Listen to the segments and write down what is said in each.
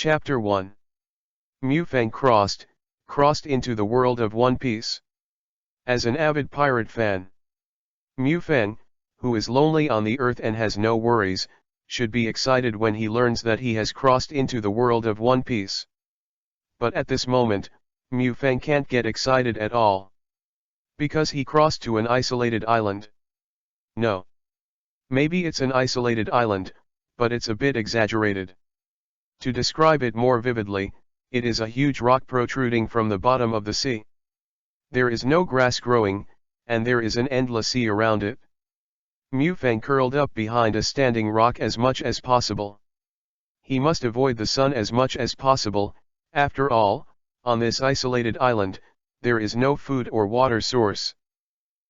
Chapter 1. Mufang crossed into the world of One Piece. As an avid pirate fan, Mufang, who is lonely on the earth and has no worries, should be excited when he learns that he has crossed into the world of One Piece. But at this moment, Mufang can't get excited at all. Because he crossed to an isolated island. No. Maybe it's an isolated island, but it's a bit exaggerated. To describe it more vividly, it is a huge rock protruding from the bottom of the sea. There is no grass growing, and there is an endless sea around it. Mufang curled up behind a standing rock as much as possible. He must avoid the sun as much as possible. After all, on this isolated island, there is no food or water source.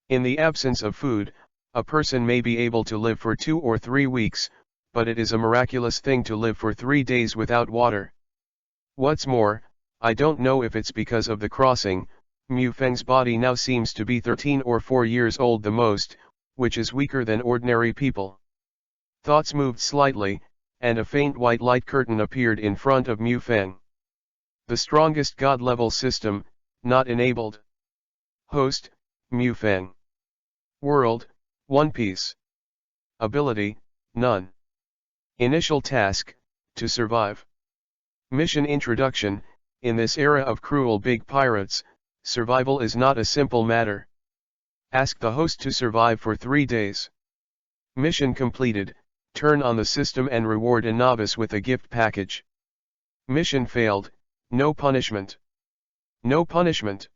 In the absence of food, a person may be able to live for 2 or 3 weeks, but it is a miraculous thing to live for 3 days without water. What's more, I don't know if it's because of the crossing, Mufang's body now seems to be 13 or 4 years old the most, which is weaker than ordinary people. Thoughts moved slightly, and a faint white light curtain appeared in front of Mufang. The strongest god-level system, not enabled. Host, Mufang. World, One Piece. Ability, none. Initial task, to survive. Mission introduction: in this era of cruel big pirates, survival is not a simple matter. Ask the host to survive for 3 days. Mission completed, turn on the system and reward a novice with a gift package. Mission failed, no punishment. No punishment.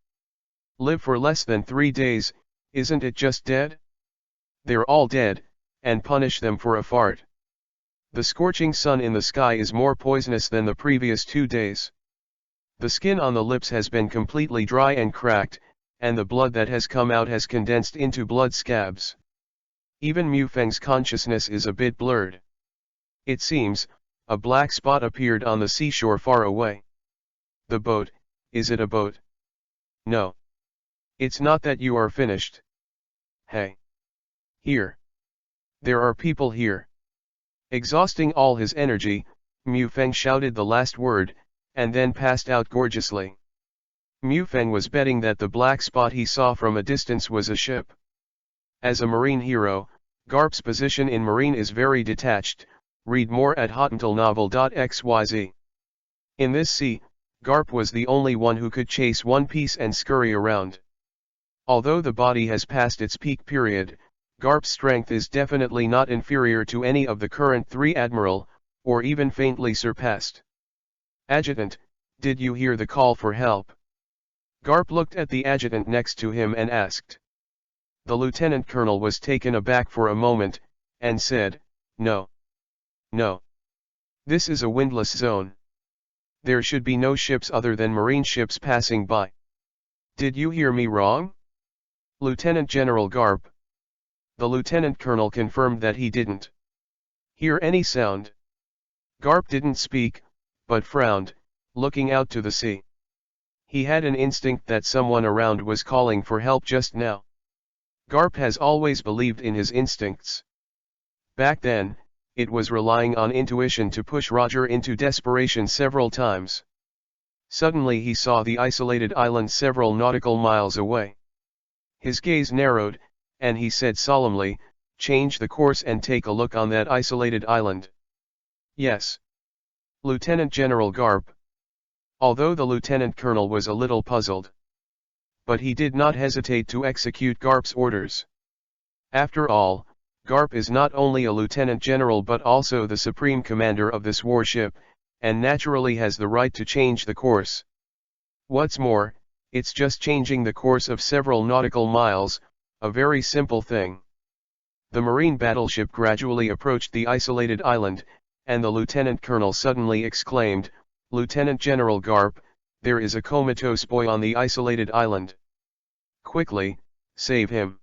Live for less than 3 days, isn't it just dead? They're all dead, and punish them for a fart. The scorching sun in the sky is more poisonous than the previous 2 days. The skin on the lips has been completely dry and cracked, and the blood that has come out has condensed into blood scabs. Even Mufang's consciousness is a bit blurred. It seems, a black spot appeared on the seashore far away. The boat, is it a boat? No. It's not that you are finished. Hey. Here. There are people here. Exhausting all his energy, Mufang shouted the last word, and then passed out gorgeously. Mufang was betting that the black spot he saw from a distance was a ship. As a marine hero, Garp's position in marine is very detached. Read more at hotuntilnovel.xyz. In this sea, Garp was the only one who could chase One Piece and scurry around. Although the body has passed its peak period, Garp's strength is definitely not inferior to any of the current 3 Admiral, or even faintly surpassed. Adjutant, did you hear the call for help? Garp looked at the adjutant next to him and asked. The lieutenant colonel was taken aback for a moment, and said, No. No. This is a windless zone. There should be no ships other than marine ships passing by. Did you hear me wrong? Lieutenant General Garp. The lieutenant colonel confirmed that he didn't hear any sound. Garp didn't speak, but frowned, looking out to the sea. He had an instinct that someone around was calling for help just now. Garp has always believed in his instincts. Back then, it was relying on intuition to push Roger into desperation several times. Suddenly he saw the isolated island several nautical miles away. His gaze narrowed, and he said solemnly, change the course and take a look on that isolated island. Yes. Lieutenant General Garp. Although the lieutenant colonel was a little puzzled. But he did not hesitate to execute Garp's orders. After all, Garp is not only a lieutenant general but also the supreme commander of this warship, and naturally has the right to change the course. What's more, it's just changing the course of several nautical miles, a very simple thing. The marine battleship gradually approached the isolated island, and the lieutenant colonel suddenly exclaimed, Lieutenant General Garp, there is a comatose boy on the isolated island. Quickly, save him.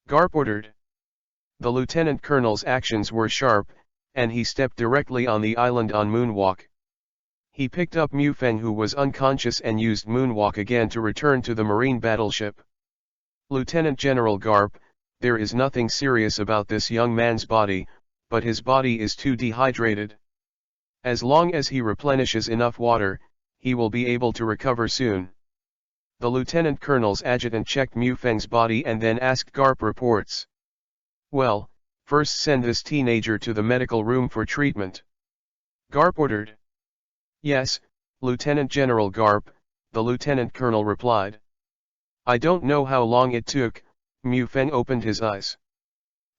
Garp ordered. The lieutenant colonel's actions were sharp, and he stepped directly on the island on moonwalk. He picked up Mufang, who was unconscious, and used moonwalk again to return to the marine battleship. Lieutenant General Garp, there is nothing serious about this young man's body, but his body is too dehydrated. As long as he replenishes enough water, he will be able to recover soon. The lieutenant colonel's adjutant checked Mufeng's body and then asked Garp reports. Well, first send this teenager to the medical room for treatment. Garp ordered. Yes, Lieutenant General Garp, the lieutenant colonel replied. I don't know how long it took. Mufeng opened his eyes.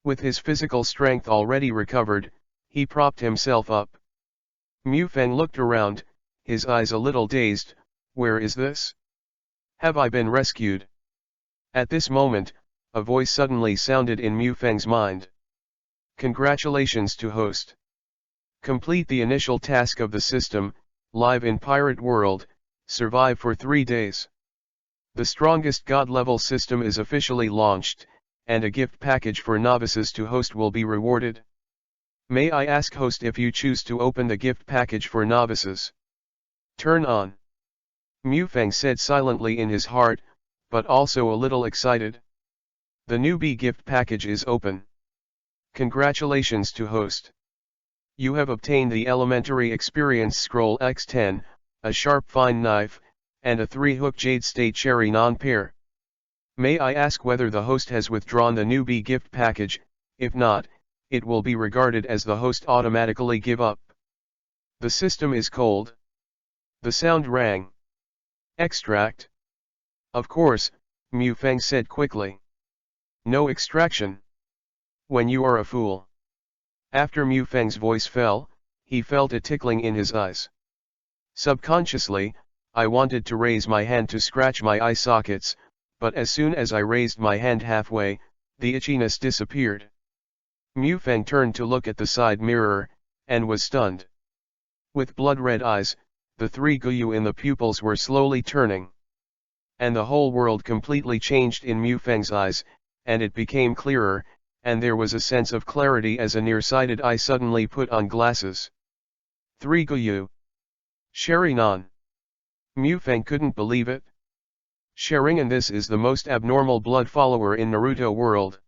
With his physical strength already recovered, he propped himself up. Mufeng looked around, his eyes a little dazed. Where is this? Have I been rescued? At this moment, a voice suddenly sounded in Mufeng's mind. Congratulations to host. Complete the initial task of the system, live in Pirate World, survive for 3 days. The strongest God-level system is officially launched, and a gift package for novices to host will be rewarded. May I ask host if you choose to open the gift package for novices? Turn on. Mufeng said silently in his heart, but also a little excited. The newbie gift package is open. Congratulations to host. You have obtained the Elementary Experience Scroll X10, a sharp fine knife, and a 3-hook Jade State Cherry non-pair. May I ask whether the host has withdrawn the newbie gift package? If not, it will be regarded as the host automatically give up. The system is cold. The sound rang. Extract. Of course, Mufeng said quickly. No extraction. When you are a fool. After Mufeng's voice fell, he felt a tickling in his eyes. Subconsciously, I wanted to raise my hand to scratch my eye sockets, but as soon as I raised my hand halfway, the itchiness disappeared. Mufeng turned to look at the side mirror, and was stunned. With blood-red eyes, the 3 guyu in the pupils were slowly turning. And the whole world completely changed in Mufeng's eyes, and it became clearer, and there was a sense of clarity as a nearsighted eye suddenly put on glasses. 3 guyu. Sharinan. Mufeng couldn't believe it. Sharingan, this is the most abnormal blood follower in Naruto world.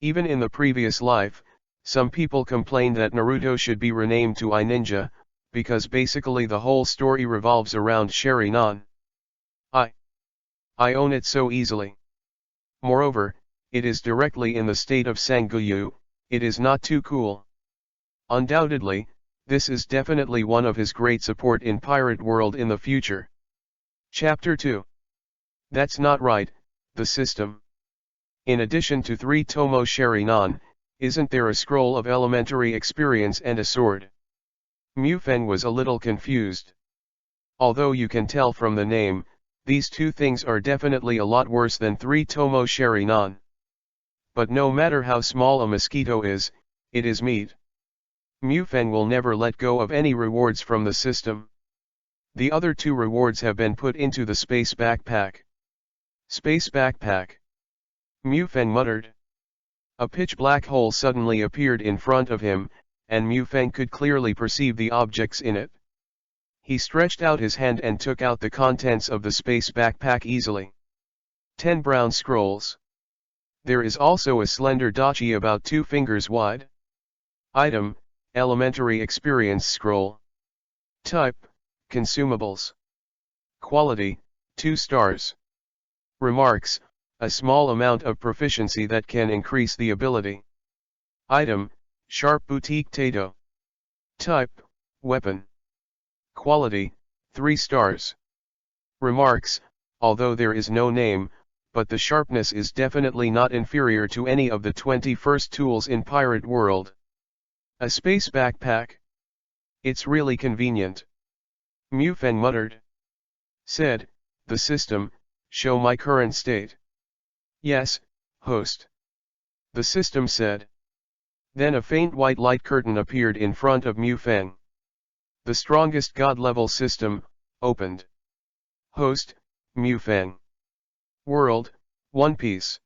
Even in the previous life, some people complained that Naruto should be renamed to I Ninja, because basically the whole story revolves around Sharinan. I own it so easily. Moreover, it is directly in the state of Sanguyu, it is not too cool. Undoubtedly, this is definitely one of his great support in Pirate World in the future. Chapter 2. That's not right, the system. In addition to 3 Tomo Sharinan, isn't there a scroll of elementary experience and a sword? Mufeng was a little confused. Although you can tell from the name, these 2 things are definitely a lot worse than 3 Tomo Sharinan. But no matter how small a mosquito is, it is meat. Mufeng will never let go of any rewards from the system. The other 2 rewards have been put into the space backpack. Space backpack. Mufeng muttered. A pitch black hole suddenly appeared in front of him, and Mufeng could clearly perceive the objects in it. He stretched out his hand and took out the contents of the space backpack easily. 10 brown scrolls. There is also a slender dachi about 2 fingers wide. Item, Elementary Experience Scroll. Type, Consumables. Quality, 2 stars. Remarks, a small amount of proficiency that can increase the ability. Item, Sharp Boutique Tato. Type, Weapon. Quality, 3 stars. Remarks, although there is no name, but the sharpness is definitely not inferior to any of the 21st tools in Pirate World. A space backpack? It's really convenient. Mufeng muttered. Said, the system, show my current state. Yes, host. The system said. Then a faint white light curtain appeared in front of Mufeng. The strongest God-level system, opened. Host, Mufeng. World, One Piece.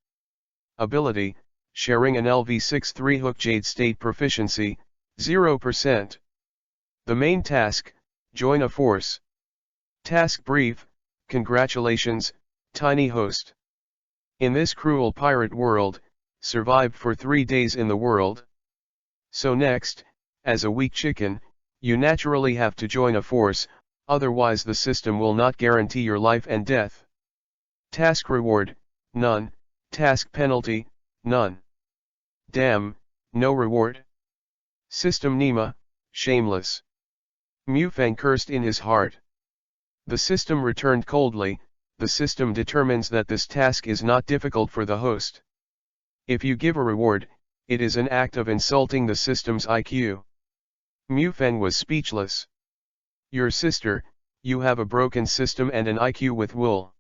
Ability, sharing an LV6 3-hook Jade State proficiency, 0%. The main task, join a force. Task brief, congratulations, tiny host. In this cruel pirate world, survived for 3 days in the world. So next, as a weak chicken, You naturally have to join a force, otherwise the system will not guarantee your life and death. Task reward, none. Task penalty, none. Damn, no reward. System Nima, shameless. Mufang cursed in his heart. The system returned coldly. The system determines that this task is not difficult for the host. If you give a reward, it is an act of insulting the system's IQ. Mufang was speechless. Your sister, you have a broken system and an IQ with wool.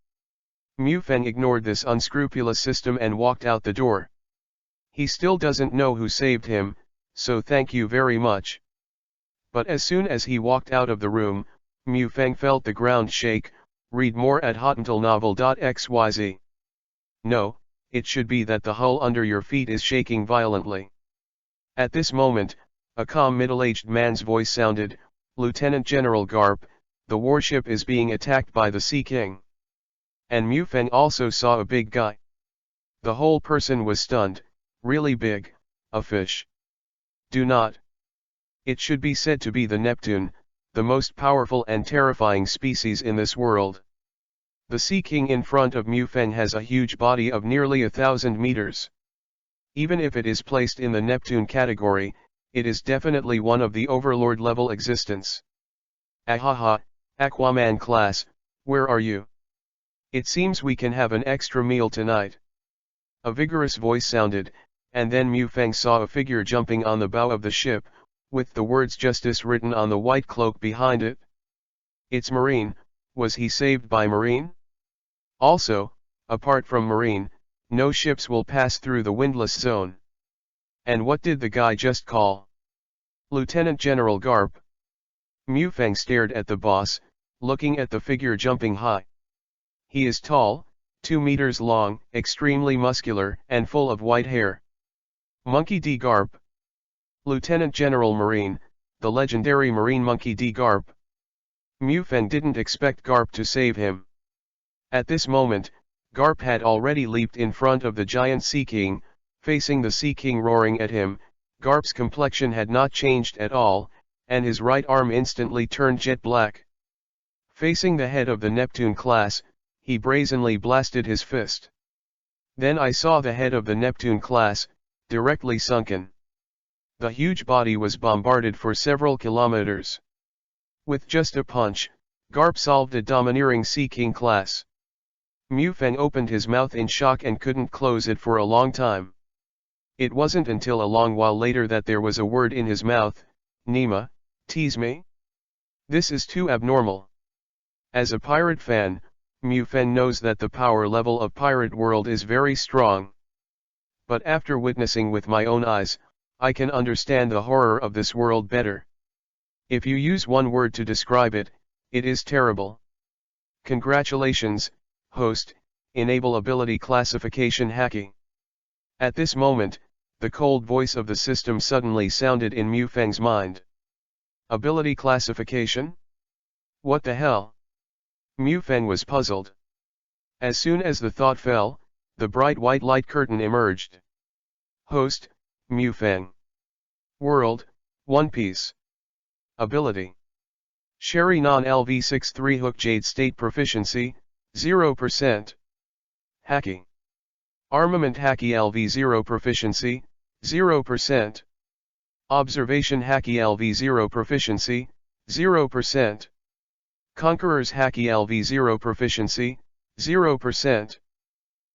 Mufang ignored this unscrupulous system and walked out the door. He still doesn't know who saved him, so thank you very much. But as soon as he walked out of the room, Mufang felt the ground shake. Read more at hotuntilnovel.xyz. No, it should be that the hull under your feet is shaking violently. At this moment, a calm middle-aged man's voice sounded, Lieutenant General Garp, the warship is being attacked by the Sea King. And Mufang also saw a big guy. The whole person was stunned, really big, a fish. Do not. It should be said to be the Neptune, the most powerful and terrifying species in this world. The Sea King in front of Mufang has a huge body of nearly 1,000 meters. Even if it is placed in the Neptune category, it is definitely one of the Overlord level existence. Ahaha, Aquaman class, where are you? It seems we can have an extra meal tonight. A vigorous voice sounded, and then Mufang saw a figure jumping on the bow of the ship, with the words Justice written on the white cloak behind it. It's Marine. Was he saved by Marine? Also, apart from Marine, no ships will pass through the windless zone. And what did the guy just call? Lieutenant General Garp. Mufang stared at the boss, looking at the figure jumping high. He is tall, 2 meters long, extremely muscular, and full of white hair. Monkey D. Garp. Lieutenant General Marine, the legendary Marine Monkey D. Garp. Mufang didn't expect Garp to save him. At this moment, Garp had already leaped in front of the giant Sea King, facing the Sea King roaring at him. Garp's complexion had not changed at all, and his right arm instantly turned jet black. Facing the head of the Neptune class, he brazenly blasted his fist. Then I saw the head of the Neptune class, directly sunken. The huge body was bombarded for several kilometers. With just a punch, Garp solved a domineering Sea King class. Mufang opened his mouth in shock and couldn't close it for a long time. It wasn't until a long while later that there was a word in his mouth, Nima, tease me? This is too abnormal. As a pirate fan, Mufang knows that the power level of Pirate World is very strong. But after witnessing with my own eyes, I can understand the horror of this world better. If you use one word to describe it, it is terrible. Congratulations, host, enable ability classification hacking. At this moment, the cold voice of the system suddenly sounded in Mufang's mind. Ability classification? What the hell? Mufang was puzzled. As soon as the thought fell, the bright white light curtain emerged. Host, Mufang. World, One Piece. Ability. Sherry non-LV63 Hook Jade State Proficiency, 0%. Haki. Armament Haki LV0 Proficiency, 0%. Observation Haki LV0 Proficiency, 0%. Conqueror's Haki LV0 Proficiency, 0%.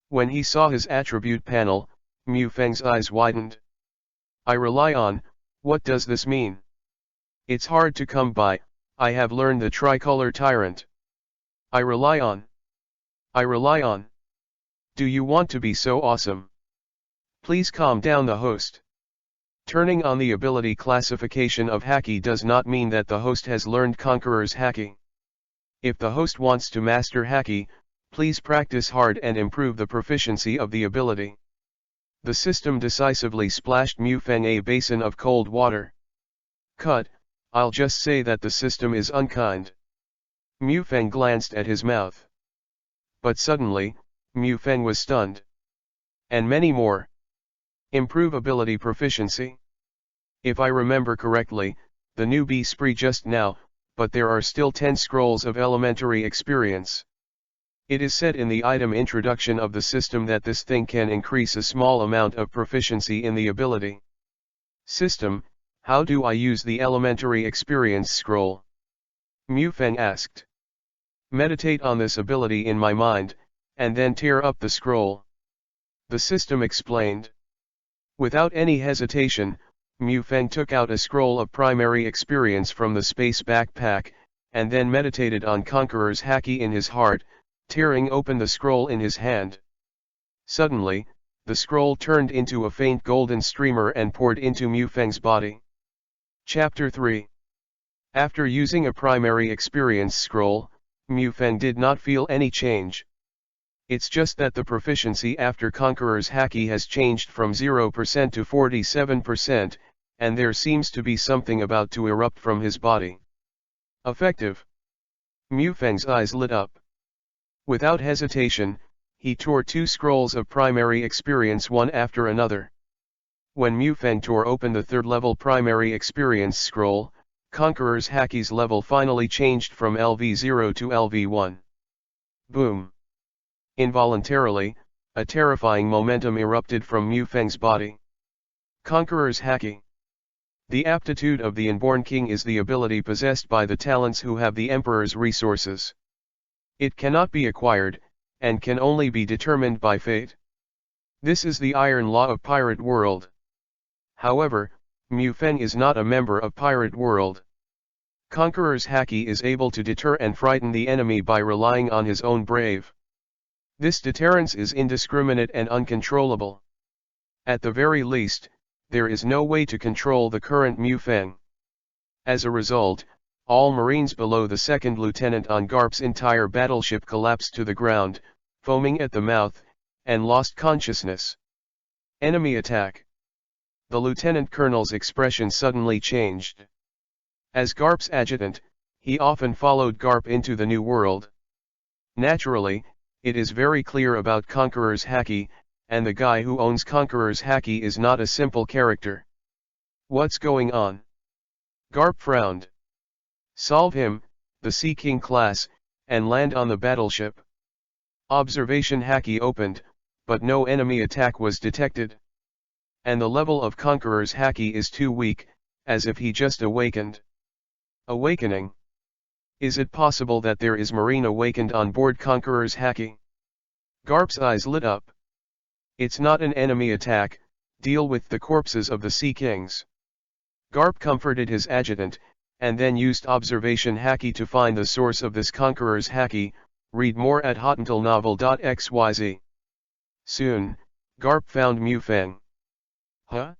When he saw his attribute panel, Mufang's eyes widened. I rely on, what does this mean? It's hard to come by, I have learned the tricolor tyrant. I rely on. I rely on. Do you want to be so awesome? Please calm down the host. Turning on the ability classification of Haki does not mean that the host has learned Conqueror's Haki. If the host wants to master Haki, please practice hard and improve the proficiency of the ability. The system decisively splashed Mufang a basin of cold water. Cut, I'll just say that the system is unkind. Mufang glanced at his mouth. But suddenly, Mufang was stunned. And many more. Improve ability proficiency? If I remember correctly, the newbie spree just now, but there are still 10 scrolls of elementary experience. It is said in the item introduction of the system that this thing can increase a small amount of proficiency in the ability. System, how do I use the elementary experience scroll? Mufeng asked. Meditate on this ability in my mind, and then tear up the scroll. The system explained. Without any hesitation, Mufeng took out a scroll of primary experience from the space backpack, and then meditated on Conqueror's Haki in his heart, tearing open the scroll in his hand. Suddenly, the scroll turned into a faint golden streamer and poured into Mufeng's body. Chapter 3. After using a primary experience scroll, Mufeng did not feel any change. It's just that the proficiency after Conqueror's Haki has changed from 0% to 47%, and there seems to be something about to erupt from his body. Effective. Mufeng's eyes lit up. Without hesitation, he tore 2 scrolls of primary experience one after another. When Mufeng tore open the 3rd level primary experience scroll, Conqueror's Haki's level finally changed from LV0 to LV1. Boom. Involuntarily, a terrifying momentum erupted from Mufeng's body. Conqueror's Haki. The aptitude of the inborn king is the ability possessed by the talents who have the emperor's resources. It cannot be acquired, and can only be determined by fate. This is the iron law of Pirate World. However, Mufeng is not a member of Pirate World. Conqueror's Haki is able to deter and frighten the enemy by relying on his own brave. This deterrence is indiscriminate and uncontrollable. At the very least, there is no way to control the current Mufeng. As a result, all Marines below the 2nd lieutenant on Garp's entire battleship collapsed to the ground, foaming at the mouth, and lost consciousness. Enemy attack. The lieutenant colonel's expression suddenly changed. As Garp's adjutant, he often followed Garp into the New World. Naturally, it is very clear about Conqueror's Haki, and the guy who owns Conqueror's Haki is not a simple character. What's going on? Garp frowned. Solve him, the Sea King class, and land on the battleship. Observation Haki opened, but no enemy attack was detected. And the level of Conqueror's Haki is too weak, as if he just awakened. Awakening. Is it possible that there is Marine awakened on board Conqueror's Haki? Garp's eyes lit up. It's not an enemy attack, deal with the corpses of the Sea Kings. Garp comforted his adjutant, and then used observation Haki to find the source of this Conqueror's Haki. Read more at hottentalnovel.xyz. Soon, Garp found Mufeng. Huh?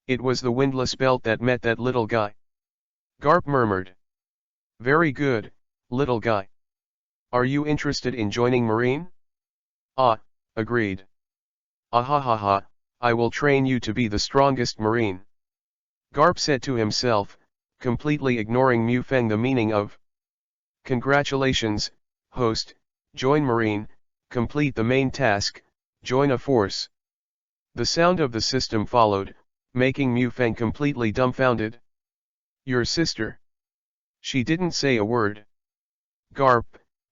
It was the windlass belt that met that little guy. Garp murmured. Very good, little guy. Are you interested in joining Marine? Ah, agreed. Ahahaha, I will train you to be the strongest Marine. Garp said to himself, completely ignoring Mufeng the meaning of. Congratulations, host, join Marine, complete the main task, join a force. The sound of the system followed, making Mufeng completely dumbfounded. Your sister. She didn't say a word. Garp,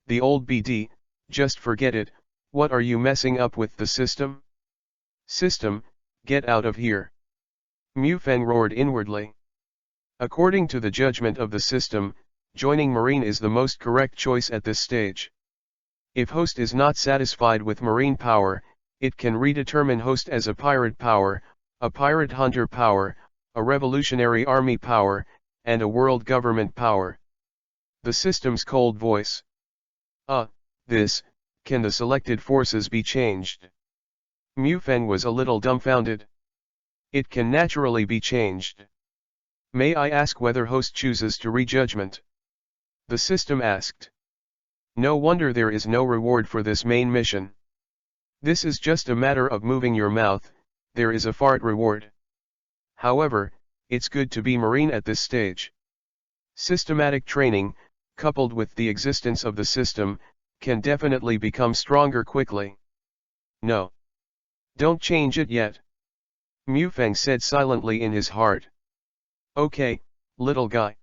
the old BD, just forget it, what are you messing up with the system? System, get out of here. Mufeng roared inwardly. According to the judgment of the system, joining Marine is the most correct choice at this stage. If host is not satisfied with Marine power, it can redetermine host as a pirate power, a pirate hunter power, a revolutionary army power, and a world government power. The system's cold voice. Can the selected forces be changed? Mufeng was a little dumbfounded. It can naturally be changed. May I ask whether host chooses to rejudgment? The system asked. No wonder there is no reward for this main mission. This is just a matter of moving your mouth, there is a fart reward. However, it's good to be Marine at this stage. Systematic training, coupled with the existence of the system, can definitely become stronger quickly. No. Don't change it yet. Mufeng said silently in his heart. Okay, little guy.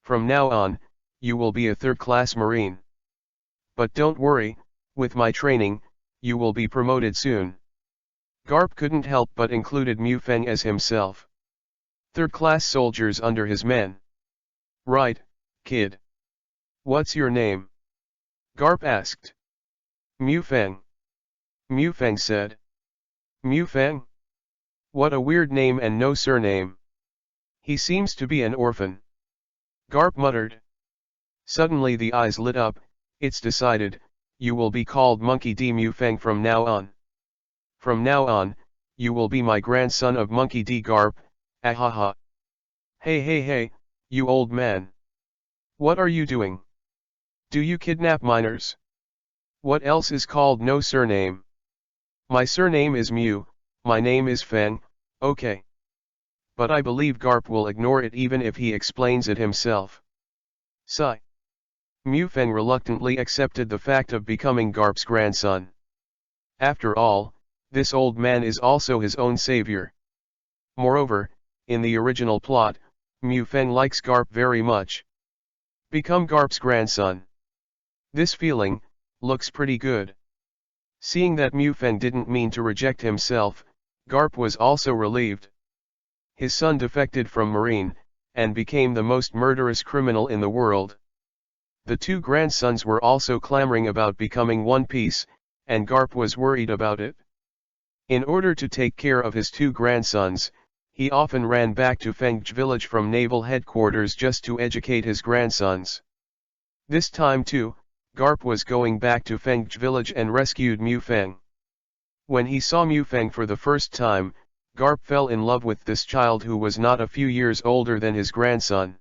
From now on, you will be a third-class Marine. But don't worry, with my training, you will be promoted soon. Garp couldn't help but included Mufeng as himself. Third-class soldiers under his men. Right, kid. What's your name? Garp asked. Mufeng. Mufeng said. Mufeng? What a weird name and no surname. He seems to be an orphan. Garp muttered. Suddenly the eyes lit up. It's decided, you will be called Monkey D. Mufeng from now on. From now on, you will be my grandson of Monkey D. Garp, ahaha. Hey hey hey, you old man. What are you doing? Do you kidnap minors? What else is called no surname? My surname is Mu, my name is Feng, okay. But I believe Garp will ignore it even if he explains it himself. Sigh. Mufeng reluctantly accepted the fact of becoming Garp's grandson. After all, this old man is also his own savior. Moreover, in the original plot, Mufeng likes Garp very much. Become Garp's grandson. This feeling looks pretty good. Seeing that Mufeng didn't mean to reject himself, Garp was also relieved. His son defected from Marine, and became the most murderous criminal in the world. The two grandsons were also clamoring about becoming one piece, and Garp was worried about it. In order to take care of his two grandsons, he often ran back to Fengjie village from naval headquarters just to educate his grandsons. This time too, Garp was going back to Fengjie village and rescued Mufeng. When he saw Mufeng for the first time, Garp fell in love with this child who was not a few years older than his grandson.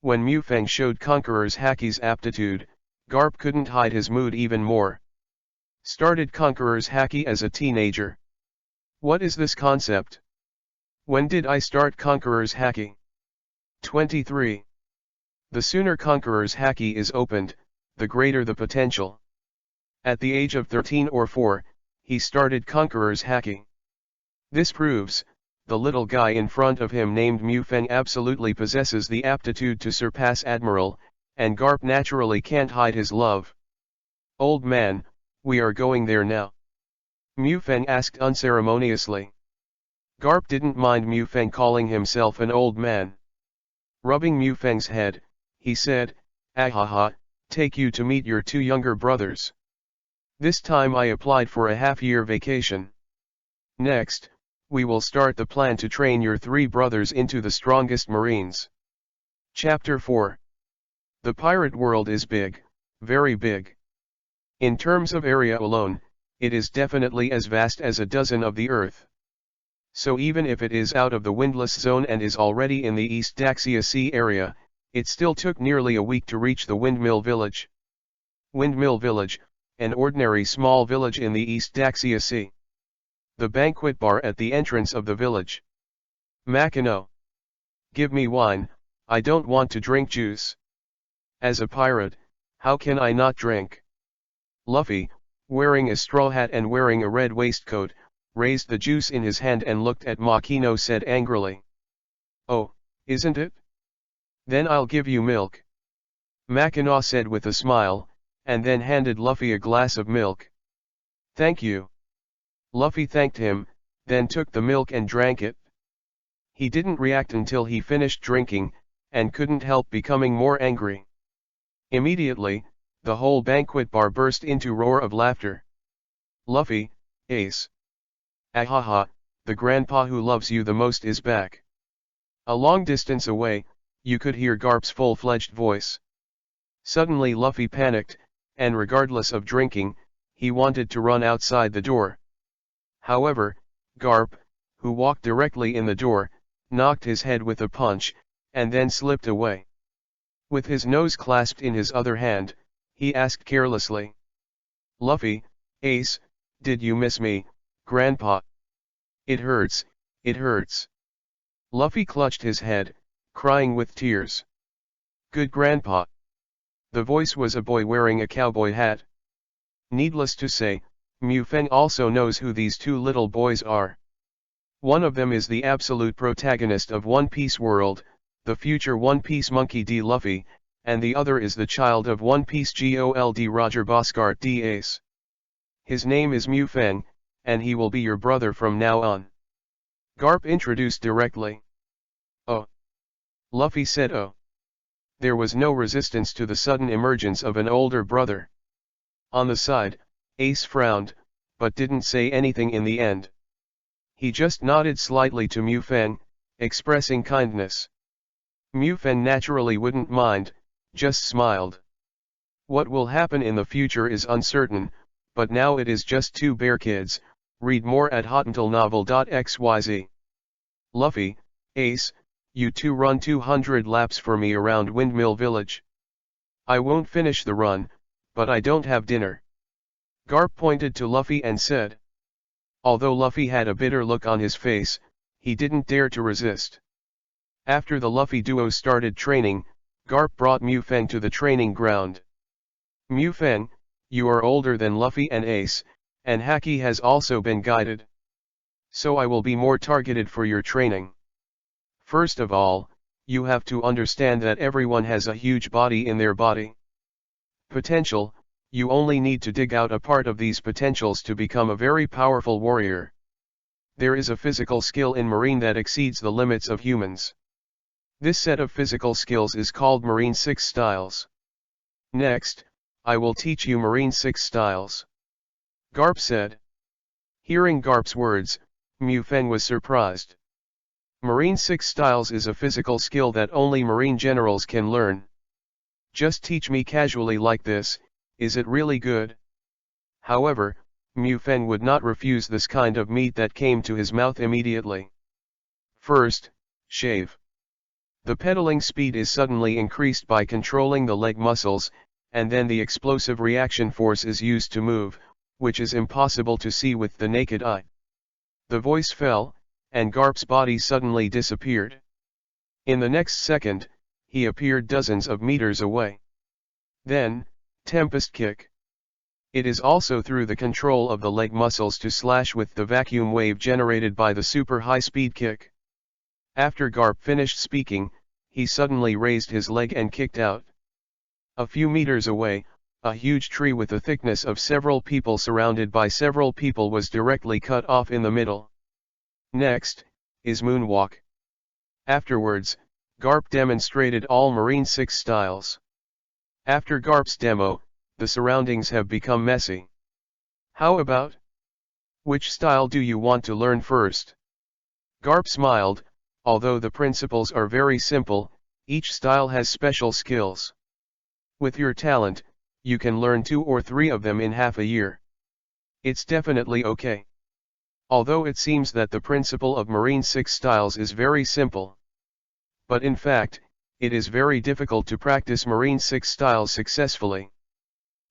When Mufeng showed Conqueror's Haki's aptitude, Garp couldn't hide his mood even more. Started Conqueror's Haki as a teenager. What is this concept? When did I start Conqueror's Haki? 23. The sooner Conqueror's Haki is opened, the greater the potential. At the age of 13 or 4, he started Conqueror's Haki. This proves, the little guy in front of him named Mufeng absolutely possesses the aptitude to surpass Admiral, and Garp naturally can't hide his love. Old man, we are going there now. Mufeng asked unceremoniously. Garp didn't mind Mufeng calling himself an old man. Rubbing Mufeng's head, he said, ahaha, take you to meet your two younger brothers. This time I applied for a half-year vacation. Next, we will start the plan to train your three brothers into the strongest Marines. Chapter 4. The pirate world is big, very big. In terms of area alone, it is definitely as vast as a dozen of the Earth. So even if it is out of the windless zone and is already in the East Daxia Sea area, it still took nearly a week to reach the Windmill Village. Windmill Village, an ordinary small village in the East Daxia Sea. The banquet bar at the entrance of the village. Makino. Give me wine, I don't want to drink juice. As a pirate, how can I not drink? Luffy, wearing a straw hat and wearing a red waistcoat, raised the juice in his hand and looked at Makino said angrily. Oh, isn't it? Then I'll give you milk. Makino said with a smile, and then handed Luffy a glass of milk. Thank you. Luffy thanked him, then took the milk and drank it. He didn't react until he finished drinking, and couldn't help becoming more angry. Immediately, the whole banquet bar burst into roar of laughter. Luffy, Ace. Ahaha, the grandpa who loves you the most is back. A long distance away, you could hear Garp's full-fledged voice. Suddenly Luffy panicked, and regardless of drinking, he wanted to run outside the door. However, Garp, who walked directly in the door, knocked his head with a punch, and then slipped away. With his nose clasped in his other hand, he asked carelessly. Luffy, Ace, did you miss me, Grandpa? It hurts, it hurts. Luffy clutched his head, crying with tears. Good Grandpa. The voice was a boy wearing a cowboy hat. Needless to say, Mufeng also knows who these two little boys are. One of them is the absolute protagonist of One Piece World, the future One Piece monkey D. Luffy, and the other is the child of One Piece Gold Roger Boscart D. Ace. His name is Mufang, and he will be your brother from now on. Garp introduced directly. Oh. Luffy said oh. There was no resistance to the sudden emergence of an older brother. On the side, Ace frowned, but didn't say anything in the end. He just nodded slightly to Mufang, expressing kindness. Mufang naturally wouldn't mind, just smiled. What will happen in the future is uncertain, but now it is just two bear kids. Read more at hotuntilnovel.xyz. Luffy, Ace, you two run 200 laps for me around Windmill Village. I won't finish the run, but I don't have dinner. Garp pointed to Luffy and said. Although Luffy had a bitter look on his face, he didn't dare to resist. After the Luffy duo started training, Garp brought Mufang to the training ground. Mufang, you are older than Luffy and Ace, and Haki has also been guided. So I will be more targeted for your training. First of all, you have to understand that everyone has a huge body in their body. Potential, you only need to dig out a part of these potentials to become a very powerful warrior. There is a physical skill in Marine that exceeds the limits of humans. This set of physical skills is called Marine 6 Styles. Next, I will teach you Marine 6 Styles. Garp said. Hearing Garp's words, Mufang was surprised. Marine 6 Styles is a physical skill that only Marine generals can learn. Just teach me casually like this, is it really good? However, Mufang would not refuse this kind of meat that came to his mouth immediately. First, shave. The pedaling speed is suddenly increased by controlling the leg muscles, and then the explosive reaction force is used to move, which is impossible to see with the naked eye. The voice fell, and Garp's body suddenly disappeared. In the next second, he appeared dozens of meters away. Then, Tempest Kick. It is also through the control of the leg muscles to slash with the vacuum wave generated by the super high-speed kick. After Garp finished speaking, he suddenly raised his leg and kicked out. A few meters away, a huge tree with a thickness of several people surrounded by several people was directly cut off in the middle. Next, is Moonwalk. Afterwards, Garp demonstrated all Marine 6 styles. After Garp's demo, the surroundings have become messy. How about? Which style do you want to learn first? Garp smiled. Although the principles are very simple, each style has special skills. With your talent, you can learn 2 or 3 of them in half a year. It's definitely okay. Although it seems that the principle of Marine 6 styles is very simple. But in fact, it is very difficult to practice Marine 6 styles successfully.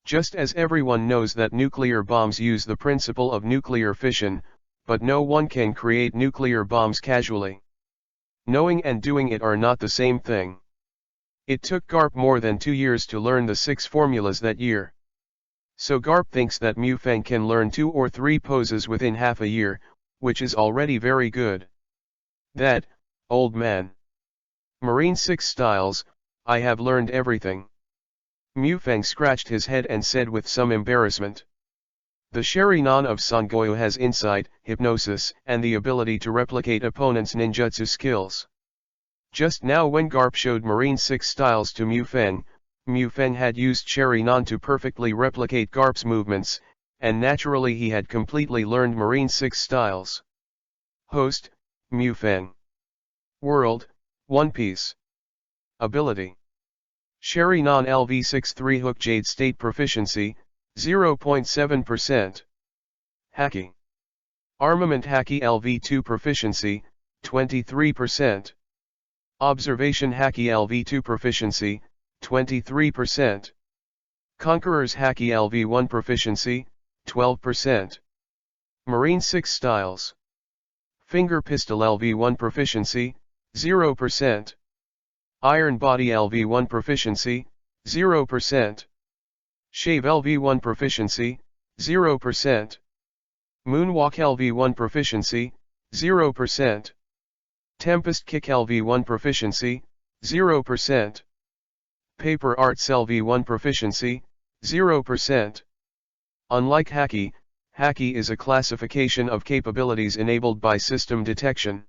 Just as everyone knows that nuclear bombs use the principle of nuclear fission, but no one can create nuclear bombs casually. Knowing and doing it are not the same thing. It took Garp more than 2 years to learn the 6 formulas that year. So Garp thinks that Mufang can learn 2 or 3 poses within half a year, which is already very good. That, old man. Marine 6 styles, I have learned everything. Mufang scratched his head and said with some embarrassment. The Sharingan of Sangoyo has insight, hypnosis, and the ability to replicate opponents' ninjutsu skills. Just now when Garp showed Marine 6 styles to Mufang, Mufang had used Sharingan to perfectly replicate Garp's movements, and naturally he had completely learned Marine 6 styles. Host, Mufang. World, One Piece. Ability. Sharingan LV6 3 Hook Jade State Proficiency, 0.7%. Haki. Armament Haki LV2 Proficiency, 23%. Observation Haki LV2 Proficiency, 23%. Conqueror's Haki LV1 Proficiency, 12%. Marine 6 Styles. Finger Pistol LV1 Proficiency, 0%. Iron Body LV1 Proficiency, 0%. Shave LV1 Proficiency, 0%. Moonwalk LV1 Proficiency, 0%. Tempest Kick LV1 Proficiency, 0%. Paper Arts LV1 Proficiency, 0%. Unlike Haki, Haki is a classification of capabilities enabled by system detection.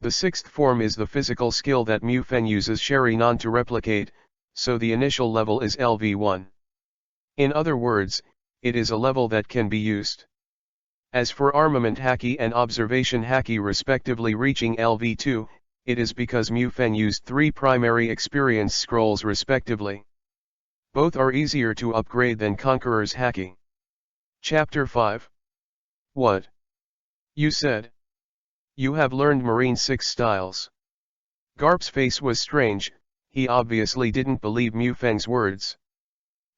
The sixth form is the physical skill that Mufeng uses Sherinon to replicate, so the initial level is LV1. In other words, it is a level that can be used. As for Armament Haki and Observation Haki respectively reaching LV2, it is because Mufeng used 3 primary experience scrolls respectively. Both are easier to upgrade than Conqueror's Haki. Chapter 5. What? You said? You have learned Marine 6 styles. Garp's face was strange, he obviously didn't believe Mufeng's words.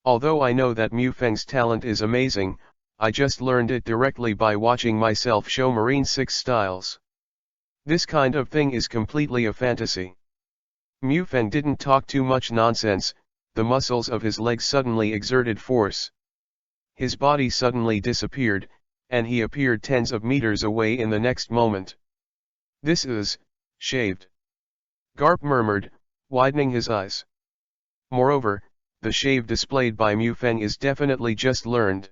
Although I know that Mufeng's talent is amazing, I just learned it directly by watching myself show Marine 6 styles. This kind of thing is completely a fantasy. Mufeng didn't talk too much nonsense, the muscles of his legs suddenly exerted force. His body suddenly disappeared, and he appeared tens of meters away in the next moment. This is shaved. Garp murmured, widening his eyes. Moreover, the shave displayed by Mufeng is definitely just learned.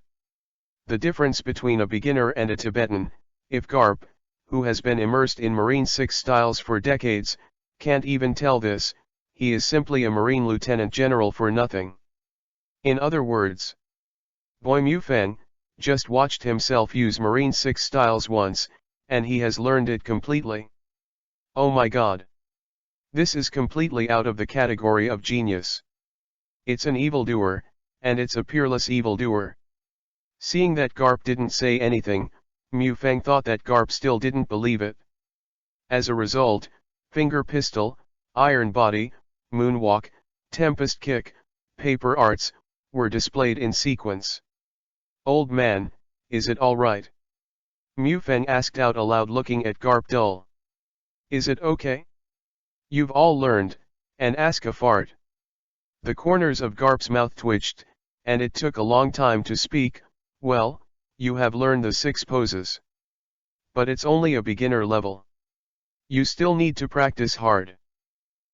The difference between a beginner and a Tibetan, if Garp, who has been immersed in Marine 6 styles for decades, can't even tell this, he is simply a Marine Lieutenant General for nothing. In other words, Boy Mufeng just watched himself use Marine 6 styles once, and he has learned it completely. Oh my god. This is completely out of the category of genius. It's an evildoer, and it's a peerless evildoer. Seeing that Garp didn't say anything, Mufeng thought that Garp still didn't believe it. As a result, Finger Pistol, Iron Body, Moonwalk, Tempest Kick, Paper Arts, were displayed in sequence. Old man, is it alright? Mufeng asked out aloud looking at Garp dull. Is it okay? You've all learned, and ask a fart. The corners of Garp's mouth twitched, and it took a long time to speak. Well, you have learned the 6 poses. But it's only a beginner level. You still need to practice hard.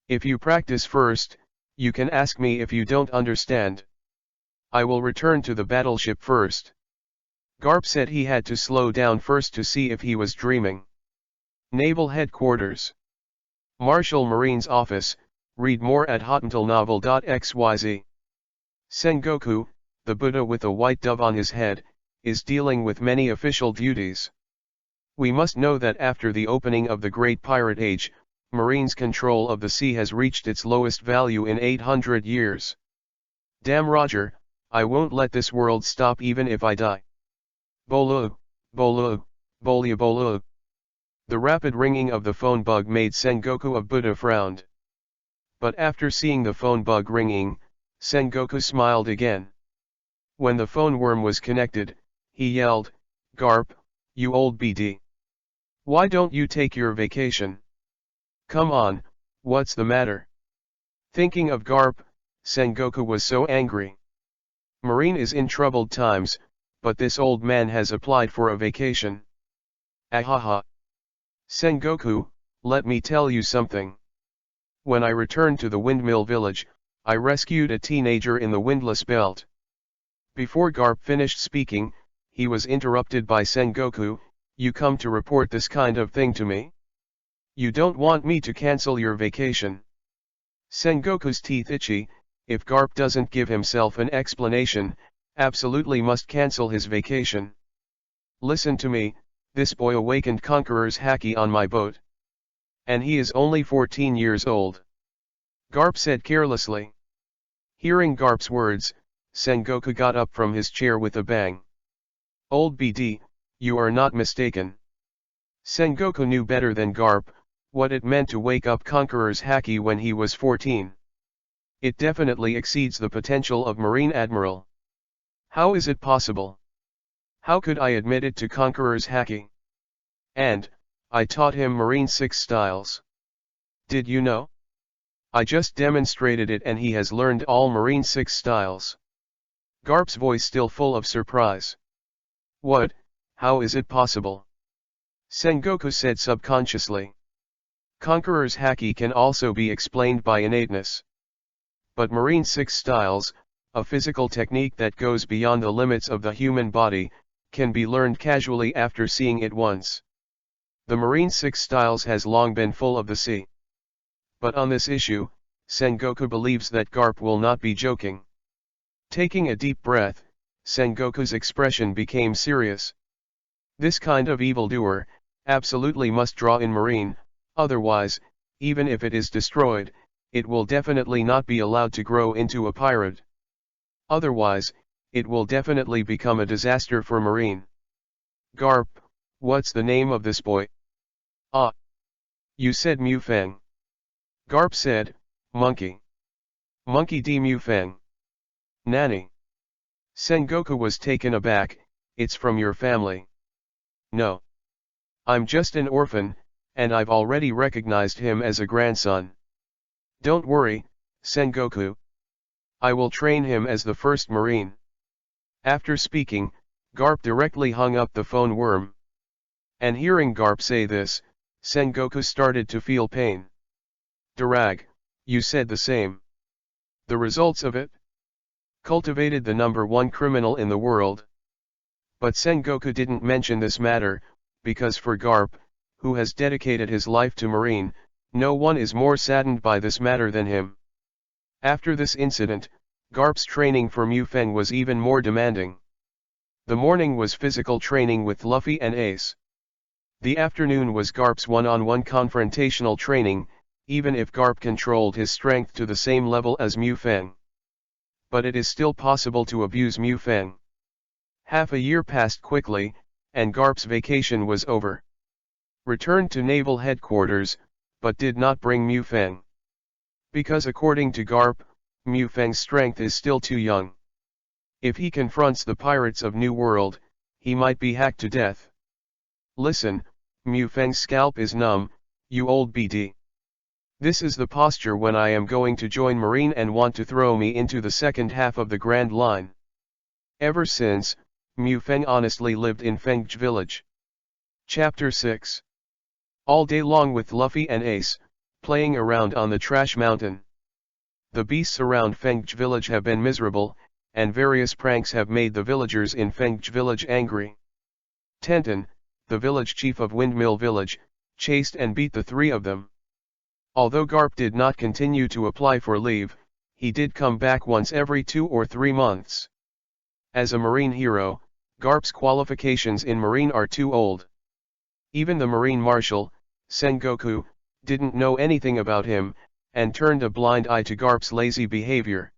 If you practice first, you can ask me if you don't understand. I will return to the battleship first. Garp said he had to slow down first to see if he was dreaming. Naval Headquarters. Marshal Marine's Office, read more at hotmailnovel.xyz. Sengoku, the Buddha with a white dove on his head, is dealing with many official duties. We must know that after the opening of the Great Pirate Age, Marine's control of the sea has reached its lowest value in 800 years. Damn Roger, I won't let this world stop even if I die. Bolu, Bolu, Bolya Bolu. The rapid ringing of the phone bug made Sengoku of Buddha frowned. But after seeing the phone bug ringing, Sengoku smiled again. When the phone worm was connected, he yelled, Garp, you old BD. Why don't you take your vacation? Come on, what's the matter? Thinking of Garp, Sengoku was so angry. Marine is in troubled times, but this old man has applied for a vacation. Ahaha. Sengoku, let me tell you something. When I returned to the windmill village, I rescued a teenager in the windlass belt. Before Garp finished speaking, he was interrupted by Sengoku, you come to report this kind of thing to me? You don't want me to cancel your vacation. Sengoku's teeth itchy, if Garp doesn't give himself an explanation, absolutely must cancel his vacation. Listen to me, this boy awakened Conqueror's Haki on my boat. And he is only 14 years old. Garp said carelessly. Hearing Garp's words, Sengoku got up from his chair with a bang. Old BD, you are not mistaken. Sengoku knew better than Garp, what it meant to wake up Conqueror's Haki when he was 14. It definitely exceeds the potential of Marine Admiral. How is it possible? How could I admit it to Conqueror's Haki? And, I taught him Marine 6 styles. Did you know? I just demonstrated it and he has learned all Marine 6 styles. Garp's voice still full of surprise. What, how is it possible? Sengoku said subconsciously. Conqueror's haki can also be explained by innateness. But Marine Six Styles, a physical technique that goes beyond the limits of the human body, can be learned casually after seeing it once. The Marine Six Styles has long been full of the sea. But on this issue, Sengoku believes that Garp will not be joking. Taking a deep breath, Sengoku's expression became serious. This kind of evildoer absolutely must draw in Marine, otherwise, even if it is destroyed, it will definitely not be allowed to grow into a pirate. Otherwise, it will definitely become a disaster for Marine. Garp, what's the name of this boy? Ah. You said Mufang. Garp said, Monkey. Monkey D. Mufang. Nanny. Sengoku was taken aback, it's from your family. No. I'm just an orphan, and I've already recognized him as a grandson. Don't worry, Sengoku. I will train him as the first Marine. After speaking, Garp directly hung up the phone worm. And hearing Garp say this, Sengoku started to feel pain. Durag, you said the same. The results of it? Cultivated the #1 criminal in the world. But Sengoku didn't mention this matter, because for Garp, who has dedicated his life to Marine, no one is more saddened by this matter than him. After this incident, Garp's training for Mufang was even more demanding. The morning was physical training with Luffy and Ace. The afternoon was Garp's one-on-one confrontational training, even if Garp controlled his strength to the same level as Mufang. But it is still possible to abuse Mufang. Half a year passed quickly, and Garp's vacation was over. Returned to naval headquarters, but did not bring Mufang. Because according to Garp, Mufang's strength is still too young. If he confronts the pirates of New World, he might be hacked to death. Listen, Mufang's scalp is numb, you old BD. This is the posture when I am going to join Marine and want to throw me into the second half of the Grand Line. Ever since, Mufang honestly lived in Fengjie Village. Chapter 6. All day long with Luffy and Ace, playing around on the Trash Mountain. The beasts around Fengjie Village have been miserable, and various pranks have made the villagers in Fengjie Village angry. Tenten, the village chief of Windmill Village, chased and beat the three of them. Although Garp did not continue to apply for leave, he did come back once every 2 or 3 months. As a Marine hero, Garp's qualifications in Marine are too old. Even the Marine Marshal, Sengoku, didn't know anything about him, and turned a blind eye to Garp's lazy behavior.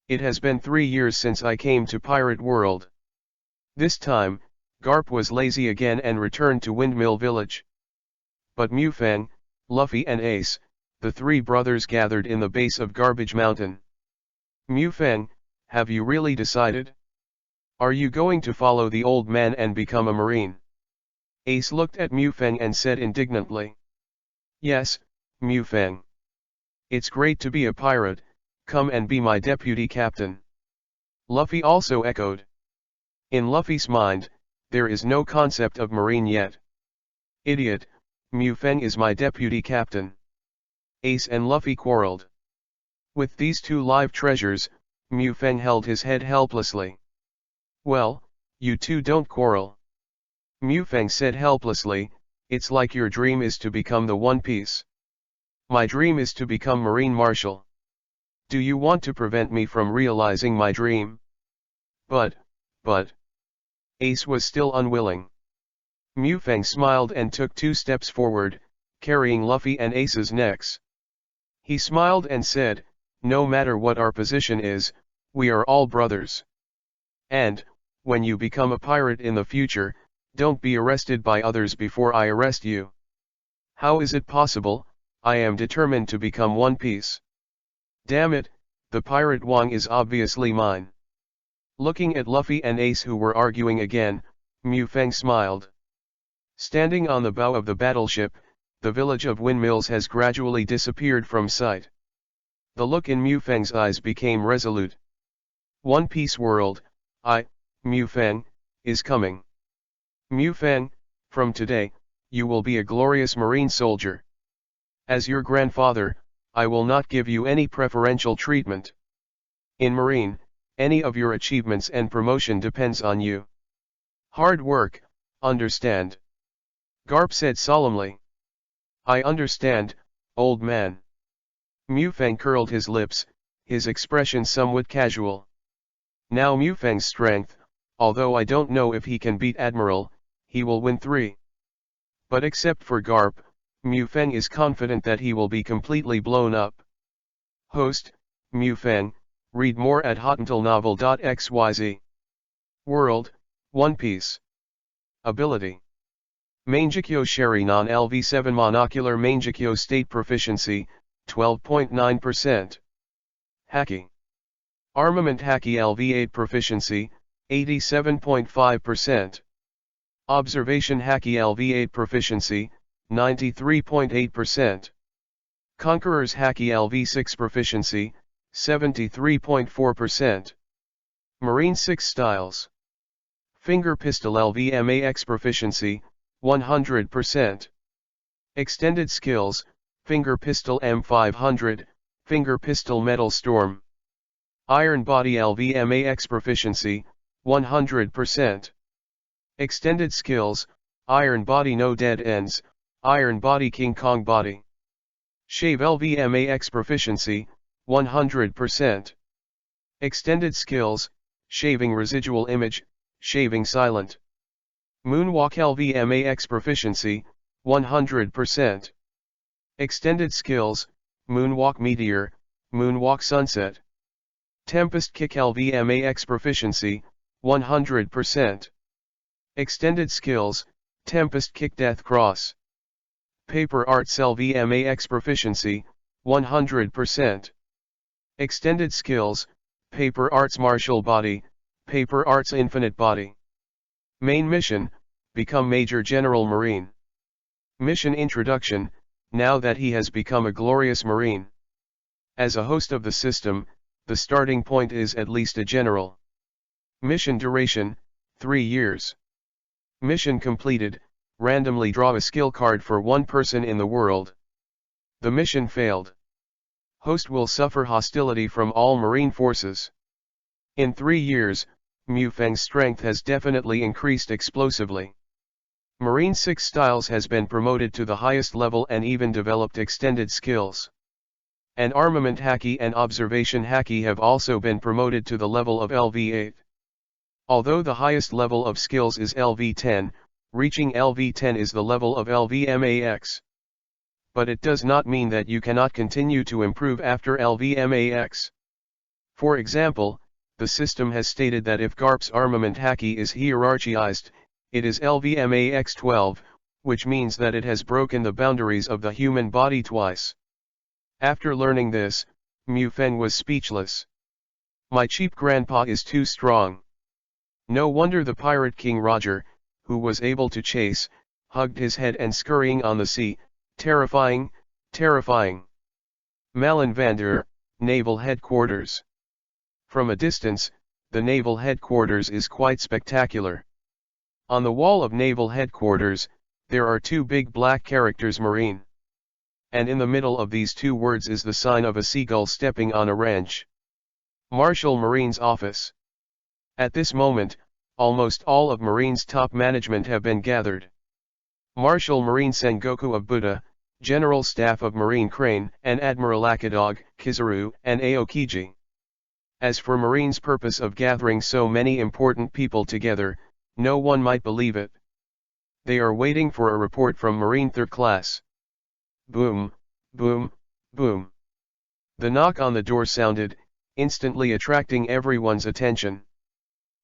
It has been 3 years since I came to Pirate World. This time, Garp was lazy again and returned to Windmill Village. But Mufang, Luffy and Ace, the three brothers gathered in the base of Garbage Mountain. Mufang, have you really decided? Are you going to follow the old man and become a Marine? Ace looked at Mufang and said indignantly. Yes, Mufang. It's great to be a pirate, come and be my deputy captain. Luffy also echoed. In Luffy's mind, there is no concept of Marine yet. Idiot, Mufang is my deputy captain. Ace and Luffy quarreled. With these two live treasures, Mufang held his head helplessly. Well, you two don't quarrel. Mufang said helplessly, it's like your dream is to become the One Piece. My dream is to become Marine Marshal. Do you want to prevent me from realizing my dream? But. Ace was still unwilling. Mufang smiled and took 2 steps forward, carrying Luffy and Ace's necks. He smiled and said, no matter what our position is, we are all brothers. And, when you become a pirate in the future, don't be arrested by others before I arrest you. How is it possible? I am determined to become One Piece. Damn it, the pirate Wang is obviously mine. Looking at Luffy and Ace who were arguing again, Mufang smiled. Standing on the bow of the battleship, the village of windmills has gradually disappeared from sight. The look in Mufang's eyes became resolute. One Piece world, Mufang, is coming. Mufang, from today, you will be a glorious Marine soldier. As your grandfather, I will not give you any preferential treatment. In Marine, any of your achievements and promotion depends on you. Hard work, understand? Garp said solemnly. I understand, old man. Mufang curled his lips, his expression somewhat casual. Now Mufang's strength, although I don't know if he can beat Admiral, he will win 3. But except for Garp, Mufang is confident that he will be completely blown up. Host, Mufang, read more at hotuntilnovel.xyz. World, One Piece. Ability. Mangekyo Sherry Non-LV7 Monocular Mangekyo State Proficiency, 12.9%. Haki. Armament Haki LV8 Proficiency, 87.5%. Observation Haki LV8 Proficiency, 93.8%. Conqueror's Haki LV6 Proficiency, 73.4%. Marine 6 Styles. Finger Pistol LVMAX Proficiency, 100%. Extended Skills, Finger Pistol M500, Finger Pistol Metal Storm. Iron Body LVMAX Proficiency, 100%. Extended Skills, Iron Body No Dead Ends, Iron Body King Kong Body. Shave LVMAX Proficiency, 100%. Extended Skills, Shaving Residual Image, Shaving Silent. Moonwalk LVMAX Proficiency, 100%. Extended Skills, Moonwalk Meteor, Moonwalk Sunset. Tempest Kick LVMAX Proficiency, 100%. Extended Skills, Tempest Kick Death Cross. Paper Arts LVMAX Proficiency, 100%. Extended Skills, Paper Arts Martial Body, Paper Arts Infinite Body. Main Mission, Become Major General Marine. Mission Introduction, now that he has become a glorious Marine. As a host of the system, the starting point is at least a general. Mission duration, 3 years. Mission completed, randomly draw a skill card for one person in the world. The mission failed. Host will suffer hostility from all Marine forces. In 3 years, Mufang's strength has definitely increased explosively. Marine 6 Styles has been promoted to the highest level and even developed extended skills. And Armament Haki and Observation Haki have also been promoted to the level of LV8. Although the highest level of skills is LV10, reaching LV10 is the level of LVMAX. But it does not mean that you cannot continue to improve after LVMAX. For example, the system has stated that if Garp's Armament Haki is hierarchized, it is LVMAX 12, which means that it has broken the boundaries of the human body twice. After learning this, Mufang was speechless. My cheap grandpa is too strong. No wonder the Pirate King Roger, who was able to chase, hugged his head and scurrying on the sea, terrifying, terrifying. Malenvander, Naval Headquarters. From a distance, the Naval Headquarters is quite spectacular. On the wall of Naval Headquarters, there are 2 big black characters Marine. And in the middle of these 2 words is the sign of a seagull stepping on a wrench. Marshal Marine's Office. At this moment, almost all of Marine's top management have been gathered. Marshal Marine Sengoku of Buddha, General Staff of Marine Crane and Admiral Akadog, Kizaru, and Aokiji. As for Marine's purpose of gathering so many important people together, no one might believe it. They are waiting for a report from Marine 3rd Class. Boom, boom, boom. The knock on the door sounded, instantly attracting everyone's attention.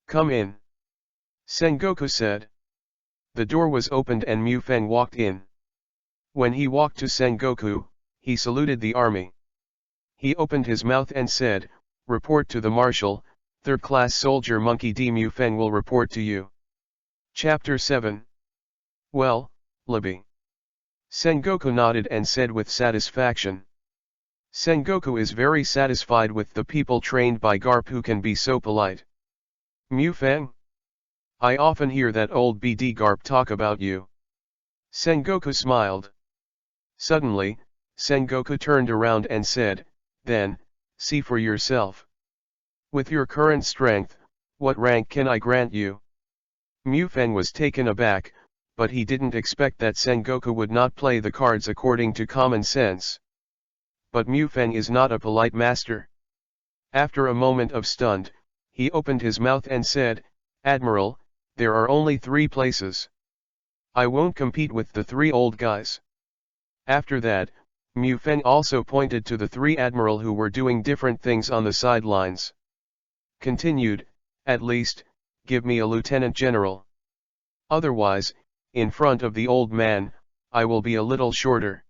Come in. Sengoku said. The door was opened and Mufang walked in. When he walked to Sengoku, he saluted the army. He opened his mouth and said, "Report to the Marshal, 3rd Class Soldier Monkey D. Mufang will report to you." Chapter 7. Well, Libby. Sengoku nodded and said with satisfaction. Sengoku is very satisfied with the people trained by Garp who can be so polite. Mufang? I often hear that old BD Garp talk about you. Sengoku smiled. Suddenly, Sengoku turned around and said, "Then, see for yourself. With your current strength, what rank can I grant you?" Mufeng was taken aback, but he didn't expect that Sengoku would not play the cards according to common sense. But Mufeng is not a polite master. After a moment of stunned, he opened his mouth and said, "Admiral, there are only 3 places. I won't compete with the 3 old guys." After that, Mufeng also pointed to the 3 admiral who were doing different things on the sidelines. Continued, "At least, give me a lieutenant general. Otherwise, in front of the old man, I will be a little shorter."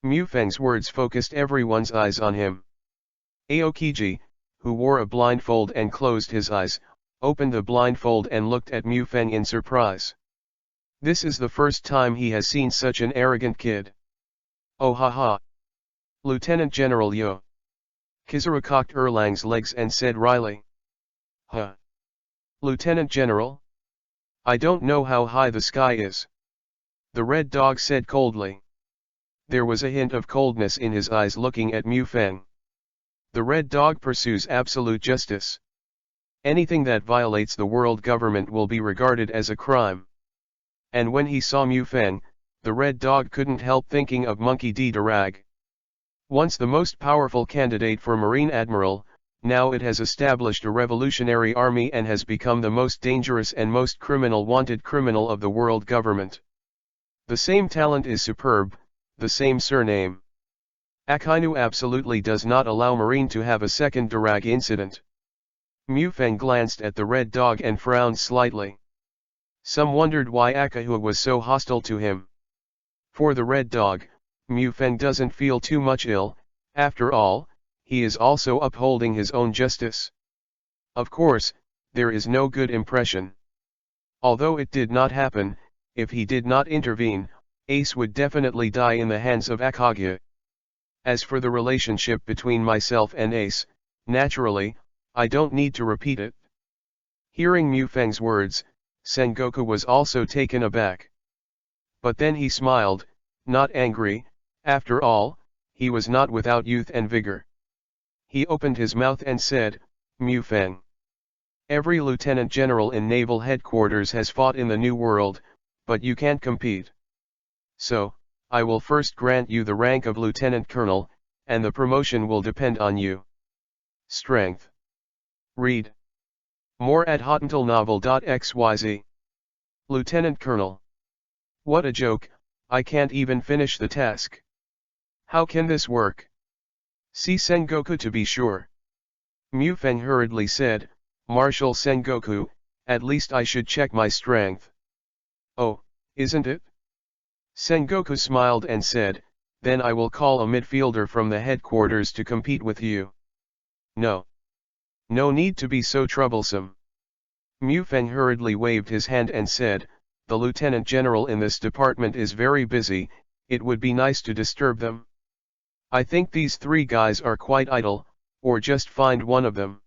Mufeng's words focused everyone's eyes on him. Aokiji, who wore a blindfold and closed his eyes, opened the blindfold and looked at Mufeng in surprise. This is the first time he has seen such an arrogant kid. "Oh haha. Lieutenant General yo." Kizaru cocked Erlang's legs and said wryly. "Huh. Lieutenant General? I don't know how high the sky is." The red dog said coldly. There was a hint of coldness in his eyes looking at Mufeng. The red dog pursues absolute justice. Anything that violates the world government will be regarded as a crime. And when he saw Mufeng, the red dog couldn't help thinking of Monkey D. Darag. Once the most powerful candidate for Marine Admiral, now it has established a revolutionary army and has become the most dangerous and most wanted criminal of the world government. The same talent is superb, the same surname. Akainu absolutely does not allow Marine to have a second Darag incident. Mufeng glanced at the red dog and frowned slightly. Some wondered why Akainu was so hostile to him. For the red dog, Mufeng doesn't feel too much ill. After all, he is also upholding his own justice. Of course, there is no good impression. Although it did not happen, if he did not intervene, Ace would definitely die in the hands of Akagya. As for the relationship between myself and Ace, naturally, I don't need to repeat it. Hearing Mufeng's words, Sengoku was also taken aback. But then he smiled, not angry. After all, he was not without youth and vigor. He opened his mouth and said, "Mufeng. Every lieutenant general in naval headquarters has fought in the New World, but you can't compete. So, I will first grant you the rank of lieutenant colonel, and the promotion will depend on you. Strength. Read more at hottentalnovel.xyz. Lieutenant Colonel. What a joke, I can't even finish the task. How can this work? See Sengoku to be sure." Mufeng hurriedly said, "Marshal Sengoku, at least I should check my strength." "Oh, isn't it?" Sengoku smiled and said, "Then I will call a midfielder from the headquarters to compete with you." "No. No need to be so troublesome." Mufeng hurriedly waved his hand and said, "The lieutenant general in this department is very busy, it would be nice to disturb them. I think these 3 guys are quite idle, or just find one of them."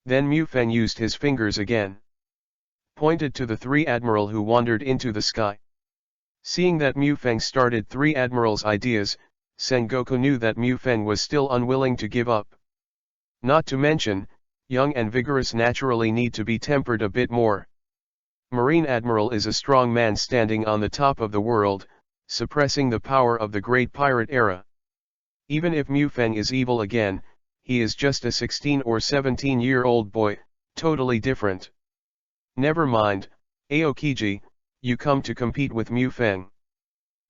Then Mufeng used his fingers again. Pointed to the 3 admiral who wandered into the sky. Seeing that Mufeng started 3 admirals' ideas, Sengoku knew that Mufeng was still unwilling to give up. Not to mention, young and vigorous naturally need to be tempered a bit more. Marine Admiral is a strong man standing on the top of the world, suppressing the power of the great pirate era. Even if Mufeng is evil again, he is just a 16 or 17-year-old boy, totally different. "Never mind, Aokiji, you come to compete with Mufeng."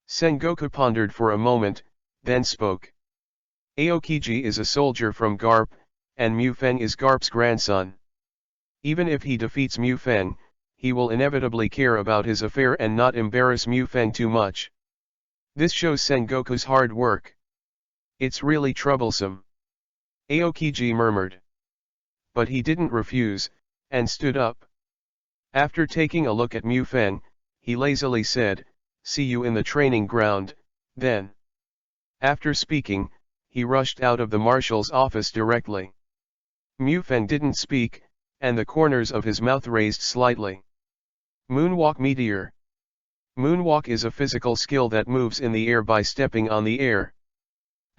Sengoku pondered for a moment, then spoke. "Aokiji is a soldier from Garp, and Mufeng is Garp's grandson. Even if he defeats Mufeng, he will inevitably care about his affair and not embarrass Mufeng too much. This shows Sengoku's hard work. It's really troublesome." Aokiji murmured. But he didn't refuse, and stood up. After taking a look at Mufeng, he lazily said, "See you in the training ground, then." After speaking, he rushed out of the marshal's office directly. Mufeng didn't speak, and the corners of his mouth raised slightly. Moonwalk Meteor. Moonwalk is a physical skill that moves in the air by stepping on the air.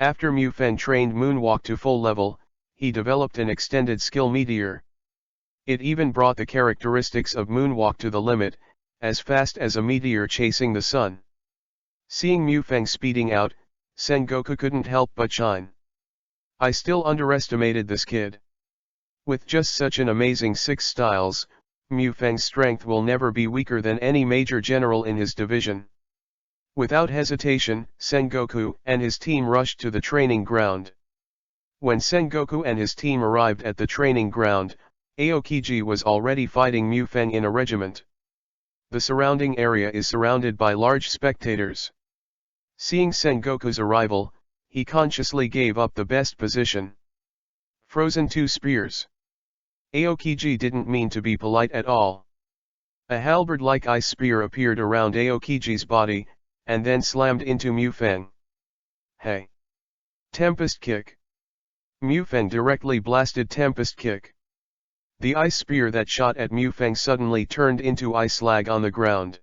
After Mufeng trained Moonwalk to full level, he developed an extended skill Meteor. It even brought the characteristics of Moonwalk to the limit, as fast as a meteor chasing the sun. Seeing Mufeng speeding out, Sengoku couldn't help but shine. I still underestimated this kid. With just such an amazing 6 styles, Mufeng's strength will never be weaker than any major general in his division. Without hesitation, Sengoku and his team rushed to the training ground. When Sengoku and his team arrived at the training ground, Aokiji was already fighting Mufeng in a regiment. The surrounding area is surrounded by large spectators. Seeing Sengoku's arrival, he consciously gave up the best position. Frozen 2 spears. Aokiji didn't mean to be polite at all. A halberd-like ice spear appeared around Aokiji's body, and then slammed into Mufeng. Hey! Tempest Kick. Mufeng directly blasted Tempest Kick. The ice spear that shot at Mufeng suddenly turned into ice slag on the ground.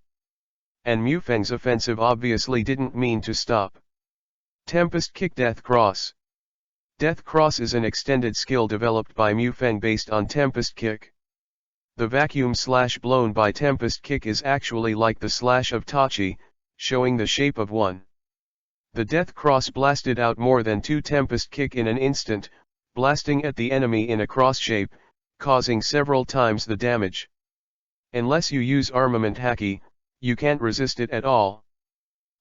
And Mufeng's offensive obviously didn't mean to stop. Tempest Kick Death Cross. Death Cross is an extended skill developed by Mufeng based on Tempest Kick. The vacuum slash blown by Tempest Kick is actually like the slash of Tachi, showing the shape of one. The Death Cross blasted out more than 2 Tempest Kick in an instant, blasting at the enemy in a cross shape, causing several times the damage. Unless you use armament haki, you can't resist it at all.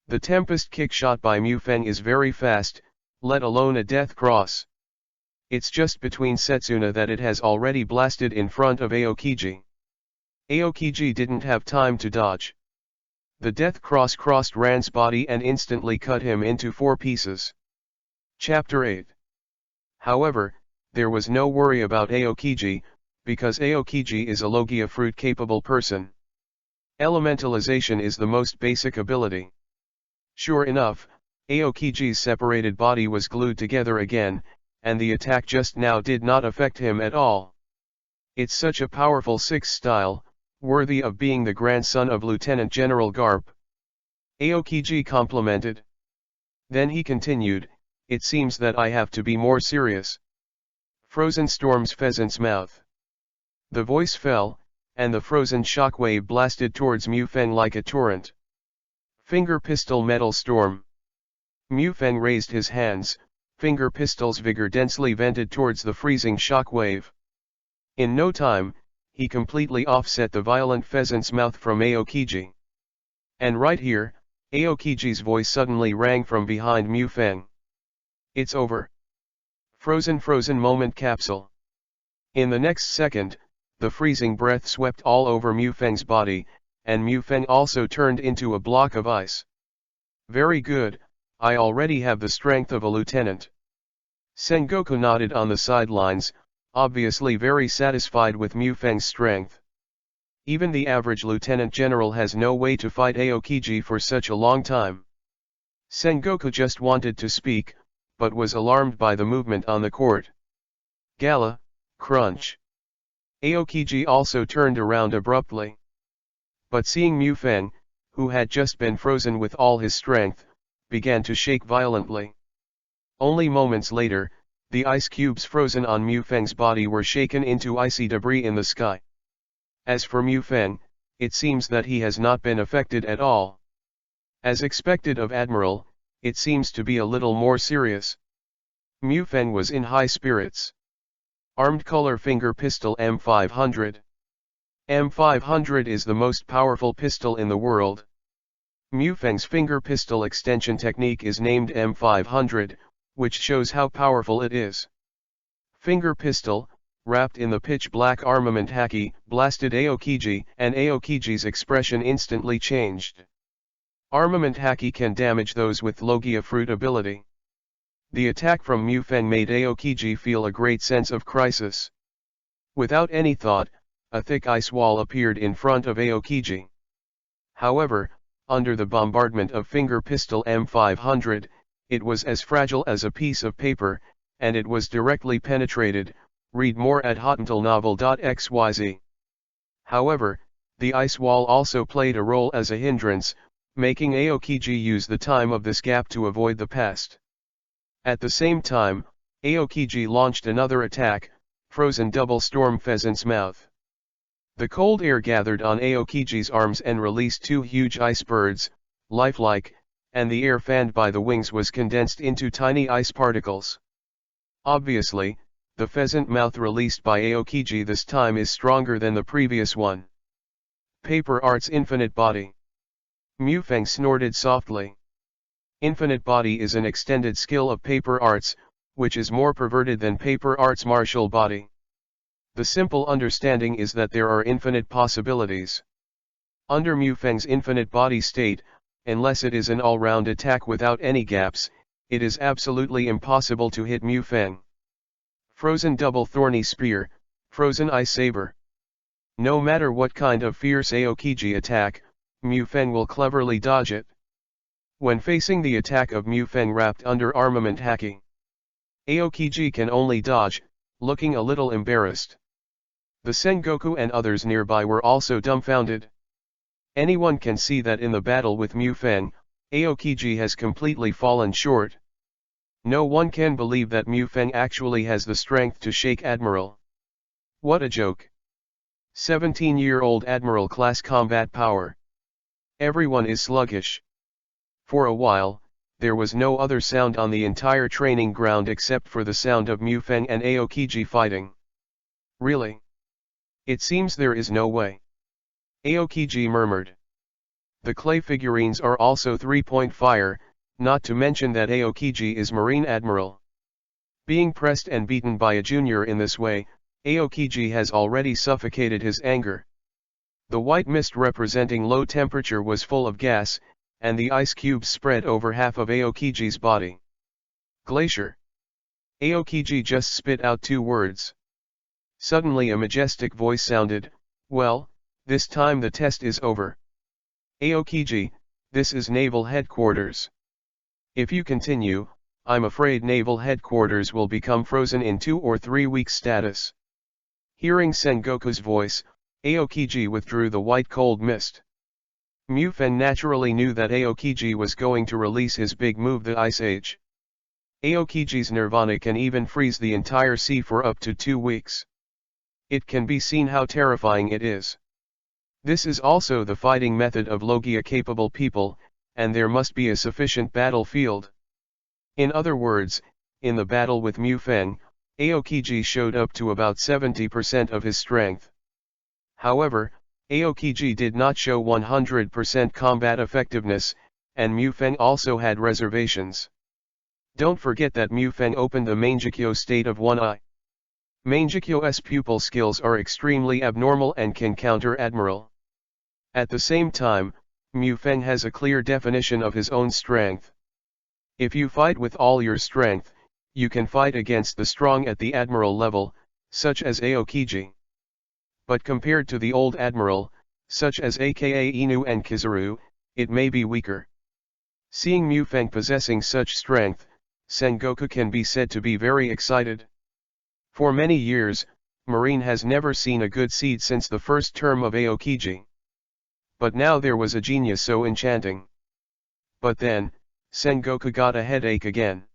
The Tempest Kick shot by Mufeng is very fast, let alone a Death Cross. It's just between Setsuna that it has already blasted in front of Aokiji. Aokiji didn't have time to dodge. The Death Cross crossed Ran's body and instantly cut him into 4 pieces. Chapter 8. However, there was no worry about Aokiji, because Aokiji is a Logia fruit-capable person. Elementalization is the most basic ability. Sure enough, Aokiji's separated body was glued together again, and the attack just now did not affect him at all. It's such a powerful 6 style, worthy of being the grandson of Lieutenant General Garp. Aokiji complimented. Then he continued, "It seems that I have to be more serious." Frozen Storm's Pheasant's Mouth. The voice fell, and the frozen shockwave blasted towards Mufeng like a torrent. Finger Pistol Metal Storm. Mufeng raised his hands, finger pistol's vigor densely vented towards the freezing shockwave. In no time, he completely offset the violent pheasant's mouth from Aokiji. And right here, Aokiji's voice suddenly rang from behind Mufeng. "It's over." Frozen moment capsule. In the next second, the freezing breath swept all over Mufeng's body, and Mufeng also turned into a block of ice. "Very good, I already have the strength of a lieutenant." Sengoku nodded on the sidelines, obviously very satisfied with Mufeng's strength. Even the average lieutenant general has no way to fight Aokiji for such a long time. Sengoku just wanted to speak, but was alarmed by the movement on the court. Gala, crunch. Aokiji also turned around abruptly. But seeing Mufeng, who had just been frozen with all his strength, began to shake violently. Only moments later, the ice cubes frozen on Mufeng's body were shaken into icy debris in the sky. As for Mufeng, it seems that he has not been affected at all. As expected of Admiral, it seems to be a little more serious. Mufeng was in high spirits. Armed Color Finger Pistol M500. M500 is the most powerful pistol in the world. Mufeng's finger pistol extension technique is named M500, which shows how powerful it is. Finger pistol, wrapped in the pitch-black armament haki, blasted Aokiji, and Aokiji's expression instantly changed. Armament haki can damage those with Logia fruit ability. The attack from Mufeng made Aokiji feel a great sense of crisis. Without any thought, a thick ice wall appeared in front of Aokiji. However, under the bombardment of finger pistol M500, it was as fragile as a piece of paper, and it was directly penetrated. Read more at hotuntilnovel.xyz. However, the ice wall also played a role as a hindrance, making Aokiji use the time of this gap to avoid the pest. At the same time, Aokiji launched another attack, frozen double storm pheasant's mouth. The cold air gathered on Aokiji's arms and released two huge ice birds, lifelike, and the air fanned by the wings was condensed into tiny ice particles. Obviously, the pheasant mouth released by Aokiji this time is stronger than the previous one. Paper Art's Infinite Body. Mufeng snorted softly. Infinite Body is an extended skill of Paper Art's, which is more perverted than Paper Art's martial body. The simple understanding is that there are infinite possibilities. Under Mufeng's infinite body state, unless it is an all-round attack without any gaps, it is absolutely impossible to hit Mufeng. Frozen Double Thorny Spear, Frozen Ice Saber. No matter what kind of fierce Aokiji attack, Mufeng will cleverly dodge it. When facing the attack of Mufeng wrapped under armament haki, Aokiji can only dodge, looking a little embarrassed. The Sengoku and others nearby were also dumbfounded. Anyone can see that in the battle with Mufeng, Aokiji has completely fallen short. No one can believe that Mufeng actually has the strength to shake Admiral. What a joke. 17-year-old Admiral class combat power. Everyone is sluggish. For a while, there was no other sound on the entire training ground except for the sound of Mufeng and Aokiji fighting. Really? It seems there is no way. Aokiji murmured. The clay figurines are also 3-point fire, not to mention that Aokiji is Marine Admiral. Being pressed and beaten by a junior in this way, Aokiji has already suffocated his anger. The white mist representing low temperature was full of gas, and the ice cubes spread over half of Aokiji's body. Glacier. Aokiji just spit out 2 words. Suddenly a majestic voice sounded, "Well, this time the test is over. Aokiji, this is Naval Headquarters. If you continue, I'm afraid Naval Headquarters will become frozen in 2 or 3 weeks status." Hearing Sengoku's voice, Aokiji withdrew the white cold mist. Mufeng naturally knew that Aokiji was going to release his big move, the Ice Age. Aokiji's nirvana can even freeze the entire sea for up to 2 weeks. It can be seen how terrifying it is. This is also the fighting method of Logia-capable people, and there must be a sufficient battlefield. In other words, in the battle with Mufeng, Aokiji showed up to about 70% of his strength. However, Aokiji did not show 100% combat effectiveness, and Mufeng also had reservations. Don't forget that Mufeng opened the Mangekyo state of one eye. Mangekyo's pupil skills are extremely abnormal and can counter Admiral. At the same time, Mufeng has a clear definition of his own strength. If you fight with all your strength, you can fight against the strong at the Admiral level, such as Aokiji. But compared to the old Admiral, such as aka Inu and Kizaru, it may be weaker. Seeing Mufeng possessing such strength, Sengoku can be said to be very excited. For many years, Marine has never seen a good seed since the first term of Aokiji. But now there was a genius so enchanting. But then, Sengoku got a headache again.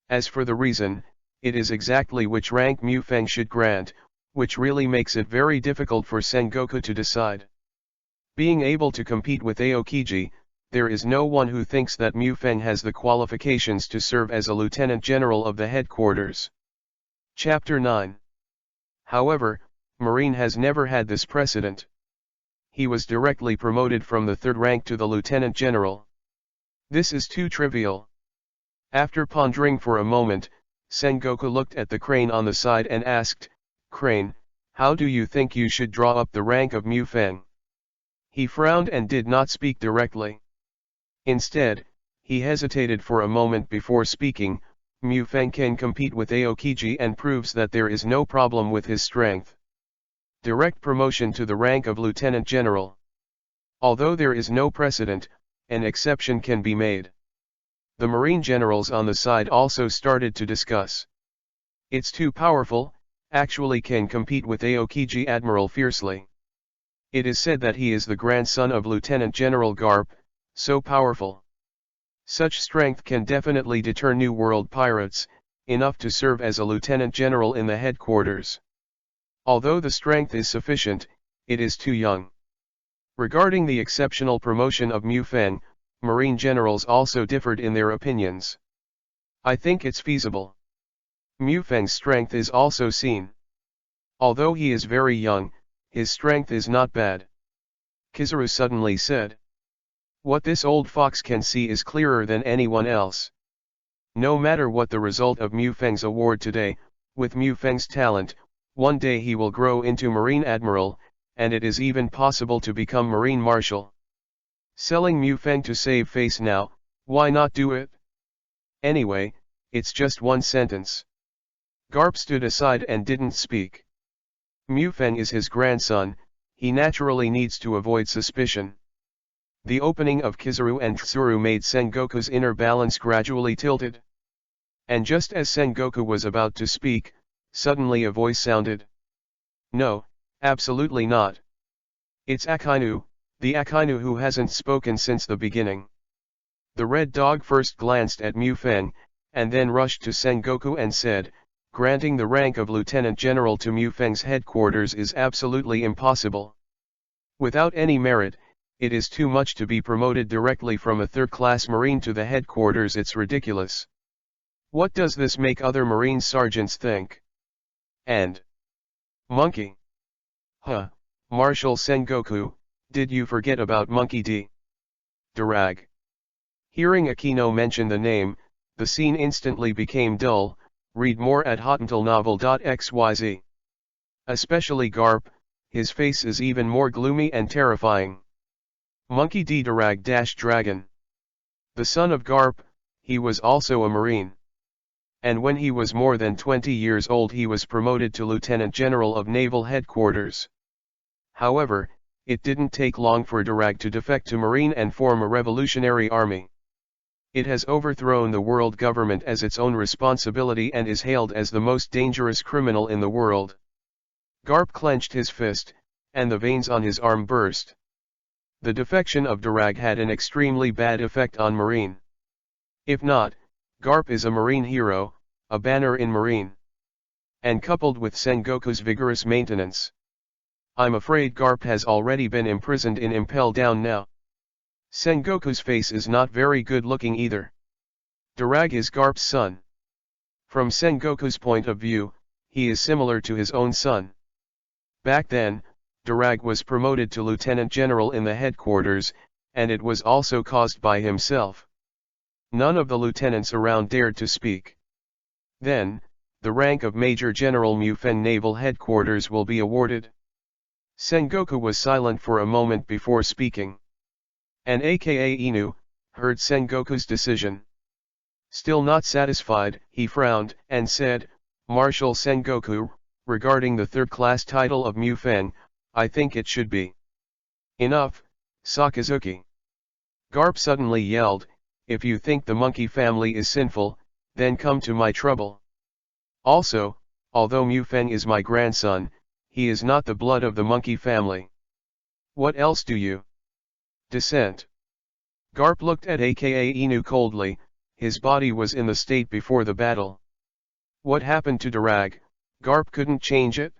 As for the reason, it is exactly which rank Mufeng should grant, which really makes it very difficult for Sengoku to decide. Being able to compete with Aokiji, there is no one who thinks that Mufeng has the qualifications to serve as a lieutenant general of the headquarters. Chapter 9. However, Marine has never had this precedent. He was directly promoted from the 3rd rank to the lieutenant general. This is too trivial. After pondering for a moment, Sengoku looked at the crane on the side and asked, "Crane, how do you think you should draw up the rank of Mufeng?" He frowned and did not speak directly. Instead, he hesitated for a moment before speaking. Mufeng can compete with Aokiji and proves that there is no problem with his strength. Direct promotion to the rank of lieutenant general. Although there is no precedent, an exception can be made. The Marine generals on the side also started to discuss. It's too powerful, actually can compete with Aokiji Admiral fiercely. It is said that he is the grandson of Lieutenant General Garp, so powerful. Such strength can definitely deter New World pirates, enough to serve as a lieutenant general in the headquarters. Although the strength is sufficient, it is too young. Regarding the exceptional promotion of Mu Feng, Marine generals also differed in their opinions. I think it's feasible. Mu Feng's strength is also seen. Although he is very young, his strength is not bad. Kizaru suddenly said. What this old fox can see is clearer than anyone else. No matter what the result of Mu Feng's award today, with Mu Feng's talent, one day he will grow into Marine Admiral, and it is even possible to become Marine Marshal. Selling Mu Feng to save face now, why not do it? Anyway, it's just one sentence. Garp stood aside and didn't speak. Mu Feng is his grandson, he naturally needs to avoid suspicion. The opening of Kizaru and Tsuru made Sengoku's inner balance gradually tilted. And just as Sengoku was about to speak, suddenly a voice sounded. No, absolutely not. It's Akainu, the Akainu who hasn't spoken since the beginning. The red dog first glanced at Mu Feng, and then rushed to Sengoku and said, granting the rank of Lieutenant General to Mu Feng's headquarters is absolutely impossible. Without any merit, it is too much to be promoted directly from a third-class Marine to the headquarters. It's ridiculous. What does this make other Marine sergeants think? And Monkey. Huh, Marshal Sengoku, did you forget about Monkey D? Darag. Hearing Akino mention the name, the scene instantly became dull. Read more at hotantillnovel.xyz. Especially Garp, his face is even more gloomy and terrifying. Monkey D. Darag-Dragon. The son of Garp, he was also a Marine. And when he was more than 20 years old he was promoted to Lieutenant General of Naval Headquarters. However, it didn't take long for Darag to defect to Marine and form a revolutionary army. It has overthrown the world government as its own responsibility and is hailed as the most dangerous criminal in the world. Garp clenched his fist, and the veins on his arm burst. The defection of Darag had an extremely bad effect on Marine. If not, Garp is a Marine hero, a banner in Marine. And coupled with Sengoku's vigorous maintenance, I'm afraid Garp has already been imprisoned in Impel Down now. Sengoku's face is not very good looking either. Darag is Garp's son. From Sengoku's point of view, he is similar to his own son. Back then, Darag was promoted to Lieutenant General in the headquarters, and it was also caused by himself. None of the lieutenants around dared to speak. Then, the rank of Major General Mu Feng Naval Headquarters will be awarded. Sengoku was silent for a moment before speaking. And aka Inu, heard Sengoku's decision. Still not satisfied, he frowned, and said, Marshal Sengoku, regarding the third-class title of Mu Feng, I think it should be enough, Sakazuki. Garp suddenly yelled, if you think the monkey family is sinful, then come to my trouble. Also, although Mu Feng is my grandson, he is not the blood of the monkey family. What else do you dissent? Garp looked at aka Inu coldly, his body was in the state before the battle. What happened to Darag? Garp couldn't change it?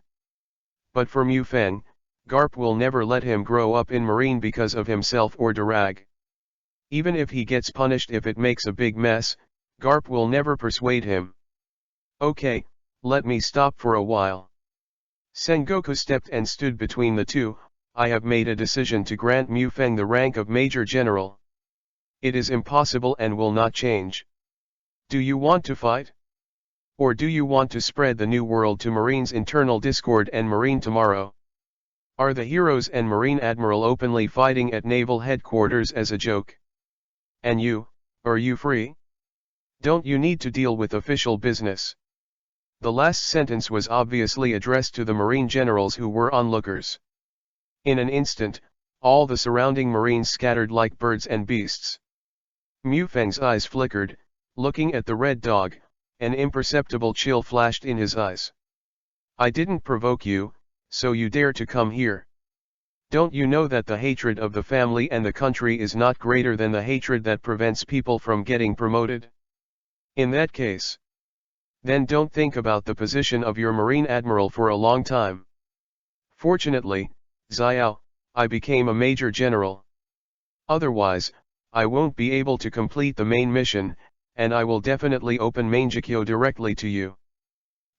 But for Mu Feng, Garp will never let him grow up in Marine because of himself or Darag. Even if he gets punished if it makes a big mess, Garp will never persuade him. Okay, let me stop for a while. Sengoku stepped and stood between the two. I have made a decision to grant Mu Feng the rank of Major General. It is impossible and will not change. Do you want to fight? Or do you want to spread the new world to Marine's internal discord and Marine tomorrow? Are the heroes and Marine Admiral openly fighting at Naval Headquarters as a joke? And you, are you free? Don't you need to deal with official business? The last sentence was obviously addressed to the Marine generals who were onlookers. In an instant, all the surrounding Marines scattered like birds and beasts. Mu Feng's eyes flickered, looking at the red dog, an imperceptible chill flashed in his eyes. I didn't provoke you, so you dare to come here. Don't you know that the hatred of the family and the country is not greater than the hatred that prevents people from getting promoted? In that case, then don't think about the position of your Marine Admiral for a long time. Fortunately, Xiao, I became a Major General. Otherwise, I won't be able to complete the main mission, and I will definitely open Mangekyo directly to you.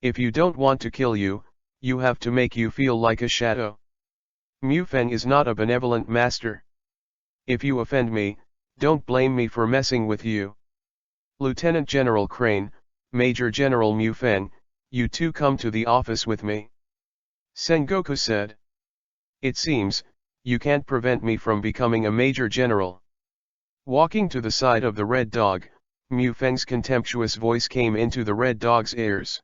If you don't want to kill you, you have to make you feel like a shadow. Mufeng is not a benevolent master. If you offend me, don't blame me for messing with you. Lieutenant General Crane, Major General Mufeng, you two come to the office with me. Sengoku said. It seems, you can't prevent me from becoming a Major General. Walking to the side of the Red Dog, Mufeng's contemptuous voice came into the Red Dog's ears.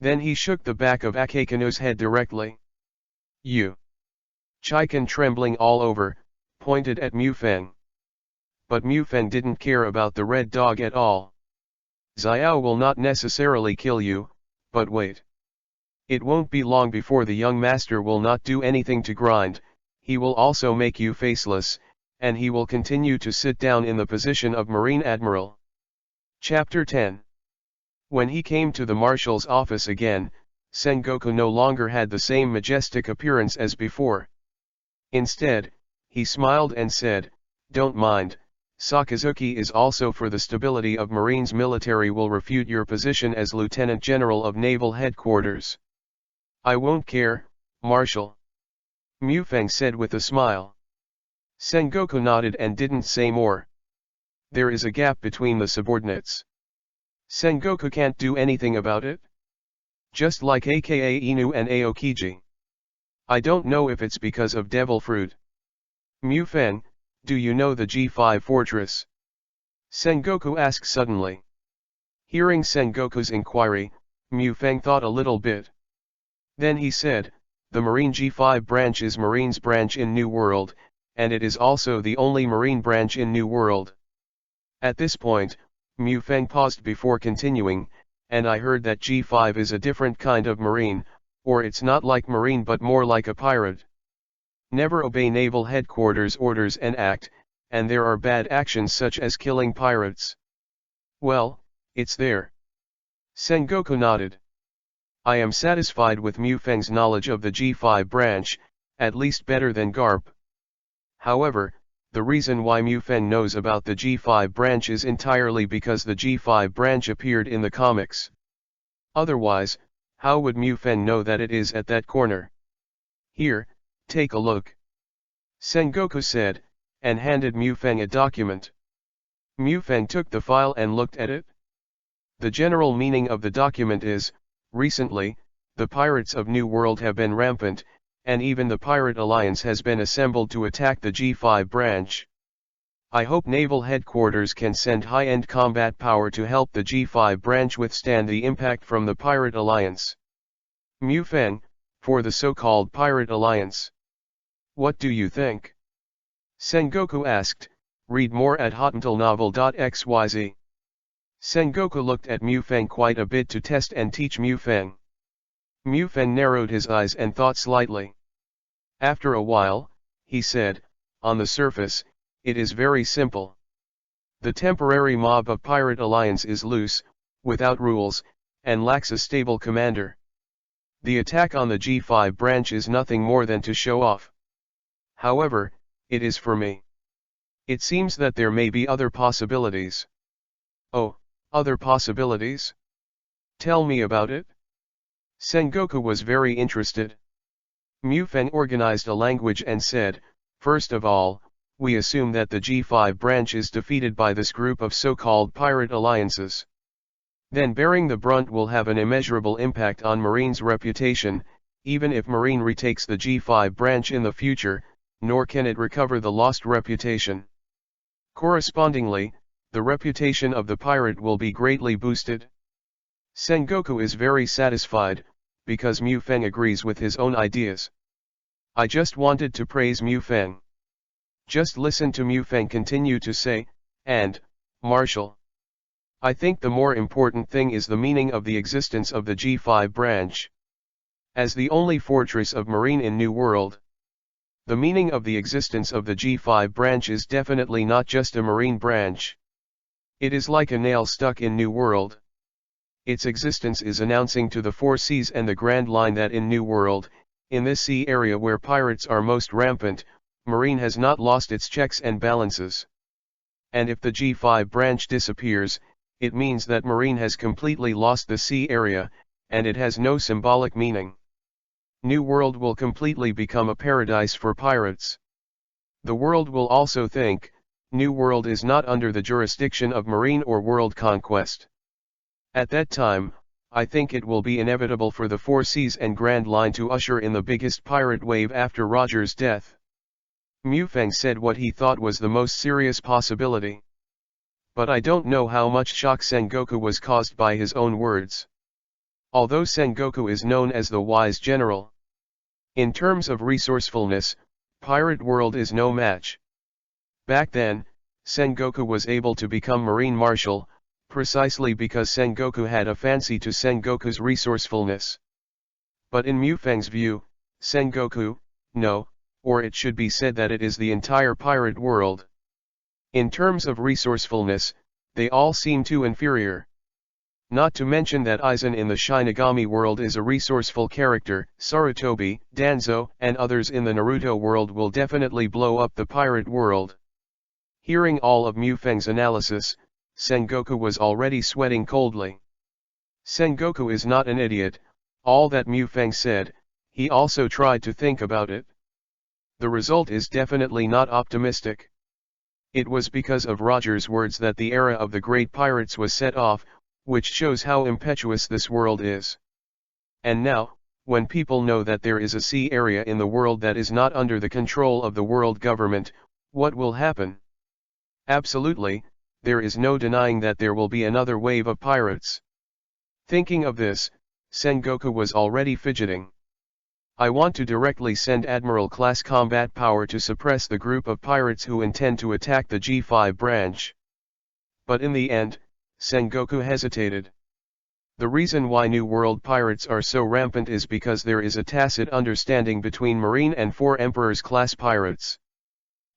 Then he shook the back of Akekano's head directly. You. Chiken, trembling all over, pointed at Mufeng. But Mufeng didn't care about the Red Dog at all. Xiao will not necessarily kill you, but wait. It won't be long before the young master will not do anything to grind, he will also make you faceless, and he will continue to sit down in the position of Marine Admiral. Chapter 10. When he came to the marshal's office again, Sengoku no longer had the same majestic appearance as before. Instead, he smiled and said, "Don't mind, Sakazuki is also for the stability of Marines. Military will refute your position as Lieutenant General of Naval Headquarters." "I won't care, Marshal," Mufeng said with a smile. Sengoku nodded and didn't say more. There is a gap between the subordinates. Sengoku can't do anything about it. Just like aka Inu and Aokiji. I don't know if it's because of devil fruit. Mufeng, do you know the G5 fortress? Sengoku asked suddenly. Hearing Sengoku's inquiry, Mufeng thought a little bit. Then he said, the Marine G5 branch is Marine's branch in New World, and it is also the only Marine branch in New World. At this point, Mufeng paused before continuing, and I heard that G5 is a different kind of Marine, or it's not like Marine but more like a pirate. Never obey naval headquarters orders and act, and there are bad actions such as killing pirates. Well, it's there. Sengoku nodded. I am satisfied with Mufeng's knowledge of the G5 branch, at least better than Garp. However, the reason why Mufeng knows about the G5 branch is entirely because the G5 branch appeared in the comics. Otherwise, how would Mufeng know that it is at that corner? Here, take a look. Sengoku said, and handed Mufeng a document. Mufeng took the file and looked at it. The general meaning of the document is, recently, the pirates of New World have been rampant, and even the Pirate Alliance has been assembled to attack the G5 branch. I hope Naval Headquarters can send high-end combat power to help the G5 branch withstand the impact from the Pirate Alliance. Mufeng, for the so-called Pirate Alliance. What do you think? Sengoku asked. Read more at hotmailnovel.xyz. Sengoku looked at Mufeng quite a bit to test and teach Mufeng. Mufeng narrowed his eyes and thought slightly. After a while, he said, on the surface, it is very simple. The temporary mob of Pirate Alliance is loose, without rules, and lacks a stable commander. The attack on the G5 branch is nothing more than to show off. However, it is for me. It seems that there may be other possibilities. Oh, other possibilities? Tell me about it. Sengoku was very interested. Mufeng organized a language and said, first of all, we assume that the G5 branch is defeated by this group of so-called pirate alliances. Then bearing the brunt will have an immeasurable impact on Marine's reputation, even if Marine retakes the G5 branch in the future, nor can it recover the lost reputation. Correspondingly, the reputation of the pirate will be greatly boosted. Sengoku is very satisfied, because Mufeng agrees with his own ideas. I just wanted to praise Mufeng. Just listen to Mufeng continue to say, and, Marshal. I think the more important thing is the meaning of the existence of the G5 branch. As the only fortress of Marine in New World. The meaning of the existence of the G5 branch is definitely not just a marine branch. It is like a nail stuck in New World. Its existence is announcing to the four seas and the Grand Line that in New World, in this sea area where pirates are most rampant, marine has not lost its checks and balances. And if the G5 branch disappears, it means that marine has completely lost the sea area, and it has no symbolic meaning. New World will completely become a paradise for pirates. The world will also think, New World is not under the jurisdiction of marine or world conquest. At that time, I think it will be inevitable for the Four Seas and Grand Line to usher in the biggest pirate wave after Roger's death. Mufang said what he thought was the most serious possibility. But I don't know how much shock Sengoku was caused by his own words. Although Sengoku is known as the wise general, in terms of resourcefulness, Pirate World is no match. Back then, Sengoku was able to become Marine Marshal, precisely because Sengoku had a fancy to Sengoku's resourcefulness. But in Mufang's view, Sengoku, no, or it should be said that it is the entire pirate world. In terms of resourcefulness, they all seem too inferior. Not to mention that Aizen in the Shinigami world is a resourceful character. Sarutobi, Danzo, and others in the Naruto world will definitely blow up the pirate world. Hearing all of Mufang's analysis, Sengoku was already sweating coldly. Sengoku is not an idiot. All that Mufang said, he also tried to think about it. The result is definitely not optimistic. It was because of Roger's words that the era of the great pirates was set off, which shows how impetuous this world is. And now, when people know that there is a sea area in the world that is not under the control of the world government, what will happen? Absolutely, there is no denying that there will be another wave of pirates. Thinking of this, Sengoku was already fidgeting. I want to directly send Admiral-class combat power to suppress the group of pirates who intend to attack the G5 branch. But in the end, Sengoku hesitated. The reason why New World pirates are so rampant is because there is a tacit understanding between Marine and Four Emperors class pirates.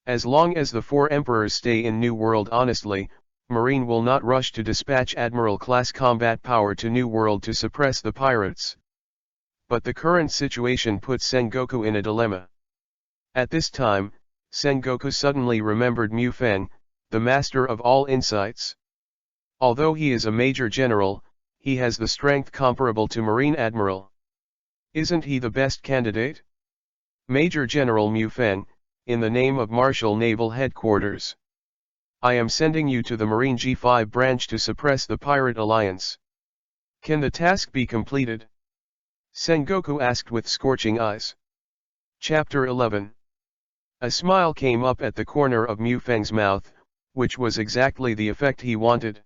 As long as the Four Emperors stay in New World honestly, Marine will not rush to dispatch Admiral-class combat power to New World to suppress the pirates. But the current situation puts Sengoku in a dilemma. At this time, Sengoku suddenly remembered Mufang, the master of all insights. Although he is a major general, he has the strength comparable to Marine Admiral. Isn't he the best candidate? Major General Mufang, in the name of Marshal Naval Headquarters, I am sending you to the Marine G5 branch to suppress the Pirate Alliance. Can the task be completed? Sengoku asked with scorching eyes. Chapter 11. A smile came up at the corner of Mufang's mouth, which was exactly the effect he wanted.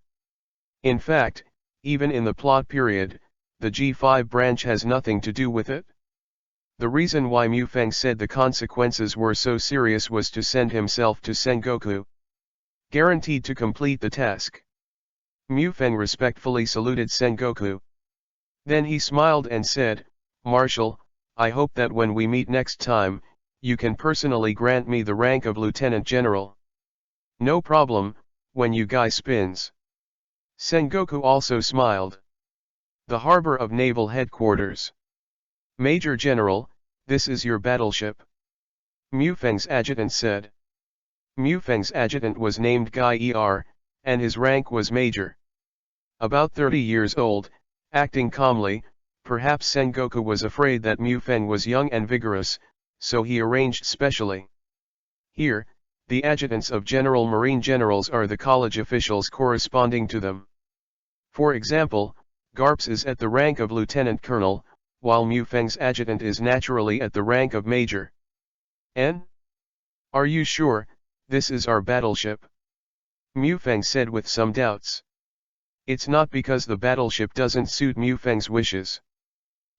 In fact, even in the plot period, the G5 branch has nothing to do with it. The reason why Mufang said the consequences were so serious was to send himself to Sengoku, guaranteed to complete the task. Mufang respectfully saluted Sengoku. Then he smiled and said, Marshal, I hope that when we meet next time, you can personally grant me the rank of Lieutenant General. No problem, when you guy spins. Sengoku also smiled. The harbor of Naval Headquarters. Major General, this is your battleship. Mufang's adjutant said. Mufang's adjutant was named Guy Er, and his rank was Major. About 30 years old, acting calmly, perhaps Sengoku was afraid that Mufang was young and vigorous, so he arranged specially. Here, the adjutants of General Marine Generals are the college officials corresponding to them. For example, Garps is at the rank of Lieutenant Colonel, while Mufang's adjutant is naturally at the rank of Major. N? Are you sure, this is our battleship? Mufang said with some doubts. It's not because the battleship doesn't suit Mufang's wishes.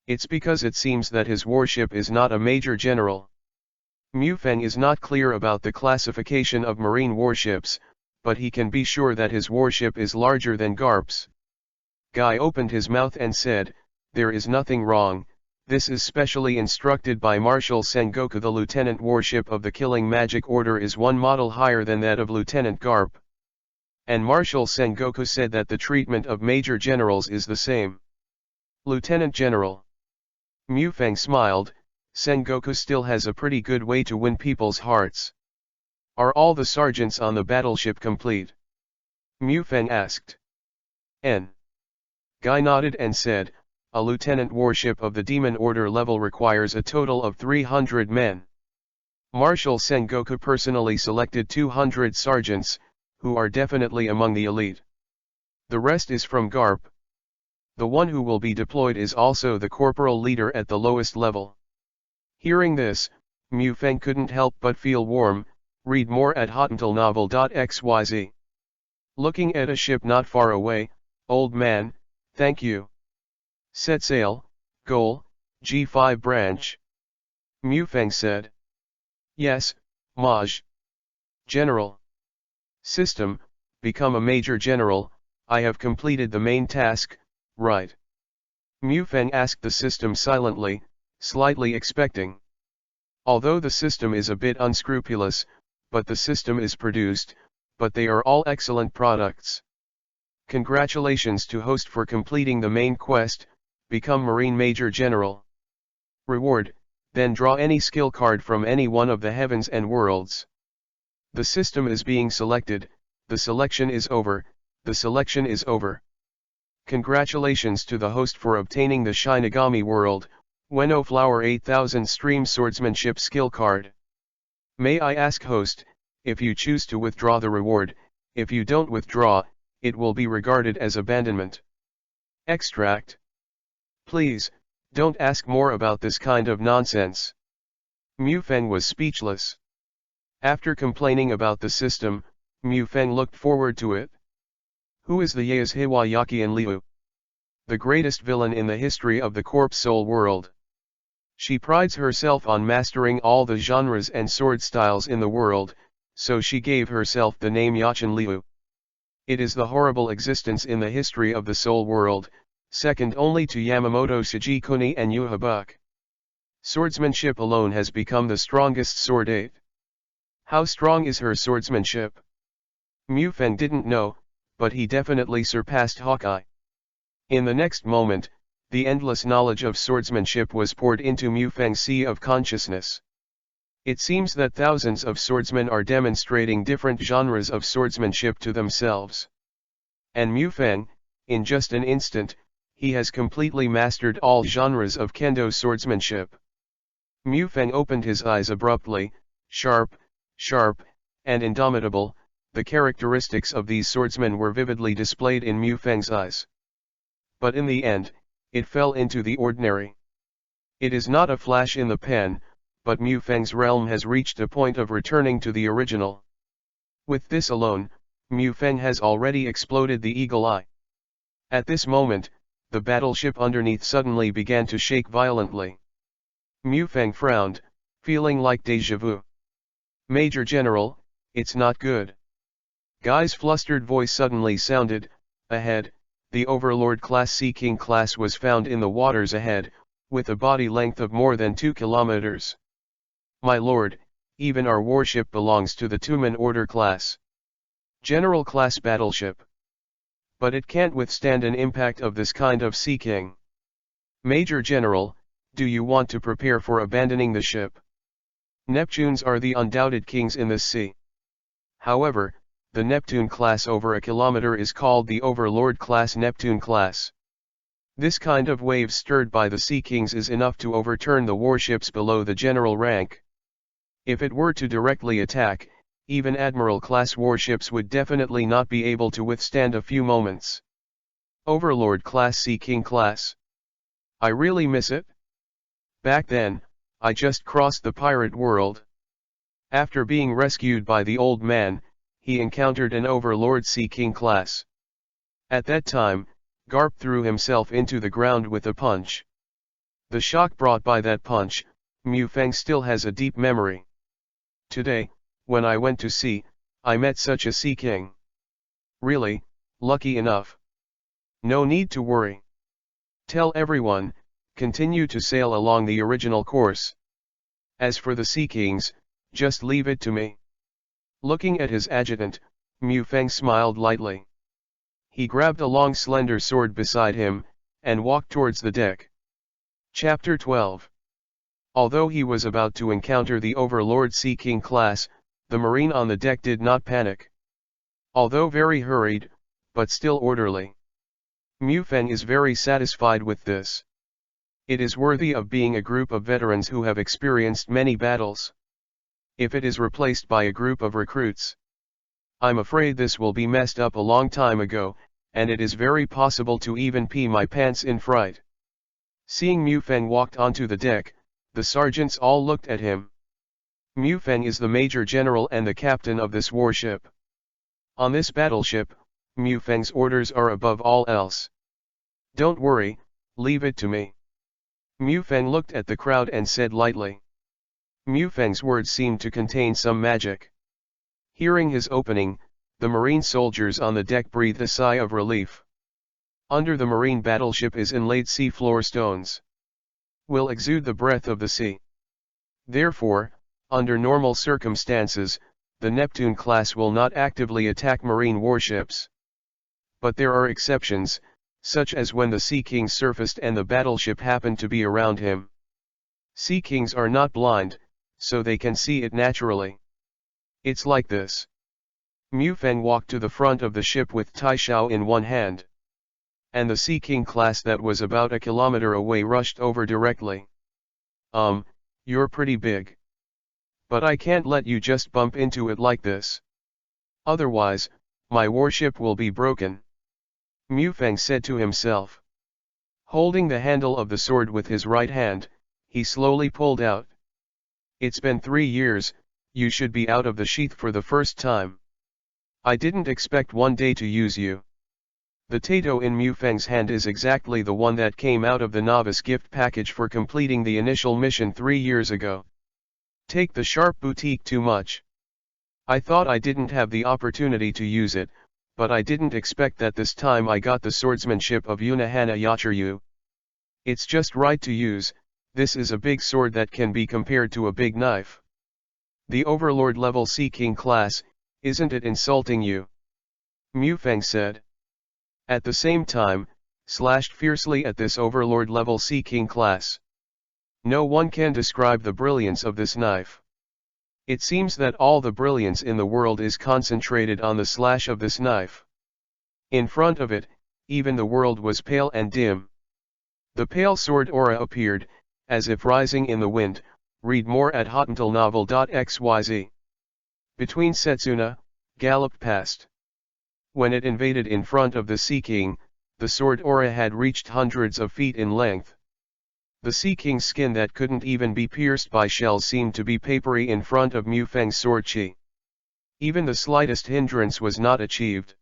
It's because it seems that his warship is not a major general. Mufang is not clear about the classification of marine warships, but he can be sure that his warship is larger than Garp's. Guy opened his mouth and said, there is nothing wrong, This is specially instructed by Marshal Sengoku. The lieutenant warship of the Killing Magic Order is one model higher than that of Lieutenant Garp. And Marshal Sengoku said that the treatment of major generals is the same. Lieutenant General. Mufang smiled. Sengoku still has a pretty good way to win people's hearts. Are all the sergeants on the battleship complete? Mufang asked. N. Guy nodded and said, a lieutenant warship of the Demon Order level requires a total of 300 men. Marshal Sengoku personally selected 200 sergeants, who are definitely among the elite. The rest is from Garp. The one who will be deployed is also the corporal leader at the lowest level. Hearing this, Mufang couldn't help but feel warm. Read more at hotuntilnovel.xyz. Looking at a ship not far away, old man, thank you. Set sail, goal, G5 branch. Mufang said. Yes, Maj. General. System, become a major general. I have completed the main task, right? Mufang asked the system silently, slightly expecting. Although the system is a bit unscrupulous, but the system is produced, but they are all excellent products. Congratulations to host for completing the main quest, become Marine Major General. Reward, then draw any skill card from any one of the heavens and worlds. The system is being selected, the selection is over, the selection is over. Congratulations to the host for obtaining the Shinigami World, Ueno Flower 8000 Stream Swordsmanship skill card. May I ask host, if you choose to withdraw the reward, if you don't withdraw, it will be regarded as abandonment. Extract. Please, don't ask more about this kind of nonsense. Mufang was speechless. After complaining about the system, Mufang looked forward to it. Who is the Yaes Hiwayaki and Liu? The greatest villain in the history of the Corpse Soul world. She prides herself on mastering all the genres and sword styles in the world, so she gave herself the name Yachin Liu. It is the horrible existence in the history of the Soul world, second only to Yamamoto Shigekuni and Yuhabuk. Swordsmanship alone has become the strongest sword art. How strong is her swordsmanship? Mufang didn't know, but he definitely surpassed Hawkeye. In the next moment, the endless knowledge of swordsmanship was poured into Mufang's sea of consciousness. It seems that thousands of swordsmen are demonstrating different genres of swordsmanship to themselves. And Mufang, in just an instant, he has completely mastered all genres of kendo swordsmanship. Mufang opened his eyes abruptly, sharp, and indomitable. The characteristics of these swordsmen were vividly displayed in Mufang's eyes. But in the end, it fell into the ordinary. It is not a flash in the pan, but Mufang's realm has reached a point of returning to the original. With this alone, Mufang has already exploded the eagle eye. At this moment, the battleship underneath suddenly began to shake violently. Mufang frowned, feeling like déjà vu. Major General, it's not good. Guy's flustered voice suddenly sounded. Ahead, the Overlord class Sea King class was found in the waters ahead, with a body length of more than 2 kilometers. My lord, even our warship belongs to the Tumen Order class. General class battleship. But it can't withstand an impact of this kind of Sea King. Major General, do you want to prepare for abandoning the ship? Neptunes are the undoubted kings in this sea. However, the Neptune class over a kilometer is called the Overlord class Neptune class. This kind of wave stirred by the Sea Kings is enough to overturn the warships below the general rank. If it were to directly attack, even Admiral-class warships would definitely not be able to withstand a few moments. Overlord-class Sea King class. I really miss it. Back then, I just crossed the pirate world. After being rescued by the old man, he encountered an Overlord Sea King class. At that time, Garp threw himself into the ground with a punch. The shock brought by that punch, Mufang still has a deep memory. Today, when I went to sea, I met such a Sea King. Really, lucky enough. No need to worry. Tell everyone, Continue to sail along the original course. As for the Sea Kings, just leave it to me. Looking at his adjutant, Mu Feng smiled lightly. He grabbed a long slender sword beside him, and walked towards the deck. Chapter 12. Although he was about to encounter the Overlord Sea King class, the marine on the deck did not panic. Although very hurried, but still orderly. Mu Feng is very satisfied with this. It is worthy of being a group of veterans who have experienced many battles. If it is replaced by a group of recruits, I'm afraid this will be messed up a long time ago, and it is very possible to even pee my pants in fright. Seeing Mu Feng walked onto the deck, the sergeants all looked at him. Mu Feng is the major general and the captain of this warship. On this battleship, Mu Feng's orders are above all else. Don't worry, leave it to me. Mu Feng looked at the crowd and said lightly. Mu Feng's words seemed to contain some magic. Hearing his opening, the marine soldiers on the deck breathed a sigh of relief. Under the marine battleship is inlaid sea floor stones. Will exude the breath of the sea. Therefore, under normal circumstances, the Neptune class will not actively attack marine warships. But there are exceptions, such as when the Sea King surfaced and the battleship happened to be around him. Sea Kings are not blind, so they can see it naturally. It's like this. Mu Feng walked to the front of the ship with Taishao in one hand. And the Sea King class that was about a kilometer away rushed over directly. You're pretty big. But I can't let you just bump into it like this. Otherwise, my warship will be broken. Mu Feng said to himself. Holding the handle of the sword with his right hand, he slowly pulled out. It's been 3 years, you should be out of the sheath for the first time. I didn't expect one day to use you. The Tato in Mu Feng's hand is exactly the one that came out of the novice gift package for completing the initial mission 3 years ago. Take the sharp boutique too much. I thought I didn't have the opportunity to use it, but I didn't expect that this time I got the swordsmanship of Yunahana Yachiru. It's just right to use. This is a big sword that can be compared to a big knife. The Overlord level Sea King class, isn't it insulting you? Mu Feng said. At the same time, slashed fiercely at this Overlord level Sea King class. No one can describe the brilliance of this knife. It seems that all the brilliance in the world is concentrated on the slash of this knife. In front of it, even the world was pale and dim. The pale sword aura appeared, as if rising in the wind. Read more at hotmailnovel.xyz. Between Setsuna, galloped past. When it invaded in front of the Sea King, the sword aura had reached hundreds of feet in length. The Sea King's skin that couldn't even be pierced by shells seemed to be papery in front of Mu Feng's sword chi. Even the slightest hindrance was not achieved.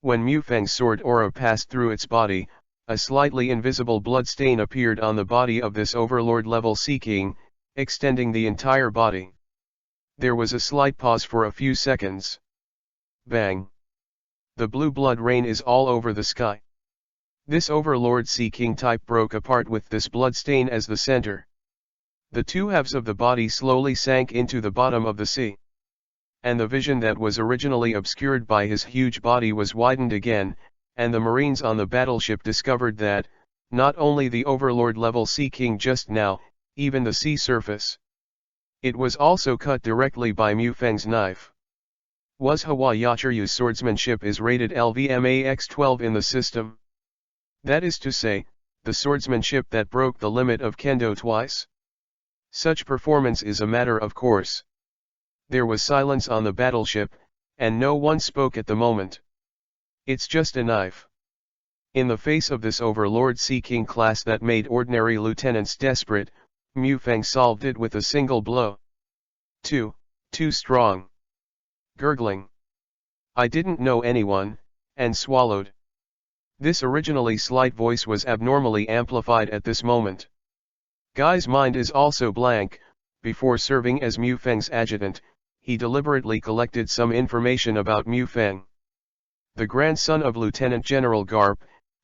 When Mu Feng's sword aura passed through its body, a slightly invisible blood stain appeared on the body of this Overlord level Sea King, extending the entire body. There was a slight pause for a few seconds. Bang! The blue blood rain is all over the sky. This Overlord Sea King type broke apart with this blood stain as the center. The two halves of the body slowly sank into the bottom of the sea. And the vision that was originally obscured by his huge body was widened again, and the Marines on the battleship discovered that, not only the Overlord level Sea King just now, even the sea surface. It was also cut directly by Mu Feng's knife. Was Hawa Yachiryu's swordsmanship is rated LVMAX12 in the system? That is to say, the swordsmanship that broke the limit of kendo twice? Such performance is a matter of course. There was silence on the battleship, and no one spoke at the moment. It's just a knife. In the face of this Overlord Sea King class that made ordinary lieutenants desperate, Mu Feng solved it with a single blow. Too strong. Gurgling. I didn't know anyone, and swallowed. This originally slight voice was abnormally amplified at this moment. Guy's mind is also blank. Before serving as Mu Feng's adjutant, he deliberately collected some information about Mu Feng. The grandson of Lieutenant General Garp,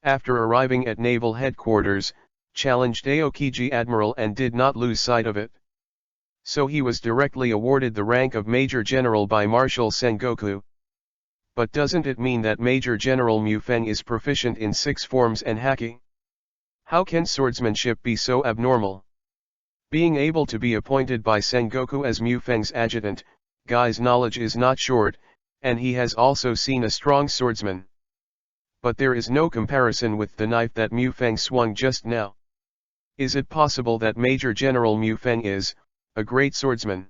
after arriving at naval headquarters, challenged Aokiji Admiral and did not lose sight of it. So he was directly awarded the rank of Major General by Marshal Sengoku. But doesn't it mean that Major General Mufeng is proficient in 6 forms and haki? How can swordsmanship be so abnormal? Being able to be appointed by Sengoku as Mufeng's adjutant, Guy's knowledge is not short, and he has also seen a strong swordsman. But there is no comparison with the knife that Mufeng swung just now. Is it possible that Major General Mufeng is a great swordsman?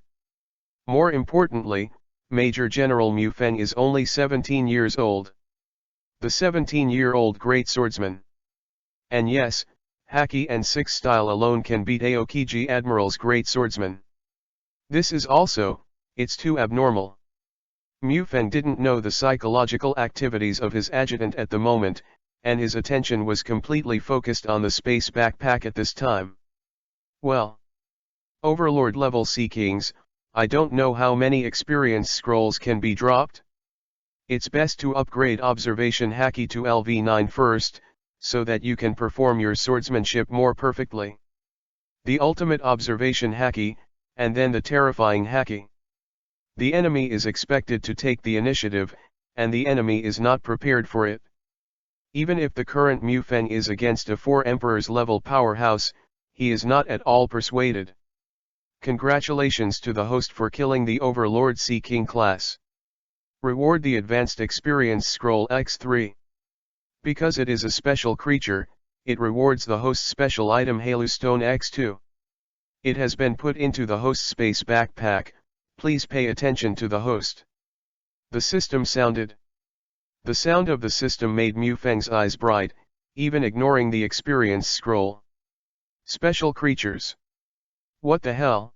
More importantly, Major General Mufeng is only 17 years old. The 17-year-old great swordsman. And yes, haki and 6 style alone can beat Aokiji Admiral's great swordsman. This is also, it's too abnormal. Mufeng didn't know the psychological activities of his adjutant at the moment, and his attention was completely focused on the space backpack at this time. Well, Overlord level Sea Kings, I don't know how many experience scrolls can be dropped. It's best to upgrade observation haki to LV9 first, so that you can perform your swordsmanship more perfectly. The ultimate observation haki, and then the terrifying haki. The enemy is expected to take the initiative, and the enemy is not prepared for it. Even if the current Mufeng is against a 4 Emperors level powerhouse, he is not at all persuaded. Congratulations to the host for killing the Overlord Sea King class. Reward the Advanced Experience Scroll X3. Because it is a special creature, it rewards the host's special item Halustone X2. It has been put into the host's space backpack. Please pay attention to the host. The system sounded. The sound of the system made Mufeng's eyes bright, even ignoring the experience scroll. Special creatures. What the hell?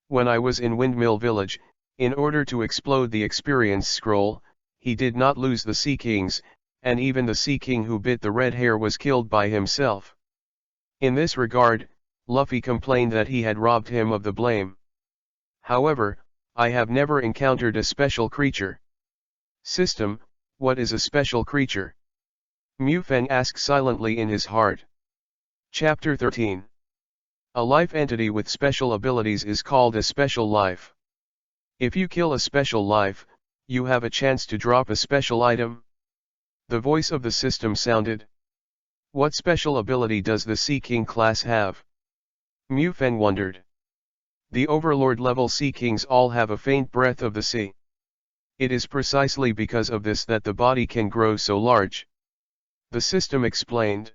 When I was in Windmill Village, in order to explode the experience scroll, he did not lose the Sea Kings, and even the Sea King who bit the red hair was killed by himself. In this regard, Luffy complained that he had robbed him of the blame. However, I have never encountered a special creature. System, what is a special creature? Mufeng asked silently in his heart. Chapter 13. A life entity with special abilities is called a special life. If you kill a special life, you have a chance to drop a special item. The voice of the system sounded. What special ability does the Sea King class have? Mufeng wondered. The Overlord level Sea Kings all have a faint breath of the sea. It is precisely because of this that the body can grow so large. The system explained.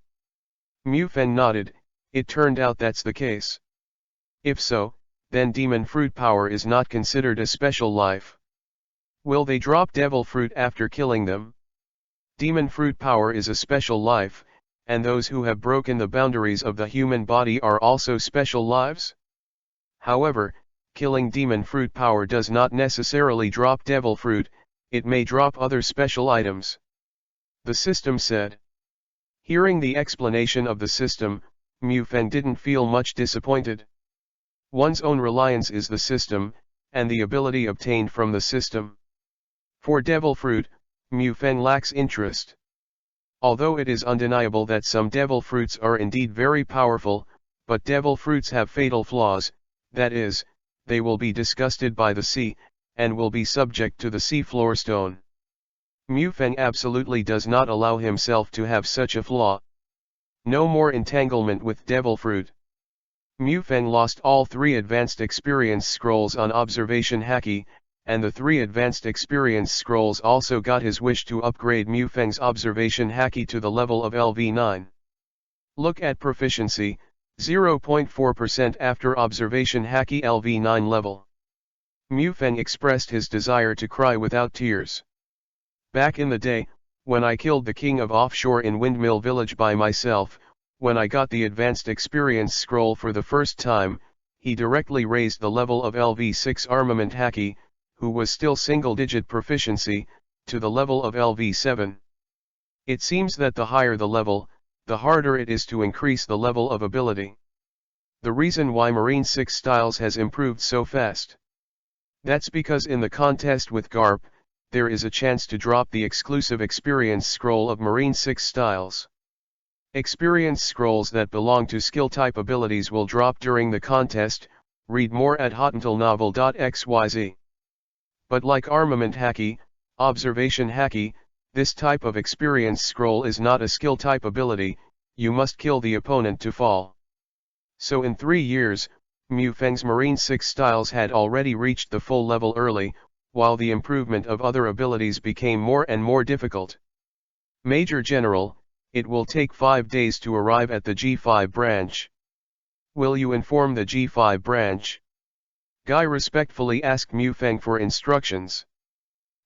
Mufeng nodded. It turned out that's the case. If so, then demon fruit power is not considered a special life. Will they drop devil fruit after killing them? Demon fruit power is a special life, and those who have broken the boundaries of the human body are also special lives? However, killing demon fruit power does not necessarily drop devil fruit, it may drop other special items. The system said. Hearing the explanation of the system, Mufeng didn't feel much disappointed. One's own reliance is the system, and the ability obtained from the system. For devil fruit, Mufeng lacks interest. Although it is undeniable that some devil fruits are indeed very powerful, but devil fruits have fatal flaws, that is, they will be disgusted by the sea, and will be subject to the sea floor stone. Mufeng absolutely does not allow himself to have such a flaw. No more entanglement with devil fruit. Mufeng lost all 3 advanced experience scrolls on observation haki, and the 3 advanced experience scrolls also got his wish to upgrade Mufeng's observation haki to the level of LV9. Look at proficiency, 0.4% after observation haki LV9 level. Mufeng expressed his desire to cry without tears. Back in the day, when I killed the king of offshore in Windmill Village by myself, when I got the advanced experience scroll for the first time, he directly raised the level of LV6 armament haki, who was still single-digit proficiency, to the level of LV7. It seems that the higher the level, the harder it is to increase the level of ability. The reason why Marine 6 Styles has improved so fast. That's because in the contest with Garp, there is a chance to drop the exclusive experience scroll of Marine 6 Styles. Experience scrolls that belong to skill type abilities will drop during the contest. Read more at hotuntilnovel.xyz. But like armament haki, observation haki, this type of experience scroll is not a skill type ability. You must kill the opponent to fall. So in 3 years, Mu Feng's Marine 6 styles had already reached the full level early, while the improvement of other abilities became more and more difficult. Major General, it will take 5 days to arrive at the G5 branch. Will you inform the G5 branch? Guy respectfully asked Mu Feng for instructions.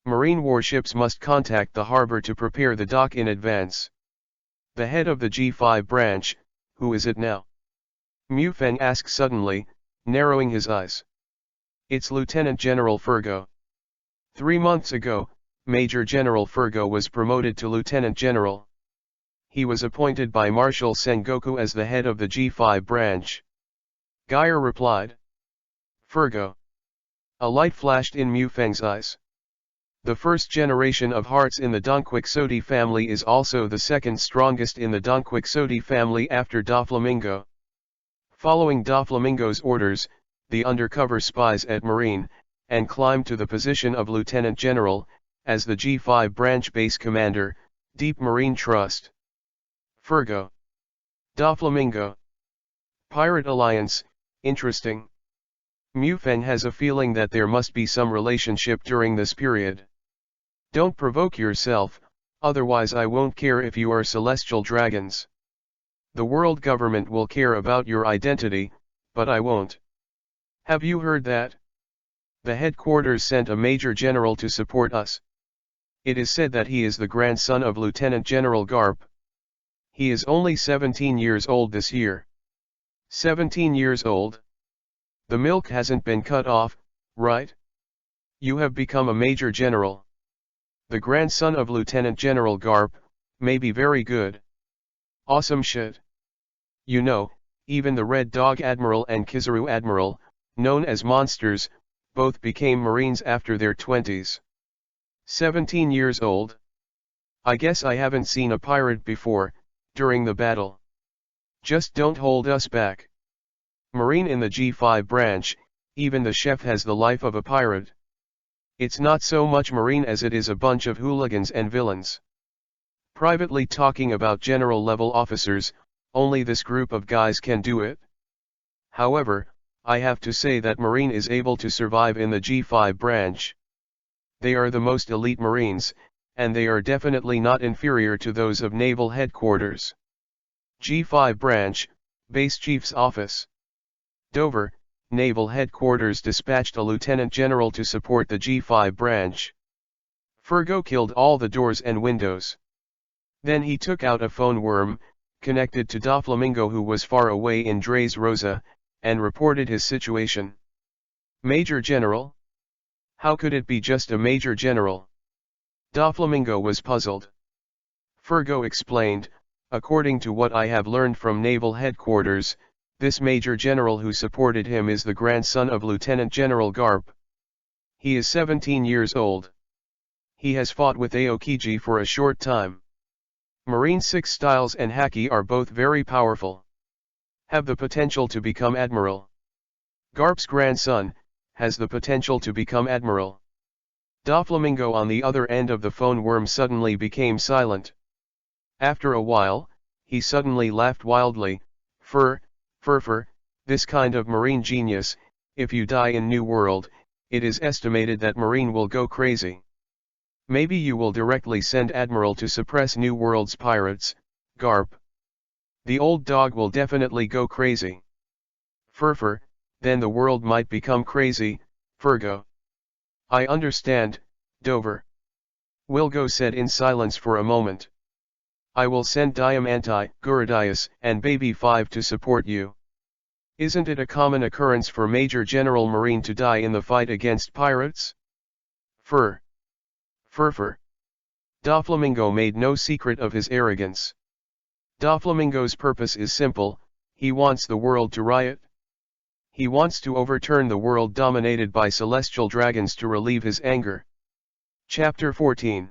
Marine warships must contact the harbor to prepare the dock in advance. The head of the G5 branch, who is it now? Mu Feng asked suddenly, narrowing his eyes. It's Lieutenant General Fergo. 3 months ago, Major General Fergo was promoted to Lieutenant General. He was appointed by Marshal Sengoku as the head of the G5 branch. Geyer replied. Fergo. A light flashed in Mu Feng's eyes. The first generation of hearts in the Donquixote family is also the second strongest in the Donquixote family after Doflamingo. Following Doflamingo's orders, the undercover spies at Marine, and climbed to the position of Lieutenant General, as the G5 branch base commander, Deep Marine Trust. Fergo. Doflamingo. Pirate Alliance, interesting. Mu Feng has a feeling that there must be some relationship during this period. Don't provoke yourself, otherwise I won't care if you are celestial dragons. The world government will care about your identity, but I won't. Have you heard that? The headquarters sent a major general to support us. It is said that he is the grandson of Lieutenant General Garp. He is only 17 years old this year. 17 years old? The milk hasn't been cut off, right? You have become a major general. The grandson of Lieutenant General Garp, may be very good. Awesome shit. You know, even the Red Dog Admiral and Kizaru Admiral, known as monsters, both became Marines after their 20s. 17 years old? I guess I haven't seen a pirate before, during the battle. Just don't hold us back. Marine in the G5 branch, even the chef has the life of a pirate. It's not so much Marine as it is a bunch of hooligans and villains. Privately talking about general-level officers, only this group of guys can do it. However, I have to say that Marine is able to survive in the G5 branch. They are the most elite Marines, and they are definitely not inferior to those of Naval Headquarters. G5 branch, Base Chief's Office. Dover, Naval Headquarters dispatched a Lieutenant General to support the G5 branch. Fergo killed all the doors and windows. Then he took out a phone worm, connected to Doflamingo who was far away in Dres Rosa, and reported his situation. Major General? How could it be just a Major General? Doflamingo was puzzled. Fergo explained, according to what I have learned from Naval Headquarters, this Major General who supported him is the grandson of Lieutenant General Garp. He is 17 years old. He has fought with Aokiji for a short time. Marine 6 styles and haki are both very powerful. Have the potential to become Admiral. Garp's grandson has the potential to become Admiral. Doflamingo on the other end of the phone worm suddenly became silent. After a while, he suddenly laughed wildly. Furfur, this kind of Marine genius, if you die in New World, it is estimated that Marine will go crazy. Maybe you will directly send Admiral to suppress New World's pirates, Garp. The old dog will definitely go crazy. Furfur, then the world might become crazy, Fergo. I understand, Dover. Wilgo said in silence for a moment. I will send Diamanti, Guradius, and Baby 5 to support you. Isn't it a common occurrence for Major General Marine to die in the fight against pirates? Furfur. Doflamingo made no secret of his arrogance. Doflamingo's purpose is simple, he wants the world to riot. He wants to overturn the world dominated by celestial dragons to relieve his anger. Chapter 14.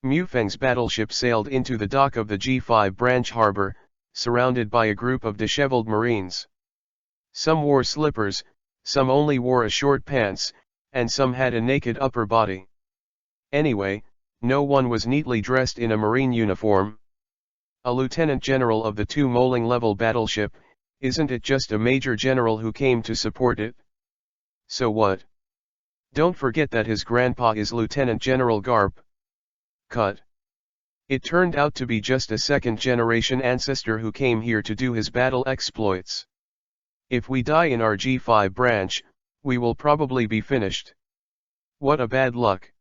Mufeng's battleship sailed into the dock of the G5 branch harbor, surrounded by a group of disheveled marines. Some wore slippers, some only wore a short pants, and some had a naked upper body. Anyway, no one was neatly dressed in a marine uniform. A lieutenant general of the 2 Moling level battleship, isn't it just a major general who came to support it? So what? Don't forget that his grandpa is Lieutenant General Garp. Cut. It turned out to be just a second-generation ancestor who came here to do his battle exploits. If we die in our G5 branch, we will probably be finished. What a bad luck.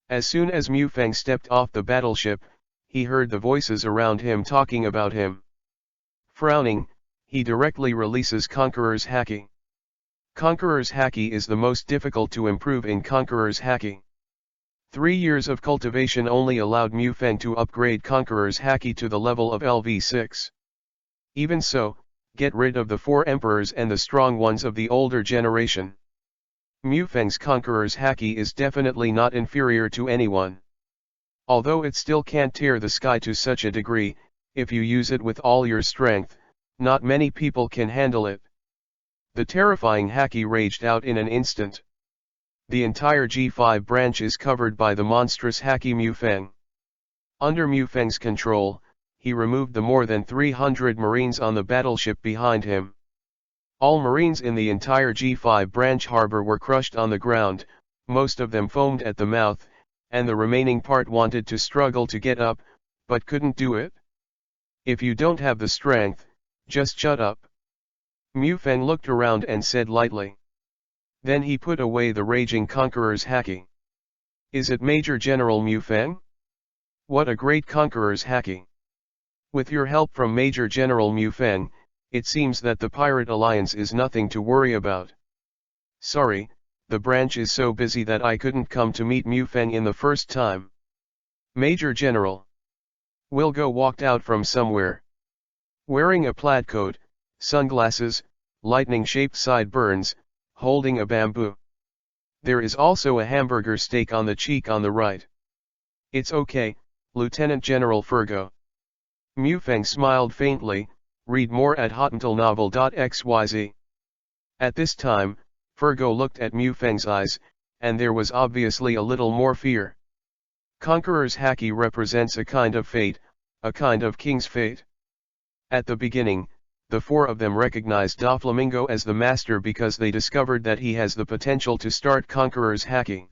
As soon as Mufeng stepped off the battleship, he heard the voices around him talking about him. Frowning, he directly releases Conqueror's Haki. Conqueror's Haki is the most difficult to improve in Conqueror's Haki. 3 years of cultivation only allowed Mufeng to upgrade Conqueror's Haki to the level of LV6. Even so, get rid of the 4 emperors and the strong ones of the older generation. Mufeng's Conqueror's Haki is definitely not inferior to anyone. Although it still can't tear the sky to such a degree, if you use it with all your strength, not many people can handle it. The terrifying Haki raged out in an instant. The entire G5 branch is covered by the monstrous Haki Mufeng. Under Mufeng's control, he removed the more than 300 marines on the battleship behind him. All marines in the entire G5 branch harbor were crushed on the ground, most of them foamed at the mouth, and the remaining part wanted to struggle to get up, but couldn't do it. If you don't have the strength, just shut up. Mufeng looked around and said lightly. Then he put away the raging Conqueror's Haki. Is it Major General Mufeng? What a great Conqueror's Haki. With your help from Major General Mufeng, it seems that the Pirate Alliance is nothing to worry about. Sorry, the branch is so busy that I couldn't come to meet Mufeng in the first time. Major General. Wilgo walked out from somewhere. Wearing a plaid coat, sunglasses, lightning-shaped sideburns, holding a bamboo. There is also a hamburger steak on the cheek on the right. It's okay, Lieutenant General Fergo. Mufeng smiled faintly. Read more at hotentillnovel.xyz. At this time, Fergo looked at Mufeng's eyes, and there was obviously a little more fear. Conqueror's Haki represents a kind of fate, a kind of king's fate. At the beginning, the 4 of them recognized Doflamingo as the master because they discovered that he has the potential to start Conqueror's Haki.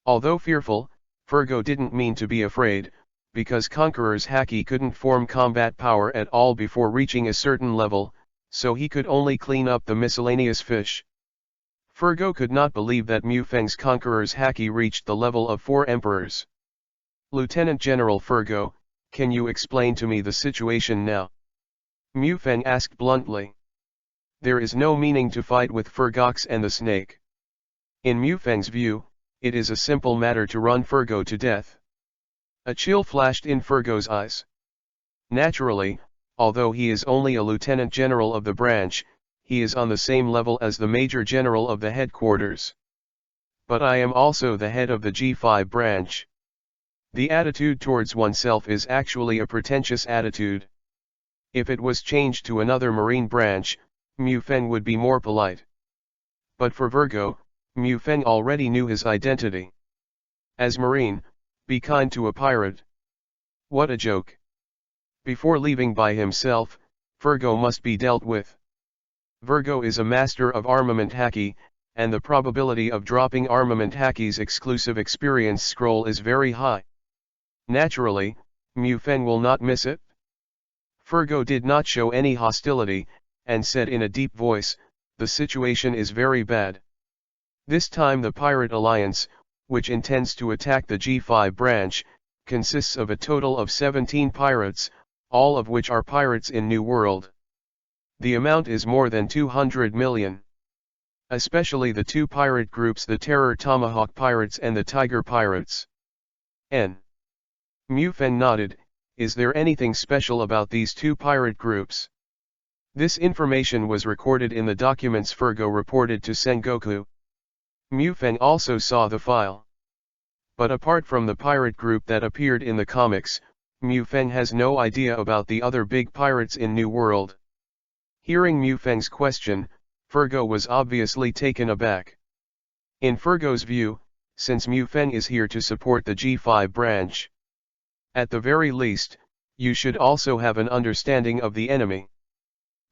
Although fearful, Fergo didn't mean to be afraid, because Conqueror's Haki couldn't form combat power at all before reaching a certain level, so he could only clean up the miscellaneous fish. Fergo could not believe that Mufeng's Conqueror's Haki reached the level of 4 emperors. Lieutenant General Fergo, can you explain to me the situation now? Mufeng asked bluntly. There is no meaning to fight with Fergox and the snake. In Mufeng's view, it is a simple matter to run Fergo to death. A chill flashed in Fergo's eyes. Naturally, although he is only a lieutenant general of the branch, he is on the same level as the major general of the headquarters. But I am also the head of the G5 branch. The attitude towards oneself is actually a pretentious attitude. If it was changed to another marine branch, Mufeng would be more polite. But for Fergo, Mufeng already knew his identity. As marine, be kind to a pirate. What a joke. Before leaving by himself, Fergo must be dealt with. Fergo is a master of armament haki, and the probability of dropping armament haki's exclusive experience scroll is very high. Naturally, Mufeng will not miss it. Fergo did not show any hostility, and said in a deep voice, the situation is very bad. This time the Pirate Alliance, which intends to attack the G5 branch, consists of a total of 17 pirates, all of which are pirates in New World. The amount is more than 200 million. Especially the 2 pirate groups, the Terror Tomahawk Pirates and the Tiger Pirates. Mufeng nodded. Is there anything special about these 2 pirate groups? This information was recorded in the documents Fergo reported to Sengoku. Mufeng also saw the file. But apart from the pirate group that appeared in the comics, Mufeng has no idea about the other big pirates in New World. Hearing Mufeng's question, Fergo was obviously taken aback. In Fergo's view, since Mufeng is here to support the G5 branch, at the very least, you should also have an understanding of the enemy.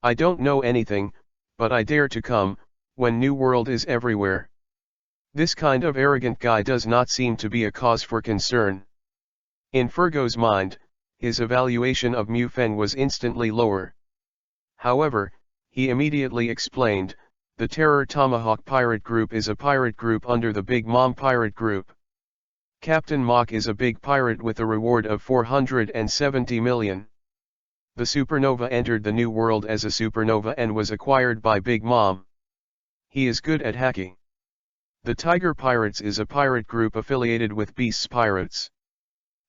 I don't know anything, but I dare to come, when New World is everywhere. This kind of arrogant guy does not seem to be a cause for concern. In Fergo's mind, his evaluation of Mufeng was instantly lower. However, he immediately explained, the Terror Tomahawk pirate group is a pirate group under the Big Mom pirate group. Captain Mock is a big pirate with a reward of 470 million. The supernova entered the New World as a supernova and was acquired by Big Mom. He is good at hacking. The Tiger Pirates is a pirate group affiliated with Beasts Pirates.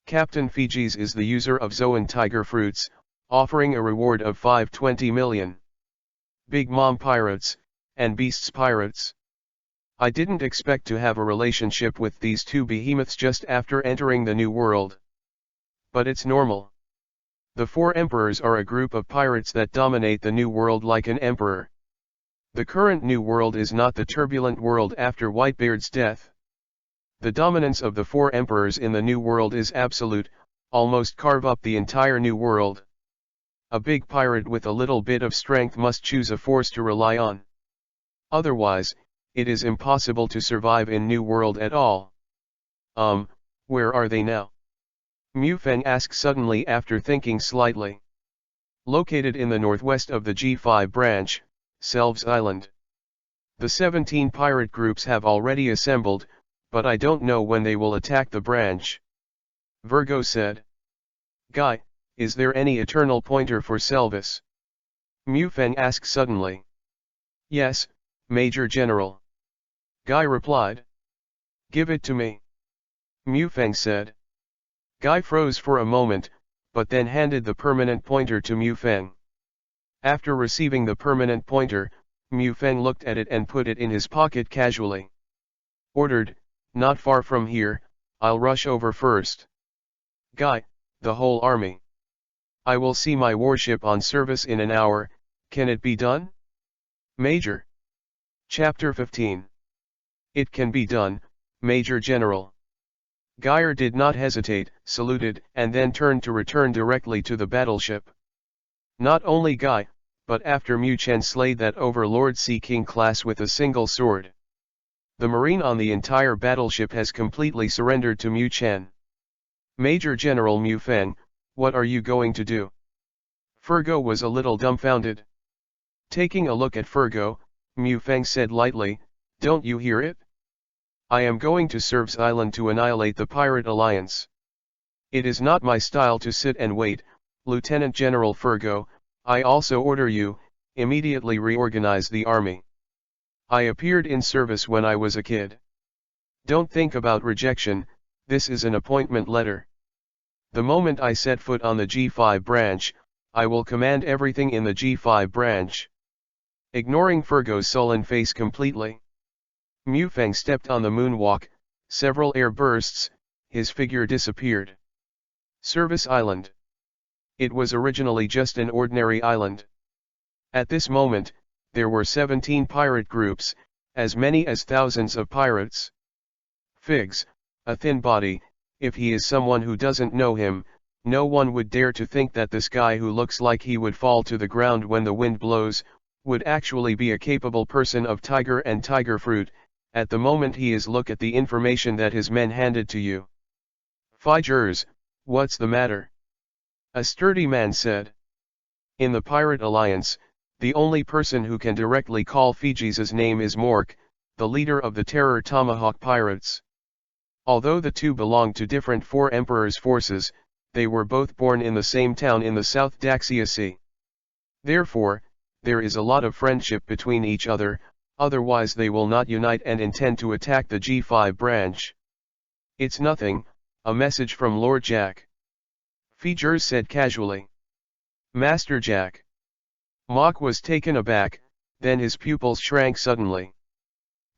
Captain Fiji's is the user of Zoan Tiger Fruits, offering a reward of 520 million. Big Mom Pirates, and Beasts Pirates. I didn't expect to have a relationship with these two behemoths just after entering the New World. But it's normal. The Four Emperors are a group of pirates that dominate the New World like an emperor. The current New World is not the turbulent world after Whitebeard's death. The dominance of the Four Emperors in the New World is absolute, almost carve up the entire New World. A big pirate with a little bit of strength must choose a force to rely on. Otherwise, it is impossible to survive in New World at all. Where are they now? Mufeng asked suddenly after thinking slightly. Located in the northwest of the G5 branch, Selves Island. The 17 pirate groups have already assembled, but I don't know when they will attack the branch. Virgo said. Guy, is there any eternal pointer for Selvis? Mufeng asked suddenly. Yes, Major General. Guy replied. Give it to me. Mufeng said. Guy froze for a moment, but then handed the permanent pointer to Mufeng. After receiving the permanent pointer, Mufeng looked at it and put it in his pocket casually. Ordered, not far from here, I'll rush over first. Guy, the whole army. I will see my warship on service in an hour, can it be done? Major. Chapter 15. It can be done, Major General. Geyer did not hesitate, saluted, and then turned to return directly to the battleship. Not only Guy, but after Mu Chen slayed that Overlord Sea King class with a single sword. The marine on the entire battleship has completely surrendered to Mu Chen. Major General Mufeng, what are you going to do? Fergo was a little dumbfounded. Taking a look at Fergo, Mufeng said lightly, don't you hear it? I am going to Serves Island to annihilate the Pirate Alliance. It is not my style to sit and wait, Lieutenant General Fergo, I also order you, immediately reorganize the army. I appeared in service when I was a kid. Don't think about rejection, this is an appointment letter. The moment I set foot on the G5 branch, I will command everything in the G5 branch. Ignoring Fergo's sullen face completely, Mufeng stepped on the moonwalk, several air bursts, his figure disappeared. Service Island. It was originally just an ordinary island. At this moment, there were 17 pirate groups, as many as thousands of pirates. Figs, a thin body, if he is someone who doesn't know him, no one would dare to think that this guy who looks like he would fall to the ground when the wind blows, would actually be a capable person of tiger and tiger fruit. At the moment he is look at the information that his men handed to you. Figers, what's the matter? A sturdy man said. In the Pirate Alliance, the only person who can directly call Fiji's name is Mork, the leader of the Terror Tomahawk Pirates. Although the two belonged to different Four Emperors' forces, they were both born in the same town in the South Daxia Sea. Therefore, there is a lot of friendship between each other, otherwise they will not unite and intend to attack the G5 branch. It's nothing, a message from Lord Jack. Figers said casually. Master Jack. Mock was taken aback, then his pupils shrank suddenly.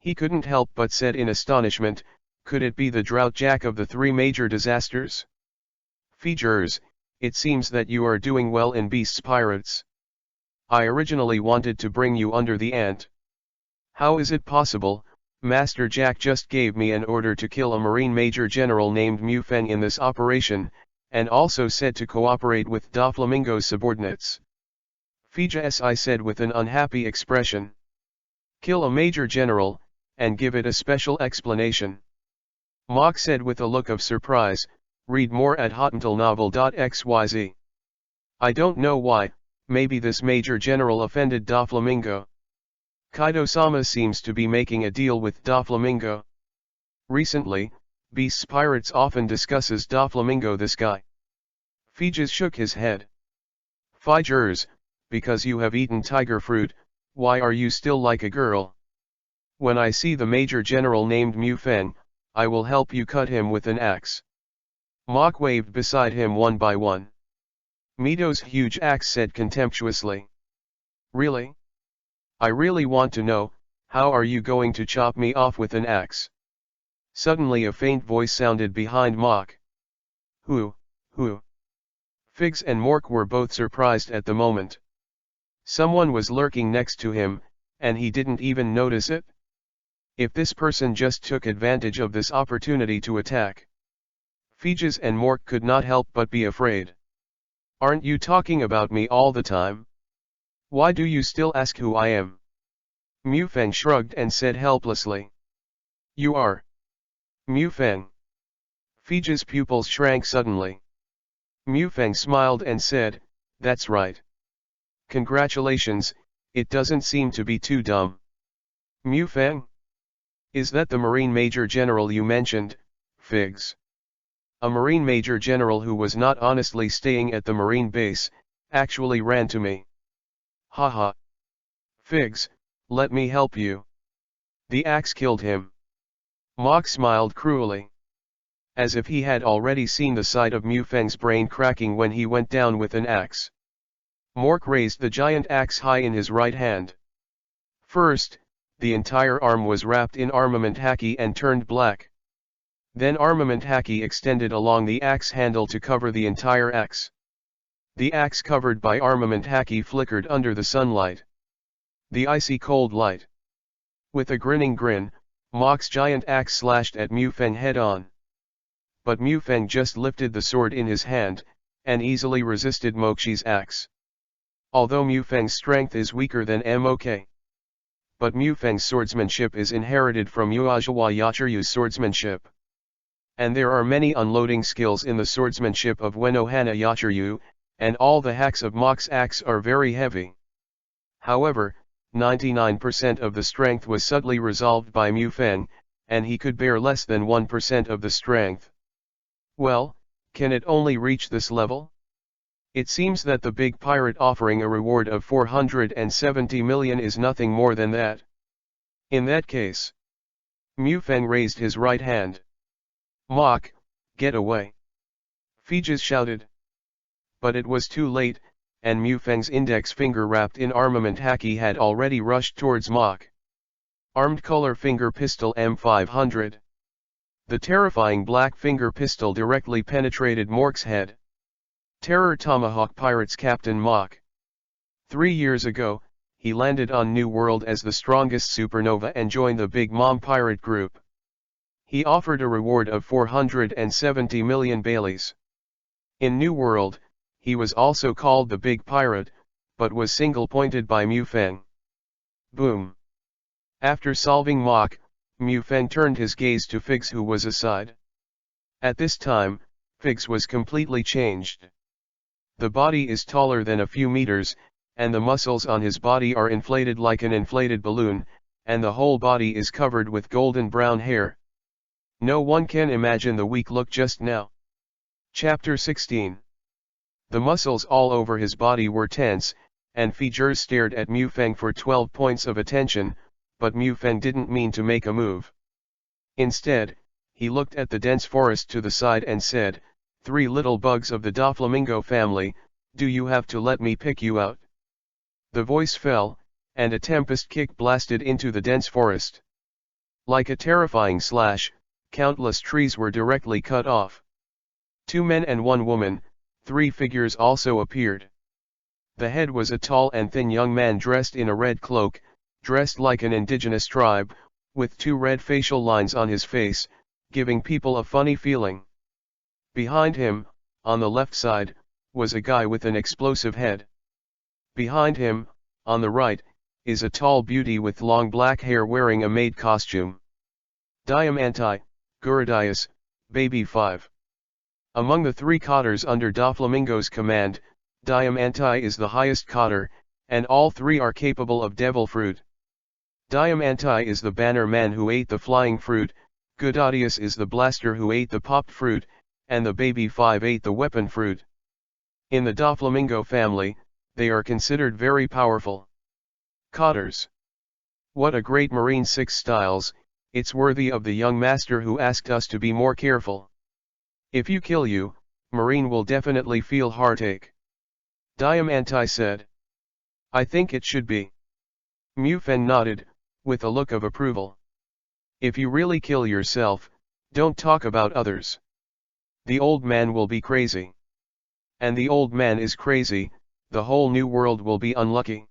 He couldn't help but said in astonishment, Could it be the drought jack of the three major disasters? Features, it seems that you are doing well in Beasts Pirates. I originally wanted to bring you under the ant. How is it possible? Master Jack just gave me an order to kill a Marine Major General named Mufeng in this operation, and also said to cooperate with Doflamingo's subordinates. Fijas, I said with an unhappy expression. Kill a Major General, and give it a special explanation. Mock said with a look of surprise, read more at hotmailnovel.xyz. I don't know why, maybe this Major General offended Doflamingo. Kaido-sama seems to be making a deal with Doflamingo. Recently, Beasts Pirates often discusses Doflamingo this guy. Fijas shook his head. Fijas, because you have eaten tiger fruit, why are you still like a girl? When I see the Major General named Mufeng, I will help you cut him with an axe. Mock waved beside him one by one. Mito's huge axe said contemptuously. Really? I really want to know, how are you going to chop me off with an axe? Suddenly a faint voice sounded behind Mock. Who? Figs and Mork were both surprised at the moment. Someone was lurking next to him, and he didn't even notice it? If this person just took advantage of this opportunity to attack. Fijas and Mork could not help but be afraid. Aren't you talking about me all the time? Why do you still ask who I am? Mufeng shrugged and said helplessly. You are. Mufeng. Fijas' pupils shrank suddenly. Mufeng smiled and said, that's right. Congratulations, it doesn't seem to be too dumb. Mufeng? Is that the Marine Major General you mentioned, Figs? A Marine Major General who was not honestly staying at the Marine base, actually ran to me. Haha. Figs, let me help you. The axe killed him. Mock smiled cruelly. As if he had already seen the sight of Mufeng's brain cracking when he went down with an axe. Mork raised the giant axe high in his right hand. First, the entire arm was wrapped in armament haki and turned black. Then armament haki extended along the axe handle to cover the entire axe. The axe covered by armament haki flickered under the sunlight. The icy cold light. With a grinning grin, Mock's giant axe slashed at Mufeng head-on. But Mufeng just lifted the sword in his hand, and easily resisted Mokshi's axe. Although Mufeng's strength is weaker than Mok. But Mufeng's swordsmanship is inherited from Uajawa Yachiryu's swordsmanship. And there are many unloading skills in the swordsmanship of Uenohana Yachiryu, and all the hacks of Mock's axe are very heavy. However, 99% of the strength was subtly resolved by Mufeng, and he could bear less than 1% of the strength. Well, can it only reach this level? It seems that the big pirate offering a reward of 470 million is nothing more than that. In that case. Mufeng raised his right hand. Mock, get away. Fijas shouted. But it was too late, and Mufeng's index finger wrapped in armament haki had already rushed towards Mock. Armed color finger pistol M500. The terrifying black finger pistol directly penetrated Mork's head. Terror Tomahawk Pirates Captain Mock. 3 years ago, he landed on New World as the strongest supernova and joined the Big Mom pirate group. He offered a reward of 470 million Baileys. In New World, he was also called the Big Pirate, but was single-pointed by Mufeng. Boom. After solving Mock, Mufeng turned his gaze to Figs, who was aside. At this time, Figs was completely changed. The body is taller than a few meters, and the muscles on his body are inflated like an inflated balloon, and the whole body is covered with golden brown hair. No one can imagine the weak look just now. Chapter 16. The muscles all over his body were tense, and Fijas stared at Mufeng for 12 points of attention, but Mufeng didn't mean to make a move. Instead, he looked at the dense forest to the side and said, 3 little bugs of the Doflamingo family, do you have to let me pick you out? The voice fell, and a tempest kick blasted into the dense forest. Like a terrifying slash, Countless trees were directly cut off. 2 men and 1 woman, 3 figures also appeared. The head was a tall and thin young man dressed in a red cloak, dressed like an indigenous tribe, with 2 red facial lines on his face, giving people a funny feeling. Behind him, on the left side, was a guy with an explosive head. Behind him, on the right, is a tall beauty with long black hair wearing a maid costume. Diamanti, Guradias, Baby 5. Among the 3 cotters under Doflamingo's command, Diamanti is the highest cotter, and all 3 are capable of devil fruit. Diamanti is the banner man who ate the flying fruit, Guradias is the blaster who ate the popped fruit, and the Baby 5 ate the weapon fruit. In the Doflamingo family, they are considered very powerful. Cotters. What a great marine 6 styles, it's worthy of the young master who asked us to be more careful. If you kill you, marine will definitely feel heartache. Diamanti said. I think it should be. Mufeng nodded, with a look of approval. If you really kill yourself, don't talk about others. The old man will be crazy. And the old man is crazy, the whole new world will be unlucky.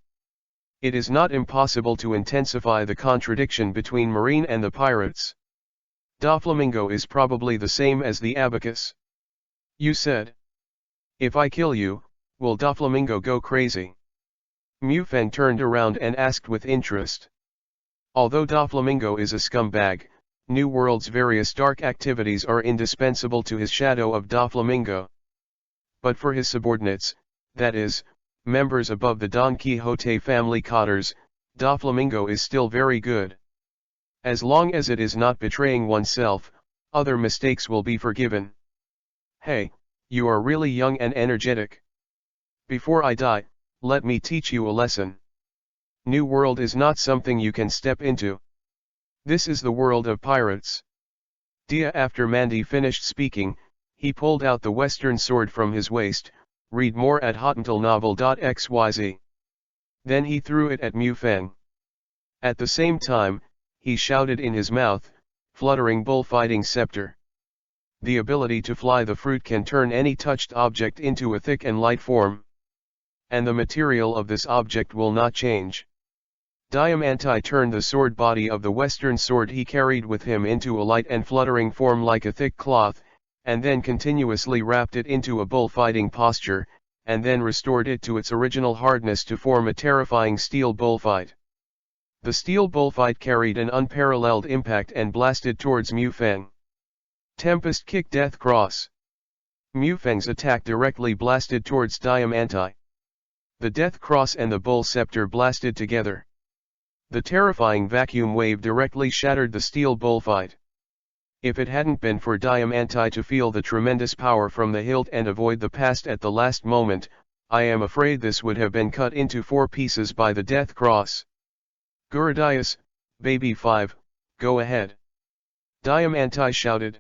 It is not impossible to intensify the contradiction between marine and the pirates. Doflamingo is probably the same as the abacus. You said. If I kill you, will Doflamingo go crazy? Mufeng turned around and asked with interest. Although Doflamingo is a scumbag, New World's various dark activities are indispensable to his shadow of Doflamingo. But for his subordinates, that is, members above the Don Quixote family cotters, Doflamingo is still very good. As long as it is not betraying oneself, other mistakes will be forgiven. Hey, you are really young and energetic. Before I die, let me teach you a lesson. New World is not something you can step into. This is the world of pirates. After Mandy finished speaking, he pulled out the western sword from his waist. Read more at hotentillnovel.xyz. Then he threw it at Mufeng. At the same time, he shouted in his mouth, fluttering bullfighting scepter. The ability to fly the fruit can turn any touched object into a thick and light form. And the material of this object will not change. Diamanti turned the sword body of the western sword he carried with him into a light and fluttering form like a thick cloth, and then continuously wrapped it into a bullfighting posture, and then restored it to its original hardness to form a terrifying steel bullfight. The steel bullfight carried an unparalleled impact and blasted towards Mufeng. Tempest Kick Death Cross. Mufeng's attack directly blasted towards Diamanti. The Death Cross and the Bull Scepter blasted together. The terrifying vacuum wave directly shattered the steel bullfight. If it hadn't been for Diamanti to feel the tremendous power from the hilt and avoid the past at the last moment, I am afraid this would have been cut into 4 pieces by the Death Cross. Guradias, Baby 5, go ahead. Diamanti shouted.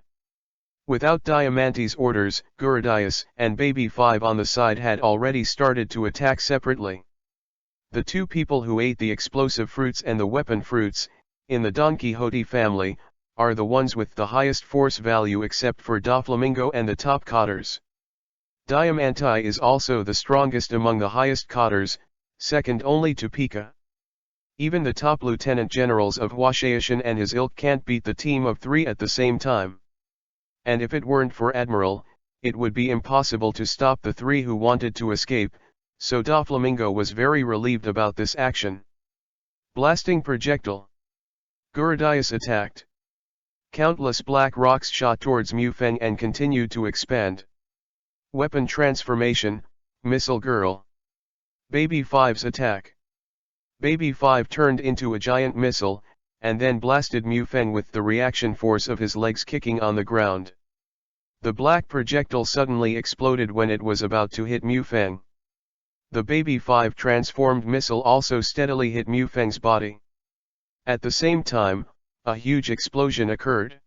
Without Diamanti's orders, Guradias and Baby 5 on the side had already started to attack separately. The 2 people who ate the explosive fruits and the weapon fruits, in the Don Quixote family, are the ones with the highest force value except for Doflamingo and the top cotters. Diamanti is also the strongest among the highest cotters, second only to Pika. Even the top lieutenant generals of Huashaishan and his ilk can't beat the team of 3 at the same time. And if it weren't for Admiral, it would be impossible to stop the 3 who wanted to escape, so Doflamingo was very relieved about this action. Blasting projectile. Guradias attacked. Countless black rocks shot towards Mufeng and continued to expand. Weapon transformation, Missile Girl. Baby 5's attack. Baby 5 turned into a giant missile, and then blasted Mufeng with the reaction force of his legs kicking on the ground. The black projectile suddenly exploded when it was about to hit Mufeng. The Baby 5 transformed missile also steadily hit Mufeng's body. At the same time, a huge explosion occurred.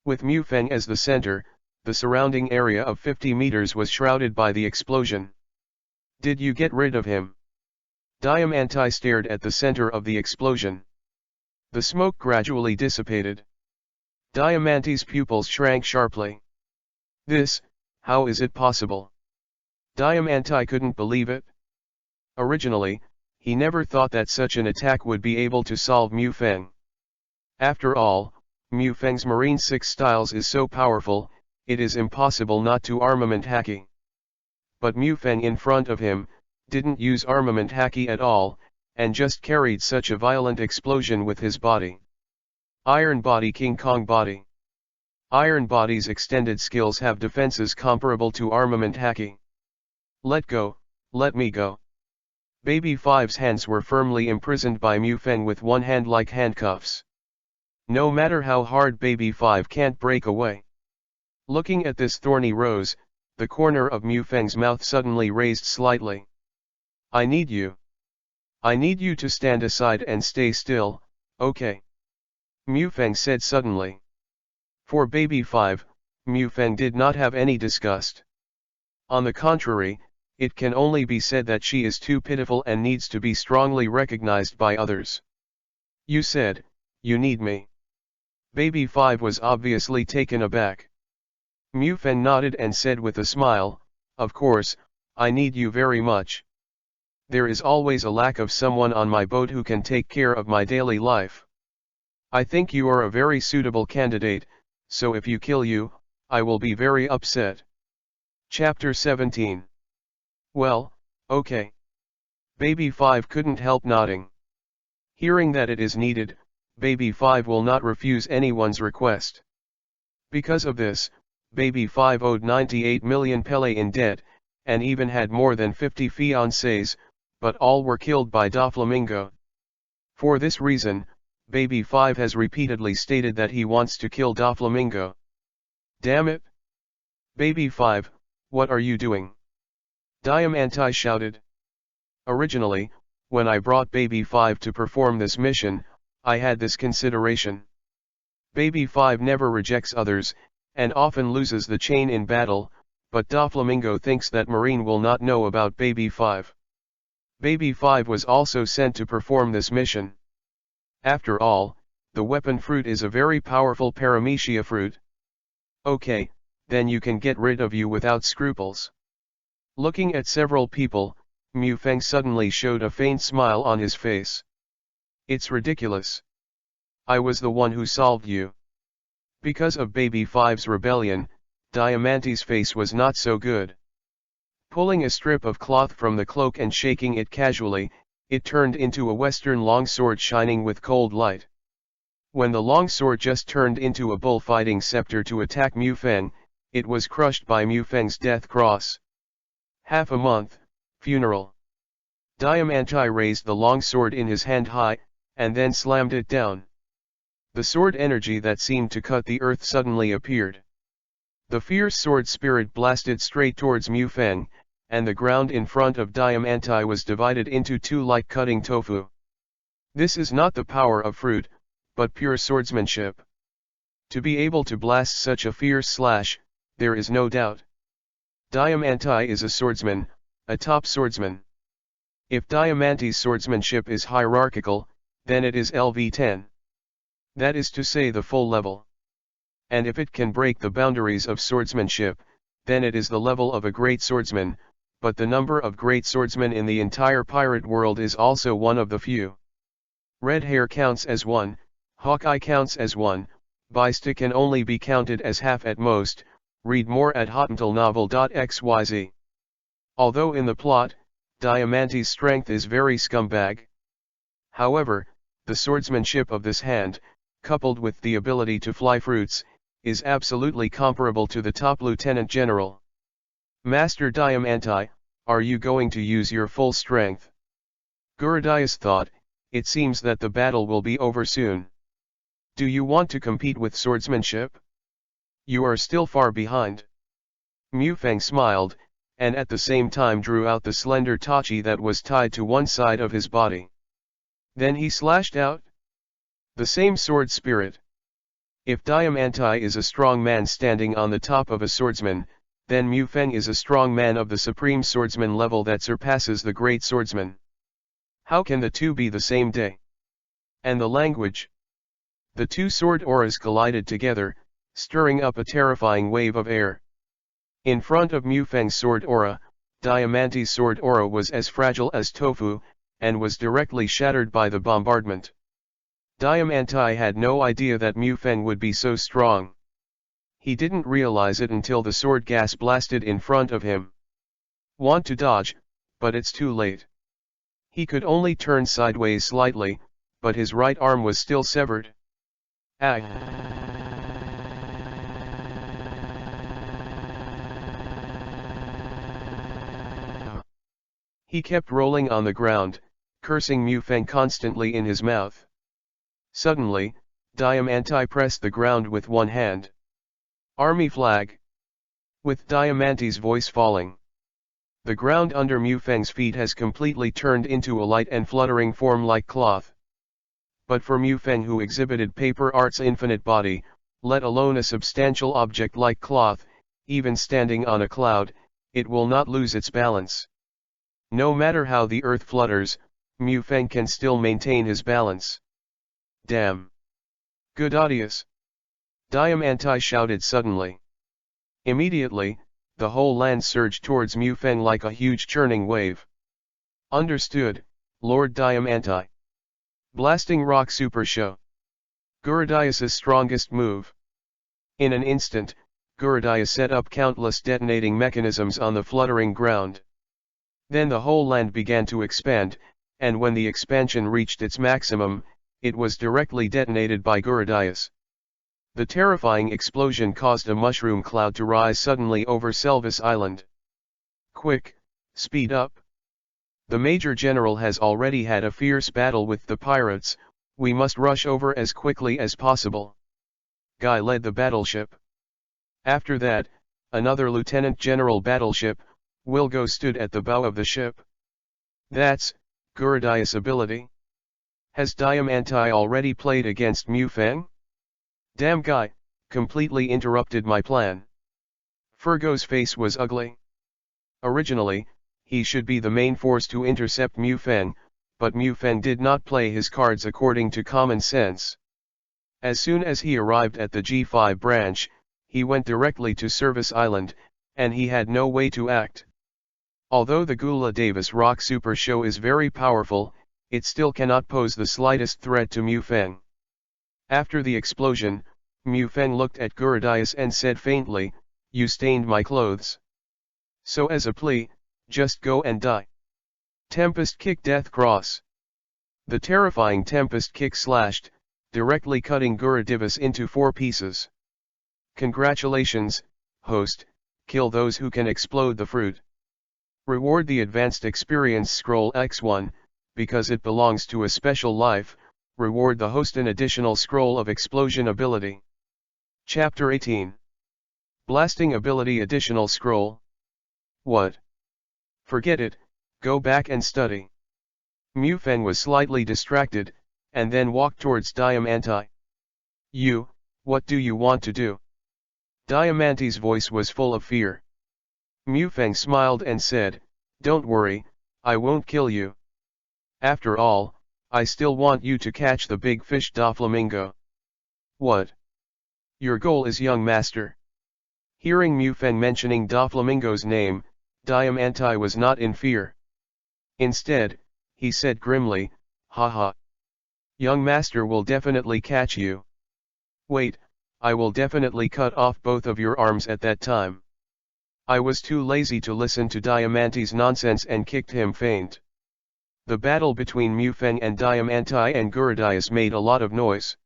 With Mufeng as the center, the surrounding area of 50 meters was shrouded by the explosion. Did you get rid of him? Diamanti stared at the center of the explosion. The smoke gradually dissipated. Diamante's pupils shrank sharply. This, how is it possible? Diamante couldn't believe it. Originally, he never thought that such an attack would be able to solve Mu Feng. After all, Mu Feng's Marine 6 styles is so powerful, it is impossible not to armament haki. But Mu Feng in front of him, didn't use armament haki at all, and just carried such a violent explosion with his body. Iron Body King Kong Body. Iron Body's extended skills have defenses comparable to armament haki. Let go, let me go. Baby Five's hands were firmly imprisoned by Mu Feng with one hand like handcuffs. No matter how hard Baby Five can't break away. Looking at this thorny rose, the corner of Mu Feng's mouth suddenly raised slightly. I need you. I need you to stand aside and stay still, okay? Mu Feng said suddenly. For Baby Five, Mu Feng did not have any disgust. On the contrary, it can only be said that she is too pitiful and needs to be strongly recognized by others. You said, you need me. Baby Five was obviously taken aback. Mu Feng nodded and said with a smile, of course, I need you very much. There is always a lack of someone on my boat who can take care of my daily life. I think you are a very suitable candidate, so if you kill you, I will be very upset. Chapter 17. Well, okay. Baby Five couldn't help nodding. Hearing that it is needed, Baby Five will not refuse anyone's request. Because of this, Baby Five owed 98 million pele in debt, and even had more than 50 fiancés, but all were killed by Doflamingo. For this reason, Baby Five has repeatedly stated that he wants to kill Doflamingo. Damn it! Baby Five, what are you doing? Diamante shouted. Originally, when I brought Baby Five to perform this mission, I had this consideration. Baby Five never rejects others, and often loses the chain in battle, but Doflamingo thinks that Marine will not know about Baby Five. Baby Five was also sent to perform this mission. After all, the weapon fruit is a very powerful paramecia fruit. Okay, then you can get rid of you without scruples. Looking at several people, Mu Feng suddenly showed a faint smile on his face. It's ridiculous. I was the one who solved you. Because of Baby Five's rebellion, Diamante's face was not so good. Pulling a strip of cloth from the cloak and shaking it casually, it turned into a western longsword shining with cold light. When the longsword just turned into a bullfighting scepter to attack Mu Feng, it was crushed by Mu Feng's death cross. Half a month, funeral. Diamante raised the longsword in his hand high, and then slammed it down. The sword energy that seemed to cut the earth suddenly appeared. The fierce sword spirit blasted straight towards Mu Feng, and the ground in front of Diamante was divided into two like cutting tofu. This is not the power of fruit, but pure swordsmanship. To be able to blast such a fierce slash, there is no doubt. Diamante is a swordsman, a top swordsman. If Diamante's swordsmanship is hierarchical, then it is LV10. That is to say the full level. And if it can break the boundaries of swordsmanship, then it is the level of a great swordsman, but the number of great swordsmen in the entire pirate world is also one of the few. Red Hair counts as one, Hawkeye counts as one, Beiste can only be counted as half at most. Read more at hottentalnovel.xyz. Although in the plot, Diamante's strength is very scumbag. However, the swordsmanship of this hand, coupled with the ability to fly fruits, is absolutely comparable to the top lieutenant general. Master Diamante, are you going to use your full strength? Guradias thought, it seems that the battle will be over soon. Do you want to compete with swordsmanship? You are still far behind. Mu Feng smiled, and at the same time drew out the slender tachi that was tied to one side of his body. Then he slashed out. The same sword spirit. If Diamante is a strong man standing on the top of a swordsman, then Mu Feng is a strong man of the supreme swordsman level that surpasses the great swordsman. How can the two be the same day? And the language? The two sword auras collided together, stirring up a terrifying wave of air. In front of Mufeng's sword aura, Diamante's sword aura was as fragile as tofu, and was directly shattered by the bombardment. Diamante had no idea that Mufeng would be so strong. He didn't realize it until the sword gas blasted in front of him. Want to dodge, but it's too late. He could only turn sideways slightly, but his right arm was still severed. Ah! He kept rolling on the ground, cursing Mufeng constantly in his mouth. Suddenly, Diamante pressed the ground with one hand. Army flag! With Diamante's voice falling. The ground under Mufeng's feet has completely turned into a light and fluttering form like cloth. But for Mufeng, who exhibited paper art's infinite body, let alone a substantial object like cloth, even standing on a cloud, it will not lose its balance. No matter how the earth flutters, Mufeng can still maintain his balance. Damn! Good audience! Diamante shouted suddenly. Immediately, the whole land surged towards Mufeng like a huge churning wave. Understood, Lord Diamante. Blasting rock super show. Gurudaius' strongest move. In an instant, Gurudaius set up countless detonating mechanisms on the fluttering ground. Then the whole land began to expand, and when the expansion reached its maximum, it was directly detonated by Gurudaius. The terrifying explosion caused a mushroom cloud to rise suddenly over Selvis Island. Quick, speed up. The Major General has already had a fierce battle with the pirates, we must rush over as quickly as possible. Guy led the battleship. After that, another Lieutenant General battleship, Wilgo stood at the bow of the ship. That's Gurudaius' ability. Has Diamante already played against Mufeng? Damn guy, completely interrupted my plan. Fergo's face was ugly. Originally, he should be the main force to intercept Mufeng, but Mufeng did not play his cards according to common sense. As soon as he arrived at the G5 branch, he went directly to Service Island, and he had no way to act. Although the Gula Davis Rock Super Show is very powerful, it still cannot pose the slightest threat to Mufeng. After the explosion, Mufeng looked at Gurudaius and said faintly, "You stained my clothes. So as a plea, just go and die." Tempest Kick Death Cross. The terrifying Tempest Kick slashed, directly cutting Gurudaius into 4 pieces. Congratulations, host, kill those who can explode the fruit. Reward the Advanced Experience Scroll X1, because it belongs to a special life. Reward the host an additional scroll of explosion ability. Chapter 18. Blasting ability additional scroll. What? Forget it, go back and study. Mufeng was slightly distracted, and then walked towards Diamante. You, what do you want to do? Diamante's voice was full of fear. Mufeng smiled and said, "Don't worry, I won't kill you. After all, I still want you to catch the big fish Doflamingo." What? Your goal is young master. Hearing Mufeng mentioning Doflamingo's name, Diamante was not in fear. Instead, he said grimly, "Haha. Young master will definitely catch you. Wait, I will definitely cut off both of your arms at that time." I was too lazy to listen to Diamante's nonsense and kicked him faint. The battle between Mufeng and Diamante and Gurudaius made a lot of noise.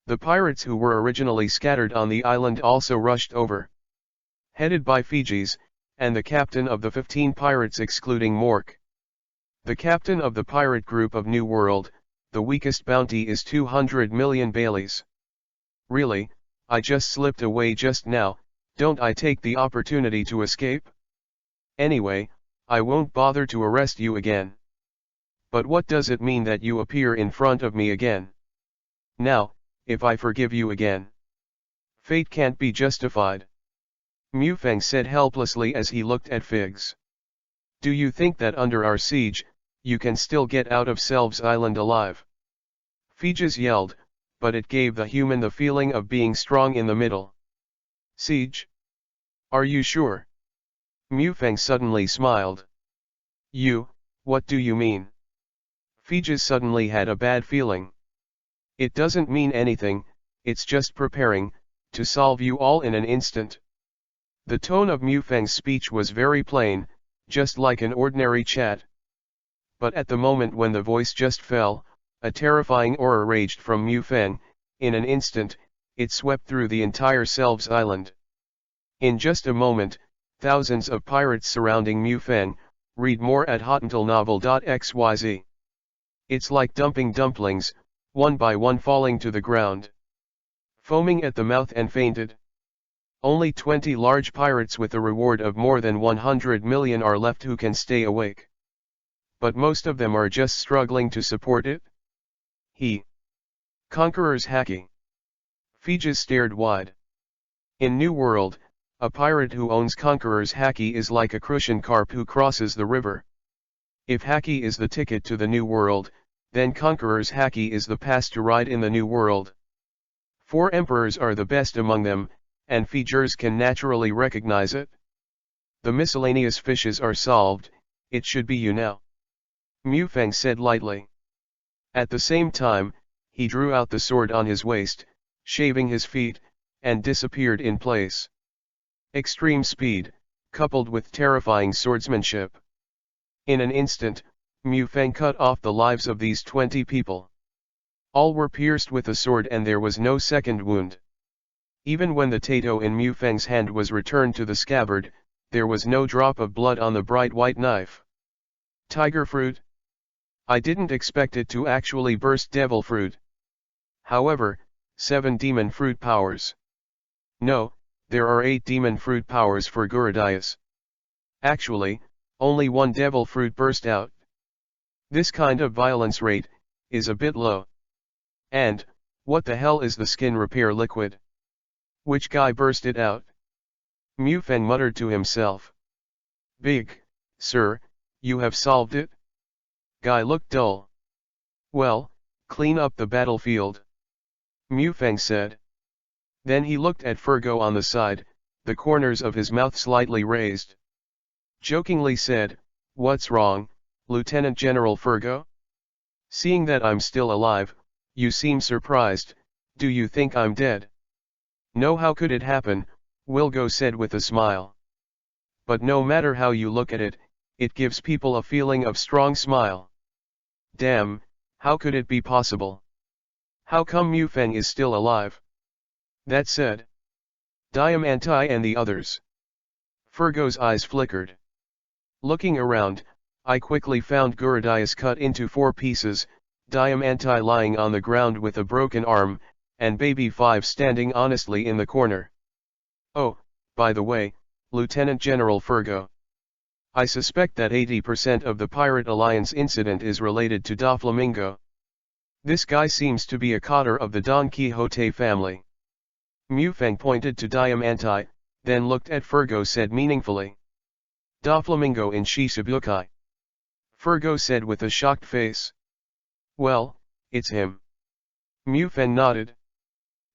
The pirates who were originally scattered on the island also rushed over. Headed by Fijis, and the captain of the 15 pirates excluding Mork. The captain of the pirate group of New World, the weakest bounty is 200 million Baileys. Really, I just slipped away just now, don't I take the opportunity to escape? Anyway, I won't bother to arrest you again. But what does it mean that you appear in front of me again? Now, if I forgive you again, fate can't be justified. Mufeng said helplessly as he looked at Figs. Do you think that under our siege, you can still get out of Selves Island alive? Fijis yelled, but it gave the human the feeling of being strong in the middle. Siege? Are you sure? Mufang suddenly smiled. What do you mean? Fijis suddenly had a bad feeling. It doesn't mean anything, it's just preparing, to solve you all in an instant. The tone of Mufang's speech was very plain, just like an ordinary chat. But at the moment when the voice just fell, a terrifying aura raged from Mufang. In an instant, it swept through the entire Selves Island. In just a moment, thousands of pirates surrounding Mufang. Read more at hottentalnovel.xyz. It's like dumping dumplings, one by one falling to the ground. Foaming at the mouth and fainted. Only 20 large pirates with a reward of more than 100 million are left who can stay awake. But most of them are just struggling to support it. Conqueror's Haki. Fijis stared wide. In New World, a pirate who owns Conqueror's Haki is like a Crucian carp who crosses the river. If Haki is the ticket to the New World, then Conqueror's Haki is the pass to ride in the New World. 4 emperors are the best among them, and Fijers can naturally recognize it. The miscellaneous fishes are solved, it should be you now. Mufang said lightly. At the same time, he drew out the sword on his waist, shaving his feet, and disappeared in place. Extreme speed, coupled with terrifying swordsmanship. In an instant, Mufang cut off the lives of these 20 people. All were pierced with a sword and there was no second wound. Even when the tato in Mufang's hand was returned to the scabbard, there was no drop of blood on the bright white knife. Tiger fruit? I didn't expect it to actually burst devil fruit. However, 7 demon fruit powers. No, there are 8 demon fruit powers for Gurudayas. Actually, only 1 devil fruit burst out. This kind of violence rate is a bit low. And, what the hell is the skin repair liquid? Which guy burst it out? Mufang muttered to himself. Big, sir, you have solved it? Guy looked dull. Well, clean up the battlefield. Mufang said. Then he looked at Fergo on the side, the corners of his mouth slightly raised. Jokingly said, "What's wrong, Lieutenant General Fergo? Seeing that I'm still alive, you seem surprised, do you think I'm dead?" "No, how could it happen?" Wilgo said with a smile. "But no matter how you look at it, it gives people a feeling of strong smile. Damn, how could it be possible? How come Mufang is still alive?" That said, Diamantai and the others. Fergo's eyes flickered. Looking around, I quickly found Gurudayas cut into 4 pieces, Diamantai lying on the ground with a broken arm, and Baby 5 standing honestly in the corner. Oh, by the way, Lieutenant General Fergo. I suspect that 80% of the Pirate Alliance incident is related to Doflamingo. This guy seems to be a cotter of the Don Quixote family. Mufang pointed to Diamantai, then looked at Fergo said meaningfully. Doflamingo in Shichibukai. Fergo said with a shocked face. Well, it's him. Mufang nodded.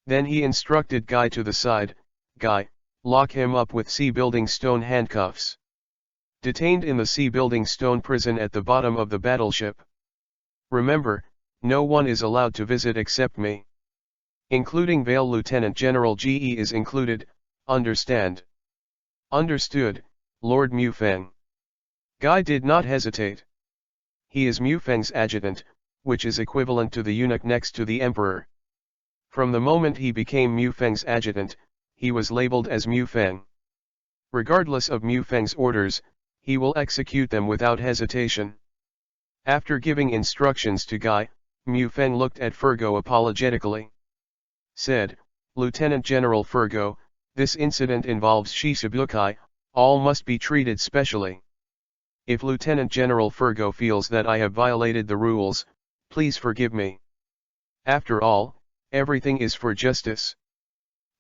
Then he instructed Guy to the side, "Guy, lock him up with sea-building stone handcuffs. Detained in the sea-building stone prison at the bottom of the battleship. Remember, no one is allowed to visit except me. Including Vale Lieutenant General GE is included, understand?" "Understood, Lord Mufang." Guy did not hesitate. He is Mufang's adjutant, which is equivalent to the eunuch next to the emperor. From the moment he became Mufang's adjutant, he was labeled as Mufang. Regardless of Mufang's orders, he will execute them without hesitation. After giving instructions to Guy, Mufang looked at Fergo apologetically. Said, "Lieutenant General Fergo, this incident involves Shichibukai, all must be treated specially. If Lieutenant General Fergo feels that I have violated the rules, please forgive me. After all, everything is for justice."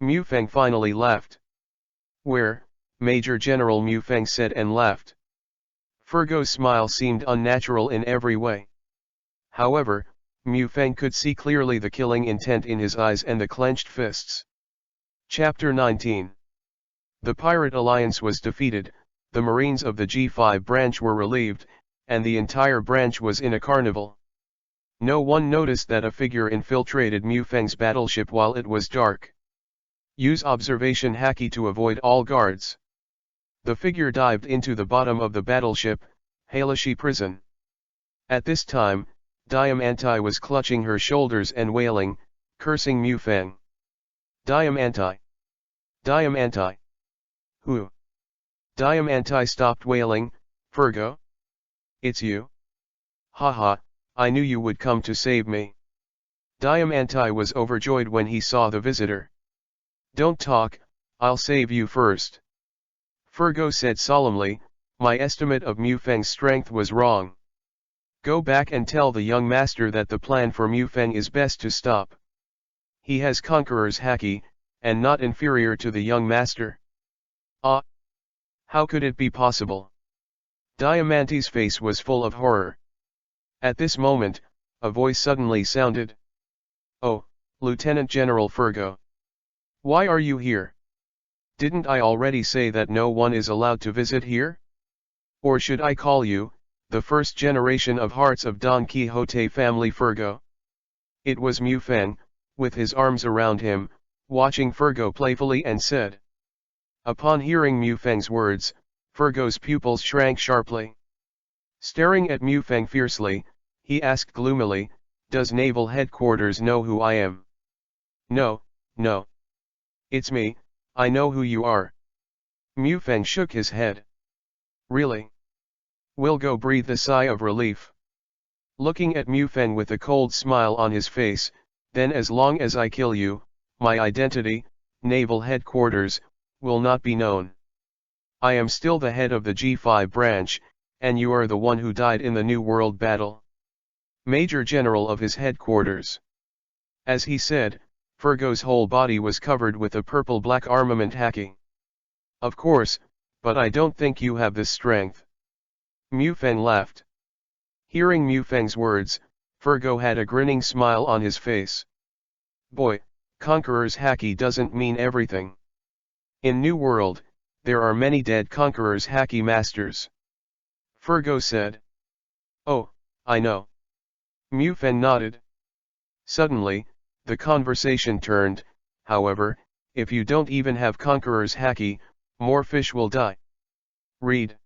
Mufang finally laughed. "Where, Major General?" Mufang said and laughed. Fergo's smile seemed unnatural in every way. However, Mu Feng could see clearly the killing intent in his eyes and the clenched fists. Chapter 19. The Pirate Alliance was defeated, the Marines of the G5 branch were relieved, and the entire branch was in a carnival. No one noticed that a figure infiltrated Mu Feng's battleship while it was dark. Use observation haki to avoid all guards. The figure dived into the bottom of the battleship, Halashi prison. At this time, Diamanti was clutching her shoulders and wailing, cursing Mu Feng. Diamanti! Diamanti! Who? Diamanti stopped wailing. Fergo? It's you? Haha, I knew you would come to save me. Diamanti was overjoyed when he saw the visitor. Don't talk, I'll save you first. Fergo said solemnly, my estimate of Mu Feng's strength was wrong. Go back and tell the young master that the plan for Mu Feng is best to stop. He has Conqueror's haki, and not inferior to the young master. Ah! How could it be possible? Diamanti's face was full of horror. At this moment, a voice suddenly sounded. Oh, Lieutenant General Fergo. Why are you here? Didn't I already say that no one is allowed to visit here? Or should I call you, the first generation of Hearts of Don Quixote family Fergo? It was Mu Feng, with his arms around him, watching Fergo playfully and said. Upon hearing Mu Feng's words, Fergo's pupils shrank sharply. Staring at Mu Feng fiercely, he asked gloomily, does Naval Headquarters know who I am? No, no. It's me, I know who you are. Mu Feng shook his head. Really? Wilgo breathed a sigh of relief. Looking at Mu Feng with a cold smile on his face, then as long as I kill you, my identity, Naval Headquarters, will not be known. I am still the head of the G5 branch, and you are the one who died in the New World battle. Major General of his headquarters. As he said, Fergo's whole body was covered with a purple-black armament haki. Of course, but I don't think you have this strength. Mu Feng laughed. Hearing Mu Feng's words, Fergo had a grinning smile on his face. Boy, Conqueror's haki doesn't mean everything. In New World, there are many dead Conqueror's haki masters. Fergo said. Oh, I know. Mu Feng nodded. Suddenly, the conversation turned, however, if you don't even have Conqueror's haki, more fish will die. Read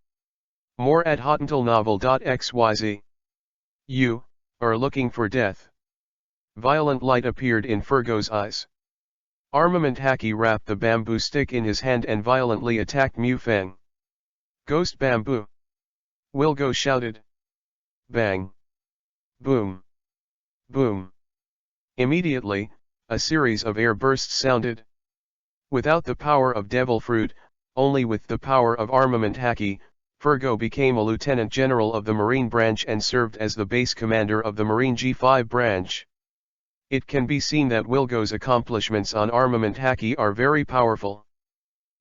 more at hottentalnovel.xyz. You are looking for death. Violent light appeared in Fergo's eyes. Armament haki wrapped the bamboo stick in his hand and violently attacked Mu Feng. Ghost bamboo! Wilgo shouted. Bang! Boom! Boom! Immediately, a series of air bursts sounded. Without the power of Devil Fruit, only with the power of Armament haki, Fergo became a Lieutenant General of the Marine Branch and served as the base commander of the Marine G5 branch. It can be seen that Wilgo's accomplishments on Armament haki are very powerful.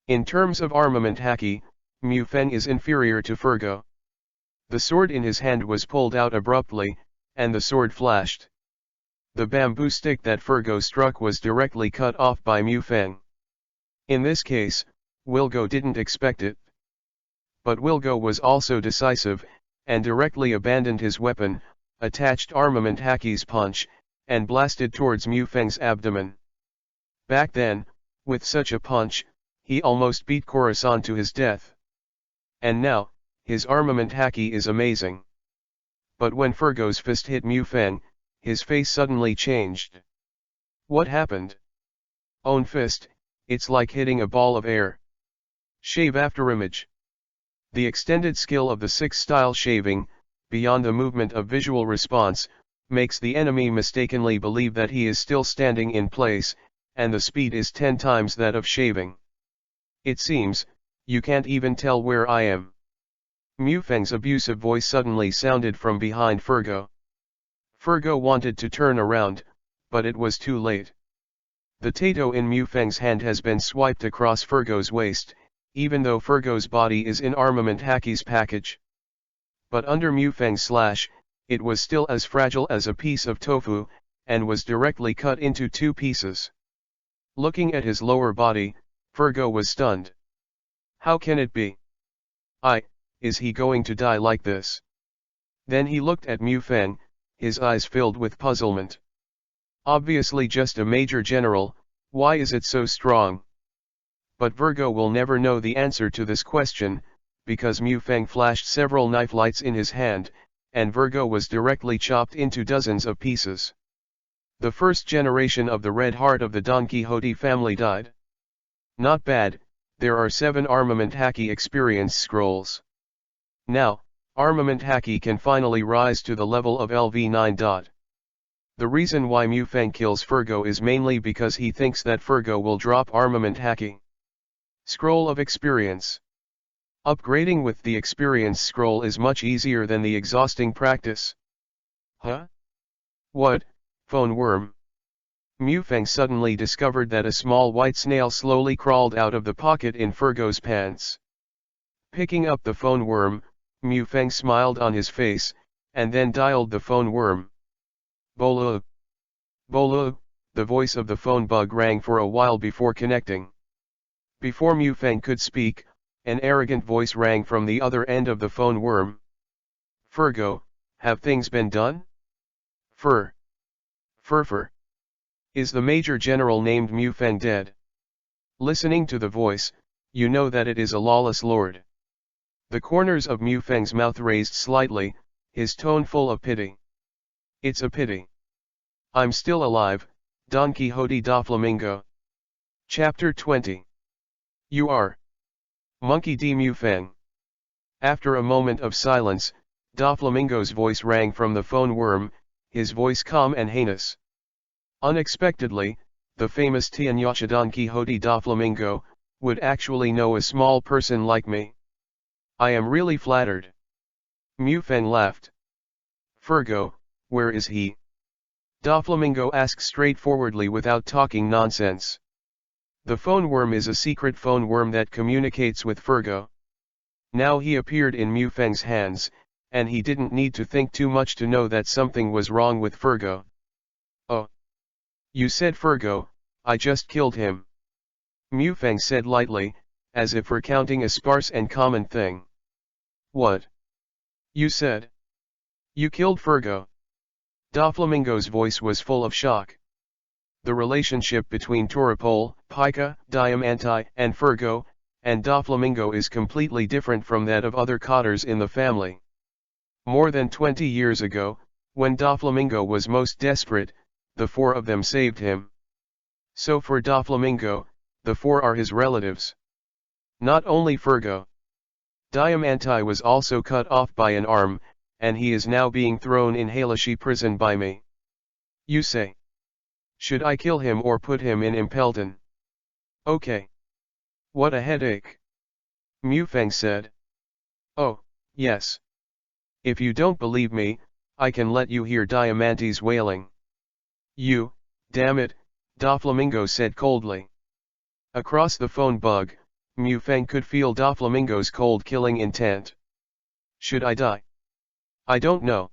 In terms of Armament haki, Mu Feng is inferior to Fergo. The sword in his hand was pulled out abruptly, and the sword flashed. The bamboo stick that Fergo struck was directly cut off by Mu Feng. In this case, Wilgo didn't expect it. But Wilgo was also decisive, and directly abandoned his weapon, attached Armament haki's punch, and blasted towards Mu Feng's abdomen. Back then, with such a punch, he almost beat Khorasan to his death. And now, his Armament haki is amazing. But when Fergo's fist hit Mu Feng, his face suddenly changed. What happened? Own fist, it's like hitting a ball of air. Shave after image. The extended skill of the 6-style shaving, beyond the movement of visual response, makes the enemy mistakenly believe that he is still standing in place, and the speed is 10 times that of shaving. It seems, you can't even tell where I am. Mu Feng's abusive voice suddenly sounded from behind Fergo. Fergo wanted to turn around, but it was too late. The tato in Mu Feng's hand has been swiped across Fergo's waist, even though Fergo's body is in Armament haki's package. But under Mu Feng's slash, It was still as fragile as a piece of tofu, and was directly cut into 2 pieces. Looking at his lower body, Fergo was stunned. How can it be? Is he going to die like this? Then he looked at Mufeng, his eyes filled with puzzlement. Obviously just a major general, why is it so strong? But Virgo will never know the answer to this question, because Mufeng flashed several knife lights in his hand, and Virgo was directly chopped into dozens of pieces. The first generation of the Red Heart of the Don Quixote family died. Not bad, there are 7 Armament Haki experience scrolls. Now, Armament Haki can finally rise to the level of LV9. The reason why Mufeng kills Fergo is mainly because he thinks that Fergo will drop Armament Haki. Scroll of Experience. Upgrading with the Experience scroll is much easier than the exhausting practice. Huh? What, phone worm? Mufeng suddenly discovered that a small white snail slowly crawled out of the pocket in Fergo's pants. Picking up the phone worm, Mufeng smiled on his face, and then dialed the phone worm. Bolo. Bolo, the voice of the phone bug rang for a while before connecting. Before Mufeng could speak, an arrogant voice rang from the other end of the phone worm. Fergo, have things been done? Fur. Is the Major General named Mufeng dead? Listening to the voice, you know that it is a lawless lord. The corners of Mufeng's mouth raised slightly, his tone full of pity. It's a pity. I'm still alive, Don Quixote da Flamingo. Chapter 20. You are. Monkey D. Mufeng. After a moment of silence, Da Flamingo's voice rang from the phone worm, his voice calm and heinous. Unexpectedly, the famous Tianyacha Don Quixote da Flamingo would actually know a small person like me. I am really flattered. Mufeng laughed. Fergo, where is he? Da Flamingo asked straightforwardly without talking nonsense. The phone worm is a secret phone worm that communicates with Fergo. Now he appeared in Mufeng's hands, and he didn't need to think too much to know that something was wrong with Fergo. Oh. You said Fergo, I just killed him. Mufeng said lightly, as if recounting a sparse and common thing. What? You said? You killed Fergo? Da Flamingo's voice was full of shock. The relationship between Toripole, Pika, Diamante, and Fergo, and Da Flamingo is completely different from that of other cotters in the family. More than 20 years ago, when Da Flamingo was most desperate, the 4 of them saved him. So for Da Flamingo, the 4 are his relatives. Not only Fergo. Diamante was also cut off by an arm, and he is now being thrown in Halashi prison by me. You say. Should I kill him or put him in Impelton? Okay. What a headache. Mufeng said. Oh, yes. If you don't believe me, I can let you hear Diamante's wailing. You, damn it, Da Flamingo said coldly. Across the phone bug, Mufeng could feel Da Flamingo's cold killing intent. Should I die? I don't know.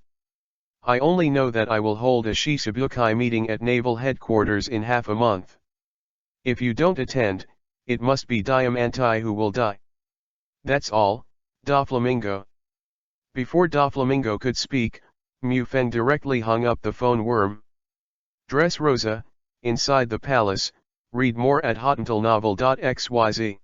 I only know that I will hold a Shichibukai meeting at Naval Headquarters in half a month. If you don't attend, it must be Diamante who will die. That's all, Da Flamingo. Before Da Flamingo could speak, Mufeng directly hung up the phone worm. Dress Rosa, inside the palace, read more at hottentalnovel.xyz.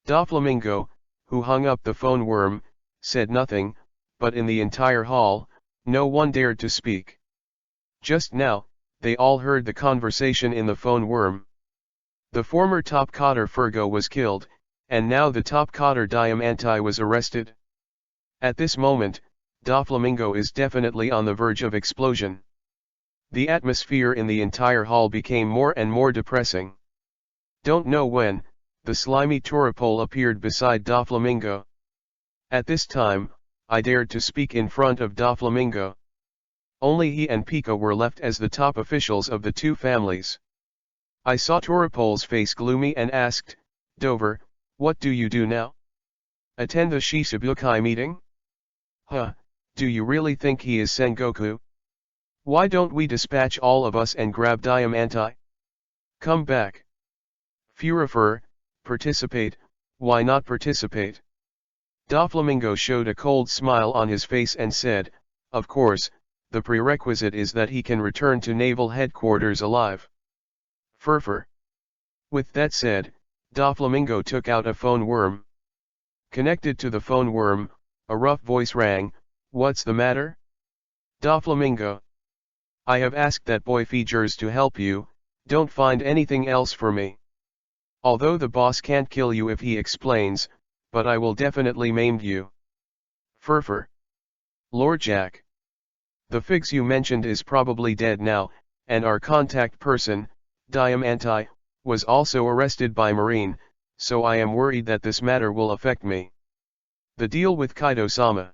Da Flamingo, who hung up the phone worm, said nothing, but in the entire hall, no one dared to speak. Just now, they all heard the conversation in the phone worm. The former top cotter Fergo was killed, and now the top cotter Diamante was arrested. At this moment, Da Flamingo is definitely on the verge of explosion. The atmosphere in the entire hall became more and more depressing. Don't know when, the slimy Toripole appeared beside Da Flamingo. At this time, I dared to speak in front of Da Flamingo. Only he and Pika were left as the top officials of the 2 families. I saw Toripole's face gloomy and asked, Dover, what do you do now? Attend the Shichibukai meeting? Huh, Do you really think he is Sengoku? Why don't we dispatch all of us and grab Diamante? Come back. Furifer, participate, why not participate? Doflamingo showed a cold smile on his face and said, of course, the prerequisite is that he can return to naval headquarters alive. Furfur. With that said, Doflamingo took out a phone worm. Connected to the phone worm, a rough voice rang, what's the matter? Doflamingo. I have asked that boy Features to help you, don't find anything else for me. Although the boss can't kill you if he explains, but I will definitely maim you. Furfur. Lord Jack. The Figs you mentioned is probably dead now, and our contact person, Diamante, was also arrested by Marine, so I am worried that this matter will affect me. The deal with Kaido-sama.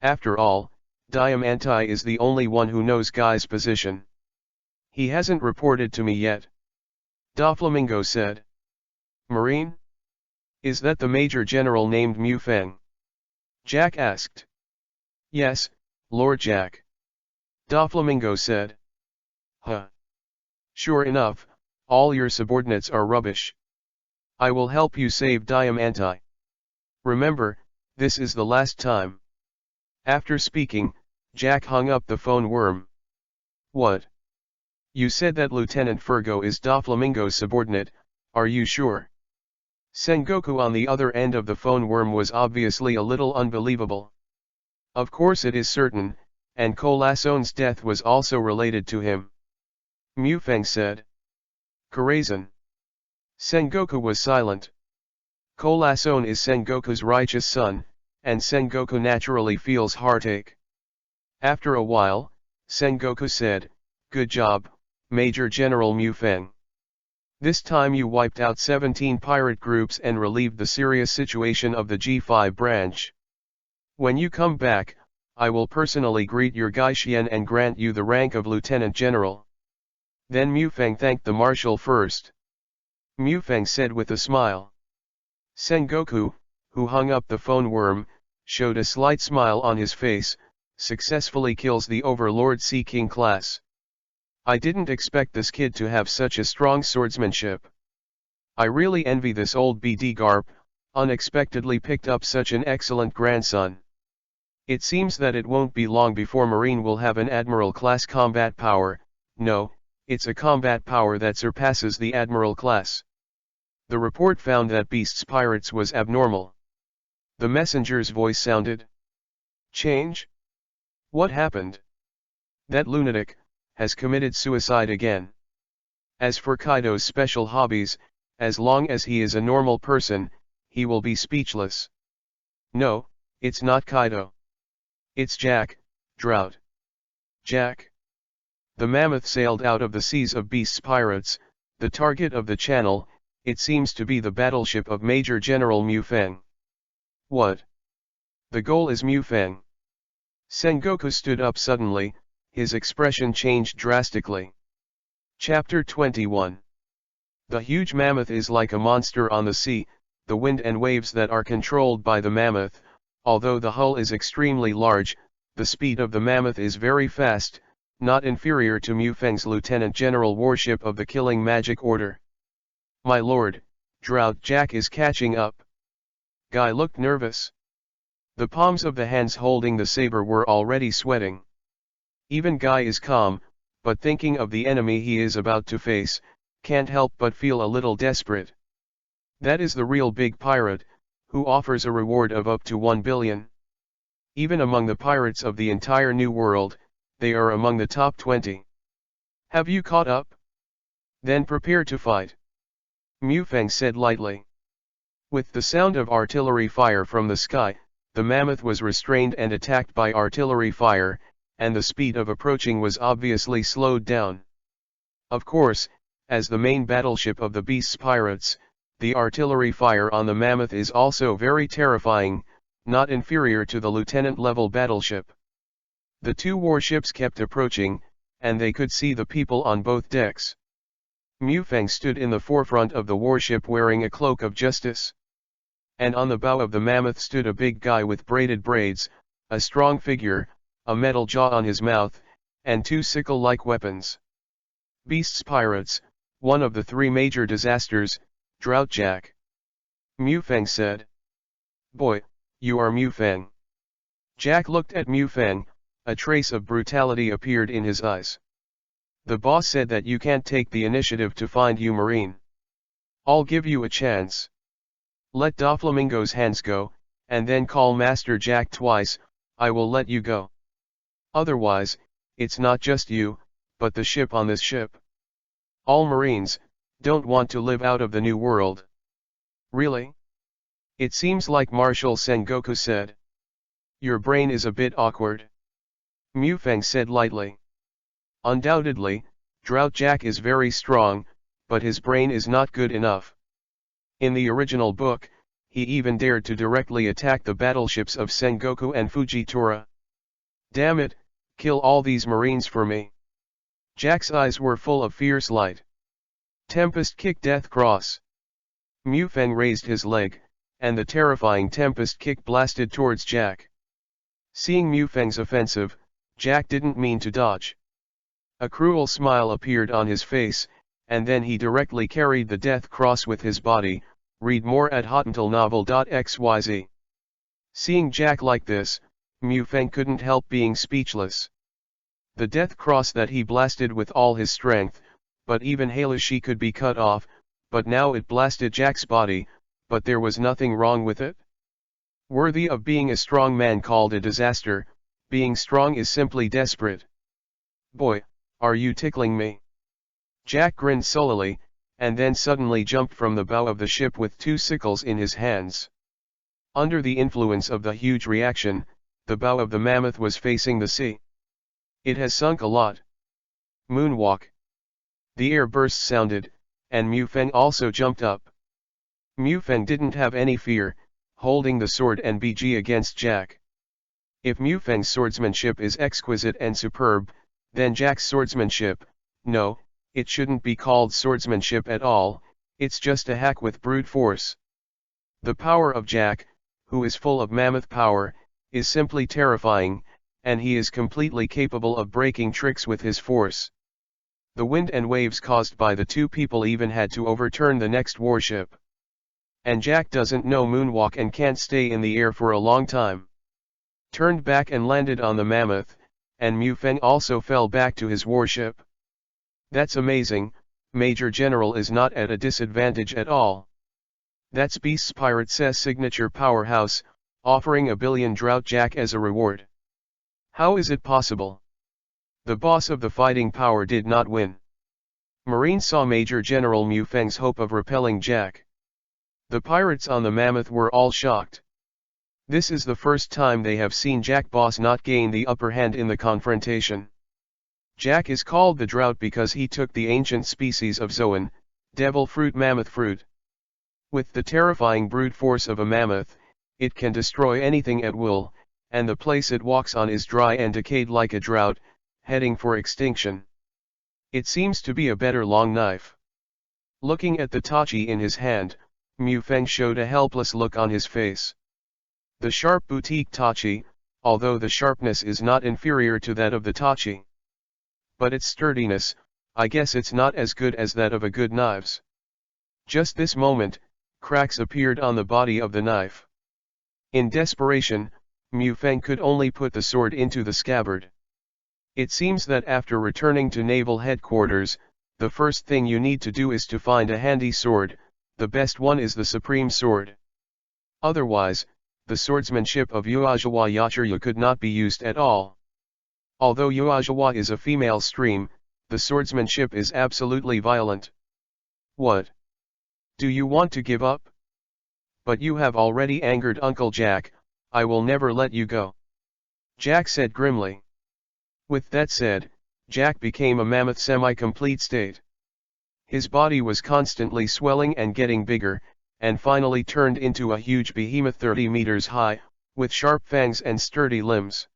After all, Diamante is the only one who knows Guy's position. He hasn't reported to me yet. Doflamingo said. Marine? Is that the Major General named Mufeng? Jack asked. Yes, Lord Jack. Doflamingo said. Huh. Sure enough, all your subordinates are rubbish. I will help you save Diamante. Remember, this is the last time. After speaking, Jack hung up the phone worm. What? You said that Lieutenant Furgo is Doflamingo's subordinate, are you sure? Sengoku on the other end of the phone worm was obviously a little unbelievable. Of course it is certain, and Colassone's death was also related to him. Mufeng said. Corazon. Sengoku was silent. Colassone is Sengoku's righteous son, and Sengoku naturally feels heartache. After a while, Sengoku said, good job, Major General Mufeng. This time you wiped out 17 pirate groups and relieved the serious situation of the G5 branch. When you come back, I will personally greet your Gaishian and grant you the rank of Lieutenant General. Then Mufeng thanked the Marshal first. Mufeng said with a smile. Sengoku, who hung up the phone worm, showed a slight smile on his face, successfully kills the Overlord Sea King class. I didn't expect this kid to have such a strong swordsmanship. I really envy this old BD Garp, unexpectedly picked up such an excellent grandson. It seems that it won't be long before Marine will have an Admiral class combat power, no, it's a combat power that surpasses the Admiral class. The report found that Beast's pirates was abnormal. The messenger's voice sounded. Change? What happened? That lunatic has committed suicide again. As for Kaido's special hobbies, as long as he is a normal person, he will be speechless. No, it's not Kaido. It's Jack, Drought. Jack. The mammoth sailed out of the seas of Beast's pirates, the target of the channel. It seems to be the battleship of Major General Mufeng. What? The goal is Mufeng. Sengoku stood up suddenly, his expression changed drastically. Chapter 21. The huge mammoth is like a monster on the sea, the wind and waves that are controlled by the mammoth. Although the hull is extremely large, the speed of the mammoth is very fast, not inferior to Mufeng's Lieutenant General warship of the Killing Magic Order. My lord, Drought Jack is catching up. Guy looked nervous. The palms of the hands holding the saber were already sweating. Even Guy is calm, but thinking of the enemy he is about to face, can't help but feel a little desperate. That is the real big pirate, who offers a reward of up to 1 billion. Even among the pirates of the entire New World, they are among the top 20. Have you caught up? Then prepare to fight. Mufeng said lightly. With the sound of artillery fire from the sky, the mammoth was restrained and attacked by artillery fire, and the speed of approaching was obviously slowed down. Of course, as the main battleship of the Beast's pirates, the artillery fire on the mammoth is also very terrifying, not inferior to the lieutenant-level battleship. The two warships kept approaching, and they could see the people on both decks. Mufeng stood in the forefront of the warship wearing a cloak of justice. And on the bow of the mammoth stood a big guy with braided braids, a strong figure, a metal jaw on his mouth, and two sickle-like weapons. Beasts pirates, one of the three major disasters, Drought Jack. Mufang said. Boy, you are Mufang. Jack looked at Mufang, a trace of brutality appeared in his eyes. The boss said that you can't take the initiative to find you Marine. I'll give you a chance. Let Doflamingo's hands go, and then call Master Jack twice, I will let you go. Otherwise, it's not just you, but the ship on this ship. All Marines, don't want to live out of the New World. Really? It seems like Marshal Sengoku said. Your brain is a bit awkward. Mufang said lightly. Undoubtedly, Drought Jack is very strong, but his brain is not good enough. In the original book, he even dared to directly attack the battleships of Sengoku and Fujitora. Damn it, kill all these Marines for me. Jack's eyes were full of fierce light. Tempest Kick Death Cross. Mufang raised his leg, and the terrifying Tempest Kick blasted towards Jack. Seeing Mufang's offensive, Jack didn't mean to dodge. A cruel smile appeared on his face, and then he directly carried the Death Cross with his body. Read more at hotuntilnovel.xyz. Seeing Jack like this, Mufang couldn't help being speechless. The Death Cross that he blasted with all his strength, but even Halashi could be cut off, but now it blasted Jack's body, but there was nothing wrong with it? Worthy of being a strong man called a disaster, being strong is simply desperate. Boy, are you tickling me? Jack grinned sullenly, and then suddenly jumped from the bow of the ship with two sickles in his hands. Under the influence of the huge reaction, the bow of the mammoth was facing the sea. It has sunk a lot. Moonwalk. The air burst sounded, and Mufang also jumped up. Mufang didn't have any fear, holding the sword and BG against Jack. If Mufang's swordsmanship is exquisite and superb, then Jack's swordsmanship, no, it shouldn't be called swordsmanship at all, it's just a hack with brute force. The power of Jack, who is full of mammoth power, is simply terrifying, and he is completely capable of breaking tricks with his force. The wind and waves caused by the two people even had to overturn the next warship. And Jack doesn't know moonwalk and can't stay in the air for a long time. Turned back and landed on the mammoth, and Mufang also fell back to his warship. That's amazing, Major General is not at a disadvantage at all. That's Beast's Pirate's signature powerhouse, offering 1 billion Drought Jack as a reward. How is it possible? The boss of the fighting power did not win. Marine saw Major General Mufang's hope of repelling Jack. The pirates on the mammoth were all shocked. This is the first time they have seen Jack Boss not gain the upper hand in the confrontation. Jack is called the Drought because he took the ancient species of Zoan, devil fruit mammoth fruit. With the terrifying brute force of a mammoth, it can destroy anything at will, and the place it walks on is dry and decayed like a drought, heading for extinction. It seems to be a better long knife. Looking at the tachi in his hand, Mufang showed a helpless look on his face. The sharp boutique tachi, although the sharpness is not inferior to that of the tachi. But its sturdiness, I guess it's not as good as that of a good knives. Just this moment, cracks appeared on the body of the knife. In desperation, Mufang could only put the sword into the scabbard. It seems that after returning to naval headquarters, the first thing you need to do is to find a handy sword, the best one is the supreme sword. Otherwise, the swordsmanship of Yuajawa Yachiru could not be used at all. Although Yuajawa is a female stream, the swordsmanship is absolutely violent. What? Do you want to give up? But you have already angered Uncle Jack, I will never let you go. Jack said grimly. With that said, Jack became a mammoth semi-complete state. His body was constantly swelling and getting bigger, and finally turned into a huge behemoth 30 meters high, with sharp fangs and sturdy limbs.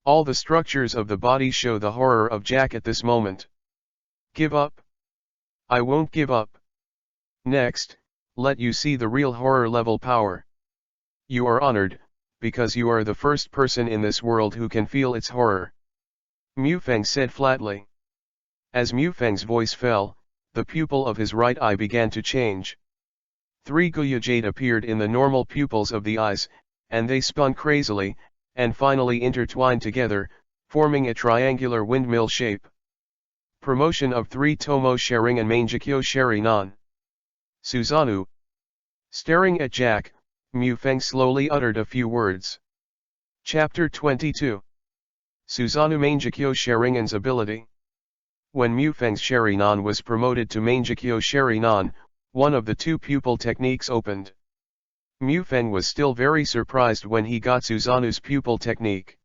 All the structures of the body show the horror of Jack at this moment. Give up? I won't give up. Next, let you see the real horror level power. You are honored, because you are the first person in this world who can feel its horror. Mufeng said flatly. As Mufeng's voice fell, the pupil of his right eye began to change. 3 Guya jade appeared in the normal pupils of the eyes, and they spun crazily, and finally intertwined together, forming a triangular windmill shape. Promotion of 3 Tomo Sharing and Mangekyo Sharinan. Susanoo. Staring at Jack, Mufeng slowly uttered a few words. Chapter 22. Susanoo Mangekyo Sharingan's ability. When Mufeng's Sharinan was promoted to Mangekyo Sharinan, one of the 2 pupil techniques opened. Mufeng was still very surprised when he got Susanoo's pupil technique.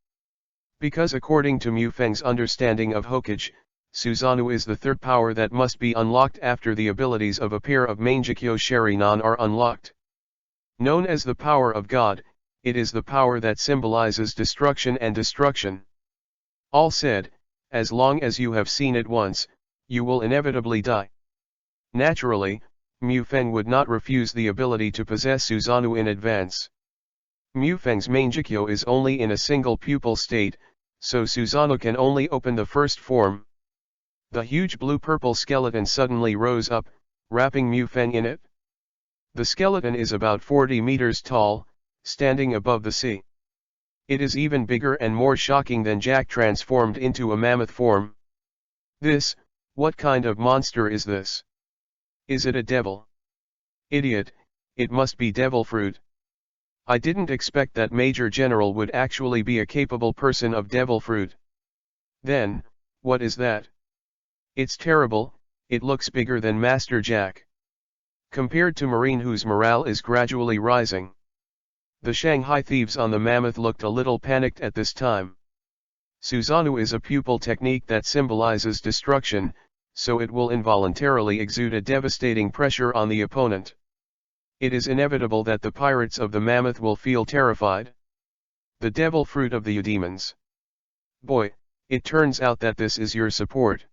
Because according to Mufeng's understanding of Hokage, Susanoo is the 3rd power that must be unlocked after the abilities of a pair of Mangekyo Sharinan are unlocked. Known as the power of God, it is the power that symbolizes destruction and destruction. All said, as long as you have seen it once, you will inevitably die. Naturally, Mufeng would not refuse the ability to possess Susanoo in advance. Mufeng's Mangekyo is only in a single pupil state, so Susanoo can only open the first form. The huge blue-purple skeleton suddenly rose up, wrapping Mufeng in it. The skeleton is about 40 meters tall, standing above the sea. It is even bigger and more shocking than Jack transformed into a mammoth form. What kind of monster is this? Is it a devil? Idiot, it must be devil fruit. I didn't expect that Major General would actually be a capable person of devil fruit. Then, what is that? It's terrible, it looks bigger than Master Jack. Compared to Marine, whose morale is gradually rising. The Shanghai thieves on the mammoth looked a little panicked at this time. Susanoo is a pupil technique that symbolizes destruction, so it will involuntarily exude a devastating pressure on the opponent. It is inevitable that the pirates of the mammoth will feel terrified. The devil fruit of the Eudemons. Boy, it turns out that this is your support.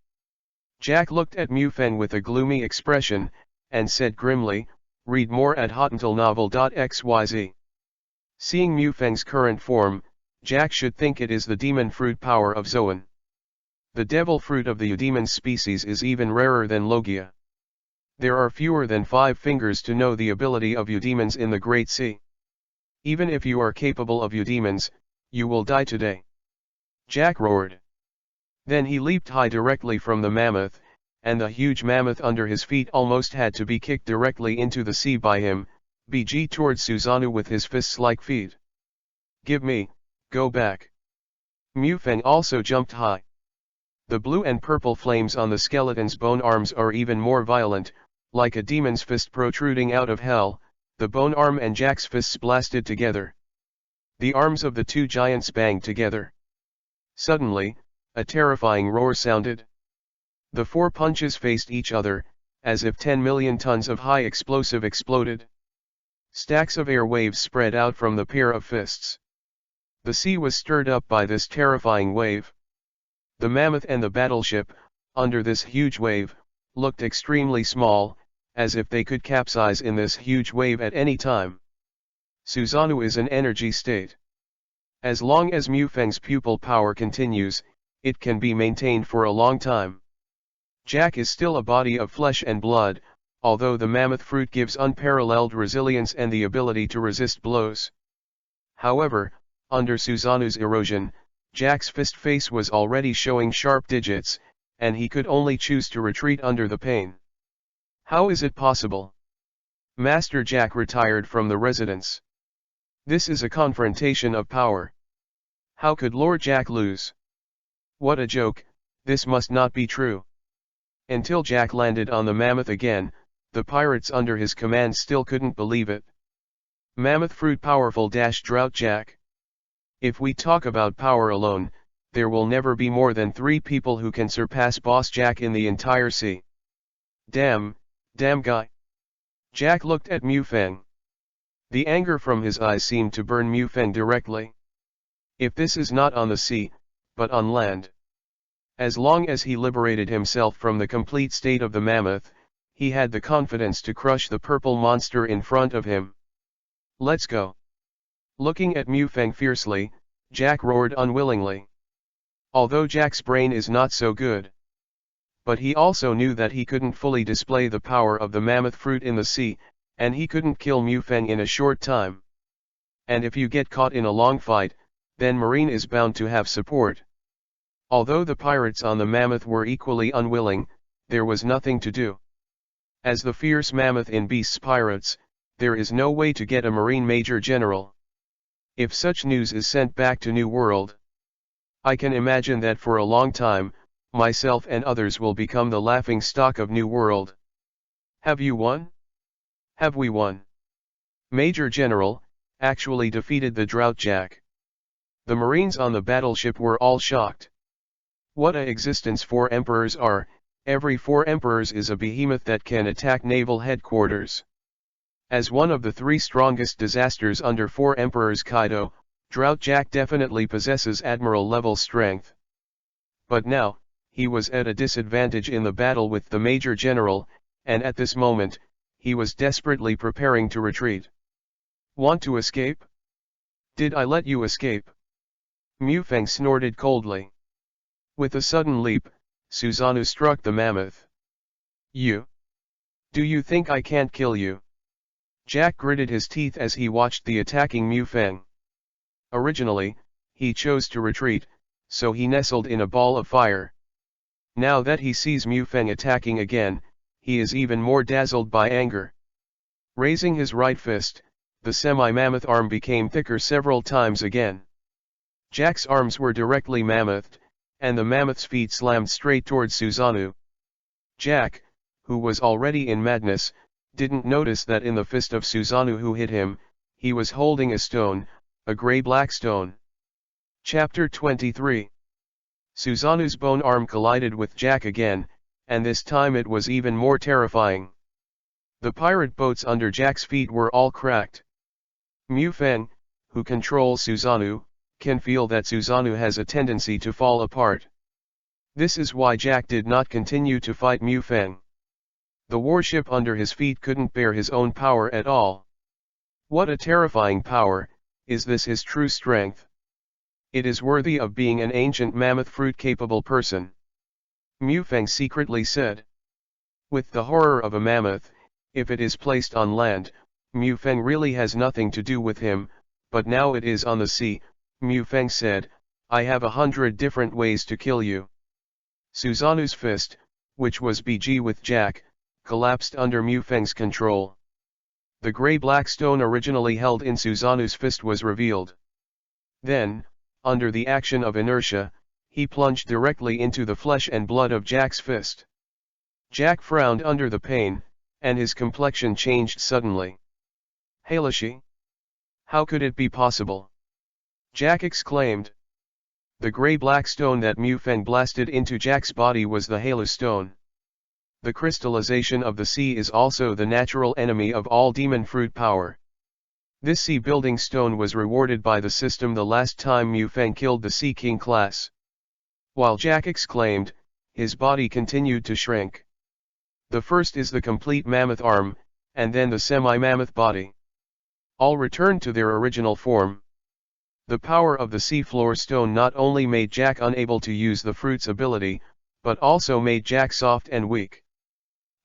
Jack looked at Mufeng with a gloomy expression, and said grimly, read more at hotuntelnovel.xyz. Seeing Mufeng's current form, Jack should think it is the demon fruit power of Zoan. The devil fruit of the Eudemon species is even rarer than Logia. There are fewer than 5 fingers to know the ability of Eudemons in the Great Sea. Even if you are capable of Eudemons, you will die today. Jack roared. Then he leaped high directly from the mammoth, and the huge mammoth under his feet almost had to be kicked directly into the sea by him, BG towards Susanoo with his fists like feet. Give me, go back. Mufeng also jumped high. The blue and purple flames on the skeleton's bone arms are even more violent, like a demon's fist protruding out of hell. The bone arm and Jack's fists blasted together. The arms of the 2 giants banged together. Suddenly, a terrifying roar sounded. The 4 punches faced each other, as if 10 million tons of high explosive exploded. Stacks of air waves spread out from the pair of fists. The sea was stirred up by this terrifying wave. The mammoth and the battleship, under this huge wave, looked extremely small, as if they could capsize in this huge wave at any time. Susanoo is an energy state. As long as Mufeng's pupil power continues, it can be maintained for a long time. Jack is still a body of flesh and blood, although the mammoth fruit gives unparalleled resilience and the ability to resist blows. However, under Susanoo's erosion, Jack's fist face was already showing sharp digits, and he could only choose to retreat under the pain. How is it possible? Master Jack retired from the residence. This is a confrontation of power. How could Lord Jack lose? What a joke, this must not be true. Until Jack landed on the mammoth again, the pirates under his command still couldn't believe it. Mammoth fruit powerful - drought Jack. If we talk about power alone, there will never be more than 3 people who can surpass Boss Jack in the entire sea. Damn guy. Jack looked at Mufeng. The anger from his eyes seemed to burn Mufeng directly. If this is not on the sea, but on land. As long as he liberated himself from the complete state of the mammoth, he had the confidence to crush the purple monster in front of him. Let's go. Looking at Mufeng fiercely, Jack roared unwillingly. Although Jack's brain is not so good. But he also knew that he couldn't fully display the power of the mammoth fruit in the sea, and he couldn't kill Mufeng in a short time. And if you get caught in a long fight, then Marine is bound to have support. Although the pirates on the mammoth were equally unwilling, there was nothing to do. As the fierce mammoth in Beast's pirates, there is no way to get a Marine Major General. If such news is sent back to New World, I can imagine that for a long time, myself and others will become the laughing stock of New World. Have you won? Have we won? Major General actually defeated the Drought Jack. The Marines on the battleship were all shocked. What a existence 4 emperors are. Every 4 emperors is a behemoth that can attack naval headquarters. As one of the 3 strongest disasters under 4 emperors Kaido, Drought Jack definitely possesses admiral-level strength. But now, he was at a disadvantage in the battle with the Major General, and at this moment, he was desperately preparing to retreat. Want to escape? Did I let you escape? Mufeng snorted coldly. With a sudden leap, Susanoo struck the mammoth. You? Do you think I can't kill you? Jack gritted his teeth as he watched the attacking Mufeng. Originally, he chose to retreat, so he nestled in a ball of fire. Now that he sees Mufeng attacking again, he is even more dazzled by anger. Raising his right fist, the semi-mammoth arm became thicker several times again. Jack's arms were directly mammothed, and the mammoth's feet slammed straight towards Susanoo. Jack, who was already in madness, didn't notice that in the fist of Susanoo who hit him, he was holding a stone, a grey-black stone. Chapter 23. Susanoo's bone arm collided with Jack again, and this time it was even more terrifying. The pirate boats under Jack's feet were all cracked. Mufeng, who controls Susanoo, can feel that Susanoo has a tendency to fall apart. This is why Jack did not continue to fight Mufeng. The warship under his feet couldn't bear his own power at all. What a terrifying power! Is this his true strength? It is worthy of being an ancient mammoth fruit-capable person. Mufeng secretly said. With the horror of a mammoth, if it is placed on land, Mufeng really has nothing to do with him, but now it is on the sea. Mufeng said, I have 100 different ways to kill you. Susanoo's fist, which was BG with Jack, collapsed under Mufeng's control. The grey-black stone originally held in Susanoo's fist was revealed. Then, under the action of inertia, he plunged directly into the flesh and blood of Jack's fist. Jack frowned under the pain, and his complexion changed suddenly. Halashi? How could it be possible? Jack exclaimed. The grey-black stone that Mufeng blasted into Jack's body was the Halo stone. The crystallization of the sea is also the natural enemy of all demon fruit power. This sea-building stone was rewarded by the system the last time Mufeng killed the Sea King class. While Jack exclaimed, his body continued to shrink. The first is the complete mammoth arm, and then the semi-mammoth body. All returned to their original form. The power of the seafloor stone not only made Jack unable to use the fruit's ability, but also made Jack soft and weak.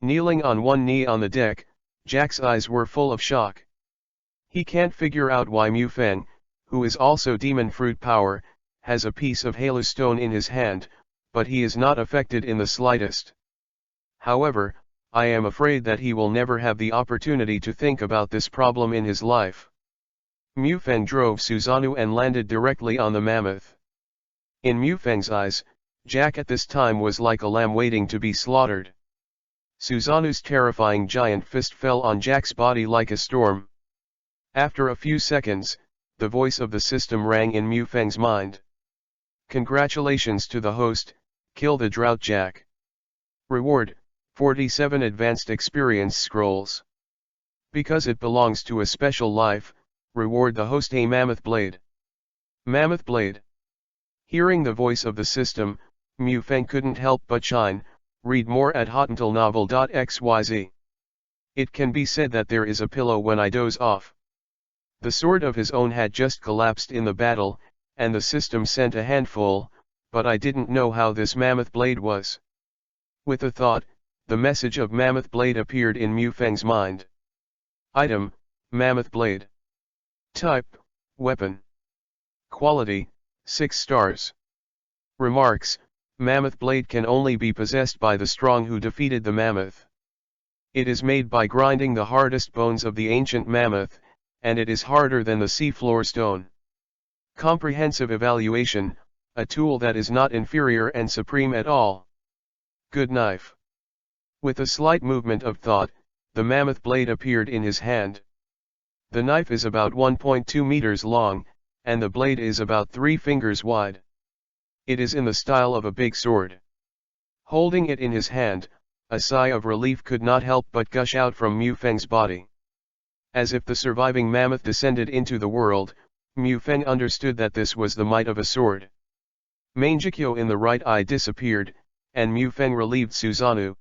Kneeling on one knee on the deck, Jack's eyes were full of shock. He can't figure out why Mufeng, who is also demon fruit power, has a piece of Halo stone in his hand, but he is not affected in the slightest. However, I am afraid that he will never have the opportunity to think about this problem in his life. Mufeng drove Susanoo and landed directly on the mammoth. In Mufeng's eyes, Jack at this time was like a lamb waiting to be slaughtered. Susanoo's terrifying giant fist fell on Jack's body like a storm. After a few seconds, the voice of the system rang in Mufeng's mind. Congratulations to the host, kill the Drought Jack. Reward, 47 advanced experience scrolls. Because it belongs to a special life, reward the host a Mammoth Blade. Mammoth Blade. Hearing the voice of the system, Mufeng couldn't help but shine. Read more at hotuntilnovel.xyz. It can be said that there is a pillow when I doze off. The sword of his own had just collapsed in the battle, and the system sent a handful, but I didn't know how this mammoth blade was. With a thought, the message of mammoth blade appeared in Mu Feng's mind. Item, mammoth blade. Type, weapon. Quality, 6 stars. Remarks, mammoth blade can only be possessed by the strong who defeated the mammoth. It is made by grinding the hardest bones of the ancient mammoth, and it is harder than the seafloor stone. Comprehensive evaluation, a tool that is not inferior and supreme at all. Good knife. With a slight movement of thought, the mammoth blade appeared in his hand. The knife is about 1.2 meters long, and the blade is about 3 fingers wide. It is in the style of a big sword. Holding it in his hand, a sigh of relief could not help but gush out from Mu Feng's body. As if the surviving mammoth descended into the world, Mu Feng understood that this was the might of a sword. Mangekyo in the right eye disappeared, and Mu Feng relieved Susanoo.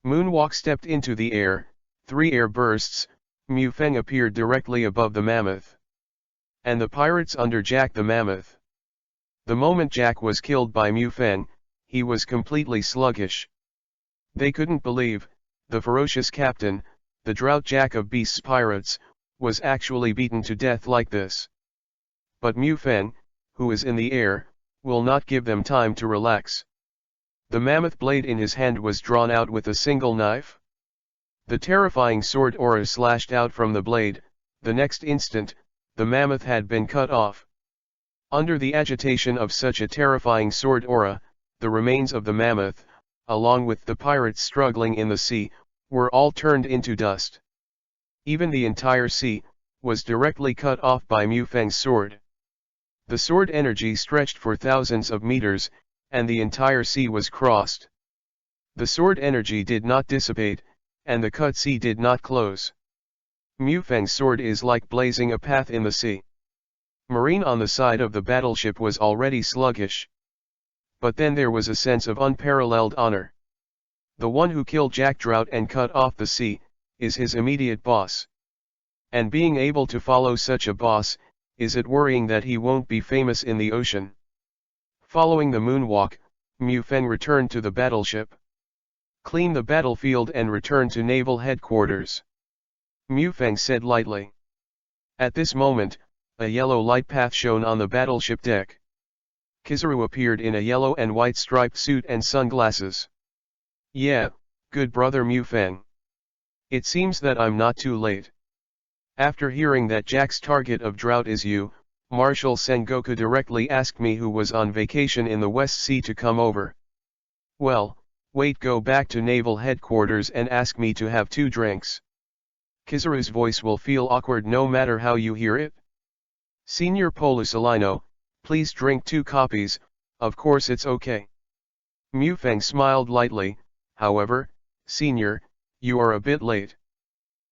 Moonwalk stepped into the air, 3 air bursts, Mu Feng appeared directly above the mammoth. And the pirates under Jack the mammoth. The moment Jack was killed by Mu Feng, he was completely sluggish. They couldn't believe, the ferocious captain, the drought Jack of Beasts pirates, was actually beaten to death like this. But Mu Feng, who is in the air, will not give them time to relax. The mammoth blade in his hand was drawn out with a single knife. The terrifying sword aura slashed out from the blade, the next instant, the mammoth had been cut off. Under the agitation of such a terrifying sword aura, the remains of the mammoth, along with the pirates struggling in the sea, were all turned into dust. Even the entire sea, was directly cut off by Mu Feng's sword. The sword energy stretched for thousands of meters, and the entire sea was crossed. The sword energy did not dissipate, and the cut sea did not close. Mu Feng's sword is like blazing a path in the sea. Marine on the side of the battleship was already sluggish. But then there was a sense of unparalleled honor. The one who killed Jack Drought and cut off the sea, is his immediate boss. And being able to follow such a boss, is it worrying that he won't be famous in the ocean? Following the moonwalk, Mu Feng returned to the battleship. Clean the battlefield and return to naval headquarters. Mu Feng said lightly. At this moment, a yellow light path shone on the battleship deck. Kizaru appeared in a yellow and white striped suit and sunglasses. Yeah, good brother Mu Feng. It seems that I'm not too late. After hearing that Jack's target of drought is you, Marshal Sengoku directly asked me who was on vacation in the West Sea to come over. Well, wait, go back to naval headquarters and ask me to have 2 drinks. Kizaru's voice will feel awkward no matter how you hear it. Senior Polusolino, please drink 2 copies, of course it's okay. Mu Feng smiled lightly, however, Senior, you are a bit late.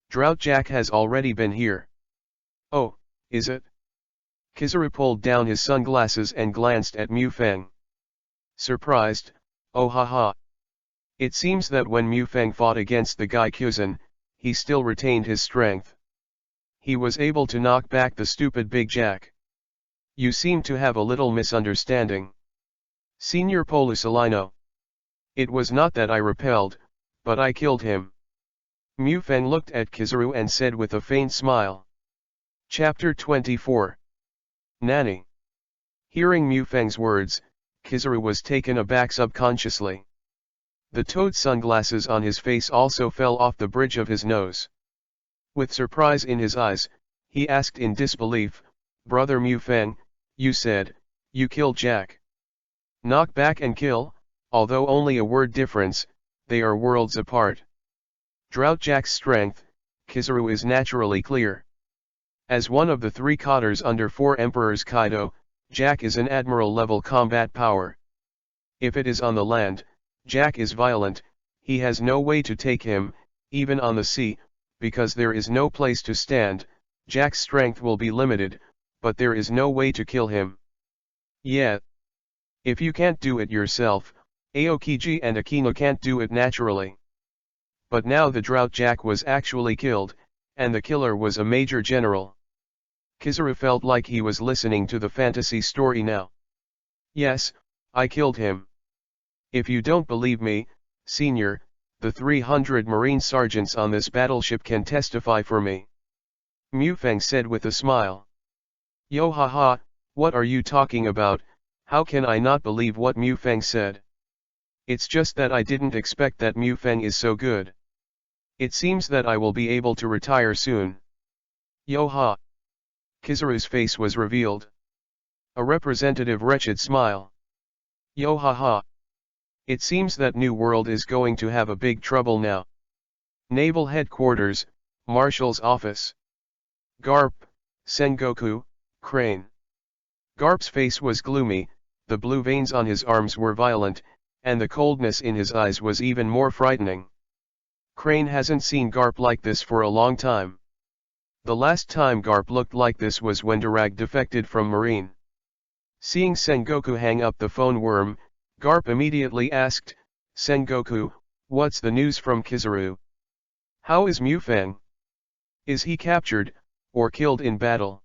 Drought Jack has already been here. Oh, is it? Kizaru pulled down his sunglasses and glanced at Mu Feng. Surprised, oh haha. It seems that when Mu Feng fought against the Gaikyuzen, he still retained his strength. He was able to knock back the stupid Big Jack. You seem to have a little misunderstanding. Senior Polusolino. It was not that I repelled, but I killed him. Mu Feng looked at Kizaru and said with a faint smile. Chapter 24. Nani. Hearing Mu Feng's words, Kizaru was taken aback subconsciously. The toad sunglasses on his face also fell off the bridge of his nose. With surprise in his eyes, he asked in disbelief, Brother Mu Feng, you said, you killed Jack. Knock back and kill, although only a word difference, they are worlds apart. Drought Jack's strength, Kizaru is naturally clear. As one of the 3 Cotters under 4 Emperors Kaido, Jack is an admiral-level combat power. If it is on the land, Jack is violent, he has no way to take him, even on the sea, because there is no place to stand, Jack's strength will be limited, but there is no way to kill him. Yeah. If you can't do it yourself, Aokiji and Akino can't do it naturally. But now the Drought Jack was actually killed, and the killer was a major general. Kizaru felt like he was listening to the fantasy story now. Yes, I killed him. If you don't believe me, Senior, the 300 Marine sergeants on this battleship can testify for me. Mufang said with a smile. Yo haha, what are you talking about? How can I not believe what Mufang said? It's just that I didn't expect that Mufang is so good. It seems that I will be able to retire soon. Yo ha. Kizaru's face was revealed. A representative wretched smile. Yo ha ha. It seems that New World is going to have a big trouble now. Naval Headquarters, Marshal's Office. Garp, Sengoku, Crane. Garp's face was gloomy, the blue veins on his arms were violent, and the coldness in his eyes was even more frightening. Crane hasn't seen Garp like this for a long time. The last time Garp looked like this was when Durag defected from Marine. Seeing Sengoku hang up the phone worm, Garp immediately asked, Sengoku, what's the news from Kizaru? How is Mufang? Is he captured, or killed in battle?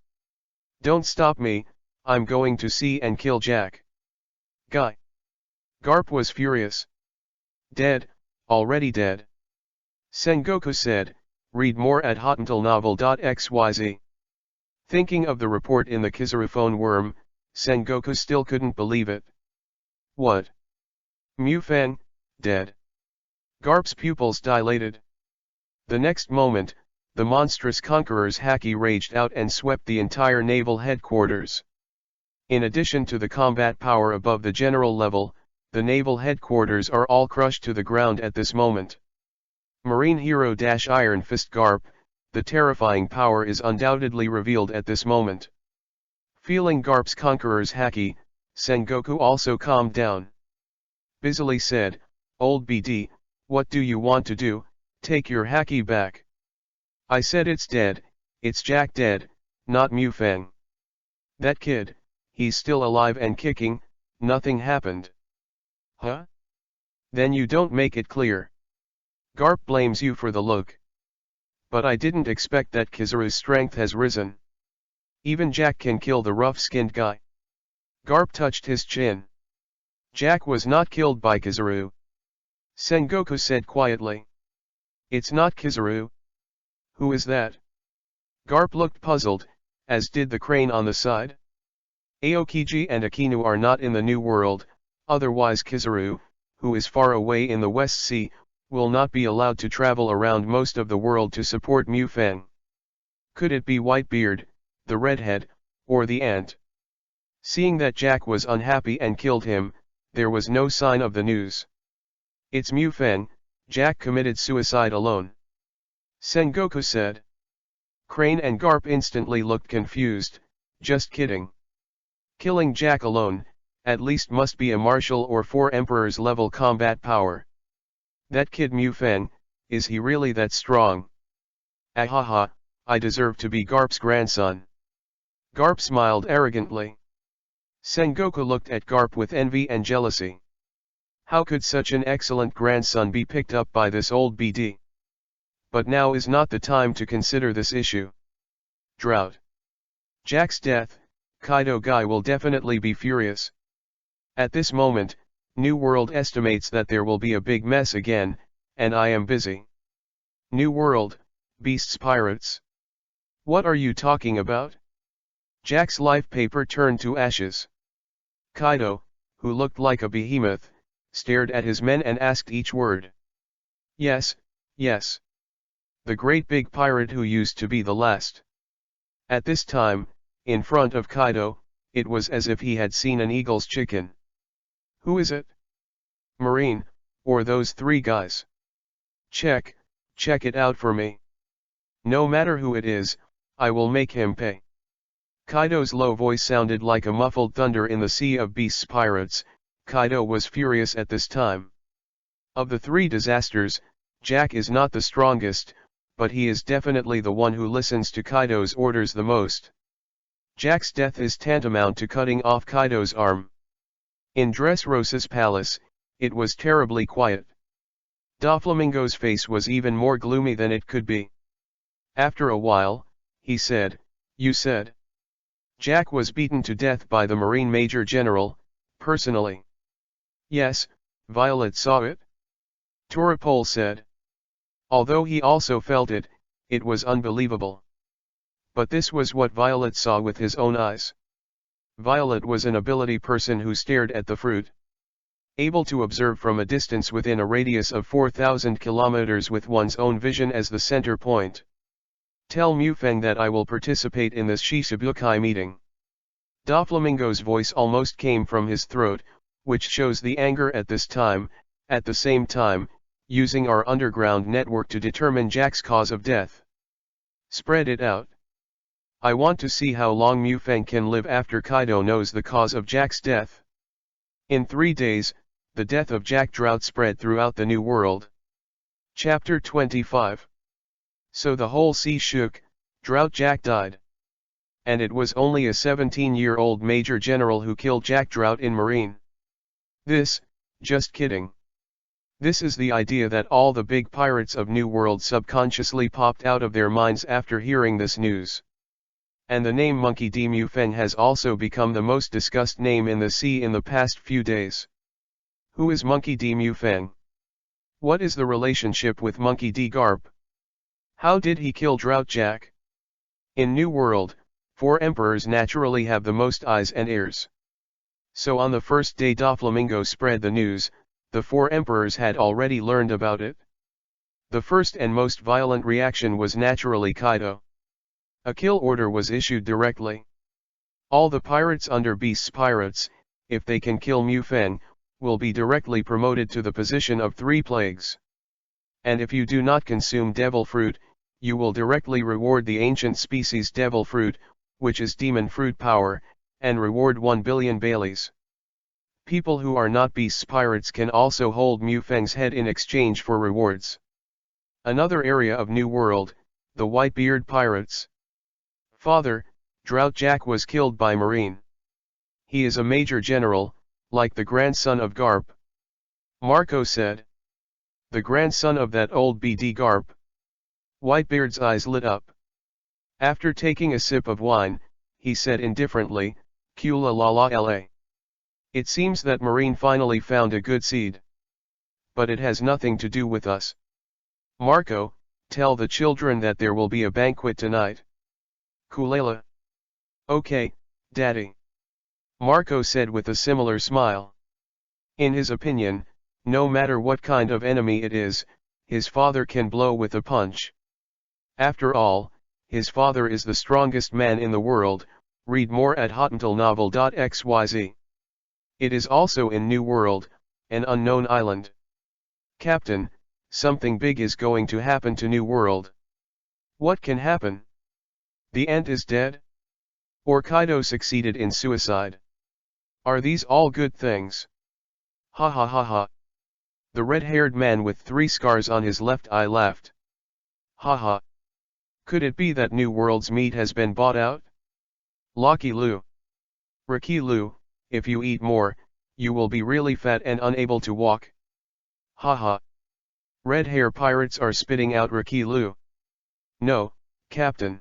Don't stop me, I'm going to see and kill Jack. Guy. Garp was furious. Dead, already dead. Sengoku said, read more at hotuntalnovel.xyz. Thinking of the report in the Kizaru phone worm, Sengoku still couldn't believe it. What? Mufang, dead. Garp's pupils dilated. The next moment, the monstrous conqueror's haki raged out and swept the entire naval headquarters. In addition to the combat power above the general level, the naval headquarters are all crushed to the ground at this moment. Marine hero Iron Fist Garp, the terrifying power is undoubtedly revealed at this moment. Feeling Garp's conqueror's haki, Sengoku also calmed down. Busily said, Old BD, what do you want to do? Take your haki back. I said it's dead, it's Jack dead, not Mufang. That kid, he's still alive and kicking, nothing happened. Huh? Then you don't make it clear. Garp blames you for the look. But I didn't expect that Kizaru's strength has risen. Even Jack can kill the rough-skinned guy. Garp touched his chin. Jack was not killed by Kizaru. Sengoku said quietly. It's not Kizaru. Who is that? Garp looked puzzled, as did the crane on the side. Aokiji and Akinu are not in the New World, otherwise Kizaru, who is far away in the West Sea, will not be allowed to travel around most of the world to support Mufang. Could it be Whitebeard, the redhead, or the ant? Seeing that Jack was unhappy and killed him, there was no sign of the news. It's Mufang, Jack committed suicide alone. Sengoku said. Crane and Garp instantly looked confused, just kidding. Killing Jack alone, at least must be a marshal or 4 emperors level combat power. That kid Mufang, is he really that strong? Ahaha, I deserve to be Garp's grandson. Garp smiled arrogantly. Sengoku looked at Garp with envy and jealousy. How could such an excellent grandson be picked up by this old BD? But now is not the time to consider this issue. Drought. Jack's death, Kaido Guy will definitely be furious. At this moment, New World estimates that there will be a big mess again, and I am busy. New World, Beasts Pirates. What are you talking about? Jack's life paper turned to ashes. Kaido, who looked like a behemoth, stared at his men and asked each word. Yes, yes. The great big pirate who used to be the last. At this time, in front of Kaido, it was as if he had seen an eagle's chicken. Who is it? Marine, or those 3 guys? Check it out for me. No matter who it is, I will make him pay. Kaido's low voice sounded like a muffled thunder in the sea of beasts pirates. Kaido was furious at this time. Of the 3 disasters, Jack is not the strongest, but he is definitely the one who listens to Kaido's orders the most. Jack's death is tantamount to cutting off Kaido's arm. In Dressrosa's palace, it was terribly quiet. Doflamingo's face was even more gloomy than it could be. After a while, he said, You said. Jack was beaten to death by the Marine Major General, personally. Yes, Violet saw it? Torapol said. Although he also felt it, it was unbelievable. But this was what Violet saw with his own eyes. Violet was an ability person who stared at the fruit. Able to observe from a distance within a radius of 4,000 kilometers with one's own vision as the center point. Tell Mufeng that I will participate in this Shichibukai meeting. Doflamingo's voice almost came from his throat, which shows the anger at this time, at the same time, using our underground network to determine Jack's cause of death. Spread it out. I want to see how long Mufeng can live after Kaido knows the cause of Jack's death. In 3 days, the death of Jack Drought spread throughout the New World. Chapter 25. So the whole sea shook, Drought Jack died. And it was only a 17-year-old Major General who killed Jack Drought in Marine. This, just kidding. This is the idea that all the big pirates of New World subconsciously popped out of their minds after hearing this news. And the name Monkey D. Mufeng has also become the most discussed name in the sea in the past few days. Who is Monkey D. Mufeng? What is the relationship with Monkey D. Garp? How did he kill Drought Jack? In New World, 4 emperors naturally have the most eyes and ears. So on the first day Doflamingo spread the news, the 4 emperors had already learned about it. The first and most violent reaction was naturally Kaido. A kill order was issued directly. All the pirates under Beast's pirates, if they can kill Mufeng, will be directly promoted to the position of 3 plagues. And if you do not consume devil fruit, you will directly reward the ancient species devil fruit, which is demon fruit power, and reward 1 billion Baileys. People who are not Beast's pirates can also hold Mufeng's head in exchange for rewards. Another area of New World, the Whitebeard pirates. Father, Drought Jack was killed by Marine. He is a major general, like the grandson of Garp. Marco said. The grandson of that old BD Garp. Whitebeard's eyes lit up. After taking a sip of wine, he said indifferently, Kula la la la. It seems that Marine finally found a good seed. But it has nothing to do with us. Marco, tell the children that there will be a banquet tonight. Kulela. Okay, Daddy. Marco said with a similar smile. In his opinion, no matter what kind of enemy it is, his father can blow with a punch. After all, his father is the strongest man in the world. Read more at hottentalnovel.xyz. It is also in New World, an unknown island. Captain, something big is going to happen to New World. What can happen? The Ant is dead? Or Kaido succeeded in suicide? Are these all good things? Ha ha ha ha. The red-haired man with 3 scars on his left eye laughed. Ha ha. Could it be that New World's meat has been bought out? Lucky Lu. Riki Lu, if you eat more, you will be really fat and unable to walk. Ha ha. Red hair pirates are spitting out Riki Lu. No, Captain.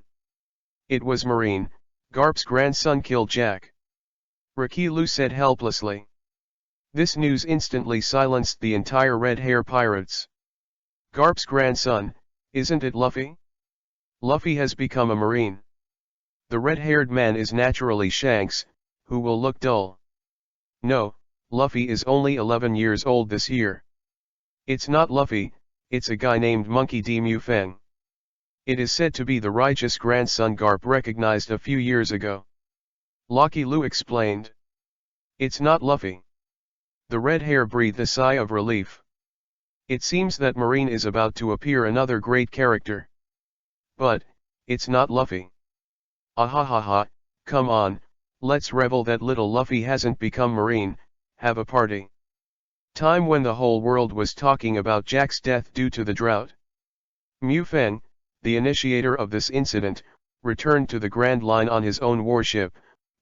It was Marine, Garp's grandson killed Jack. Riki Lu said helplessly. This news instantly silenced the entire red hair pirates. Garp's grandson, isn't it Luffy? Luffy has become a Marine. The red-haired man is naturally Shanks, who will look dull. No, Luffy is only 11 years old this year. It's not Luffy, it's a guy named Monkey D. Mufeng. It is said to be the righteous grandson Garp recognized a few years ago. Lucky Lu explained. It's not Luffy. The red hair breathed a sigh of relief. It seems that Marine is about to appear another great character. But, it's not Luffy. Ahahaha, come on, let's revel that little Luffy hasn't become Marine, have a party. Time when the whole world was talking about Jack's death due to the drought. Mufeng, the initiator of this incident, returned to the Grand Line on his own warship,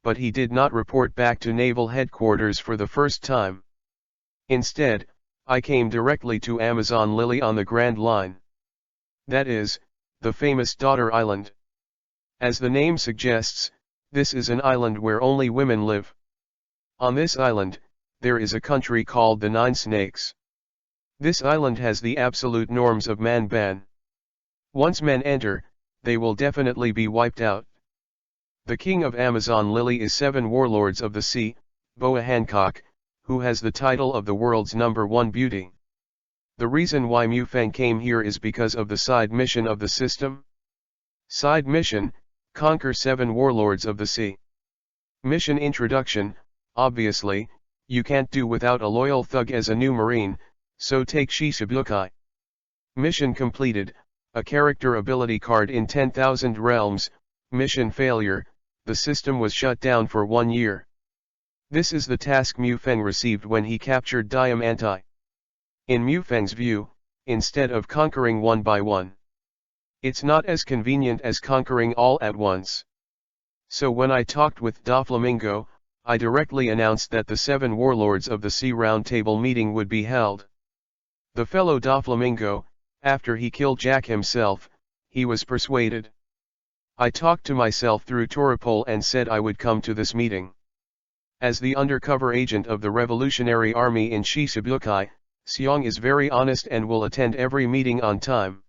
but he did not report back to naval headquarters for the first time. Instead, I came directly to Amazon Lily on the Grand Line. That is, the famous Daughter Island. As the name suggests, This is an island where only women live. On this island, there is a country called the Nine Snakes. This island has the absolute norms of man ban. Once men enter, they will definitely be wiped out. The king of Amazon Lily is 7 warlords of the sea, Boa Hancock, who has the title of the world's #1 beauty. The reason why Mufang came here is because of the side mission of the system. Side mission, conquer 7 warlords of the sea. Mission introduction, obviously, you can't do without a loyal thug as a new marine, so take Shishibukai. Mission completed, a character ability card in 10,000 realms. Mission failure, the system was shut down for 1 year. This is the task Mufang received when he captured Diamanti. In Mufang's view, instead of conquering one by one, it's not as convenient as conquering all at once. So when I talked with Doflamingo, I directly announced that the 7 warlords of the sea roundtable meeting would be held. The fellow Doflamingo, after he killed Jack himself, he was persuaded. I talked to myself through Torapol and said I would come to this meeting. As the undercover agent of the Revolutionary Army in Shishibukai, Seong is very honest and will attend every meeting on time.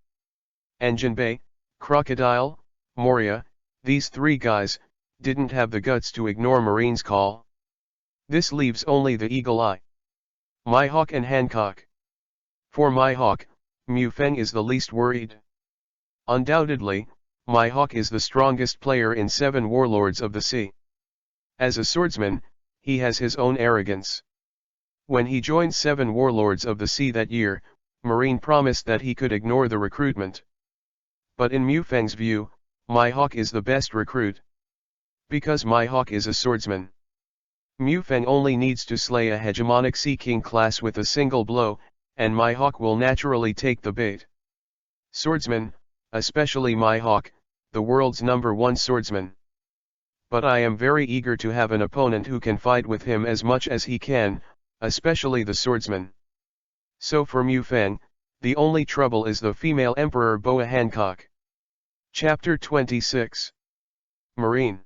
Anjinbei, Crocodile, Moria, these 3 guys, didn't have the guts to ignore Marine's call. This leaves only the Eagle Eye, Mihawk and Hancock. For Mihawk, Mufang is the least worried. Undoubtedly, Mihawk is the strongest player in 7 warlords of the sea. As a swordsman, he has his own arrogance. When he joined 7 warlords of the sea that year, Marine promised that he could ignore the recruitment. But in Mufang's view, Mihawk is the best recruit. Because Mihawk is a swordsman. Mufang only needs to slay a hegemonic Sea King class with a single blow, and Mihawk will naturally take the bait. Swordsman, especially Mihawk, the world's #1 swordsman. But I am very eager to have an opponent who can fight with him as much as he can, especially the swordsman. So for Mufang, the only trouble is the female Emperor Boa Hancock. Chapter 26. Marine.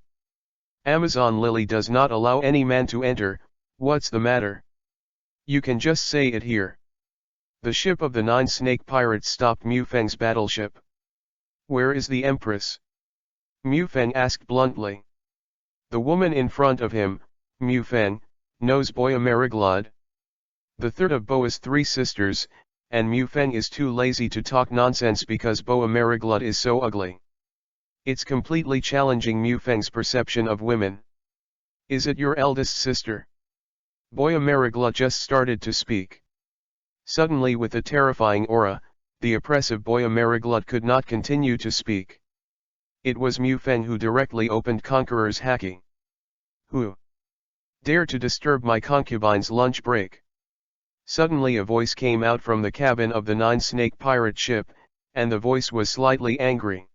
Amazon Lily does not allow any man to enter. What's the matter? You can just say it here. The ship of the 9 snake pirates stopped Mufang's battleship. Where is the Empress? Mufang asked bluntly. The woman in front of him, Mufang, knows Boya Mariglad, the third of Boa's 3 sisters, and Mufang is too lazy to talk nonsense because Boa Mariglad is so ugly. It's completely challenging Mufang's perception of women. Is it your eldest sister? Boya Mariglad just started to speak. Suddenly, with a terrifying aura, the oppressive Boya Mariglad could not continue to speak. It was Mufang who directly opened Conqueror's haki. Who dare to disturb my concubine's lunch break? Suddenly a voice came out from the cabin of the 9 snake pirate ship, and the voice was slightly angry.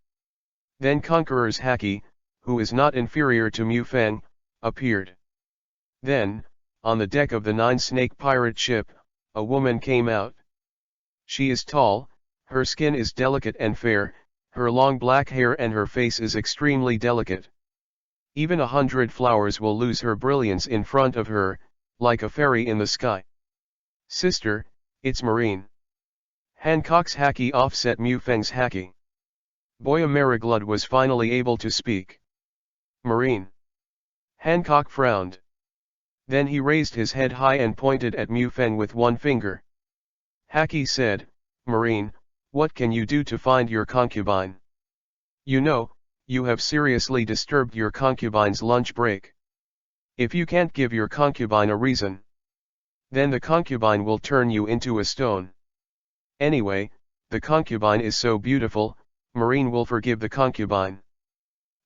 Then Conqueror's haki, who is not inferior to Mufang, appeared. Then, on the deck of the 9 snake pirate ship, a woman came out. She is tall, her skin is delicate and fair, her long black hair and her face is extremely delicate. Even 100 flowers will lose her brilliance in front of her, like a fairy in the sky. Sister, it's Marine. Hancock's haki offset Mufang's haki. Boya Mariglad was finally able to speak. Marine. Hancock frowned. Then he raised his head high and pointed at Mufang with one finger. Haki said, Marine, what can you do to find your concubine? You know, you have seriously disturbed your concubine's lunch break. If you can't give your concubine a reason, then the concubine will turn you into a stone. Anyway, the concubine is so beautiful, Marine will forgive the concubine.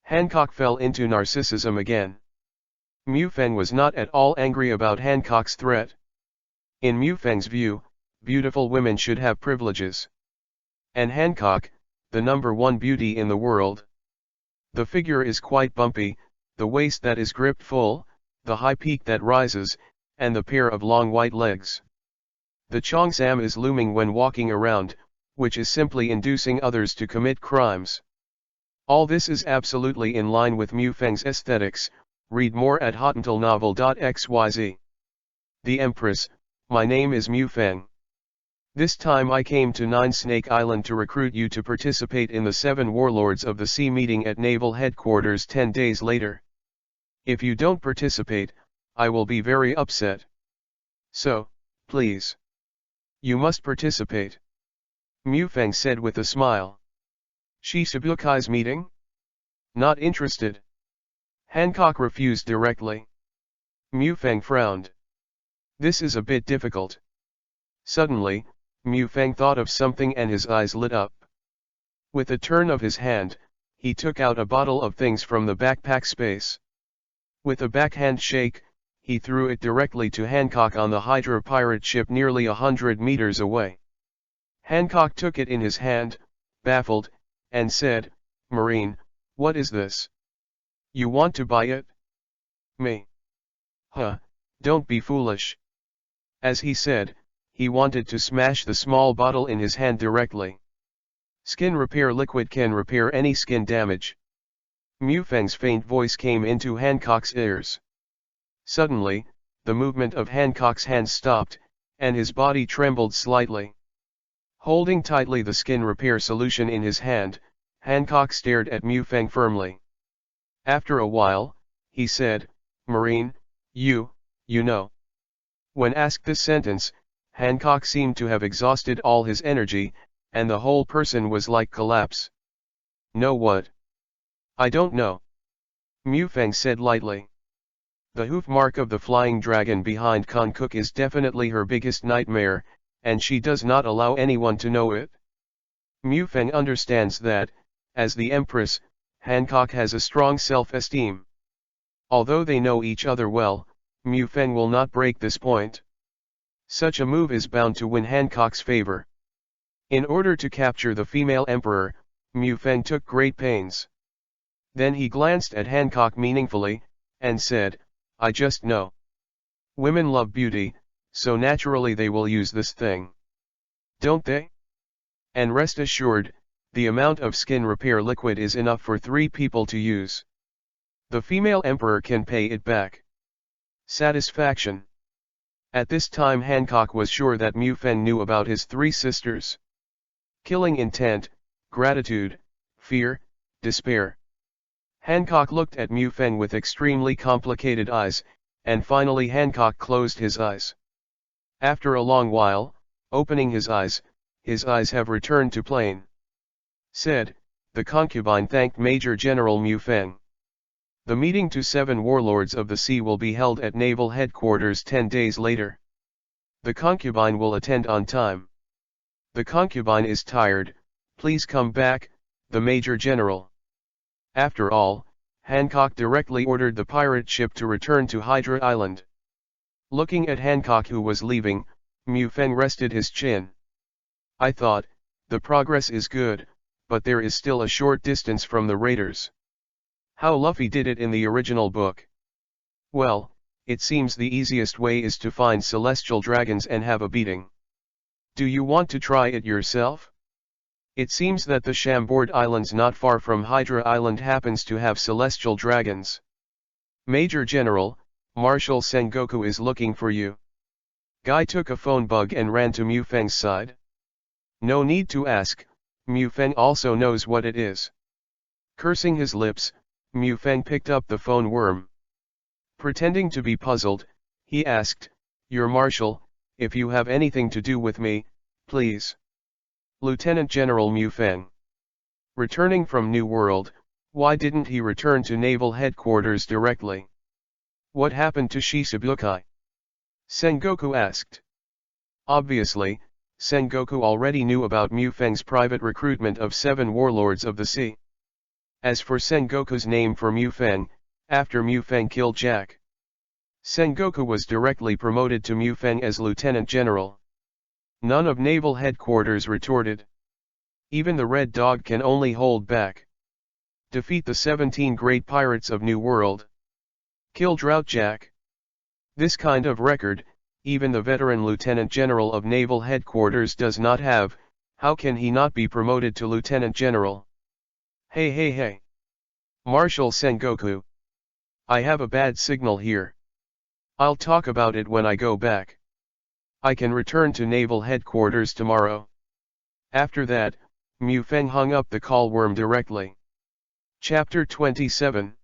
Hancock fell into narcissism again. Mufang was not at all angry about Hancock's threat. In Mufang's view, beautiful women should have privileges. And Hancock, the #1 beauty in the world. The figure is quite bumpy, the waist that is gripped full, the high peak that rises, and the pair of long white legs. The cheongsam is looming when walking around, which is simply inducing others to commit crimes. All this is absolutely in line with Mu Feng's aesthetics. Read more at hotandtilnovel.xyz. The Empress, my name is Mu Feng. This time I came to Nine Snake Island to recruit you to participate in the 7 Warlords of the Sea meeting at Naval Headquarters 10 days later. If you don't participate, I will be very upset. So, please. You must participate. Mu Feng said with a smile. Shisabukai's meeting? Not interested. Hancock refused directly. Mu Feng frowned. This is a bit difficult. Suddenly, Mu Feng thought of something and his eyes lit up. With a turn of his hand, he took out a bottle of things from the backpack space. With a backhand shake, he threw it directly to Hancock on the Hydra pirate ship nearly 100 meters away. Hancock took it in his hand, baffled, and said, "Marine, what is this? You want to buy it?" "Me? Huh, don't be foolish." As he said, he wanted to smash the small bottle in his hand directly. Skin repair liquid can repair any skin damage. Mu Feng's faint voice came into Hancock's ears. Suddenly, the movement of Hancock's hands stopped, and his body trembled slightly. Holding tightly the skin repair solution in his hand, Hancock stared at Mu Feng firmly. After a while, he said, "Marine, you know." When asked this sentence, Hancock seemed to have exhausted all his energy, and the whole person was like collapse. "Know what?" "I don't know." Mu Feng said lightly. The hoof mark of the flying dragon behind Khan Cook is definitely her biggest nightmare, and she does not allow anyone to know it. Mu Feng understands that, as the Empress, Hancock has a strong self-esteem. Although they know each other well, Mu Feng will not break this point. Such a move is bound to win Hancock's favor. In order to capture the female emperor, Mu Feng took great pains. Then he glanced at Hancock meaningfully, and said, "I just know. Women love beauty, so naturally they will use this thing. Don't they? And rest assured, the amount of skin repair liquid is enough for 3 people to use. The female emperor can pay it back." Satisfaction. At this time Hancock was sure that Mu Feng knew about his 3 sisters. Killing intent, gratitude, fear, despair. Hancock looked at Mu Feng with extremely complicated eyes, and finally Hancock closed his eyes. After a long while, opening his eyes have returned to plain. Said, the concubine thanked Major General Mu Feng. The meeting to 7 warlords of the sea will be held at Naval Headquarters 10 days later. The concubine will attend on time. The concubine is tired, please come back, the Major General. After all, Hancock directly ordered the pirate ship to return to Hydra Island. Looking at Hancock who was leaving, Mu Feng rested his chin. "I thought, the progress is good, but there is still a short distance from the raiders. How Luffy did it in the original book. Well, it seems the easiest way is to find celestial dragons and have a beating. Do you want to try it yourself? It seems that the Chambord Islands not far from Hydra Island happens to have celestial dragons. Major General, Marshal Sengoku is looking for you." Guy took a phone bug and ran to Mu Feng's side. No need to ask, Mu Feng also knows what it is. Cursing his lips, Mu Feng picked up the phone worm. Pretending to be puzzled, he asked, "Your Marshal, if you have anything to do with me, please." Lieutenant General Mu Feng. Returning from New World, why didn't he return to Naval Headquarters directly? What happened to Shisabukai? Sengoku asked. Obviously, Sengoku already knew about Mu Feng's private recruitment of 7 warlords of the sea. As for Sengoku's name for Mu Feng, after Mu Feng killed Jack, Sengoku was directly promoted to Mu Feng as Lieutenant General. None of Naval Headquarters retorted. Even the Red Dog can only hold back. Defeat the 17 great pirates of New World. Kill Drought Jack. This kind of record, even the veteran Lieutenant General of Naval Headquarters does not have. How can he not be promoted to Lieutenant General? Hey hey hey. Marshal Sengoku. I have a bad signal here. I'll talk about it when I go back. I can return to naval headquarters tomorrow. After that, Mu Feng hung up the callworm directly. Chapter 27.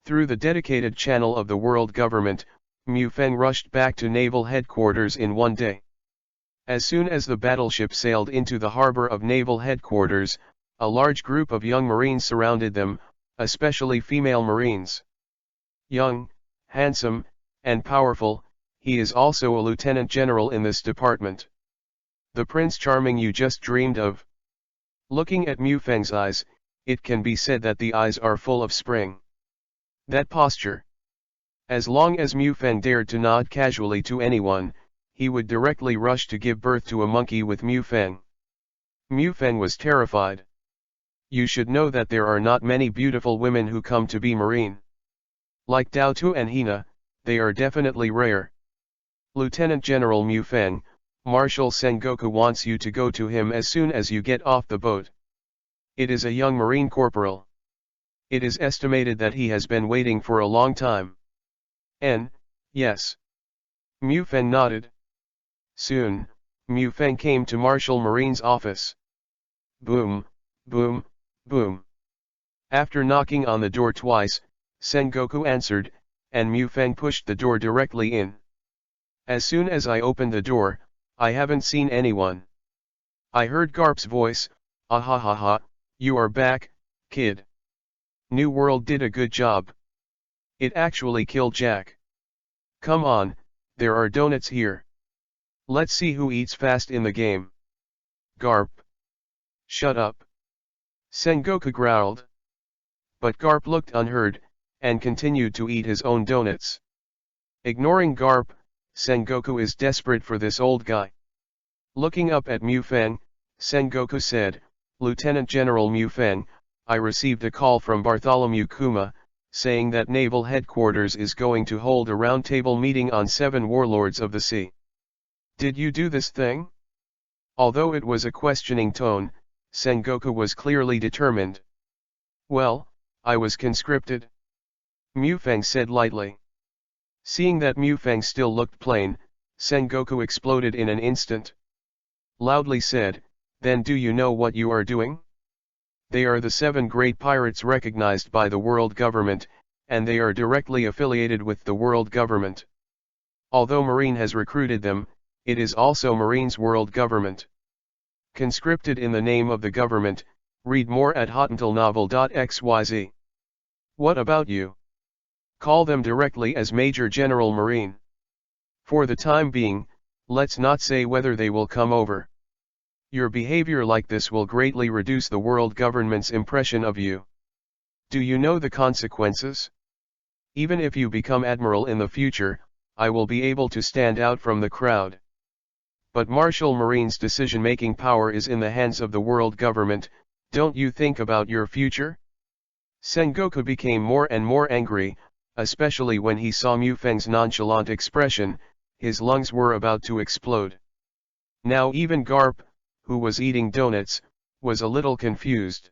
Through the dedicated channel of the world government, Mu Feng rushed back to naval headquarters in one day. As soon as the battleship sailed into the harbor of naval headquarters, a large group of young Marines surrounded them, especially female Marines. Young, handsome, and powerful, he is also a lieutenant general in this department. The Prince Charming you just dreamed of. Looking at Mu Feng's eyes, it can be said that the eyes are full of spring. That posture. As long as Mu Feng dared to nod casually to anyone, he would directly rush to give birth to a monkey with Mu Feng. Mu Feng was terrified. You should know that there are not many beautiful women who come to be Marine. Like Dao Tu and Hina, they are definitely rare. Lieutenant General Mu Feng, Marshal Sengoku wants you to go to him as soon as you get off the boat. It is a young Marine corporal. It is estimated that he has been waiting for a long time. Yes. Mu Feng nodded. Soon, Mu Feng came to Marshal Marine's office. Boom, boom, boom. After knocking on the door twice, Sengoku answered, and Mu Feng pushed the door directly in. As soon as I opened the door, I haven't seen anyone. I heard Garp's voice, "Ahahaha, you are back, kid. New World did a good job. It actually killed Jack. Come on, there are donuts here. Let's see who eats fast in the game." Garp. Shut up. Sengoku growled. But Garp looked unheard, and continued to eat his own donuts. Ignoring Garp, Sengoku is desperate for this old guy. Looking up at Mu Feng, Sengoku said, "Lieutenant General Mu Feng, I received a call from Bartholomew Kuma, saying that Naval Headquarters is going to hold a roundtable meeting on 7 warlords of the sea. Did you do this thing?" Although it was a questioning tone, Sengoku was clearly determined. "Well, I was conscripted," Mu Feng said lightly. Seeing that Mu Feng still looked plain, Sengoku exploded in an instant. Loudly said, "Then do you know what you are doing? They are the 7 great pirates recognized by the world government, and they are directly affiliated with the world government. Although Marine has recruited them, it is also Marine's world government. Conscripted in the name of the government, read more at hottentalnovel.xyz. What about you? Call them directly as Major General Marine. For the time being, let's not say whether they will come over. Your behavior like this will greatly reduce the world government's impression of you. Do you know the consequences? Even if you become admiral in the future, I will be able to stand out from the crowd. But Marshal Marine's decision-making power is in the hands of the world government. Don't you think about your future?" Sengoku became more and more angry, especially when he saw Mu Feng's nonchalant expression. His lungs were about to explode. Now even Garp, who was eating donuts, was a little confused.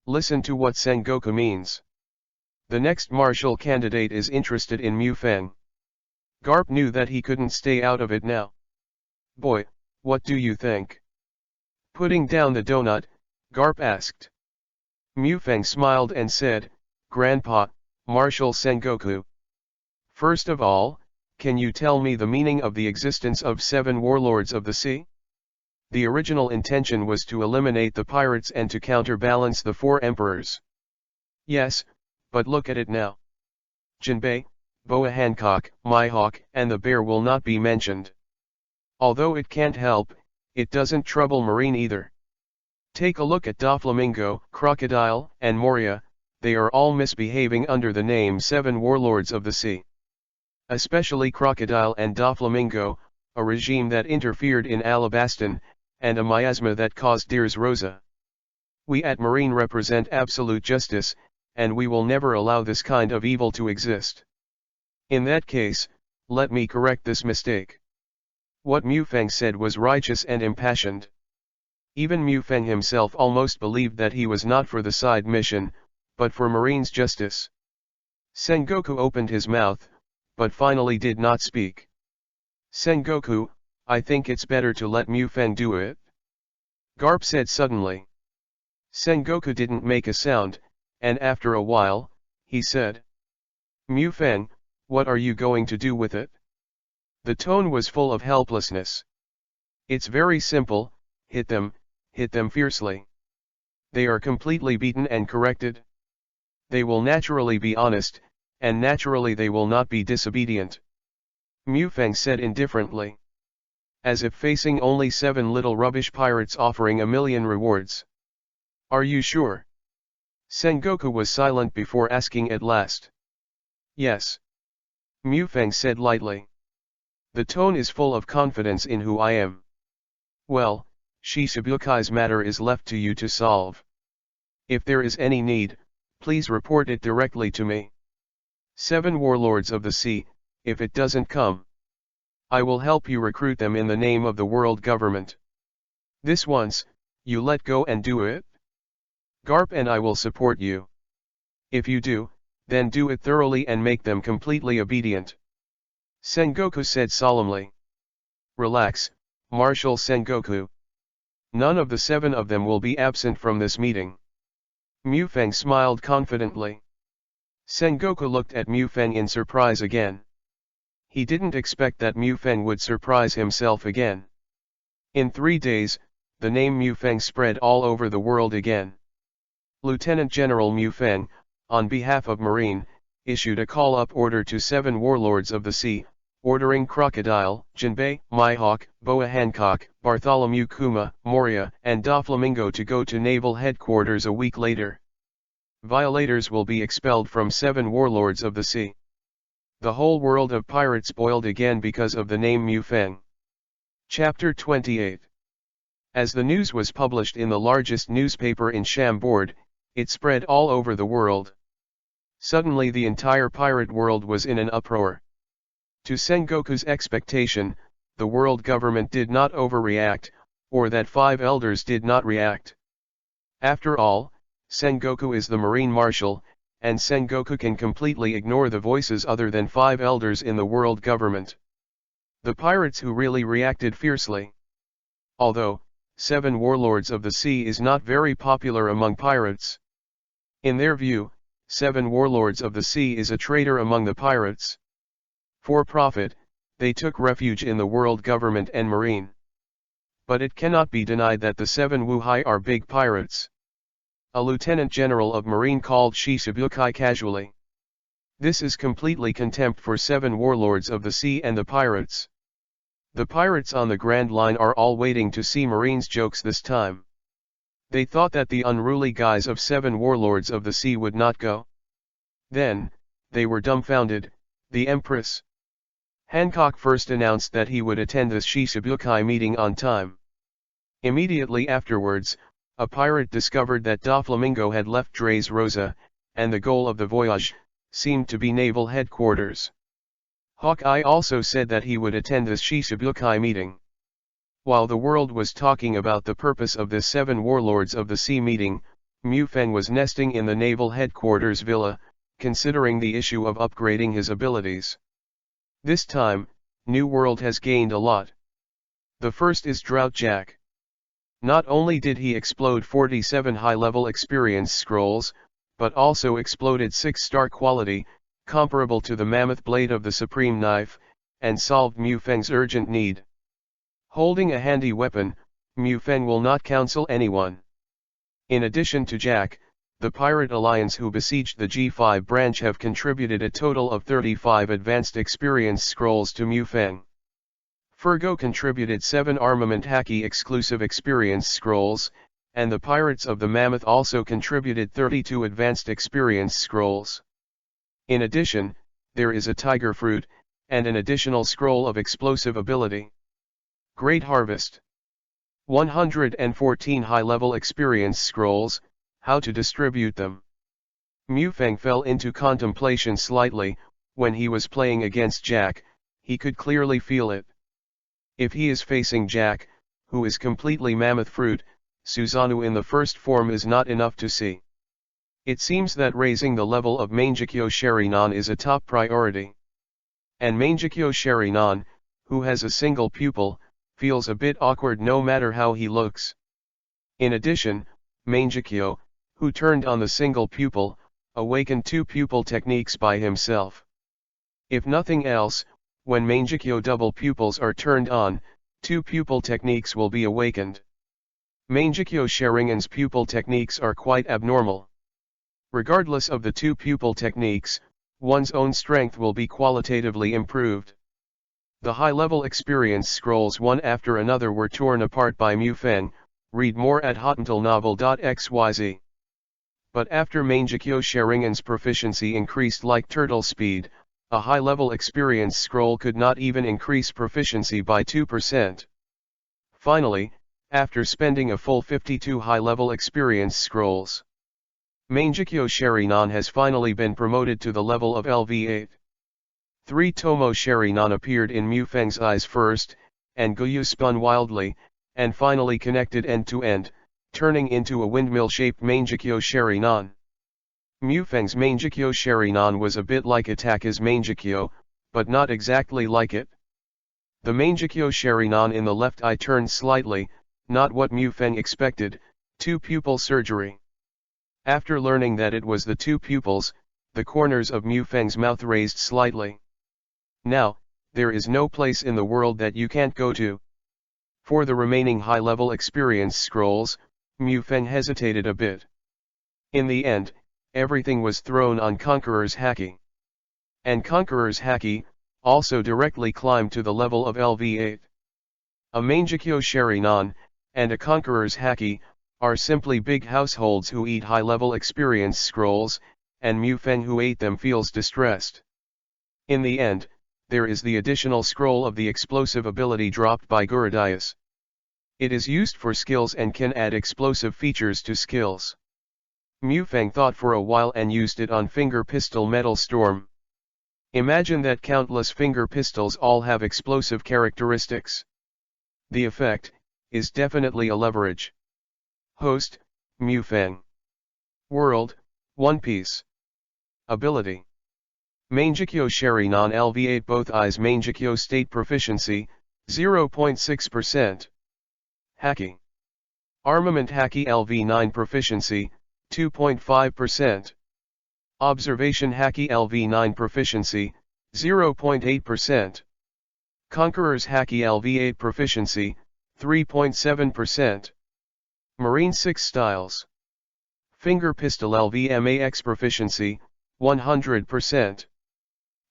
Listen to what Sengoku means. The next marshal candidate is interested in Mu Feng. Garp knew that he couldn't stay out of it now. "Boy, what do you think?" Putting down the donut, Garp asked. Mu Feng smiled and said, "Grandpa, Marshal Sengoku. First of all, can you tell me the meaning of the existence of 7 warlords of the sea? The original intention was to eliminate the pirates and to counterbalance the 4 emperors." "Yes, but look at it now. Jinbei, Boa Hancock, Mihawk, and the bear will not be mentioned. Although it can't help, it doesn't trouble Marine either. Take a look at Doflamingo, Crocodile, and Moria. They are all misbehaving under the name 7 warlords of the sea. Especially Crocodile and Doflamingo, a regime that interfered in Alabaston, and a miasma that caused Deers Rosa. We at Marine represent absolute justice, and we will never allow this kind of evil to exist. In that case, let me correct this mistake." What Mu Feng said was righteous and impassioned. Even Mu Feng himself almost believed that he was not for the side mission, but for Marine's justice. Sengoku opened his mouth, but finally did not speak. Sengoku, I think it's better to let Mu Feng do it. Garp said suddenly. Sengoku didn't make a sound, and after a while, he said. Mu Feng, what are you going to do with it? The tone was full of helplessness. It's very simple, hit them fiercely. They are completely beaten and corrected. They will naturally be honest, and naturally they will not be disobedient. Mu Feng said indifferently. As if facing only 7 little rubbish pirates offering 1,000,000 rewards. Are you sure? Sengoku was silent before asking at last. Yes. Mu Feng said lightly. The tone is full of confidence in who I am. Well, Shisabukai's matter is left to you to solve. If there is any need, please report it directly to me. 7 warlords of the sea, if it doesn't come. I will help you recruit them in the name of the world government. This once, you let go and do it? Garp and I will support you. If you do, then do it thoroughly and make them completely obedient. Sengoku said solemnly. Relax, Marshal Sengoku. None of the 7 of them will be absent from this meeting. Mu Feng smiled confidently. Sengoku looked at Mu Feng in surprise again. He didn't expect that Mu Feng would surprise himself again. In 3 days, the name Mu Feng spread all over the world again. Lieutenant General Mu Feng, on behalf of Marine, issued a call-up order to 7 warlords of the sea, ordering Crocodile, Jinbei, Mihawk, Boa Hancock, Bartholomew Kuma, Moria, and Doflamingo to go to naval headquarters a week later. Violators will be expelled from 7 warlords of the sea. The whole world of pirates boiled again because of the name Mu Feng. Chapter 28. As the news was published in the largest newspaper in Chambord, it spread all over the world. Suddenly the entire pirate world was in an uproar. To Sengoku's expectation, the world government did not overreact, or that 5 elders did not react. After all, Sengoku is the Marine Marshal, and Sengoku can completely ignore the voices other than 5 elders in the world government. The pirates who really reacted fiercely. Although, 7 warlords of the sea is not very popular among pirates. In their view, 7 warlords of the sea is a traitor among the pirates. For profit, they took refuge in the world government and marine. But it cannot be denied that the 7 Wuhai are big pirates. A lieutenant general of marine called Shishibukai casually. This is completely contempt for 7 warlords of the sea and the pirates. The pirates on the Grand Line are all waiting to see Marine's jokes this time. They thought that the unruly guys of 7 warlords of the sea would not go. Then, they were dumbfounded. The Empress Hancock first announced that he would attend the Shishibukai meeting on time. Immediately afterwards, a pirate discovered that Doflamingo had left Dres Rosa, and the goal of the voyage seemed to be naval headquarters. Hawkeye also said that he would attend the Shishibukai meeting. While the world was talking about the purpose of this 7 warlords of the sea meeting, Mu Feng was nesting in the naval headquarters villa, considering the issue of upgrading his abilities. This time, New World has gained a lot. The first is Drought Jack. Not only did he explode 47 high-level experience scrolls, but also exploded 6 star quality, comparable to the mammoth blade of the Supreme Knife, and solved Mu Feng's urgent need. Holding a handy weapon, Mu Feng will not counsel anyone. In addition to Jack, the Pirate Alliance who besieged the G5 branch have contributed a total of 35 advanced experience scrolls to Mu Feng. Fergo contributed 7 armament Haki exclusive experience scrolls, and the Pirates of the Mammoth also contributed 32 advanced experience scrolls. In addition, there is a Tiger Fruit, and an additional scroll of explosive ability. Great Harvest. 114 high-level experience scrolls. How to distribute them? Mu Feng fell into contemplation slightly. When he was playing against Jack, he could clearly feel it. If he is facing Jack, who is completely mammoth fruit, Susanoo in the first form is not enough to see. It seems that raising the level of Mangekyo Sherinon is a top priority. And Mangekyo Sherinon, who has a single pupil, feels a bit awkward no matter how he looks. In addition, Mangekyo, who turned on the single pupil, awakened two pupil techniques by himself. If nothing else, when Mangekyo double pupils are turned on, two pupil techniques will be awakened. Mangekyo Sheringon's pupil techniques are quite abnormal. Regardless of the two pupil techniques, one's own strength will be qualitatively improved. The high-level experience scrolls one after another were torn apart by Mufeng. Read more at hotentillnovel.xyz. But after Mangekyo Sheringon's proficiency increased like turtle speed, a high-level experience scroll could not even increase proficiency by 2%. Finally, after spending a full 52 high-level experience scrolls, Mangekyo Sherinon has finally been promoted to the level of LV8. 3 Tomo Sherinon appeared in Mufeng's eyes first, and Guyu spun wildly, and finally connected end-to-end, turning into a windmill-shaped Mangekyo Sherinon. Mufeng's Mangekyo Sherinon was a bit like Attaka's Mangekyo, but not exactly like it. The Mangekyo Sherinon in the left eye turned slightly, not what Mufeng expected, two-pupil surgery. After learning that it was the two pupils, the corners of Mufeng's mouth raised slightly. Now, there is no place in the world that you can't go to. For the remaining high-level experience scrolls, Mufeng hesitated a bit. In the end, everything was thrown on Conqueror's Haki. And Conqueror's Haki also directly climbed to the level of LV8. A Mangekyo Sherinon and a Conqueror's Haki are simply big households who eat high-level experience scrolls, and Mufeng who ate them feels distressed. In the end, there is the additional scroll of the explosive ability dropped by Gurudayas. It is used for skills and can add explosive features to skills. Mufeng thought for a while and used it on Finger Pistol Metal Storm. Imagine that countless finger pistols all have explosive characteristics. The effect is definitely a leverage. Host, Mufeng. World, One Piece. Ability. Mangekyo Sherinon LV8 both eyes Mangekyo state proficiency, 0.6%. Haki. Armament Haki LV9 proficiency, 2.5%. Observation Haki LV9 proficiency, 0.8%. Conqueror's Haki LV8 proficiency, 3.7%. Marine 6 styles. Finger Pistol LVMAX proficiency, 100%.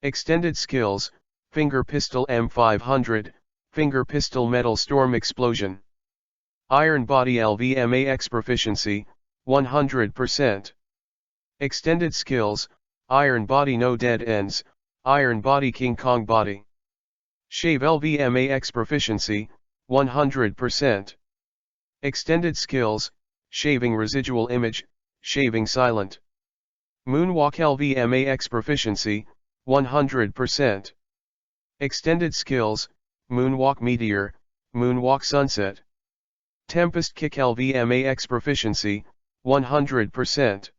Extended skills, Finger Pistol M500, Finger Pistol Metal Storm Explosion. Iron Body LVMAX proficiency, 100%. Extended skills, Iron Body No Dead Ends, Iron Body King Kong Body. Shave LVMAX proficiency, 100%. Extended skills, Shaving Residual Image, Shaving Silent. Moonwalk LVMAX proficiency, 100%. Extended skills, Moonwalk Meteor, Moonwalk Sunset. Tempest Kick LVMAX proficiency, 100%.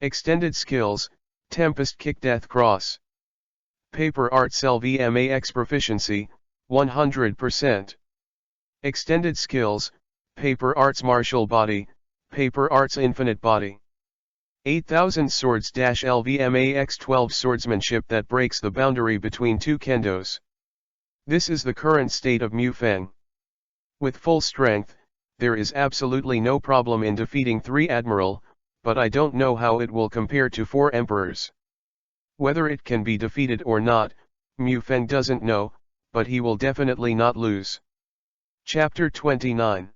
Extended skills, Tempest Kick Death Cross. Paper Arts LVMAX proficiency, 100%. Extended skills, Paper Arts Martial Body, Paper Arts Infinite Body. 8000 Swords LVMAX 12 Swordsmanship that breaks the boundary between two kendos. This is the current state of Mufeng. With full strength, there is absolutely no problem in defeating 3 Admiral, but I don't know how it will compare to 4 Emperors. Whether it can be defeated or not, Mufeng doesn't know, but he will definitely not lose. Chapter 29.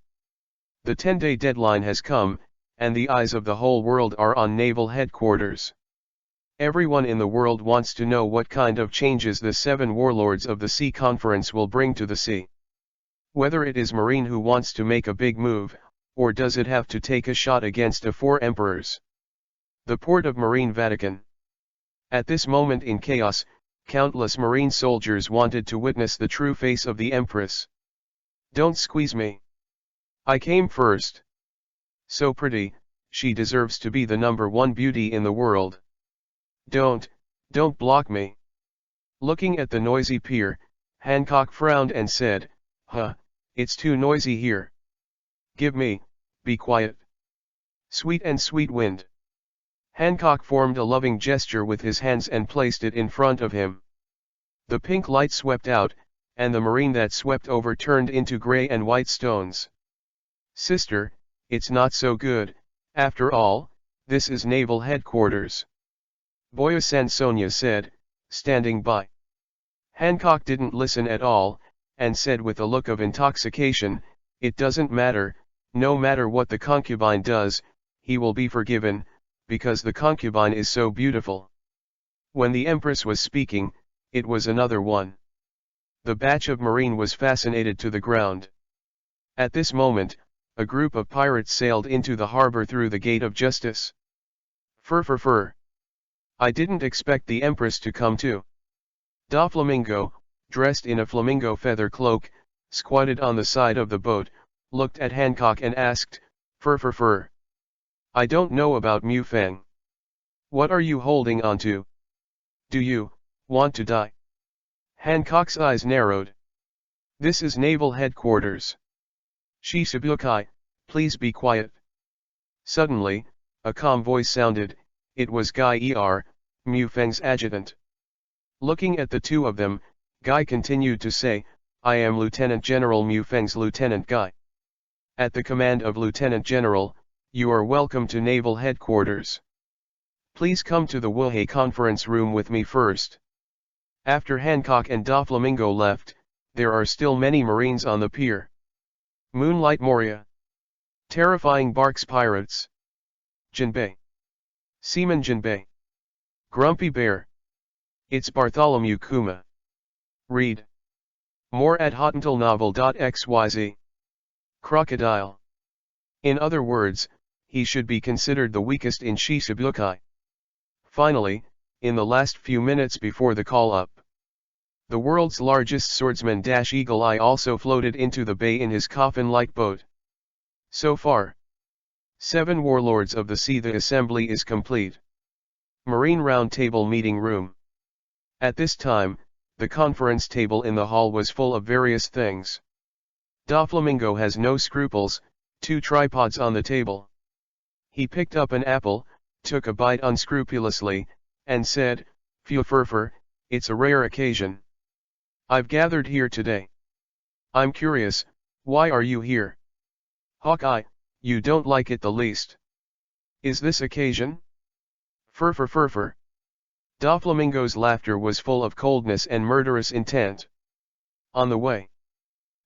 The 10-day deadline has come, and the eyes of the whole world are on naval headquarters. Everyone in the world wants to know what kind of changes the 7 warlords of the sea conference will bring to the sea. Whether it is Marine who wants to make a big move, or does it have to take a shot against the 4 emperors? The port of Marine Vatican. At this moment in chaos, countless Marine soldiers wanted to witness the true face of the Empress. Don't squeeze me. I came first. So pretty, she deserves to be the #1 beauty in the world. Don't block me. Looking at the noisy pier, Hancock frowned and said, "Huh, it's too noisy here. Be quiet. Sweet and sweet wind." Hancock formed a loving gesture with his hands and placed it in front of him. The pink light swept out, and the marine that swept over turned into gray and white stones. "Sister, it's not so good, after all, this is naval headquarters," Boya-san Sonia said, standing by. Hancock didn't listen at all, and said with a look of intoxication, "It doesn't matter, no matter what the concubine does, he will be forgiven, because the concubine is so beautiful." When the Empress was speaking, it was another one. The batch of marine was fascinated to the ground. At this moment, a group of pirates sailed into the harbor through the Gate of Justice. Fur. I didn't expect the Empress to come too. Doflamingo, dressed in a flamingo feather cloak, squatted on the side of the boat, looked at Hancock and asked, Fur. I don't know about Mufeng. What are you holding on to? Do you want to die? Hancock's eyes narrowed. This is naval headquarters. Shishibukai, please be quiet. Suddenly, a calm voice sounded. It was Guy Mufeng's adjutant. Looking at the two of them, Guy continued to say, I am Lieutenant General Mufeng's Lieutenant Guy. At the command of Lieutenant General, you are welcome to naval headquarters. Please come to the Wuhei conference room with me first. After Hancock and Doflamingo left, there are still many Marines on the pier. Moonlight Moria. Terrifying Barks Pirates. Jinbei. Seaman Jinbei. Grumpy Bear. It's Bartholomew Kuma. Read more at hottentalnovel.xyz. Crocodile. In other words, he should be considered the weakest in Shishibukai. Finally, in the last few minutes before the call-up, the world's largest swordsman Eagle Eye also floated into the bay in his coffin-like boat. So far, 7 warlords of the sea. The assembly is complete. Marine Round Table Meeting Room. At this time, the conference table in the hall was full of various things. Doflamingo has no scruples, 2 tripods on the table. He picked up an apple, took a bite unscrupulously, and said, Fur, it's a rare occasion. I've gathered here today. I'm curious, why are you here? Hawkeye, you don't like it the least. Is this occasion? Fur. Doflamingo's laughter was full of coldness and murderous intent. On the way.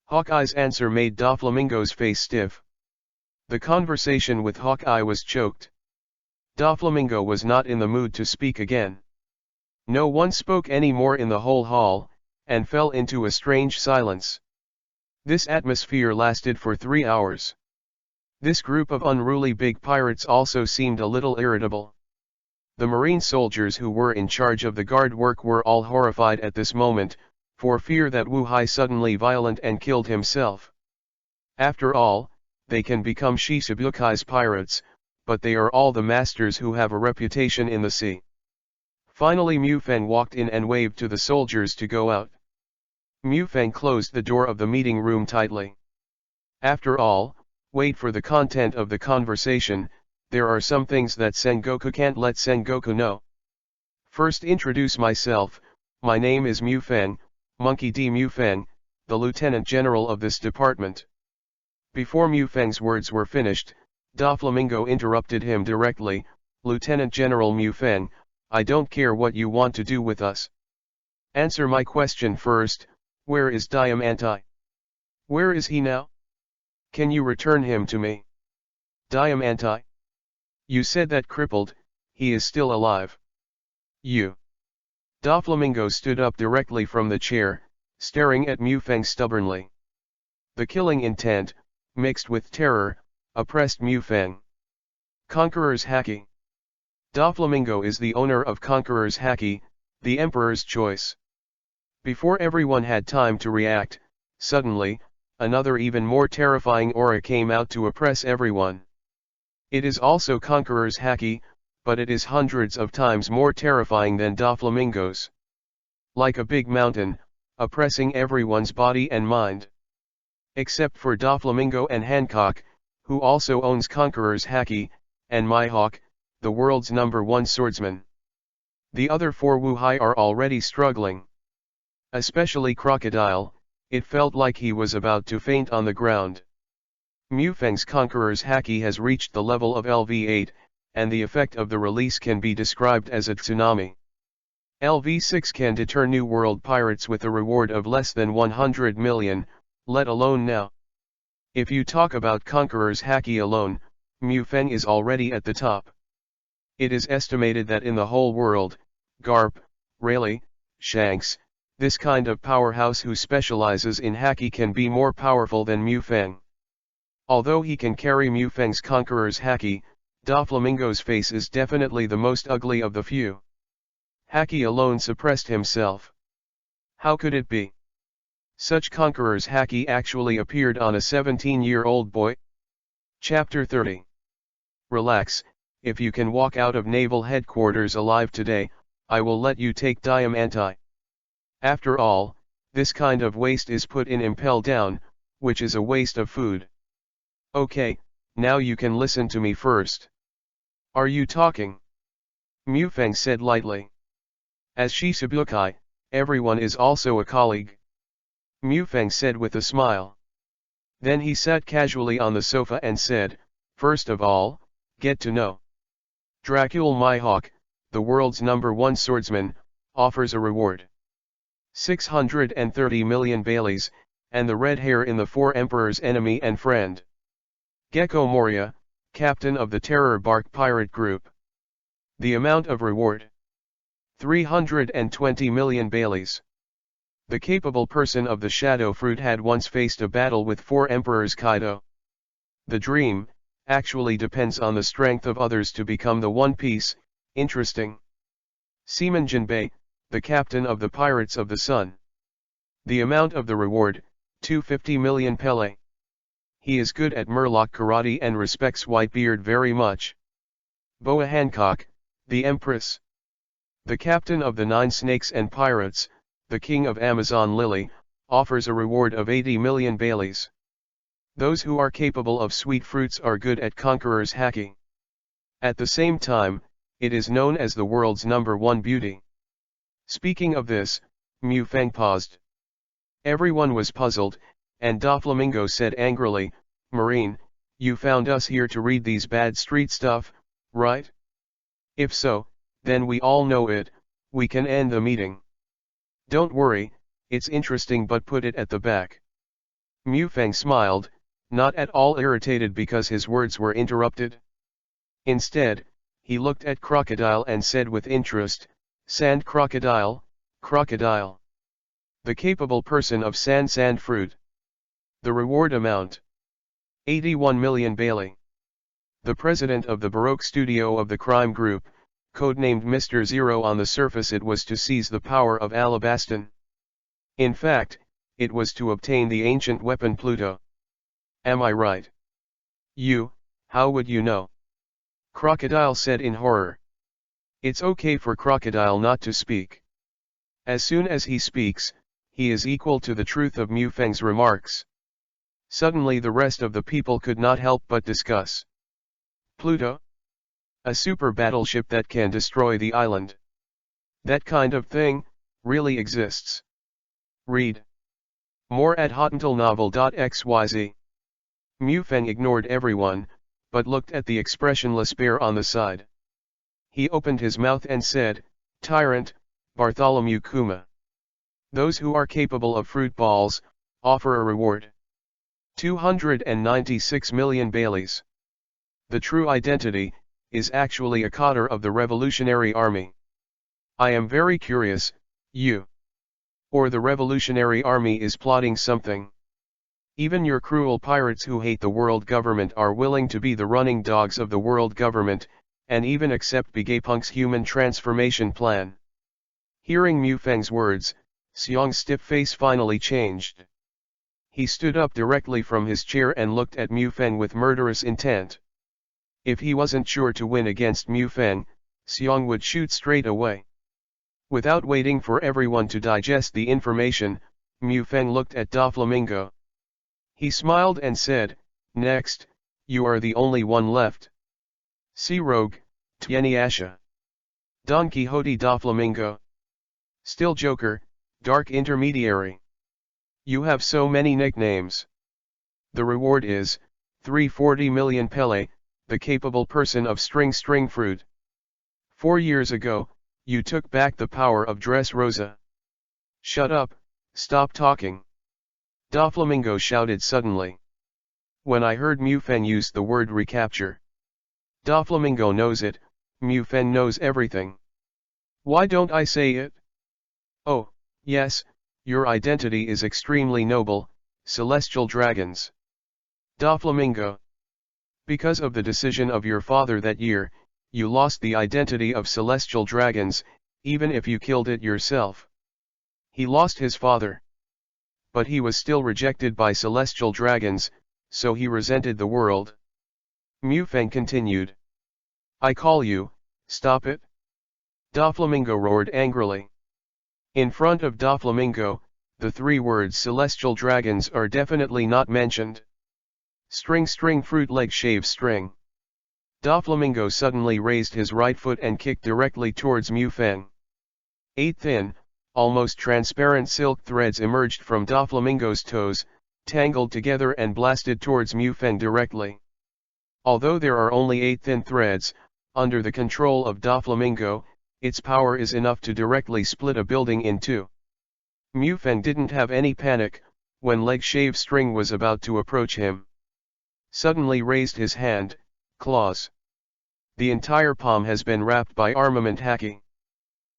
Hawkeye's answer made Doflamingo's face stiff. The conversation with Hawkeye was choked. Doflamingo was not in the mood to speak again. No one spoke any more in the whole hall, and fell into a strange silence. This atmosphere lasted for 3 hours. This group of unruly big pirates also seemed a little irritable. The marine soldiers who were in charge of the guard work were all horrified at this moment, for fear that Wu Hai suddenly violent and killed himself. After all, they can become Shisibukai's pirates, but they are all the masters who have a reputation in the sea. Finally Mufeng walked in and waved to the soldiers to go out. Mufeng closed the door of the meeting room tightly. After all, wait for the content of the conversation. There are some things that Sengoku can't let Sengoku know. First introduce myself, my name is Mufeng, Monkey D. Mufeng, the Lieutenant General of this department. Before Mufeng's words were finished, Doflamingo interrupted him directly, Lieutenant General Mufeng, I don't care what you want to do with us. Answer my question first, where is Diamante? Where is he now? Can you return him to me? Diamante? You said that crippled, he is still alive. You. Doflamingo stood up directly from the chair, staring at Mufeng stubbornly. The killing intent, mixed with terror, oppressed Mufeng. Conqueror's Haki. Doflamingo is the owner of Conqueror's Haki, the Emperor's choice. Before everyone had time to react, suddenly, another even more terrifying aura came out to oppress everyone. It is also Conqueror's Haki, but it is hundreds of times more terrifying than Doflamingo's. Like a big mountain, oppressing everyone's body and mind. Except for Doflamingo and Hancock, who also owns Conqueror's Haki, and Mihawk, the world's #1 swordsman. The other 4 Wuhai are already struggling. Especially Crocodile, it felt like he was about to faint on the ground. Mufeng's Conqueror's Haki has reached the level of LV8, and the effect of the release can be described as a tsunami. LV6 can deter New World pirates with a reward of less than 100 million, let alone now. If you talk about Conqueror's Haki alone, Mufeng is already at the top. It is estimated that in the whole world, Garp, Rayleigh, Shanks, this kind of powerhouse who specializes in Haki can be more powerful than Mufeng. Although he can carry Mufeng's Conqueror's Haki, Doflamingo's face is definitely the most ugly of the few. Haki alone suppressed himself. How could it be? Such Conqueror's Haki actually appeared on a 17-year-old boy? Chapter 30. Relax, if you can walk out of Naval Headquarters alive today, I will let you take Diamanti. After all, this kind of waste is put in Impel Down, which is a waste of food. Okay, now you can listen to me first. Are you talking? Mufeng said lightly. As Shisabukai, everyone is also a colleague. Mufeng said with a smile. Then he sat casually on the sofa and said, first of all, get to know. Dracul Mihawk, the world's #1 swordsman, offers a reward. 630 million Baileys, and the red hair in the 4 emperors' enemy and friend. Gecko Moria, captain of the Terror Bark pirate group. The amount of reward. 320 million Baileys. The capable person of the Shadow Fruit had once faced a battle with 4 emperors Kaido. The dream, actually depends on the strength of others to become the One Piece. Interesting. Seaman Jinbei, the captain of the Pirates of the Sun. The amount of the reward, 250 million Pele. He is good at Murloc karate and respects Whitebeard very much. Boa Hancock, the Empress. The captain of the 9 Snakes and Pirates, the king of Amazon Lily, offers a reward of 80 million Baileys. Those who are capable of sweet fruits are good at Conqueror's Haki. At the same time, it is known as the world's #1 beauty. Speaking of this, Mufeng paused. Everyone was puzzled, and Doflamingo said angrily, Marine, you found us here to read these bad street stuff, right? If so, then we all know it, we can end the meeting. Don't worry, it's interesting but put it at the back. Mufeng smiled, not at all irritated because his words were interrupted. Instead, he looked at Crocodile and said with interest, Sand Crocodile, Crocodile. The capable person of Sand Fruit. The reward amount. 81 million Bailey. The president of the Baroque studio of the crime group, codenamed Mr. Zero. On the surface it was to seize the power of Alabaston. In fact, it was to obtain the ancient weapon Pluto. Am I right? How would you know? Crocodile said in horror. It's okay for Crocodile not to speak. As soon as he speaks, he is equal to the truth of Mufeng's remarks. Suddenly the rest of the people could not help but discuss. Pluto? A super battleship that can destroy the island. That kind of thing, really exists. Read more at hottentalnovel.xyz. Mufeng ignored everyone, but looked at the expressionless bear on the side. He opened his mouth and said, Tyrant, Bartholomew Kuma. Those who are capable of fruit balls, offer a reward. 296 million Baileys. The true identity, is actually a cadre of the Revolutionary Army. I am very curious, or the Revolutionary Army is plotting something. Even your cruel pirates who hate the world government are willing to be the running dogs of the world government, and even accept Bigapunk's human transformation plan. Hearing Mufeng's words, Xiong's stiff face finally changed. He stood up directly from his chair and looked at Mufeng with murderous intent. If he wasn't sure to win against Mu Feng, Xiong would shoot straight away. Without waiting for everyone to digest the information, Mu Feng looked at Doflamingo. He smiled and said, "Next, you are the only one left. Sea Rogue, Tieni Asha. Don Quixote Doflamingo. Still Joker, Dark Intermediary. You have so many nicknames. The reward is, 340 million Pele, the capable person of String Fruit. 4 years ago, you took back the power of Dressrosa. Shut up, stop talking." Doflamingo shouted suddenly. When I heard Mu Feng use the word recapture. Doflamingo knows it, Mu Feng knows everything. Why don't I say it? Oh, yes, your identity is extremely noble, celestial dragons. Doflamingo. Because of the decision of your father that year, you lost the identity of celestial dragons, even if you killed it yourself. He lost his father. But he was still rejected by celestial dragons, so he resented the world. Mu Feng continued. I call you, stop it. Doflamingo roared angrily. In front of Doflamingo, the 3 words celestial dragons are definitely not mentioned. String fruit leg shave string. Doflamingo suddenly raised his right foot and kicked directly towards Mu Feng. 8 thin, almost transparent silk threads emerged from Doflamingo's toes, tangled together and blasted towards Mu Feng directly. Although there are only 8 thin threads, under the control of Doflamingo, its power is enough to directly split a building in 2. Mu Feng didn't have any panic, when leg shave string was about to approach him. Suddenly raised his hand, claws. The entire palm has been wrapped by armament haki.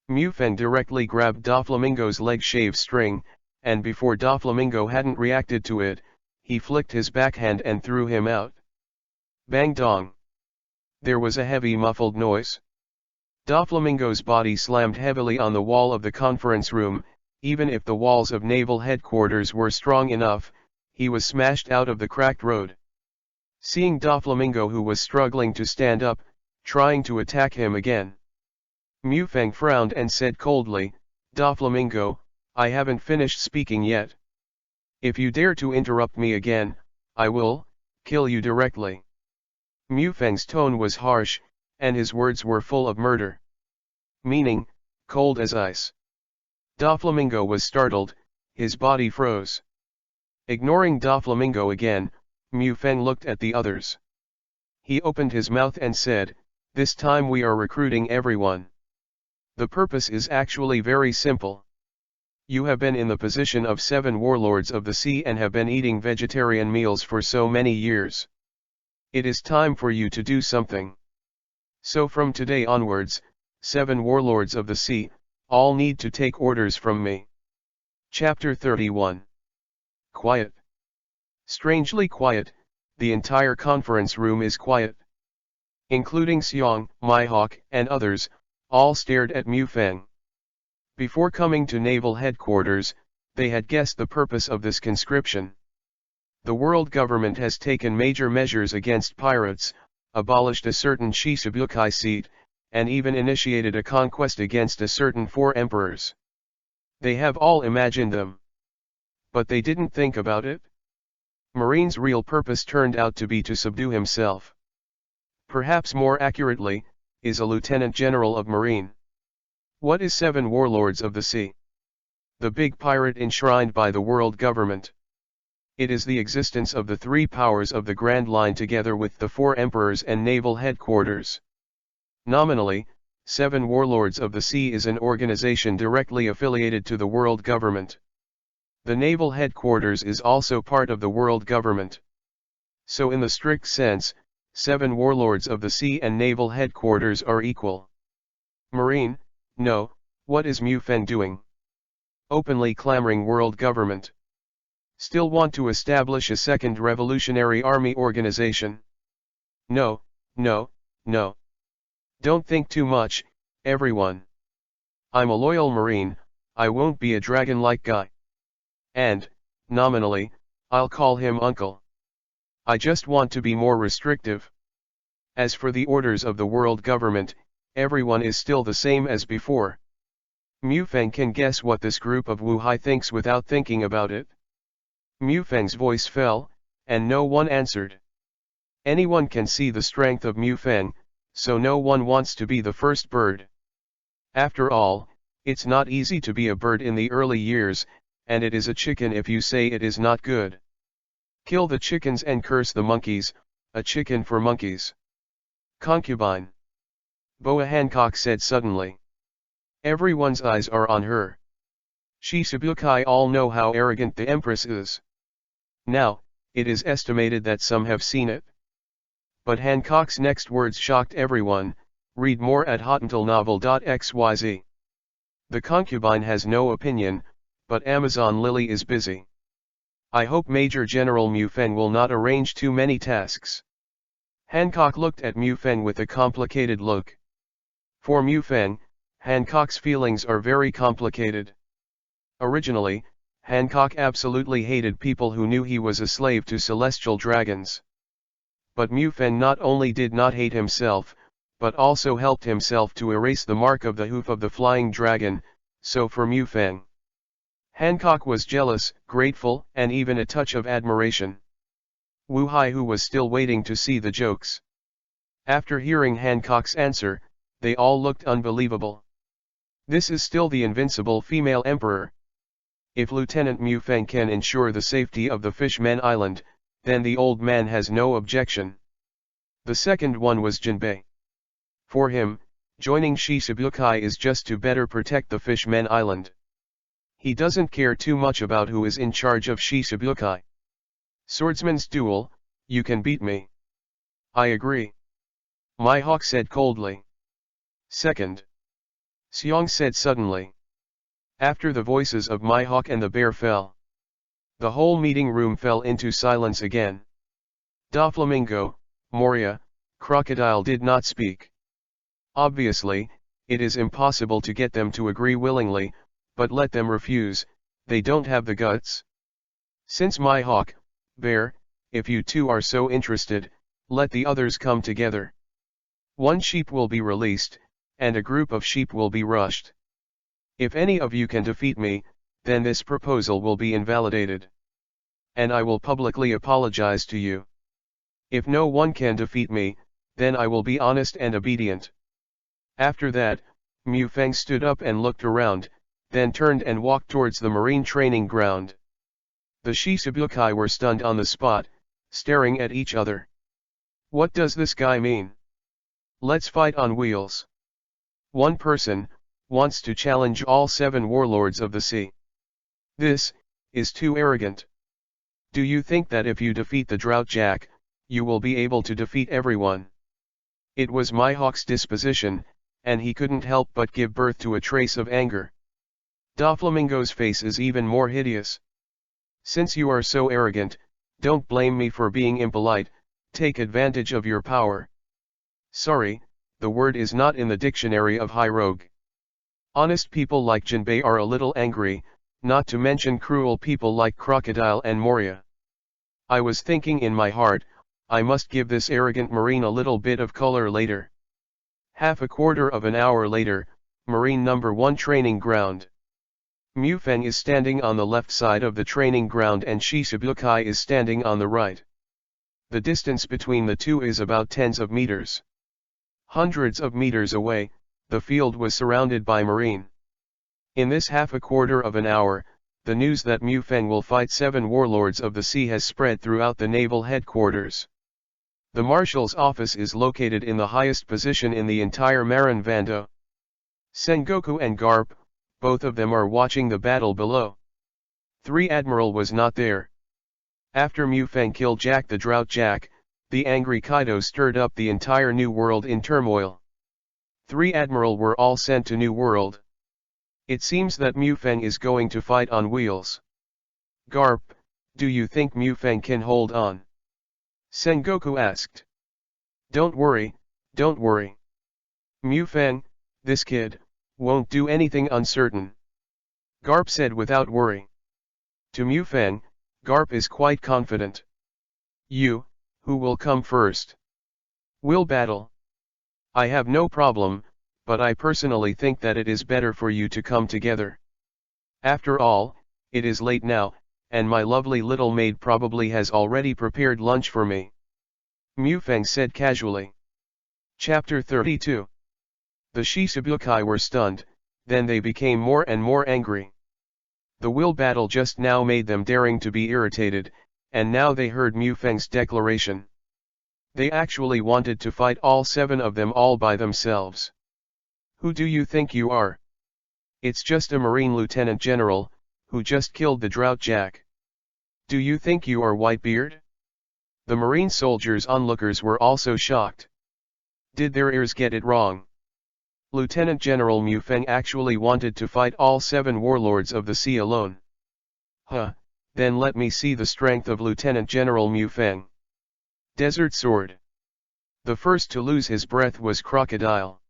Mu Feng directly grabbed Doflamingo's leg shave string, and before Doflamingo hadn't reacted to it, he flicked his backhand and threw him out. Bang dong. There was a heavy muffled noise. Doflamingo's body slammed heavily on the wall of the conference room. Even if the walls of naval headquarters were strong enough, he was smashed out of the cracked road. Seeing Doflamingo, who was struggling to stand up, trying to attack him again. Mu Feng frowned and said coldly, Doflamingo, I haven't finished speaking yet. If you dare to interrupt me again, I will kill you directly. Mu Feng's tone was harsh, and his words were full of murder. Meaning, cold as ice. Doflamingo was startled, his body froze. Ignoring Doflamingo again, Mu Feng looked at the others. He opened his mouth and said, this time we are recruiting everyone. The purpose is actually very simple. You have been in the position of 7 warlords of the sea and have been eating vegetarian meals for so many years. It is time for you to do something. So from today onwards, 7 warlords of the sea, all need to take orders from me. Chapter 31. Quiet. Strangely quiet, the entire conference room is quiet. Including Xiong, Maihawk, and others, all stared at Mu Feng. Before coming to naval headquarters, they had guessed the purpose of this conscription. The world government has taken major measures against pirates, abolished a certain Shishibukai seat, and even initiated a conquest against a certain 4 emperors. They have all imagined them. But they didn't think about it. Marine's real purpose turned out to be to subdue himself. Perhaps more accurately, is a lieutenant general of Marine. What is 7 warlords of the sea? The big pirate enshrined by the world government. It is the existence of the 3 powers of the Grand Line together with the 4 emperors and naval headquarters. Nominally, 7 warlords of the sea is an organization directly affiliated to the world government. The naval headquarters is also part of the world government. So in the strict sense, 7 warlords of the sea and naval headquarters are equal. Marine, no, what is Mu Feng doing? Openly clamoring world government. Still want to establish a second revolutionary army organization. No, no, no. Don't think too much, everyone. I'm a loyal Marine, I won't be a dragon-like guy. And, nominally, I'll call him Uncle. I just want to be more restrictive. As for the orders of the world government, everyone is still the same as before. Mufeng can guess what this group of Wuhai thinks without thinking about it. Mufeng's voice fell, and no one answered. Anyone can see the strength of Mufeng, so no one wants to be the first bird. After all, it's not easy to be a bird in the early years, and it is a chicken if you say it is not good. Kill the chickens and curse the monkeys, a chicken for monkeys. Concubine. Boa Hancock said suddenly. Everyone's eyes are on her. Shichibukai all know how arrogant the Empress is. Now, it is estimated that some have seen it. But Hancock's next words shocked everyone. Read more at hotuntilnovel.xyz. The concubine has no opinion, but Amazon Lily is busy. I hope Major General Mufeng will not arrange too many tasks. Hancock looked at Mufeng with a complicated look. For Mufeng, Hancock's feelings are very complicated. Originally, Hancock absolutely hated people who knew he was a slave to celestial dragons. But Mufeng not only did not hate himself, but also helped himself to erase the mark of the hoof of the flying dragon, so for Mufeng, Hancock was jealous, grateful, and even a touch of admiration. Wu Hai who was still waiting to see the jokes. After hearing Hancock's answer, they all looked unbelievable. This is still the invincible female emperor. If Lieutenant Mufeng can ensure the safety of the Fishmen Island, then the old man has no objection. The second one was Jinbei. For him, joining Shichibukai is just to better protect the Fishmen Island. He doesn't care too much about who is in charge of Shichibukai. Swordsman's duel, you can beat me. I agree. Mihawk said coldly. Second. Xiong said suddenly. After the voices of Mihawk and the bear fell, the whole meeting room fell into silence again. Doflamingo, Moria, Crocodile did not speak. Obviously, it is impossible to get them to agree willingly, but let them refuse, they don't have the guts. Since Mihawk, Bear, if you two are so interested, let the others come together. One sheep will be released, and a group of sheep will be rushed. If any of you can defeat me, then this proposal will be invalidated. And I will publicly apologize to you. If no one can defeat me, then I will be honest and obedient. After that, Mufeng stood up and looked around, then turned and walked towards the marine training ground. The Shichibukai were stunned on the spot, staring at each other. What does this guy mean? Let's fight on wheels. One person wants to challenge all 7 warlords of the sea. This is too arrogant. Do you think that if you defeat the Drought Jack, you will be able to defeat everyone? It was Mihawk's disposition, and he couldn't help but give birth to a trace of anger. Doflamingo's face is even more hideous. Since you are so arrogant, don't blame me for being impolite, take advantage of your power. Sorry, the word is not in the dictionary of High Rogue. Honest people like Jinbei are a little angry, not to mention cruel people like Crocodile and Moria. I was thinking in my heart, I must give this arrogant marine a little bit of color later. Half a quarter of an hour later, Marine Number 1 training ground. Mufeng is standing on the left side of the training ground and Shichibukai is standing on the right. The distance between the two is about tens of meters. Hundreds of meters away, the field was surrounded by marine. In this half a quarter of an hour, the news that Mufeng will fight 7 warlords of the sea has spread throughout the naval headquarters. The marshal's office is located in the highest position in the entire Marin Vando. Sengoku and Garp, both of them are watching the battle below. 3 Admiral was not there. After Mufeng killed Jack the Drought Jack, the angry Kaido stirred up the entire New World in turmoil. 3 Admiral were all sent to New World. It seems that Mufeng is going to fight on wheels. Garp, do you think Mufeng can hold on? Sengoku asked. Don't worry, don't worry. Mufeng, this kid, won't do anything uncertain. Garp said without worry. To Mufeng, Garp is quite confident. You, who will come first? We'll battle. I have no problem, but I personally think that it is better for you to come together. After all, it is late now, and my lovely little maid probably has already prepared lunch for me. Mufeng said casually. Chapter 32. The Shichibukai were stunned, then they became more and more angry. The will battle just now made them daring to be irritated, and now they heard Mufeng's declaration. They actually wanted to fight all 7 of them all by themselves. Who do you think you are? It's just a Marine Lieutenant General, who just killed the Drought Jack. Do you think you are Whitebeard? The Marine soldiers' onlookers were also shocked. Did their ears get it wrong? Lieutenant General Mufeng actually wanted to fight all 7 warlords of the sea alone. Huh, then let me see the strength of Lieutenant General Mufeng. Desert Sword. The first to lose his breath was Crocodile.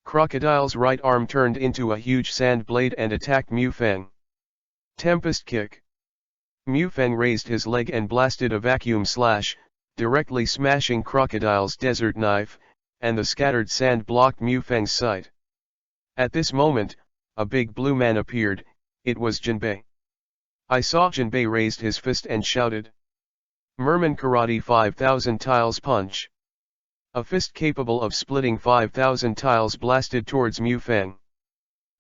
Crocodile's right arm turned into a huge sand blade and attacked Mufeng. Tempest Kick. Mufeng raised his leg and blasted a vacuum slash, directly smashing Crocodile's desert knife, and the scattered sand blocked Mufeng's sight. At this moment, a big blue man appeared. It was Jinbei. I saw Jinbei raised his fist and shouted. Merman Karate 5000 tiles punch. A fist capable of splitting 5000 tiles blasted towards Mufeng.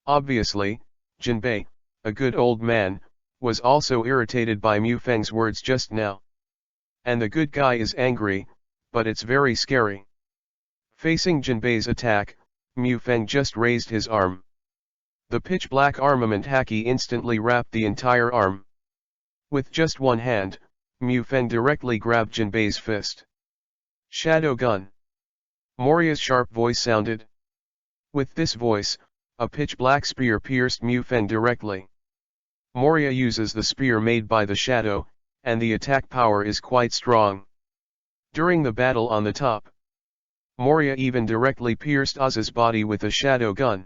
Obviously, Jinbei, a good old man, was also irritated by Mufeng's words just now. And the good guy is angry, but it's very scary. Facing Jinbei's attack, Mufeng just raised his arm. The pitch-black armament haki instantly wrapped the entire arm. With just one hand, Mufeng directly grabbed Jinbei's fist. Shadow Gun. Moria's sharp voice sounded. With this voice, a pitch-black spear pierced Mufeng directly. Moria uses the spear made by the shadow, and the attack power is quite strong. During the battle on the top, Moria even directly pierced Oz's body with a shadow gun.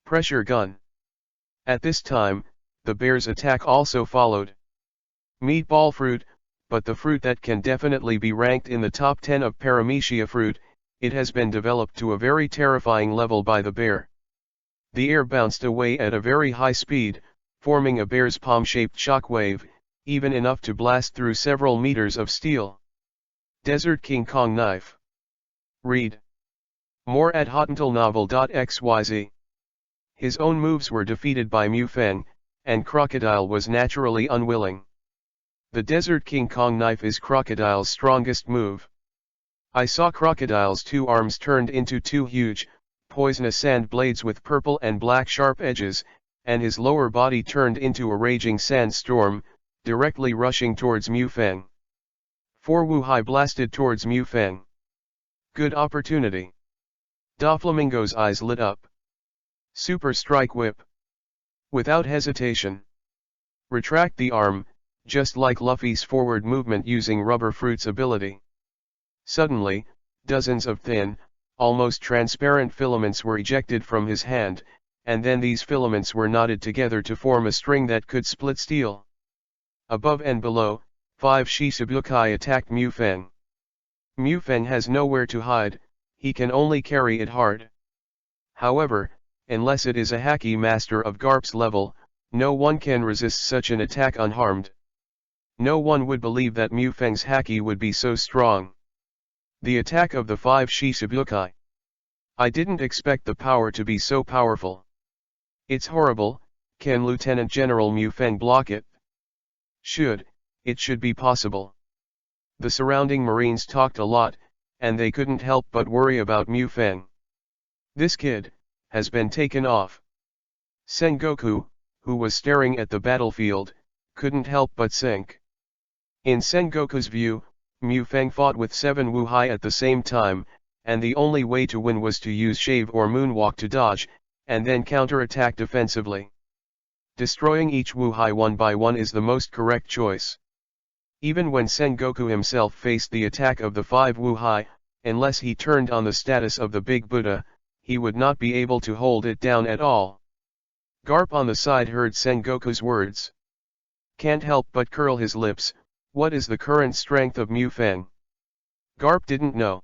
Pressure gun. At this time, the bear's attack also followed. Meatball fruit, but the fruit that can definitely be ranked in the top 10 of Paramecia fruit, it has been developed to a very terrifying level by the bear. The air bounced away at a very high speed, forming a bear's palm-shaped shockwave, even enough to blast through several meters of steel. Desert King Kong Knife. Read more at hottentalnovel.xyz. His own moves were defeated by Mufeng, and Crocodile was naturally unwilling. The Desert King Kong Knife is Crocodile's strongest move. I saw Crocodile's 2 arms turned into 2 huge, poisonous sand blades with purple and black sharp edges, and his lower body turned into a raging sandstorm, directly rushing towards Mufeng. 4 Wuhai blasted towards Mufeng. Good opportunity. Doflamingo's eyes lit up. Super Strike Whip. Without hesitation. Retract the arm, just like Luffy's forward movement using Rubber Fruit's ability. Suddenly, dozens of thin, almost transparent filaments were ejected from his hand, and then these filaments were knotted together to form a string that could split steel. Above and below, 5 Shichibukai attacked Mufeng. Mufeng has nowhere to hide, he can only carry it hard. However, unless it is a haki master of Garp's level, no one can resist such an attack unharmed. No one would believe that Mufeng's haki would be so strong. The attack of the 5 Shichibukai. I didn't expect the power to be so powerful. It's horrible. Can Lieutenant General Mufeng block it? It should be possible. The surrounding Marines talked a lot, and they couldn't help but worry about Mufeng. This kid has been taken off. Sengoku, who was staring at the battlefield, couldn't help but think. In Sengoku's view, Mufeng fought with 7 Wuhai at the same time, and the only way to win was to use shave or moonwalk to dodge, and then counterattack defensively. Destroying each Wuhai one by one is the most correct choice. Even when Sengoku himself faced the attack of the 5 Wuhai, unless he turned on the status of the Big Buddha, he would not be able to hold it down at all. Garp on the side heard Sengoku's words. Can't help but curl his lips. What is the current strength of Mufeng? Garp didn't know.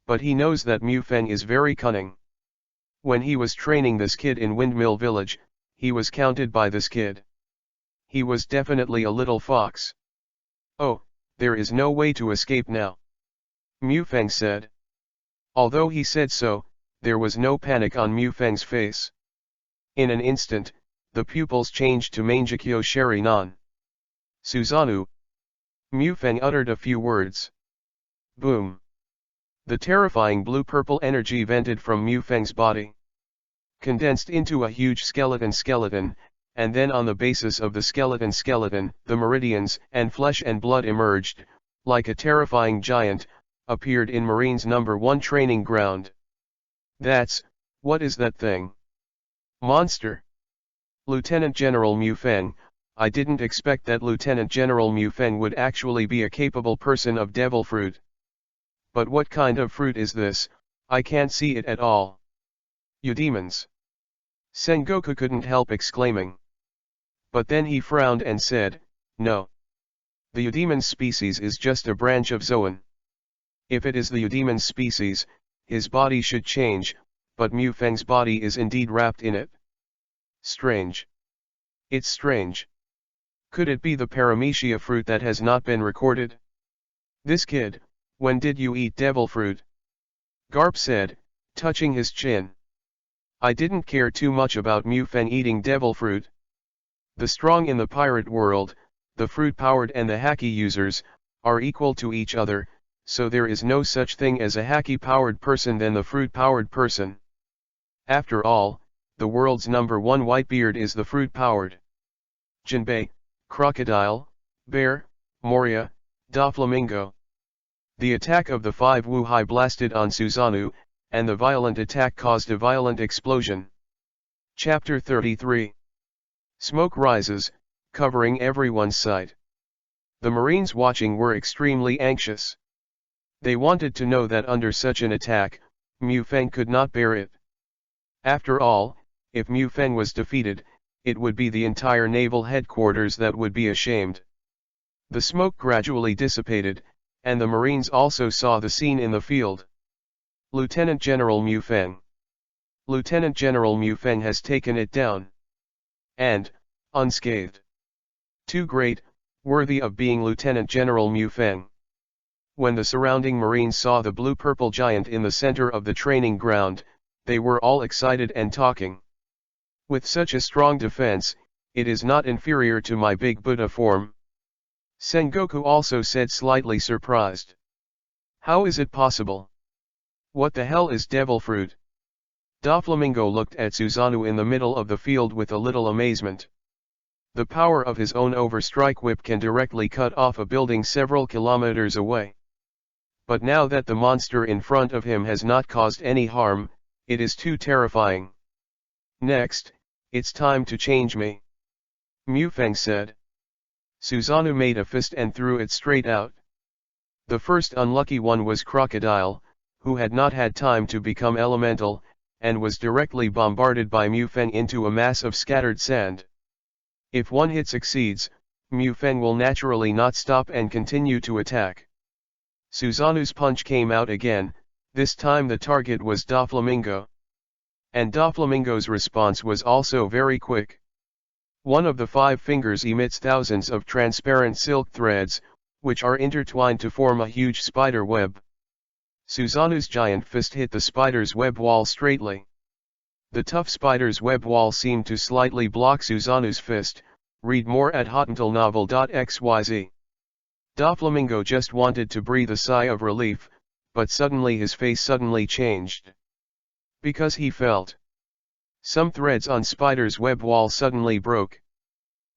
But he knows that Mufeng is very cunning. When he was training this kid in Windmill Village, he was counted by this kid. He was definitely a little fox. Oh, there is no way to escape now, Mufeng said. Although he said so, there was no panic on Mufeng's face. In an instant, the pupils changed to Mangekyo Sheri Nan. Susanoo. Mufeng uttered a few words. Boom. The terrifying blue-purple energy vented from Mufeng's body, condensed into a huge skeleton, and then on the basis of the skeleton, the meridians and flesh and blood emerged, like a terrifying giant, appeared in Marine's #1 training ground. What is that thing? Monster. Lieutenant General Mufeng, I didn't expect that Lieutenant General Mufeng would actually be a capable person of devil fruit. But what kind of fruit is this? I can't see it at all. You demons. Sengoku couldn't help exclaiming. But then he frowned and said, no. The Eudemon species is just a branch of Zoan. If it is the Eudemon species, his body should change, but Mufeng's body is indeed wrapped in it. Strange. It's strange. Could it be the paramecia fruit that has not been recorded? This kid, when did you eat devil fruit? Garp said, touching his chin. I didn't care too much about Mufeng eating devil fruit. The strong in the pirate world, the fruit-powered and the haki users, are equal to each other, so there is no such thing as a haki-powered person than the fruit-powered person. After all, the world's #1 Whitebeard is the fruit-powered. Jinbei, Crocodile, Bear, Moria, Doflamingo. The attack of the 5 Wuhai blasted on Susanoo, and the violent attack caused a violent explosion. Chapter 33. Smoke rises, covering everyone's sight. The Marines watching were extremely anxious. They wanted to know that under such an attack, Mufeng could not bear it. After all, if Mufeng was defeated, it would be the entire naval headquarters that would be ashamed. The smoke gradually dissipated, and the Marines also saw the scene in the field. Lieutenant General Mufeng. Lieutenant General Mufeng has taken it down. And, unscathed. Too great, worthy of being Lieutenant General Mufeng. When the surrounding Marines saw the blue-purple giant in the center of the training ground, they were all excited and talking. With such a strong defense, it is not inferior to my big Buddha form. Sengoku also said, slightly surprised. How is it possible? What the hell is devil fruit? Doflamingo looked at Susanoo in the middle of the field with a little amazement. The power of his own overstrike whip can directly cut off a building several kilometers away. But now that the monster in front of him has not caused any harm, it is too terrifying. Next, it's time to change me, Mufeng said. Susanoo made a fist and threw it straight out. The first unlucky one was Crocodile, who had not had time to become elemental, and was directly bombarded by Mufeng into a mass of scattered sand. If one hit succeeds, Mufeng will naturally not stop and continue to attack. Susanoo's punch came out again, this time the target was Doflamingo. And Doflamingo's response was also very quick. One of the 5 fingers emits thousands of transparent silk threads, which are intertwined to form a huge spider web. Susanoo's giant fist hit the spider's web wall straightly. The tough spider's web wall seemed to slightly block Susanoo's fist. Read more at hotentillnovel.xyz. Doflamingo just wanted to breathe a sigh of relief, but suddenly his face suddenly changed. Because he felt some threads on spider's web wall suddenly broke.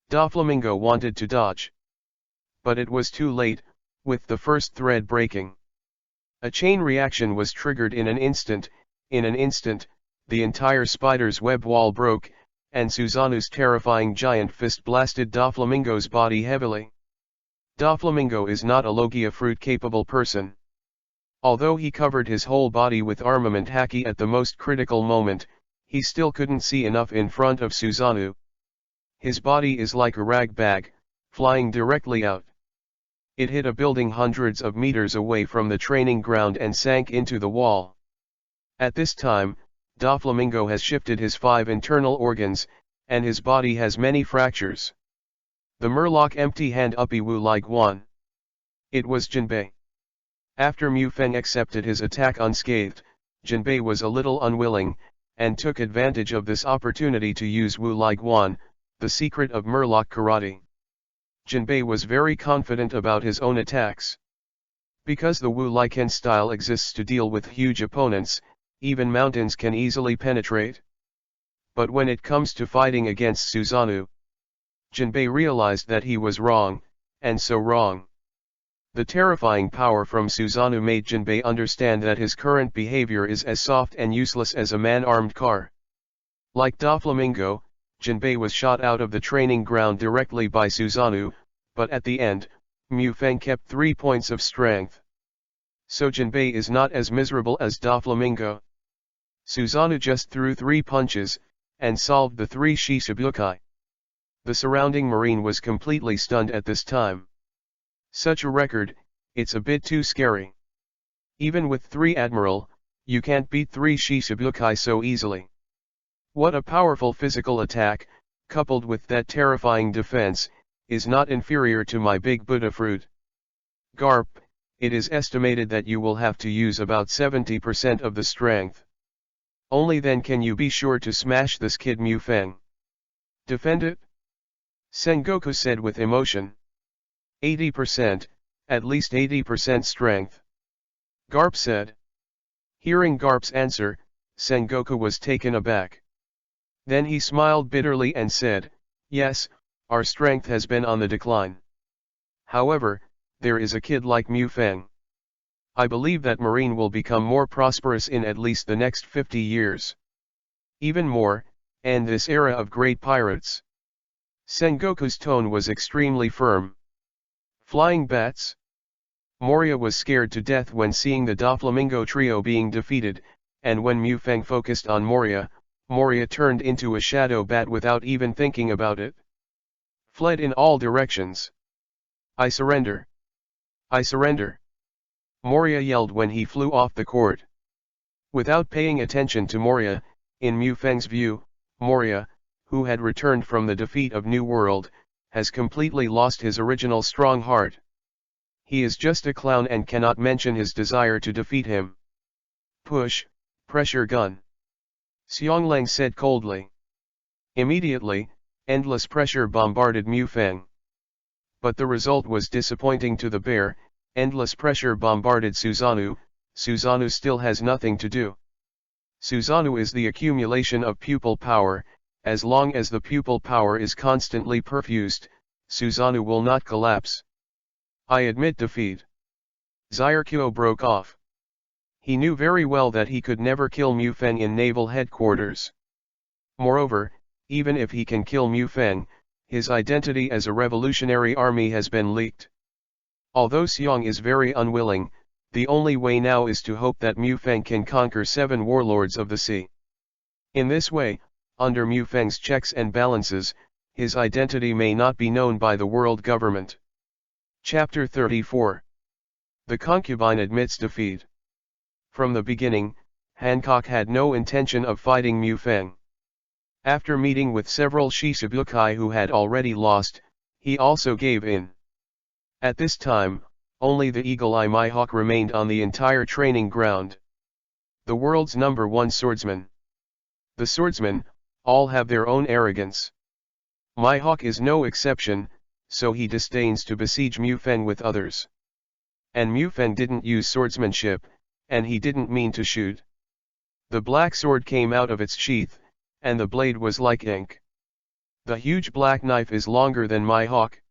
Doflamingo wanted to dodge. But it was too late, with the first thread breaking. A chain reaction was triggered in an instant. The entire spider's web wall broke, and Susanoo's terrifying giant fist blasted Doflamingo's body heavily. Doflamingo is not a Logia fruit-capable person. Although he covered his whole body with armament haki at the most critical moment, he still couldn't see enough in front of Susanoo. His body is like a rag bag, flying directly out. It hit a building hundreds of meters away from the training ground and sank into the wall. At this time, Doflamingo has shifted his 5 internal organs, and his body has many fractures. The Murloc empty hand uppy Wu like one. It was Jinbei. After Mu Feng accepted his attack unscathed, Jinbei was a little unwilling, and took advantage of this opportunity to use Wu like one, the secret of Murloc karate. Jinbei was very confident about his own attacks. Because the Wu Lycan style exists to deal with huge opponents, even mountains can easily penetrate. But when it comes to fighting against Susanoo, Jinbei realized that he was wrong, and so wrong. The terrifying power from Susanoo made Jinbei understand that his current behavior is as soft and useless as a man-armed car. Like Doflamingo, Jinbei was shot out of the training ground directly by Susanoo, but at the end, Mu Feng kept 3 points of strength. So Jinbei is not as miserable as Doflamingo. Susanoo just threw 3 punches, and solved the 3 Shishibukai. The surrounding marine was completely stunned at this time. Such a record, it's a bit too scary. Even with 3 Admiral, you can't beat 3 Shishibukai so easily. What a powerful physical attack, coupled with that terrifying defense, is not inferior to my big Buddha fruit. Garp, it is estimated that you will have to use about 70% of the strength. Only then can you be sure to smash this kid Mu Feng. Defend it? Sengoku said with emotion. 80%, at least 80% strength. Garp said. Hearing Garp's answer, Sengoku was taken aback. Then he smiled bitterly and said, yes, our strength has been on the decline. However, there is a kid like Mu Feng. I believe that Marine will become more prosperous in at least the next 50 years. Even more, and this era of great pirates. Sengoku's tone was extremely firm. Flying bats? Moria was scared to death when seeing the Doflamingo trio being defeated, and when Mu Feng focused on Moria, Moria turned into a shadow bat without even thinking about it. Fled in all directions. I surrender. I surrender. Moria yelled when he flew off the court. Without paying attention to Moria, in Mu Feng's view, Moria, who had returned from the defeat of New World, has completely lost his original strong heart. He is just a clown and cannot mention his desire to defeat him. Push, pressure gun. Xionglang said coldly. Immediately, endless pressure bombarded Mu Feng. But the result was disappointing to the bear. Endless pressure bombarded Susanoo. Susanoo still has nothing to do. Susanoo is the accumulation of pupil power. As long as the pupil power is constantly perfused, Susanoo will not collapse. I admit defeat. Zyrkyo broke off. He knew very well that he could never kill Mu Feng in naval headquarters. Moreover, even if he can kill Mu Feng, his identity as a revolutionary army has been leaked. Although Xiong is very unwilling, the only way now is to hope that Mu Feng can conquer 7 warlords of the sea. In this way, under Mu Feng's checks and balances, his identity may not be known by the world government. Chapter 34. The concubine admits defeat. From the beginning, Hancock had no intention of fighting Mu Feng. After meeting with several Shishibukai who had already lost, he also gave in. At this time, only the eagle-eye Mihawk remained on the entire training ground. The world's #1 swordsman. The swordsmen, all have their own arrogance. Mihawk is no exception, so he disdains to besiege Mu Feng with others. And Mu Feng didn't use swordsmanship, and he didn't mean to shoot. The black sword came out of its sheath, and the blade was like ink. The huge black knife is longer than Mihawk.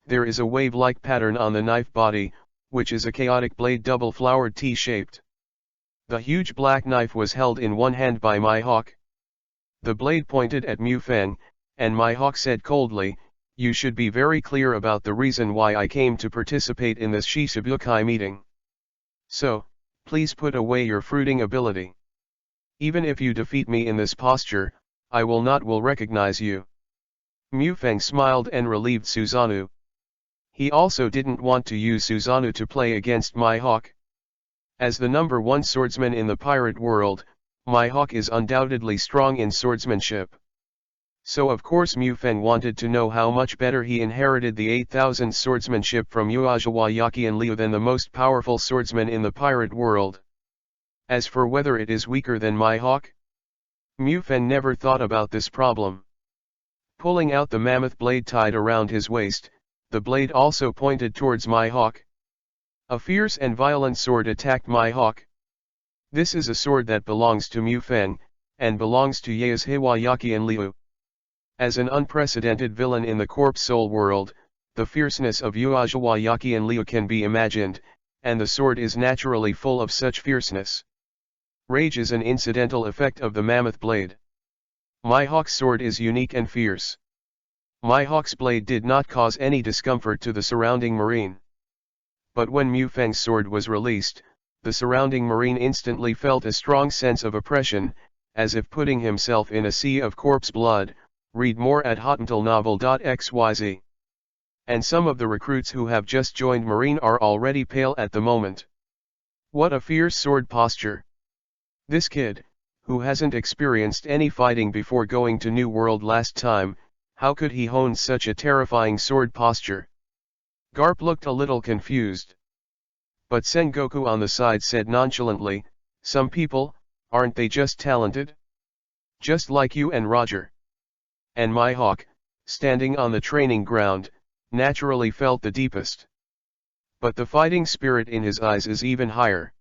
There is a wave-like pattern on the knife body, which is a chaotic blade double-flowered T-shaped. The huge black knife was held in one hand by Mihawk. The blade pointed at Mu Feng, and Mihawk said coldly, "You should be very clear about the reason why I came to participate in this Shishibukai meeting. So, please put away your fruiting ability. Even if you defeat me in this posture, I will recognize you." Mu Feng smiled and relieved Susanoo. He also didn't want to use Susanoo to play against Mihawk. As the number one swordsman in the pirate world, Mihawk is undoubtedly strong in swordsmanship. So of course Mufeng wanted to know how much better he inherited the 8,000 swordsmanship from Uajawa Yaki and Liu than the most powerful swordsman in the pirate world. As for whether it is weaker than Mihawk, Mufeng never thought about this problem. Pulling out the mammoth blade tied around his waist, the blade also pointed towards Mihawk. A fierce and violent sword attacked Mihawk. This is a sword that belongs to Mufeng, and belongs to Yasuhiwa Yaki and Liu. As an unprecedented villain in the corpse soul world, the fierceness of Uajawa Yaki and Liu can be imagined, and the sword is naturally full of such fierceness. Rage is an incidental effect of the mammoth blade. Mihawk's sword is unique and fierce. Mihawk's blade did not cause any discomfort to the surrounding marine. But when Mufeng's sword was released, the surrounding marine instantly felt a strong sense of oppression, as if putting himself in a sea of corpse blood. Read more at hotmailnovel.xyz. And some of the recruits who have just joined Marine are already pale at the moment. What a fierce sword posture. This kid, who hasn't experienced any fighting before going to New World last time, how could he hone such a terrifying sword posture? Garp looked a little confused. But Sengoku on the side said nonchalantly, some people, aren't they just talented? Just like you and Roger. And Mihawk, standing on the training ground, naturally felt the deepest. But the fighting spirit in his eyes is even higher.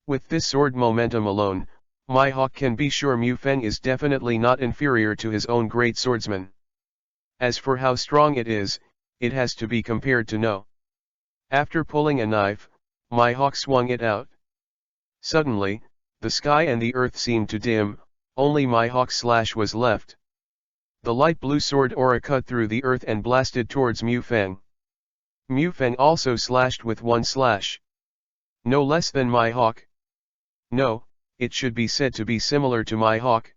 With this sword momentum alone, Mihawk can be sure Mufeng is definitely not inferior to his own great swordsman. As for how strong it has to be compared to No. After pulling a knife, Mihawk swung it out. Suddenly, the sky and the earth seemed to dim, only Mihawk's slash was left. The light blue sword aura cut through the earth and blasted towards Mufeng. Mufeng also slashed with one slash. No less than Mihawk. No, it should be said to be similar to Mihawk.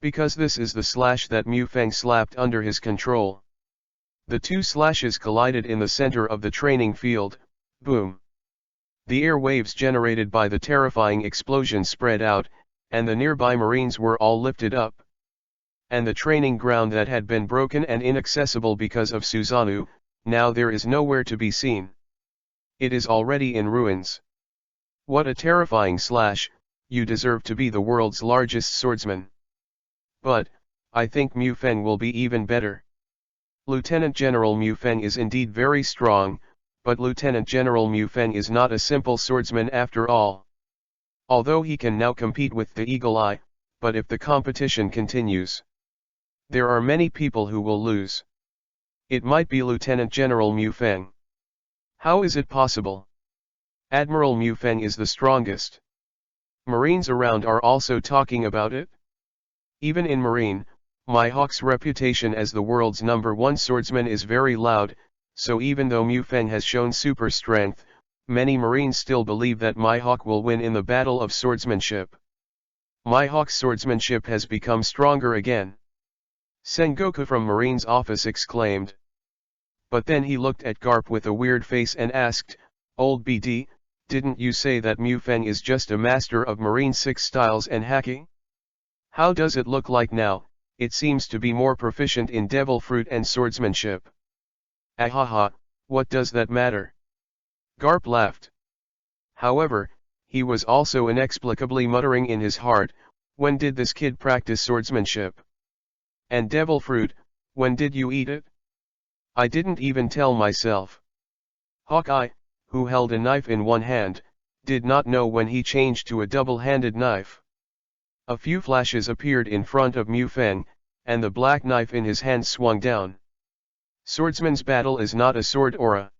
Because this is the slash that Mufeng slapped under his control. The two slashes collided in the center of the training field, boom. The air waves generated by the terrifying explosion spread out, and the nearby marines were all lifted up. And the training ground that had been broken and inaccessible because of Susanoo, now there is nowhere to be seen. It is already in ruins. What a terrifying slash, you deserve to be the world's largest swordsman. But, I think Mufeng will be even better. Lieutenant General Mufeng is indeed very strong, but Lieutenant General Mufeng is not a simple swordsman after all. Although he can now compete with the Eagle Eye, but if the competition continues, there are many people who will lose. It might be Lieutenant General Mufeng. How is it possible? Admiral Mufeng is the strongest. Marines around are also talking about it. Even in Marine, Mihawk's reputation as the world's number one swordsman is very loud, so even though Mufeng has shown super strength, many Marines still believe that Mihawk will win in the battle of swordsmanship. Mihawk's swordsmanship has become stronger again. Sengoku from Marine's office exclaimed. But then he looked at Garp with a weird face and asked, Old BD, didn't you say that Mufeng is just a master of Marine 6 styles and hacking? How does it look like now? It seems to be more proficient in devil fruit and swordsmanship. Ahaha, what does that matter? Garp laughed. However, he was also inexplicably muttering in his heart, when did this kid practice swordsmanship? And devil fruit, when did you eat it? I didn't even tell myself. Hawkeye, who held a knife in one hand, did not know when he changed to a double-handed knife. A few flashes appeared in front of Mufeng, and the black knife in his hand swung down. Swordsman's battle is not a sword aura.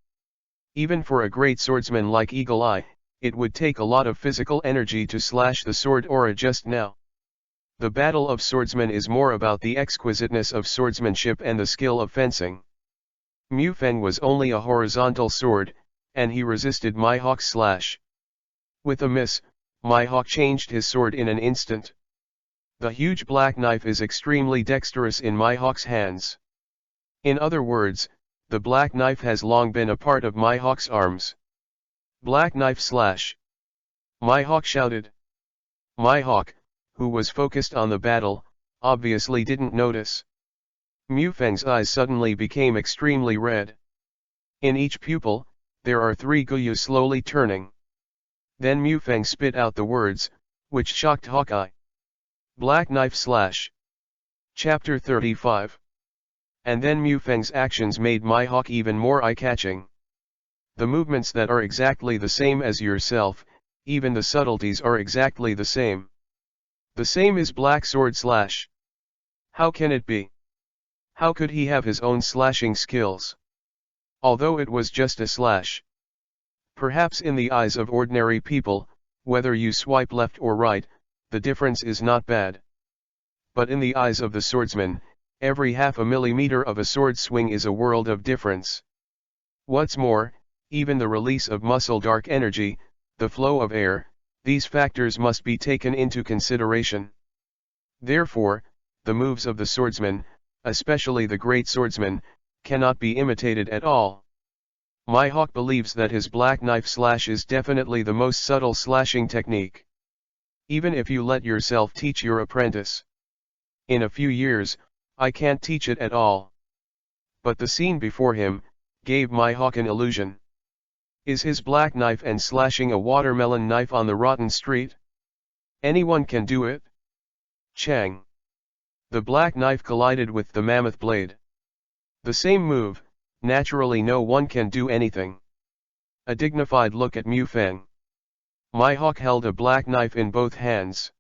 Even for a great swordsman like Eagle Eye, it would take a lot of physical energy to slash the sword aura just now. The battle of swordsmen is more about the exquisiteness of swordsmanship and the skill of fencing. Mufeng was only a horizontal sword, and he resisted Mihawk's slash. With a miss, Mihawk changed his sword in an instant. The huge black knife is extremely dexterous in Mihawk's hands. In other words, The black knife has long been a part of my hawk's arms. Black knife slash. My hawk shouted. My hawk, who was focused on the battle, obviously didn't notice. Mufeng's eyes suddenly became extremely red. In each pupil, there are 3 guyus slowly turning. Then Mufeng spit out the words, which shocked Hawkeye. Black knife slash. Chapter 35. And then Mufeng's actions made my hawk even more eye-catching. The movements that are exactly the same as yourself, even the subtleties are exactly the same. The same is black sword slash. How can it be? How could he have his own slashing skills? Although it was just a slash. Perhaps in the eyes of ordinary people, whether you swipe left or right, the difference is not bad. But in the eyes of the swordsman, every half a millimeter of a sword swing is a world of difference. What's more, even the release of muscle dark energy, the flow of air, these factors must be taken into consideration. Therefore, the moves of the swordsman, especially the great swordsman, cannot be imitated at all. My hawk believes that his black knife slash is definitely the most subtle slashing technique. Even if you let yourself teach your apprentice. In a few years, I can't teach it at all. But the scene before him, gave my hawk an illusion. Is his black knife and slashing a watermelon knife on the rotten street? Anyone can do it? Chang. The black knife collided with the mammoth blade. The same move, naturally no one can do anything. A dignified look at Mufeng. My hawk held a black knife in both hands.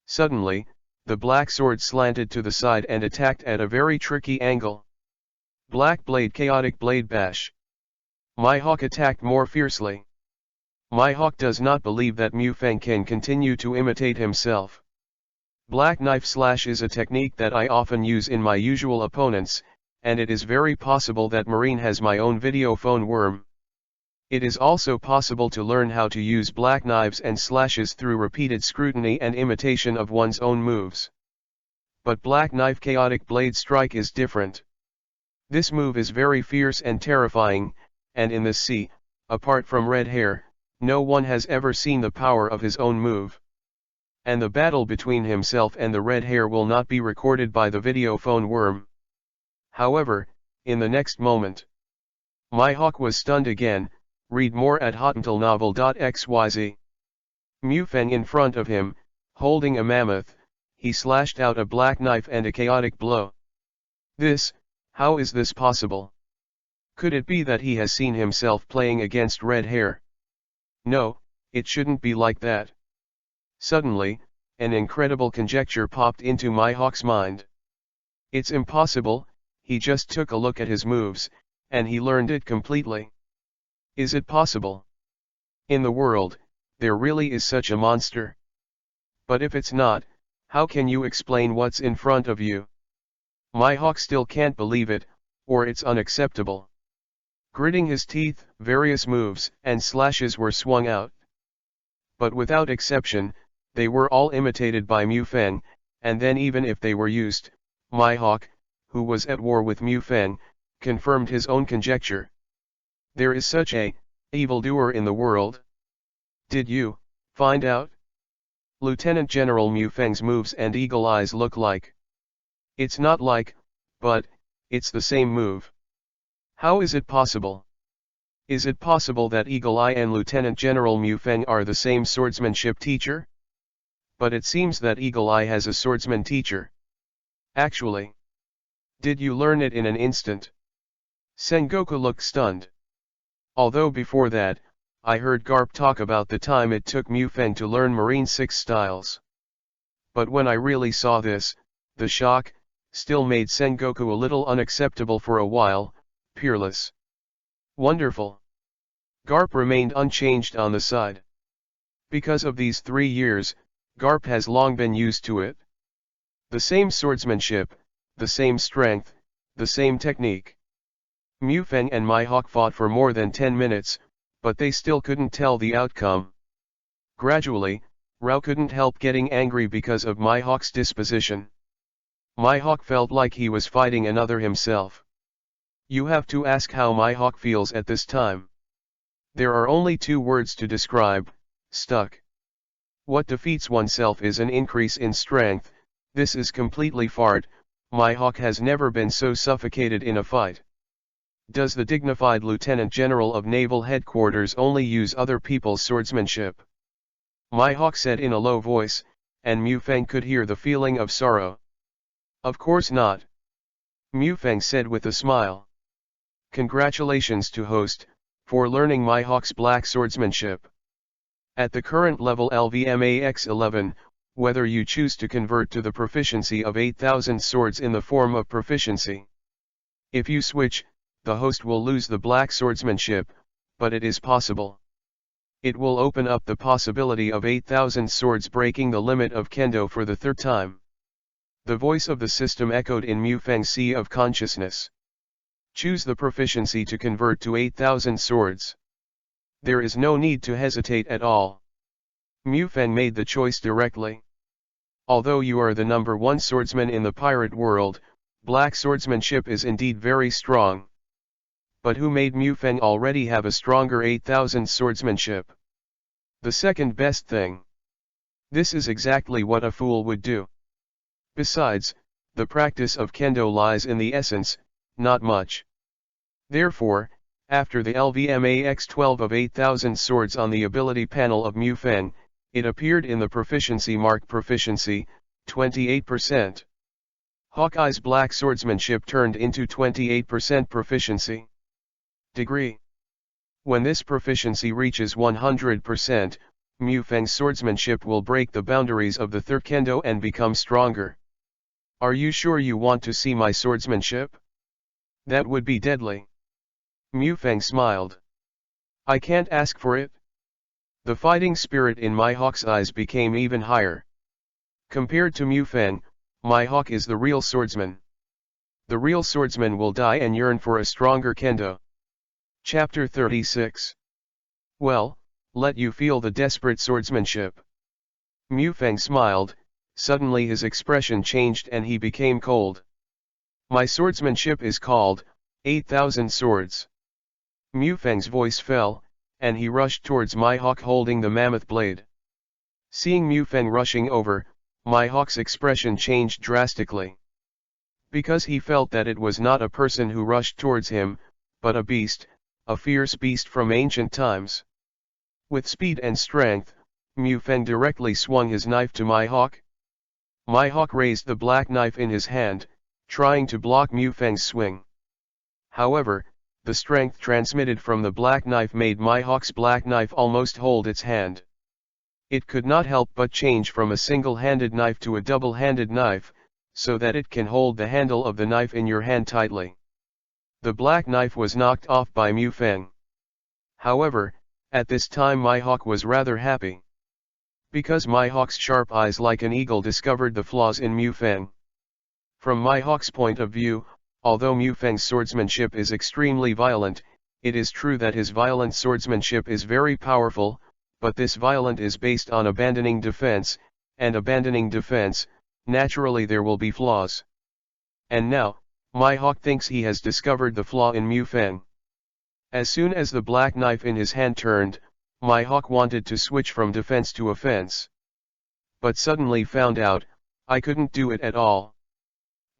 Suddenly, the black sword slanted to the side and attacked at a very tricky angle. Black blade chaotic blade bash. My hawk attacked more fiercely. My hawk does not believe that Mufeng can continue to imitate himself. Black knife slash is a technique that I often use in my usual opponents, and it is very possible that Marine has my own video phone worm. It is also possible to learn how to use black knives and slashes through repeated scrutiny and imitation of one's own moves. But black knife chaotic blade strike is different. This move is very fierce and terrifying, and in the sea, apart from red hair, no one has ever seen the power of his own move. And the battle between himself and the red hair will not be recorded by the video phone worm. However, in the next moment, my hawk was stunned again. Read more at hotmailnovel.xyz. Mufeng in front of him, holding a mammoth, he slashed out a black knife and a chaotic blow. How is this possible? Could it be that he has seen himself playing against red hair? No, it shouldn't be like that. Suddenly, an incredible conjecture popped into my hawk's mind. It's impossible, he just took a look at his moves, and he learned it completely. Is it possible? In the world, there really is such a monster. But if it's not, how can you explain what's in front of you? My hawk still can't believe it, or it's unacceptable. Gritting his teeth, various moves and slashes were swung out. But without exception, they were all imitated by Mufeng, and then even if they were used, my hawk, who was at war with Mufeng, confirmed his own conjecture. There is such a evildoer in the world. Did you find out? Lieutenant General Mufeng's moves and Eagle Eyes look like. It's not like, but it's the same move. How is it possible? Is it possible that Eagle Eye and Lieutenant General Mufeng are the same swordsmanship teacher? But it seems that Eagle Eye has a swordsman teacher. Actually. Did you learn it in an instant? Sengoku looked stunned. Although before that, I heard Garp talk about the time it took Mufeng to learn Marine 6 styles. But when I really saw this, the shock still made Sengoku a little unacceptable for a while. Peerless. Wonderful. Garp remained unchanged on the side. Because of these 3 years, Garp has long been used to it. The same swordsmanship, the same strength, the same technique. Mufeng and my hawk fought for more than 10 minutes, but they still couldn't tell the outcome. Gradually, Rao couldn't help getting angry because of my hawk's disposition. My hawk felt like he was fighting another himself. You have to ask how my hawk feels at this time. There are only two words to describe: stuck. What defeats oneself is an increase in strength. This is completely fart. My hawk has never been so suffocated in a fight. Does the dignified Lieutenant General of Naval Headquarters only use other people's swordsmanship? My hawk said in a low voice, and Mu Feng could hear the feeling of sorrow. Of course not. Mu Feng said with a smile. Congratulations to host, for learning my hawk's black swordsmanship. At the current level LVMAX 11, whether you choose to convert to the proficiency of 8,000 swords in the form of proficiency. If you switch, the host will lose the black swordsmanship, but it is possible. It will open up the possibility of 8,000 swords breaking the limit of Kendo for the third time. The voice of the system echoed in Mu Feng's sea of consciousness. Choose the proficiency to convert to 8,000 swords. There is no need to hesitate at all. Mu Feng made the choice directly. Although you are the number one swordsman in the pirate world, black swordsmanship is indeed very strong. But who made Mu Feng already have a stronger 8,000 swordsmanship? The second best thing. This is exactly what a fool would do. Besides, the practice of Kendo lies in the essence, not much. Therefore, after the LVMAX 12 of 8,000 swords on the ability panel of Mu Feng, it appeared in the proficiency mark proficiency, 28%. Hawkeye's black swordsmanship turned into 28% proficiency. Degree. When this proficiency reaches 100%, Mu Feng's swordsmanship will break the boundaries of the third Kendo and become stronger. Are you sure you want to see my swordsmanship? That would be deadly. Mu Feng smiled. I can't ask for it. The fighting spirit in my hawk's eyes became even higher. Compared to Mu Feng, my hawk is the real swordsman. The real swordsman will die and yearn for a stronger Kendo. Chapter 36. Well, let you feel the desperate swordsmanship. Mu Feng smiled. Suddenly his expression changed and he became cold. My swordsmanship is called 8,000 swords. Mu Feng's voice fell, and he rushed towards my hawk holding the mammoth blade. Seeing Mu Feng rushing over, my hawk's expression changed drastically. Because he felt that it was not a person who rushed towards him, but a beast, a fierce beast from ancient times. With speed and strength, Mu Feng directly swung his knife to my hawk. My hawk raised the black knife in his hand, trying to block Mu Feng's swing. However, the strength transmitted from the black knife made my hawk's black knife almost hold its hand. It could not help but change from a single-handed knife to a double-handed knife, so that it can hold the handle of the knife in your hand tightly. The black knife was knocked off by Mu Feng. However, at this time my hawk was rather happy. Because my hawk's sharp eyes like an eagle discovered the flaws in Mu Feng. From my hawk's point of view, although Mu Feng's swordsmanship is extremely violent, it is true that his violent swordsmanship is very powerful, but this violent is based on abandoning defense, and abandoning defense, naturally there will be flaws. And now, my hawk thinks he has discovered the flaw in Mu Feng. As soon as the black knife in his hand turned, my hawk wanted to switch from defense to offense. But suddenly found out, I couldn't do it at all.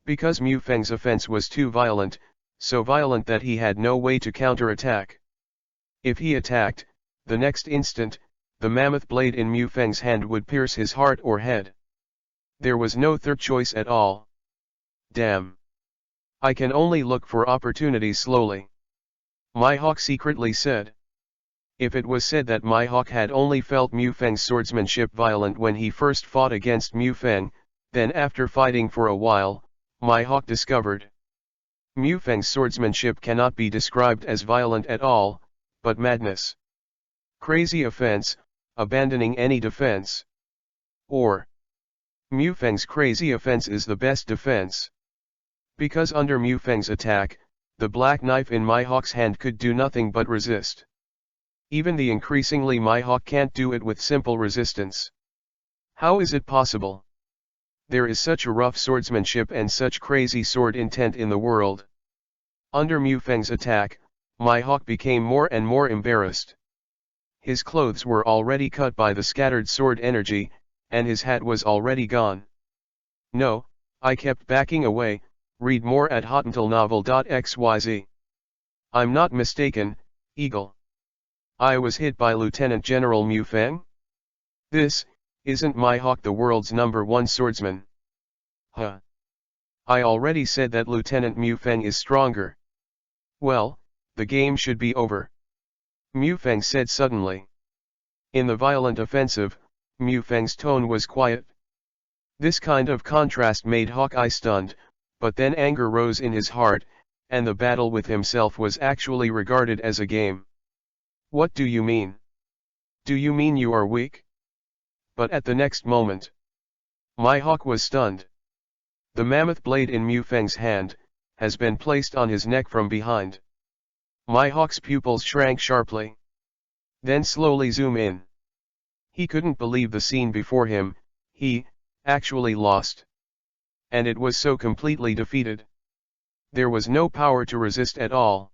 Because Mu Feng's offense was too violent, so violent that he had no way to counterattack. If he attacked, the next instant, the mammoth blade in Mu Feng's hand would pierce his heart or head. There was no third choice at all. Damn. I can only look for opportunities slowly. My hawk secretly said. If it was said that my hawk had only felt Mu Feng's swordsmanship violent when he first fought against Mu Feng, then after fighting for a while, my hawk discovered. Mu Feng's swordsmanship cannot be described as violent at all, but madness. Crazy offense, abandoning any defense. Or, Mu Feng's crazy offense is the best defense. Because under Mu Feng's attack, the black knife in my hawk's hand could do nothing but resist. Even the increasingly my hawk can't do it with simple resistance. How is it possible? There is such a rough swordsmanship and such crazy sword intent in the world. Under Mu Feng's attack, my hawk became more and more embarrassed. His clothes were already cut by the scattered sword energy, and his hat was already gone. No, I kept backing away. Read more at hotuntilnovel.xyz. I'm not mistaken, Eagle. I was hit by Lieutenant General Mu Feng? This, isn't my hawk the world's #1 swordsman? Huh. I already said that Lieutenant Mu Feng is stronger. Well, the game should be over. Mu Feng said suddenly. In the violent offensive, Mu Feng's tone was quiet. This kind of contrast made Hawkeye stunned, but then anger rose in his heart, and the battle with himself was actually regarded as a game. What do you mean? Do you mean you are weak? But at the next moment, my hawk was stunned. The mammoth blade in Mu Feng's hand has been placed on his neck from behind. My hawk's pupils shrank sharply. Then slowly zoom in. He couldn't believe the scene before him. He actually lost. And it was so completely defeated. There was no power to resist at all.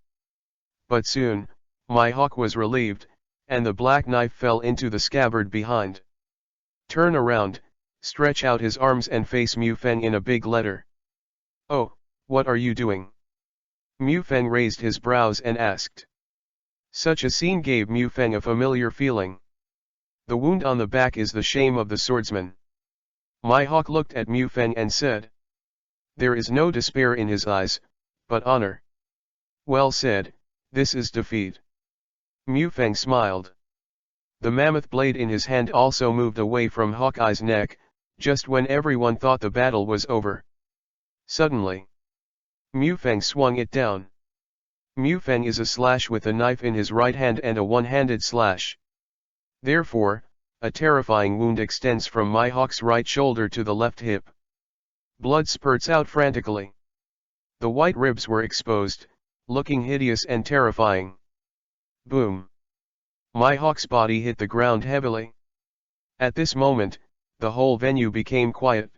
But soon, my hawk was relieved, and the black knife fell into the scabbard behind. Turn around, stretch out his arms and face Mu Feng in a big letter. Oh, what are you doing? Mu Feng raised his brows and asked. Such a scene gave Mu Feng a familiar feeling. The wound on the back is the shame of the swordsman. My hawk looked at Mu Feng and said. There is no despair in his eyes, but honor. Well said, this is defeat. Mu Feng smiled. The mammoth blade in his hand also moved away from Hawkeye's neck, just when everyone thought the battle was over. Suddenly, Mu Feng swung it down. Mu Feng is a slash with a knife in his right hand and a one-handed slash. Therefore, a terrifying wound extends from my hawk's right shoulder to the left hip. Blood spurts out frantically. The white ribs were exposed, looking hideous and terrifying. Boom! My hawk's body hit the ground heavily. At this moment, the whole venue became quiet.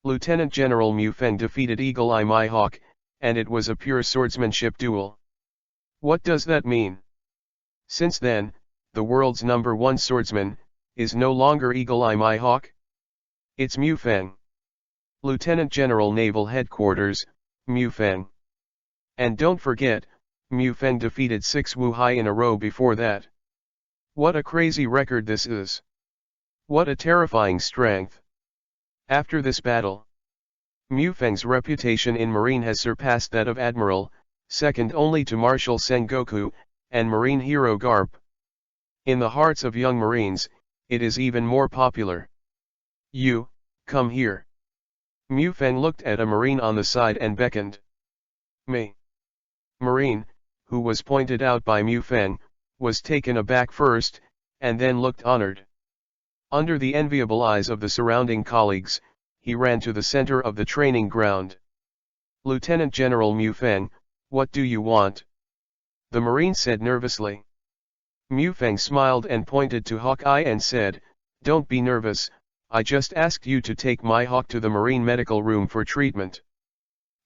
Lieutenant General Mu Feng defeated Eagle Eye My Hawk, and it was a pure swordsmanship duel. What does that mean? Since then, the world's #1 swordsman is no longer Eagle Eye My Hawk. It's Mu Feng. Lieutenant General Naval Headquarters, Mu Feng. And don't forget, Mu Feng defeated 6 Wu Hai in a row before that. What a crazy record this is. What a terrifying strength. After this battle, Mu Feng's reputation in Marine has surpassed that of Admiral, second only to Marshal Sengoku, and Marine hero Garp. In the hearts of young Marines, it is even more popular. You, come here. Mu Feng looked at a Marine on the side and beckoned. Me. Marine, who was pointed out by Mu Feng, was taken aback first, and then looked honored. Under the enviable eyes of the surrounding colleagues, he ran to the center of the training ground. Lieutenant General Mu Feng, what do you want? The Marine said nervously. Mu Feng smiled and pointed to Hawkeye and said, don't be nervous, I just asked you to take my hawk to the Marine medical room for treatment.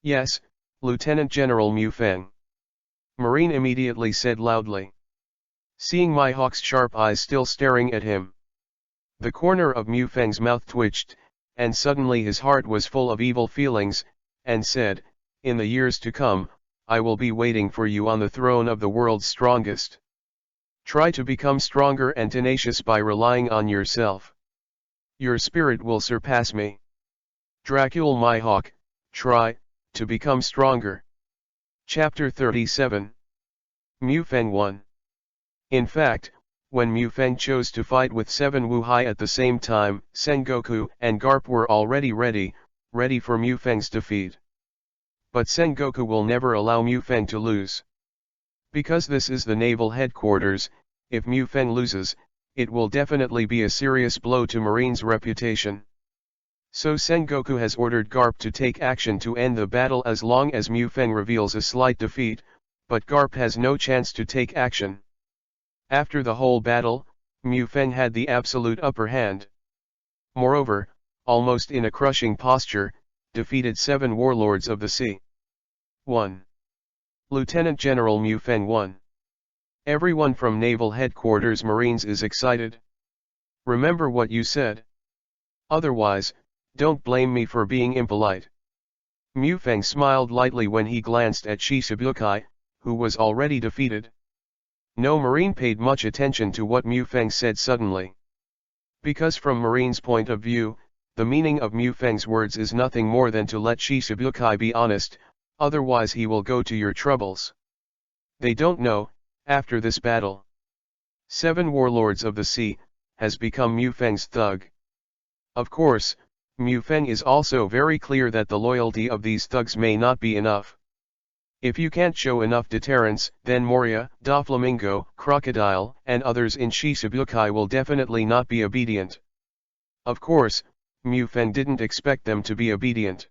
Yes, Lieutenant General Mu Feng. Marine immediately said loudly. Seeing my hawk's sharp eyes still staring at him, the corner of Mu Feng's mouth twitched, and suddenly his heart was full of evil feelings, and said, in the years to come, I will be waiting for you on the throne of the world's strongest. Try to become stronger and tenacious by relying on yourself. Your spirit will surpass me. Dracula my hawk, try to become stronger. Chapter 37. Mu Feng won. In fact, when Mu Feng chose to fight with 7 Wu Hai at the same time, Sengoku and Garp were already ready for Mu Feng's defeat. But Sengoku will never allow Mu Feng to lose. Because this is the naval headquarters, if Mu Feng loses, it will definitely be a serious blow to Marine's reputation. So Sengoku has ordered Garp to take action to end the battle as long as Mu Feng reveals a slight defeat, but Garp has no chance to take action. After the whole battle, Mu Feng had the absolute upper hand. Moreover, almost in a crushing posture, defeated 7 warlords of the sea. 1. Lieutenant General Mu Feng 1. Everyone from Naval Headquarters Marines is excited. Remember what you said. Otherwise, don't blame me for being impolite. Mu Feng smiled lightly when he glanced at Shishibukai, who was already defeated. No Marine paid much attention to what Mu Feng said suddenly. Because from Marine's point of view, the meaning of Mu Feng's words is nothing more than to let Shishibukai be honest, otherwise he will go to your troubles. They don't know, after this battle, 7 warlords of the sea has become Mu Feng's thug. Of course, Mu Feng is also very clear that the loyalty of these thugs may not be enough. If you can't show enough deterrence, then Moria, Doflamingo, Crocodile, and others in Shishibukai will definitely not be obedient. Of course, Mu Feng didn't expect them to be obedient.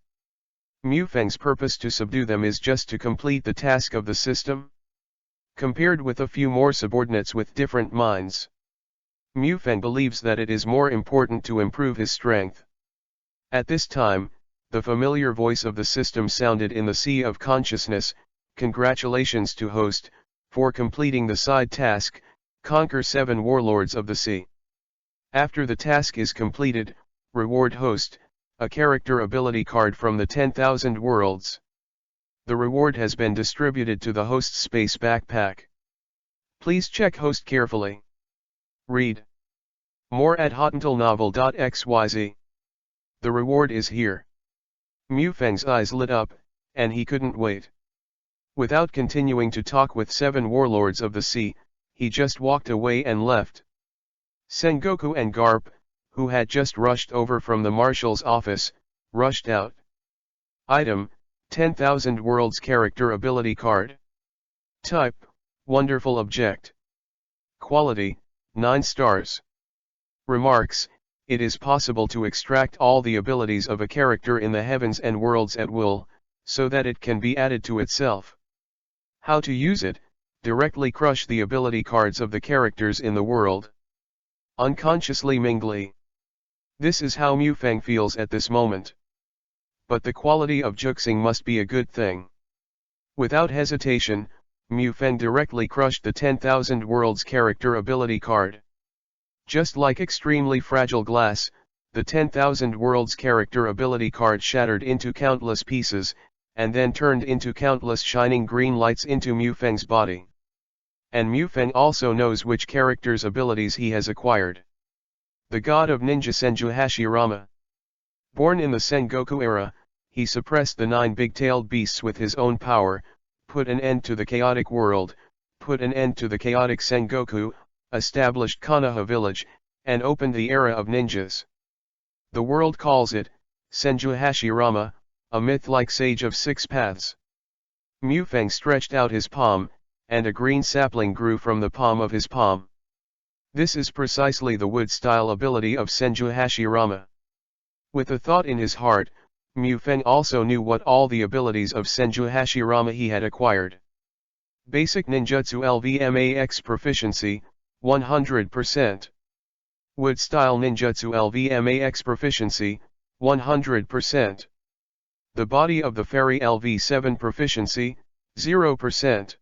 Mu Feng's purpose to subdue them is just to complete the task of the system. Compared with a few more subordinates with different minds, Mu Feng believes that it is more important to improve his strength. At this time, the familiar voice of the system sounded in the sea of consciousness. Congratulations to host, for completing the side task, conquer 7 warlords of the sea. After the task is completed, reward host, a character ability card from the 10,000 worlds. The reward has been distributed to the host's space backpack. Please check host carefully. Read more at hotuntilnovel.xyz. The reward is here. Mu Feng's eyes lit up, and he couldn't wait. Without continuing to talk with 7 warlords of the sea, he just walked away and left. Sengoku and Garp, who had just rushed over from the marshal's office, rushed out. Item, 10,000 Worlds Character Ability Card. Type, Wonderful Object. Quality, 9 stars. Remarks, it is possible to extract all the abilities of a character in the heavens and worlds at will, so that it can be added to itself. How to use it? Directly crush the ability cards of the characters in the world. Unconsciously mingly. This is how Mu Feng feels at this moment. But the quality of juxing must be a good thing. Without hesitation, Mu Feng directly crushed the 10,000 Worlds Character Ability card. Just like extremely fragile glass, the 10,000 Worlds Character Ability card shattered into countless pieces, and then turned into countless shining green lights into Mu Feng's body. And Mu Feng also knows which character's abilities he has acquired. The god of ninja Senju Hashirama. Born in the Sengoku era, he suppressed the 9 big-tailed beasts with his own power, put an end to the chaotic world, put an end to the chaotic Sengoku, established Konoha village, and opened the era of ninjas. The world calls it, Senju Hashirama, a myth-like sage of 6 paths. Mu Feng stretched out his palm, and a green sapling grew from the palm of his palm. This is precisely the wood-style ability of Senju Hashirama. With a thought in his heart, Mu Feng also knew what all the abilities of Senju Hashirama he had acquired. Basic Ninjutsu LVMAX Proficiency, 100%. Wood-style Ninjutsu LVMAX Proficiency, 100%. The body of the fairy LV7 Proficiency, 0%.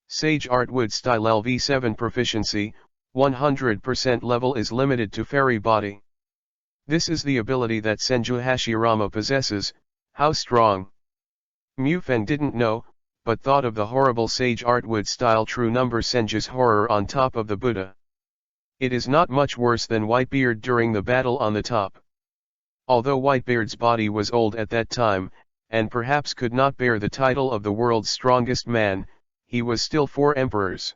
Sage Art Wood-style LV7 Proficiency, 100% level is limited to fairy body. This is the ability that Senju Hashirama possesses. How strong? Mu Feng didn't know, but thought of the horrible Sage Art Wood-style true number Senju's horror on top of the Buddha. It is not much worse than Whitebeard during the battle on the top. Although Whitebeard's body was old at that time, and perhaps could not bear the title of the world's strongest man, he was still 4 emperors.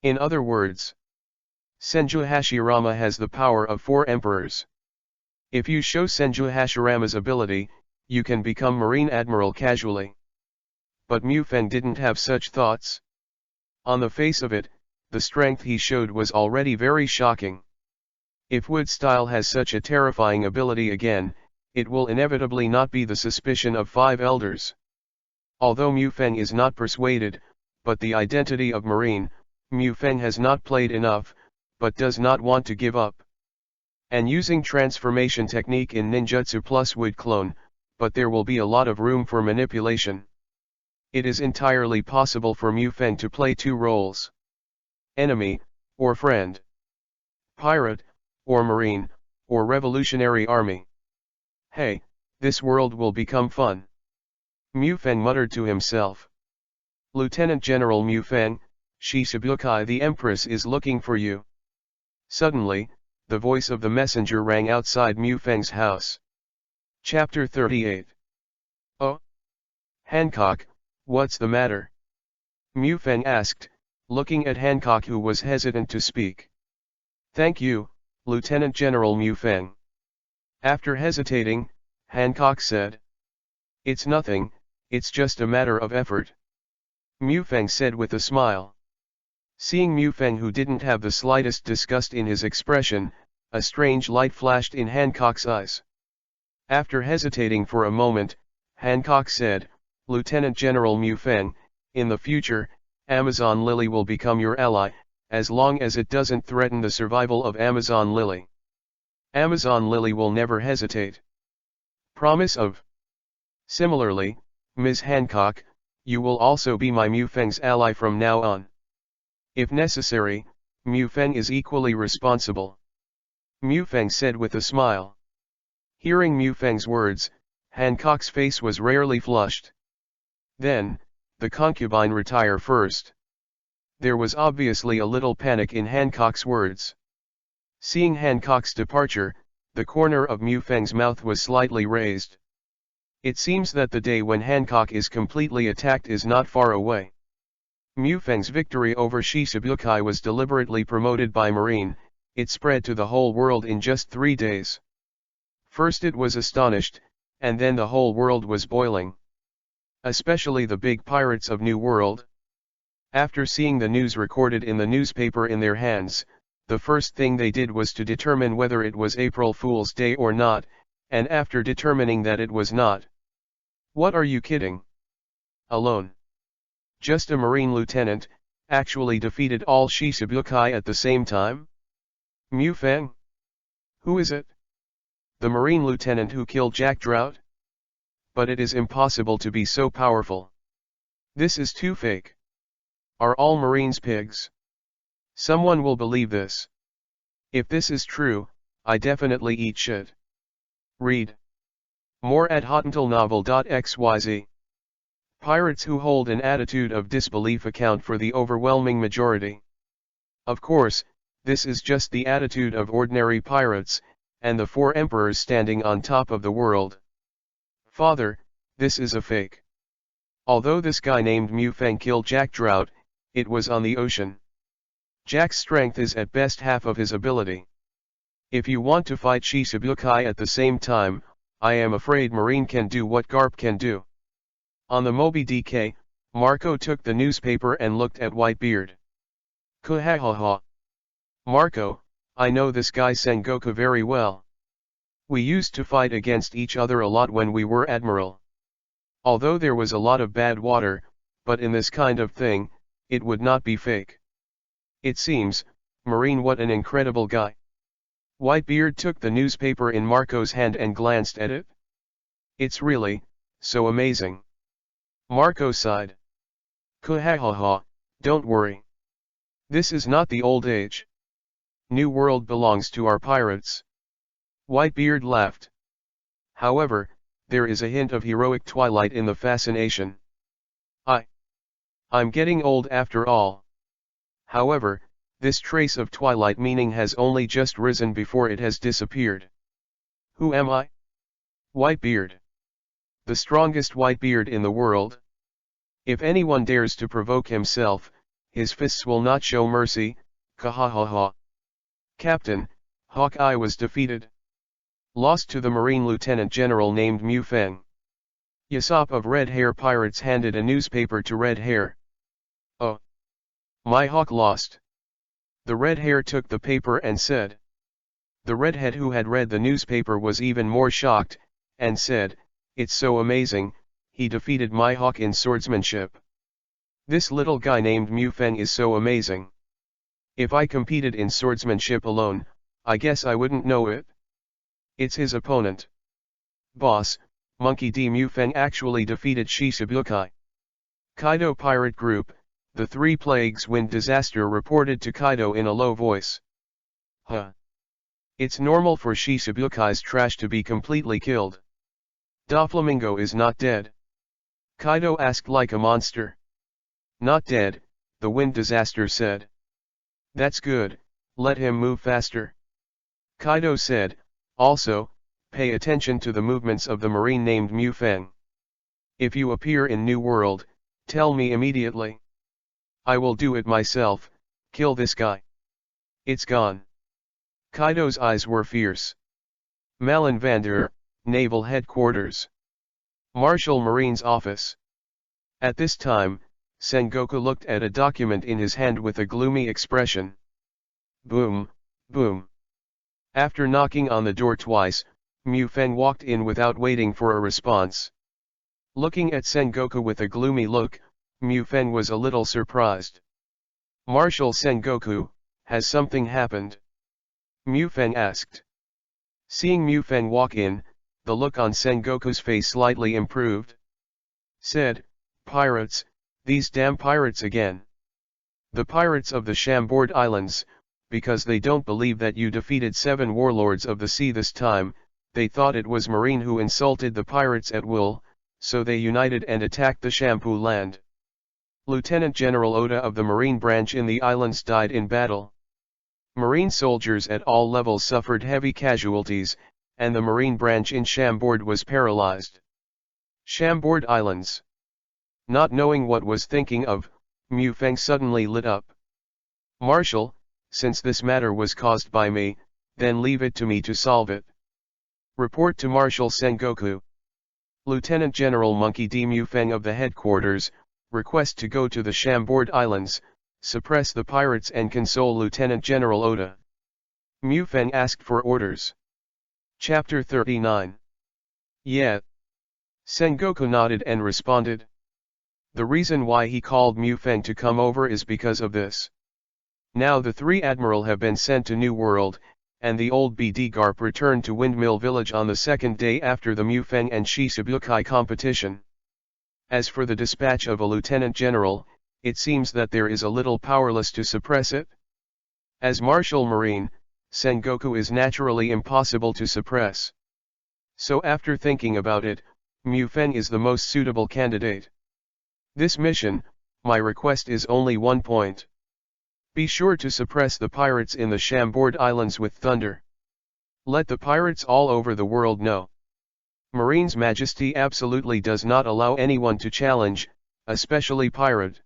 In other words, Senju Hashirama has the power of 4 emperors. If you show Senju Hashirama's ability, you can become Marine Admiral casually. But Mu Feng didn't have such thoughts. On the face of it, the strength he showed was already very shocking. If Wood-style has such a terrifying ability again, it will inevitably not be the suspicion of 5 elders. Although Mu Feng is not persuaded, but the identity of Marine, Mu Feng has not played enough, but does not want to give up. And using transformation technique in ninjutsu plus would clone, but there will be a lot of room for manipulation. It is entirely possible for Mu Feng to play two roles: enemy, or friend; pirate, or marine, or revolutionary army. Hey, this world will become fun. Mu Feng muttered to himself. Lieutenant General Mu Feng, Shi Shibukai, the Empress is looking for you. Suddenly, the voice of the messenger rang outside Mu Feng's house. Chapter 38. Oh? Hancock, what's the matter? Mu Feng asked, looking at Hancock, who was hesitant to speak. Thank you, Lieutenant General Mu Feng. After hesitating, Hancock said. It's nothing, it's just a matter of effort. Mu Feng said with a smile. Seeing Mu Feng, who didn't have the slightest disgust in his expression, a strange light flashed in Hancock's eyes. After hesitating for a moment, Hancock said, Lieutenant General Mu Feng, in the future, Amazon Lily will become your ally, as long as it doesn't threaten the survival of Amazon Lily. Amazon Lily will never hesitate. Promise of. Similarly, Ms. Hancock, you will also be my Mu Feng's ally from now on. If necessary, Mu Feng is equally responsible. Mu Feng said with a smile. Hearing Mu Feng's words, Hancock's face was rarely flushed. Then, the concubine retire first. There was obviously a little panic in Hancock's words. Seeing Hancock's departure, the corner of Mu Feng's mouth was slightly raised. It seems that the day when Hancock is completely attacked is not far away. Mu Feng's victory over Shi Shibukai was deliberately promoted by Marine. It spread to the whole world in just 3 days. First it was astonished, and then the whole world was boiling. Especially the big pirates of New World. After seeing the news recorded in the newspaper in their hands, the first thing they did was to determine whether it was April Fool's Day or not, and after determining that it was not. What are you kidding? Alone. Just a Marine lieutenant, actually defeated all Shi Shibukai at the same time? Mu Feng? Who is it? The Marine lieutenant who killed Jack Drought? But it is impossible to be so powerful. This is too fake. Are all Marines pigs? Someone will believe this. If this is true, I definitely eat shit. Read more at hottentalnovel.xyz. Pirates who hold an attitude of disbelief account for the overwhelming majority. Of course, this is just the attitude of ordinary pirates, and the 4 emperors standing on top of the world. Father, this is a fake. Although this guy named Mu Feng killed Jack Drought, it was on the ocean. Jack's strength is at best half of his ability. If you want to fight Shi Shibukai at the same time, I am afraid Marine can do what Garp can do. On the Moby DK, Marco took the newspaper and looked at Whitebeard. Kuhahaha. Marco, I know this guy Sengoku very well. We used to fight against each other a lot when we were admiral. Although there was a lot of bad water, but in this kind of thing, it would not be fake. It seems, Marine, what an incredible guy. Whitebeard took the newspaper in Marco's hand and glanced at it. It's really, so amazing. Marco sighed. Kuhahaha, don't worry. This is not the old age. New World belongs to our pirates. Whitebeard laughed. However, there is a hint of heroic twilight in the fascination. I'm getting old after all. However, this trace of twilight meaning has only just risen before it has disappeared. Who am I? Whitebeard. The strongest Whitebeard in the world. If anyone dares to provoke himself, his fists will not show mercy. Kahahaha. Captain, Hawkeye was defeated. Lost to the Marine Lieutenant General named Mu Feng. Yasop of Red Hair Pirates handed a newspaper to Red Hair. Oh. My Hawk lost. The Red Hair took the paper and said. The redhead who had read the newspaper was even more shocked, and said, it's so amazing, he defeated my Hawk in swordsmanship. This little guy named Mu Feng is so amazing. If I competed in swordsmanship alone, I guess I wouldn't know it. It's his opponent. Boss, Monkey D. Mu Feng actually defeated Shi Shibukai. Kaido Pirate Group, the Three Plagues Wind Disaster reported to Kaido in a low voice. Huh. It's normal for Shisabukai's trash to be completely killed. Doflamingo is not dead. Kaido asked like a monster. Not dead, the wind disaster said. That's good, let him move faster. Kaido said, also, pay attention to the movements of the marine named Mufeng. If you appear in New World, tell me immediately. I will do it myself, kill this guy. It's gone. Kaido's eyes were fierce. Malin Vander, Naval Headquarters. Marshal Marine's Office. At this time, Sengoku looked at a document in his hand with a gloomy expression. Boom, boom. After knocking on the door twice, Mufeng walked in without waiting for a response. Looking at Sengoku with a gloomy look, Mufeng was a little surprised. Marshal Sengoku, has something happened? Mufeng asked. Seeing Mufeng walk in, the look on Sengoku's face slightly improved. Said, pirates, these damn pirates again. The pirates of the Chambord Islands, because they don't believe that you defeated 7 warlords of the sea this time, they thought it was Marine who insulted the pirates at will, so they united and attacked the Shampoo land. Lieutenant General Oda of the Marine branch in the islands died in battle. Marine soldiers at all levels suffered heavy casualties, and the Marine branch in Chambord was paralyzed. Chambord Islands. Not knowing what was thinking of, Mufeng suddenly lit up. Marshal, since this matter was caused by me, then leave it to me to solve it. Report to Marshal Sengoku. Lieutenant General Monkey D. Mufeng of the headquarters, request to go to the Chambord Islands, suppress the pirates and console Lieutenant General Oda. Mufeng asked for orders. Chapter 39. Yeah. Sengoku nodded and responded. The reason why he called Mufeng to come over is because of this. Now the 3 admiral have been sent to New World, and the old BD Garp returned to Windmill Village on the 2nd day after the Mufeng and Shishibukai competition. As for the dispatch of a lieutenant general, it seems that there is a little powerless to suppress it. As Marshal Marine, Sengoku is naturally impossible to suppress. So after thinking about it, Mufeng is the most suitable candidate. This mission, my request is only one point. Be sure to suppress the pirates in the Chambord Islands with thunder. Let the pirates all over the world know. Marine's Majesty absolutely does not allow anyone to challenge, especially pirate.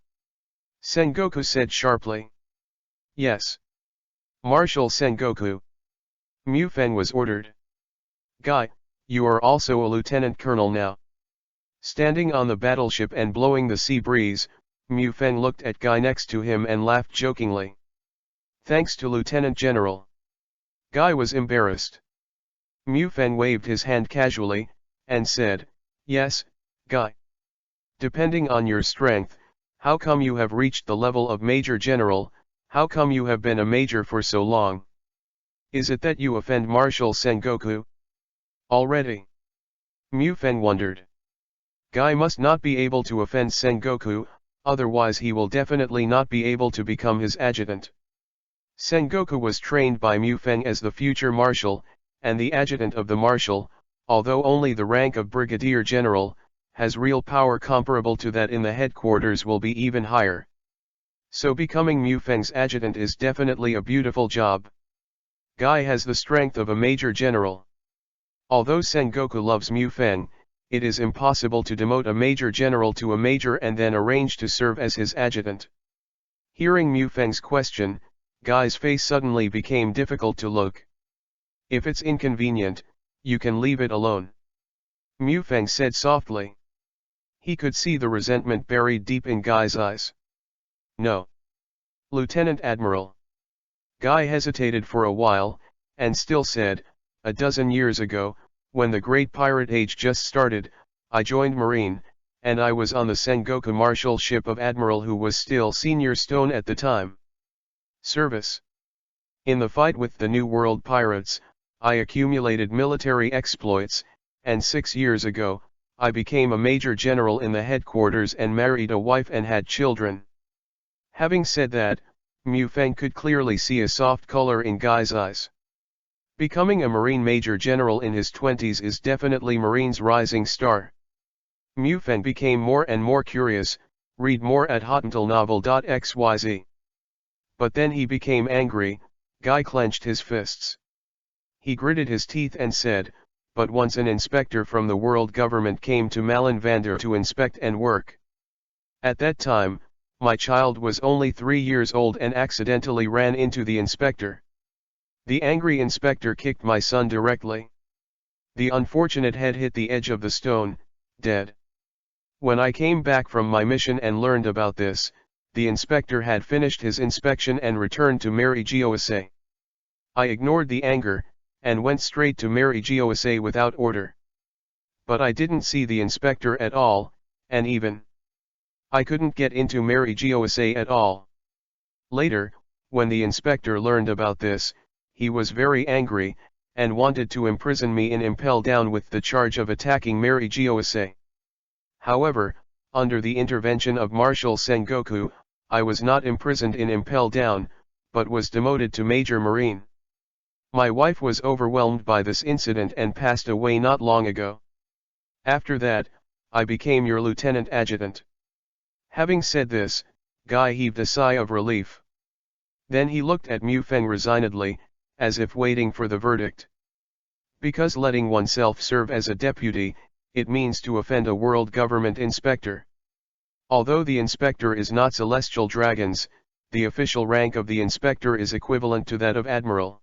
Sengoku said sharply. Yes. Marshal Sengoku. Mufeng was ordered. Guy, you are also a lieutenant colonel now. Standing on the battleship and blowing the sea breeze, Mufeng looked at Guy next to him and laughed jokingly. Thanks to Lieutenant General. Guy was embarrassed. Mufeng waved his hand casually, and said, yes, Guy. Depending on your strength, how come you have reached the level of Major General, how come you have been a major for so long? Is it that you offend Marshal Sengoku? Already? Mufeng wondered. Guy must not be able to offend Sengoku, otherwise he will definitely not be able to become his adjutant. Sengoku was trained by Mufeng as the future marshal, and the adjutant of the marshal, although only the rank of brigadier general, has real power comparable to that in the headquarters will be even higher. So becoming Mufeng's adjutant is definitely a beautiful job. Guy has the strength of a major general. Although Sengoku loves Mufeng, it is impossible to demote a major general to a major and then arrange to serve as his adjutant. Hearing Mufeng's question, Guy's face suddenly became difficult to look. If it's inconvenient, you can leave it alone. Mufeng said softly. He could see the resentment buried deep in Guy's eyes. No. Lieutenant Admiral. Guy hesitated for a while, and still said, a dozen years ago, when the Great Pirate Age just started, I joined Marine, and I was on the Sengoku Marshal ship of Admiral who was still Senior Stone at the time. Service. In the fight with the New World pirates, I accumulated military exploits, and 6 years ago, I became a major general in the headquarters and married a wife and had children. Having said that, Mu Feng could clearly see a soft color in Guy's eyes. Becoming a Marine Major General in his 20s is definitely Marine's rising star. Mu Feng became more and more curious, read more at hotmailnovel.xyz. But then he became angry. Guy clenched his fists. He gritted his teeth and said, "But once an inspector from the world government came to Malenvander to inspect and work. At that time, my child was only 3 years old and accidentally ran into the inspector. The angry inspector kicked my son directly. The unfortunate head hit the edge of the stone, dead. When I came back from my mission and learned about this, the inspector had finished his inspection and returned to Mary Giose. I ignored the anger, and went straight to Mary Giose without order. But I didn't see the inspector at all, and even I couldn't get into Mary Giose at all. Later, when the inspector learned about this, he was very angry, and wanted to imprison me in Impel Down with the charge of attacking Mary Giose. However, under the intervention of Marshal Sengoku, I was not imprisoned in Impel Down, but was demoted to Major Marine. My wife was overwhelmed by this incident and passed away not long ago. After that, I became your lieutenant adjutant." Having said this, Guy heaved a sigh of relief. Then he looked at Mu Feng resignedly, as if waiting for the verdict. Because letting oneself serve as a deputy, it means to offend a world government inspector. Although the inspector is not celestial dragons, the official rank of the inspector is equivalent to that of admiral.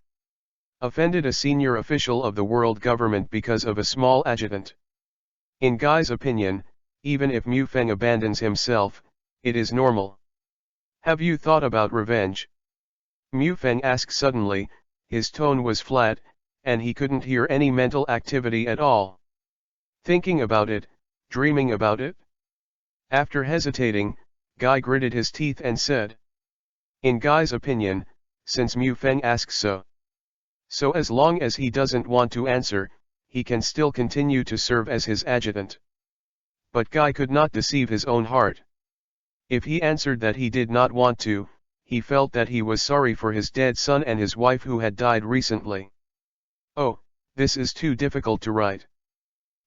Offended a senior official of the world government because of a small adjutant. In Guy's opinion, even if Mu Feng abandons himself, it is normal. "Have you thought about revenge?" Mu Feng asked suddenly. His tone was flat, and he couldn't hear any mental activity at all. "Thinking about it, dreaming about it?" After hesitating, Guy gritted his teeth and said. In Guy's opinion, since Mu Feng asks so. So as long as he doesn't want to answer, he can still continue to serve as his adjutant. But Guy could not deceive his own heart. If he answered that he did not want to, he felt that he was sorry for his dead son and his wife who had died recently. "Oh, this is too difficult to write,"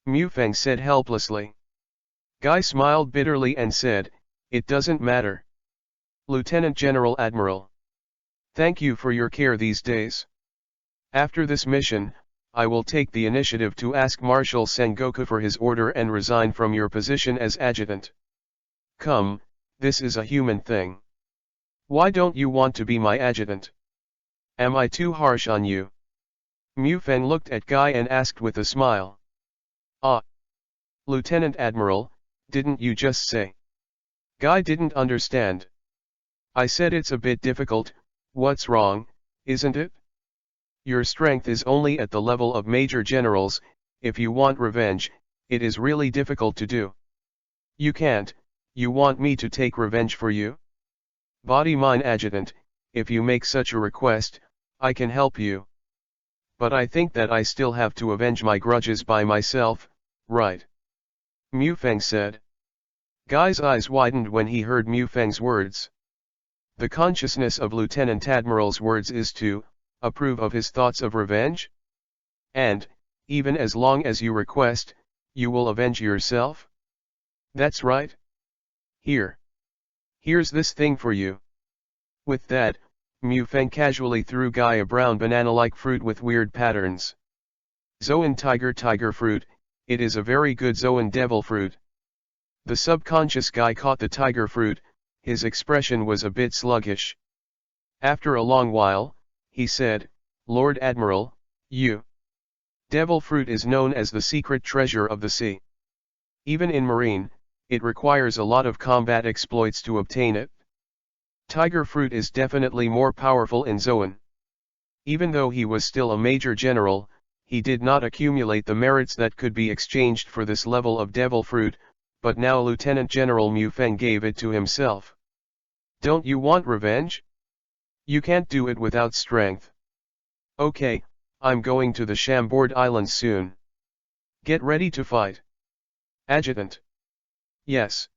Mu Feng said helplessly. Guy smiled bitterly and said, "It doesn't matter. Lieutenant General Admiral. Thank you for your care these days. After this mission, I will take the initiative to ask Marshal Sengoku for his order and resign from your position as adjutant. Come, this is a human thing. Why don't you want to be my adjutant? Am I too harsh on you?" Mu Feng looked at Guy and asked with a smile. "Ah, Lieutenant Admiral, didn't you just say?" Guy didn't understand. "I said it's a bit difficult. What's wrong, isn't it? Your strength is only at the level of major generals. If you want revenge, it is really difficult to do." "You can't. You want me to take revenge for you?" "Body mine adjutant, if you make such a request, I can help you. But I think that I still have to avenge my grudges by myself, right?" Mu Feng said. Guy's eyes widened when he heard Mu Feng's words. The consciousness of Lieutenant Admiral's words is to approve of his thoughts of revenge? And, even as long as you request, you will avenge yourself? That's right. Here's this thing for you. With that, Mu Feng casually threw Guy a brown banana-like fruit with weird patterns. "Zoan tiger fruit, it is a very good Zoan devil fruit." The subconscious Guy caught the tiger fruit. His expression was a bit sluggish. After a long while, he said, "Lord Admiral, you. Devil fruit is known as the secret treasure of the sea. Even in marine, it requires a lot of combat exploits to obtain it. Tiger fruit is definitely more powerful in Zoan." Even though he was still a major general, he did not accumulate the merits that could be exchanged for this level of devil fruit, but now Lieutenant General Mu Feng gave it to himself. "Don't you want revenge? You can't do it without strength. Okay, I'm going to the Chambord Islands soon. Get ready to fight." Adjutant. Yes.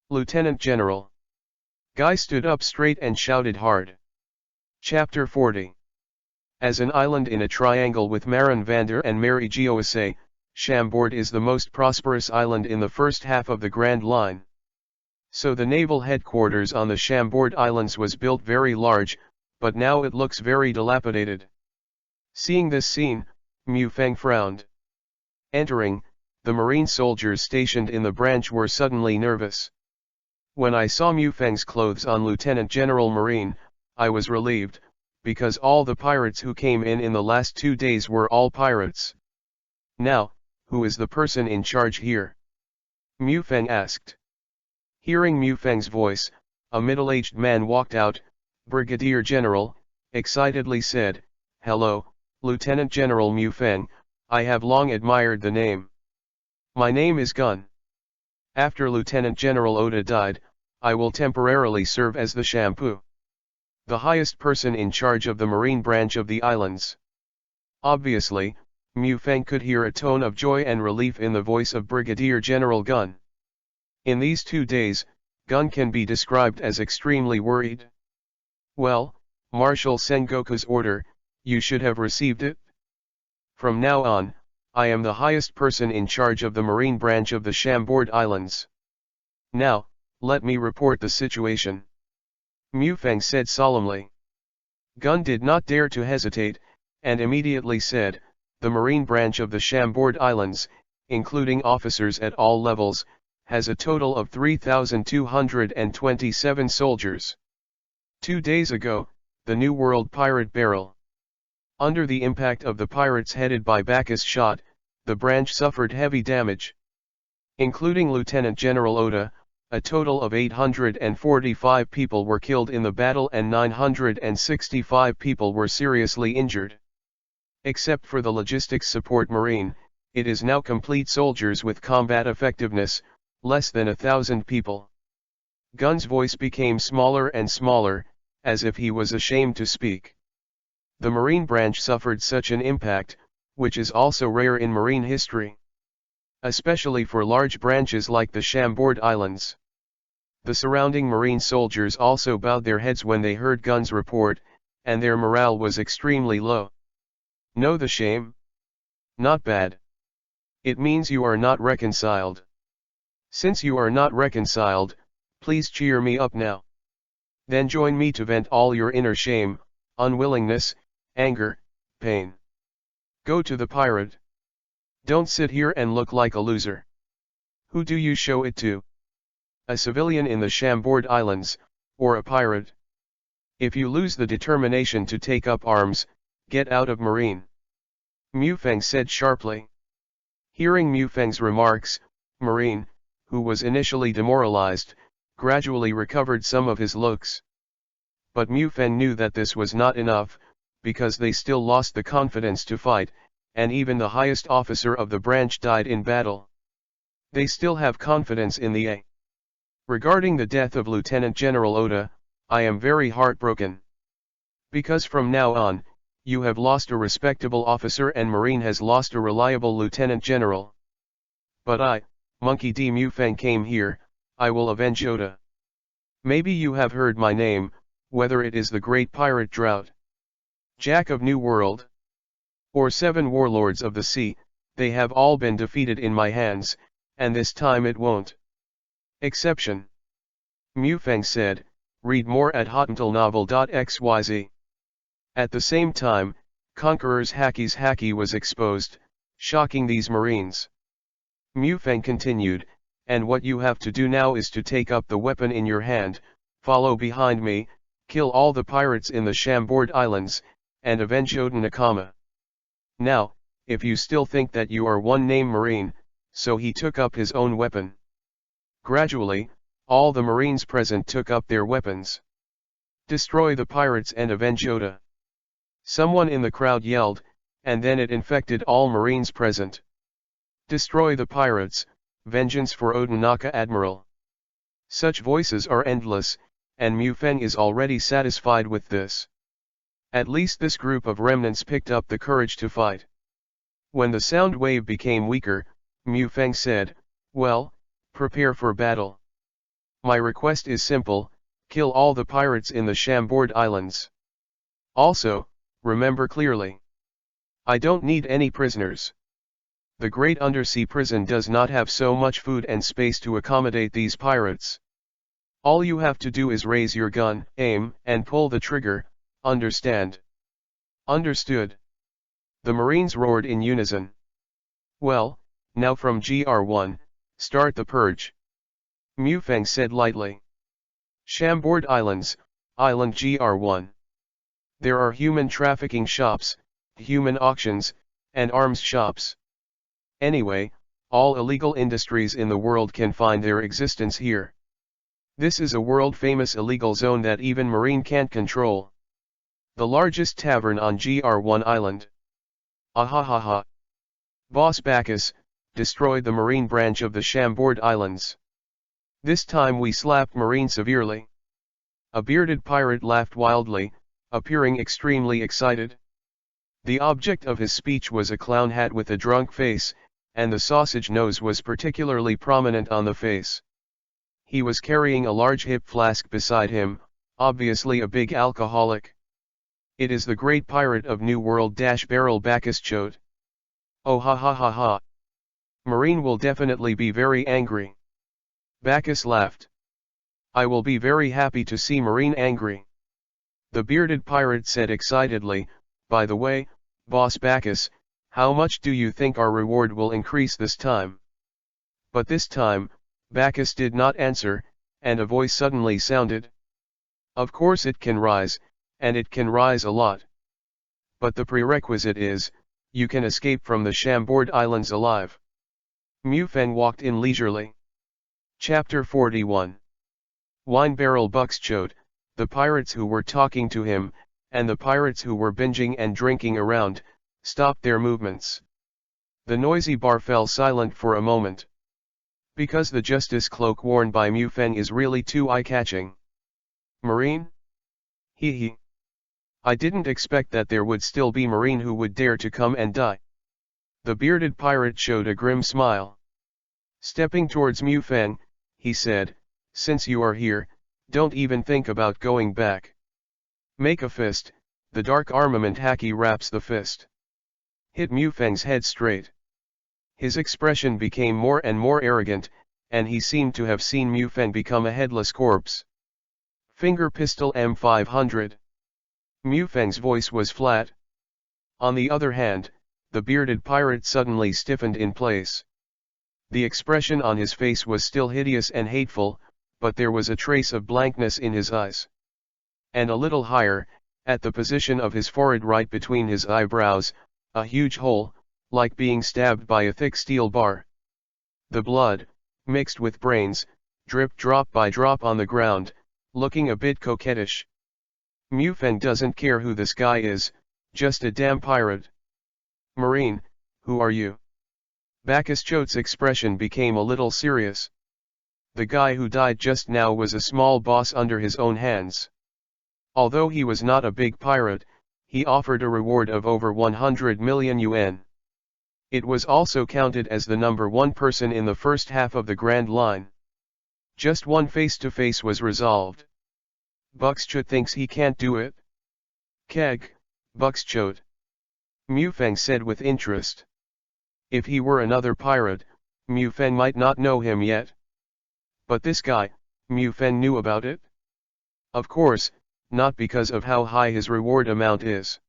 Lieutenant General. Guy stood up straight and shouted hard. Chapter 40. As an island in a triangle with Marin Vander and Mary Geoise, Chambord is the most prosperous island in the first half of the Grand Line. So the naval headquarters on the Chambord Islands was built very large, but now it looks very dilapidated. Seeing this scene, Mu Feng frowned. Entering, the marine soldiers stationed in the branch were suddenly nervous. When I saw Mu Feng's clothes on Lieutenant General Marine, I was relieved, because all the pirates who came in the last 2 days were all pirates. Now, who is the person in charge here? Mu Feng asked. Hearing Mu Feng's voice, a middle-aged man walked out. Brigadier General, excitedly said, "Hello, Lieutenant General Mu Feng, I have long admired the name. My name is Gun. After Lieutenant General Oda died, I will temporarily serve as the shampoo. The highest person in charge of the marine branch of the islands." Obviously, Mu Feng could hear a tone of joy and relief in the voice of Brigadier General Gun. In these 2 days, Gun can be described as extremely worried. Well, Marshal Sengoku's order, you should have received it. From now on, I am the highest person in charge of the marine branch of the Chambord Islands. Now, let me report the situation. Mu Feng said solemnly. Gun did not dare to hesitate, and immediately said, "The marine branch of the Chambord Islands, including officers at all levels, has a total of 3,227 soldiers. 2 days ago, the New World pirate barrel. Under the impact of the pirates headed by Bacchus shot, the branch suffered heavy damage. Including Lieutenant General Oda, a total of 845 people were killed in the battle and 965 people were seriously injured. Except for the logistics support marine, it is now complete soldiers with combat effectiveness, less than 1,000 people." Gun's voice became smaller and smaller, as if he was ashamed to speak. The marine branch suffered such an impact, which is also rare in marine history. Especially for large branches like the Chambord Islands. The surrounding marine soldiers also bowed their heads when they heard Gun's report, and their morale was extremely low. Know the shame? Not bad. It means you are not reconciled. Since you are not reconciled, please cheer me up now. Then join me to vent all your inner shame, unwillingness, anger, pain. Go to the pirate. Don't sit here and look like a loser. Who do you show it to? A civilian in the Chambord Islands, or a pirate? If you lose the determination to take up arms, get out of marine." Mu Feng said sharply. Hearing Mu Feng's remarks, Marine, who was initially demoralized, gradually recovered some of his looks. But Mu Feng knew that this was not enough, because they still lost the confidence to fight, and even the highest officer of the branch died in battle. They still have confidence in the A. Regarding the death of Lieutenant General Oda, I am very heartbroken. Because from now on, you have lost a respectable officer and Marine has lost a reliable Lieutenant General. But I, Monkey D. Mu Feng came here, I will avenge Oda. Maybe you have heard my name, whether it is the Great Pirate Drought, Jack of New World, or 7 Warlords of the Sea, they have all been defeated in my hands, and this time it won't. Exception. Mu Feng said, read more at hotmailnovel.xyz. At the same time, Conqueror's Haki's Haki was exposed, shocking these Marines. Mu Feng continued, and what you have to do now is to take up the weapon in your hand, follow behind me, kill all the pirates in the Chambord Islands, and avenge Oda Nakama. Now, if you still think that you are one name Marine, so he took up his own weapon. Gradually, all the Marines present took up their weapons. Destroy the pirates and avenge Oda. Someone in the crowd yelled, and then it infected all Marines present. Destroy the pirates, vengeance for Oda Naka Admiral. Such voices are endless, and Mu Feng is already satisfied with this. At least this group of remnants picked up the courage to fight. When the sound wave became weaker, Mu Feng said, Well, prepare for battle. My request is simple, kill all the pirates in the Chambord Islands. Also, remember clearly. I don't need any prisoners. The great undersea prison does not have so much food and space to accommodate these pirates. All you have to do is raise your gun, aim, and pull the trigger, understand? Understood. The Marines roared in unison. Well, now from GR1, start the purge. Mufeng said lightly. Chambord Islands, Island GR1. There are human trafficking shops, human auctions, and arms shops. Anyway, all illegal industries in the world can find their existence here. This is a world-famous illegal zone that even Marine can't control. The largest tavern on GR1 Island. Ahahaha. Boss Bacchus, destroyed the Marine branch of the Chambord Islands. This time we slapped Marine severely. A bearded pirate laughed wildly, appearing extremely excited. The object of his speech was a clown hat with a drunk face, and the sausage nose was particularly prominent on the face. He was carrying a large hip flask beside him, obviously a big alcoholic. It is the great pirate of New World Barrel Bacchus Chote. Oh ha ha ha ha. Marine will definitely be very angry. Bacchus laughed. I will be very happy to see Marine angry. The bearded pirate said excitedly, by the way, Boss Bacchus, how much do you think our reward will increase this time? But this time, Bacchus did not answer, and a voice suddenly sounded. Of course it can rise, and it can rise a lot. But the prerequisite is, you can escape from the Chambord Islands alive. Mufeng walked in leisurely. Chapter 41. Wine Barrel Buckschote, the pirates who were talking to him, and the pirates who were binging and drinking around, stopped their movements. The noisy bar fell silent for a moment. Because the justice cloak worn by Mufeng is really too eye-catching. Marine? Hee hee. I didn't expect that there would still be Marine who would dare to come and die. The bearded pirate showed a grim smile. Stepping towards Mufeng, he said, since you are here, don't even think about going back. Make a fist, the dark armament haki wraps the fist. Hit Mufeng's head straight. His expression became more and more arrogant, and he seemed to have seen Mufeng become a headless corpse. Finger pistol M500. Mufeng's voice was flat. On the other hand, the bearded pirate suddenly stiffened in place. The expression on his face was still hideous and hateful, but there was a trace of blankness in his eyes. And a little higher, at the position of his forehead right between his eyebrows, a huge hole, like being stabbed by a thick steel bar. The blood, mixed with brains, dripped drop by drop on the ground, looking a bit coquettish. Mufeng doesn't care who this guy is, just a damn pirate. Marine, who are you? Bacchus Chote's expression became a little serious. The guy who died just now was a small boss under his own hands. Although he was not a big pirate, he offered a reward of over 100 million yuan. It was also counted as the number one person in the first half of the Grand Line. Just one face-to-face was resolved. Buckschote thinks he can't do it? Keg, Buckschote. Mufeng said with interest. If he were another pirate, Mufeng might not know him yet. But this guy, Mufeng knew about it? Of course, not because of how high his reward amount is.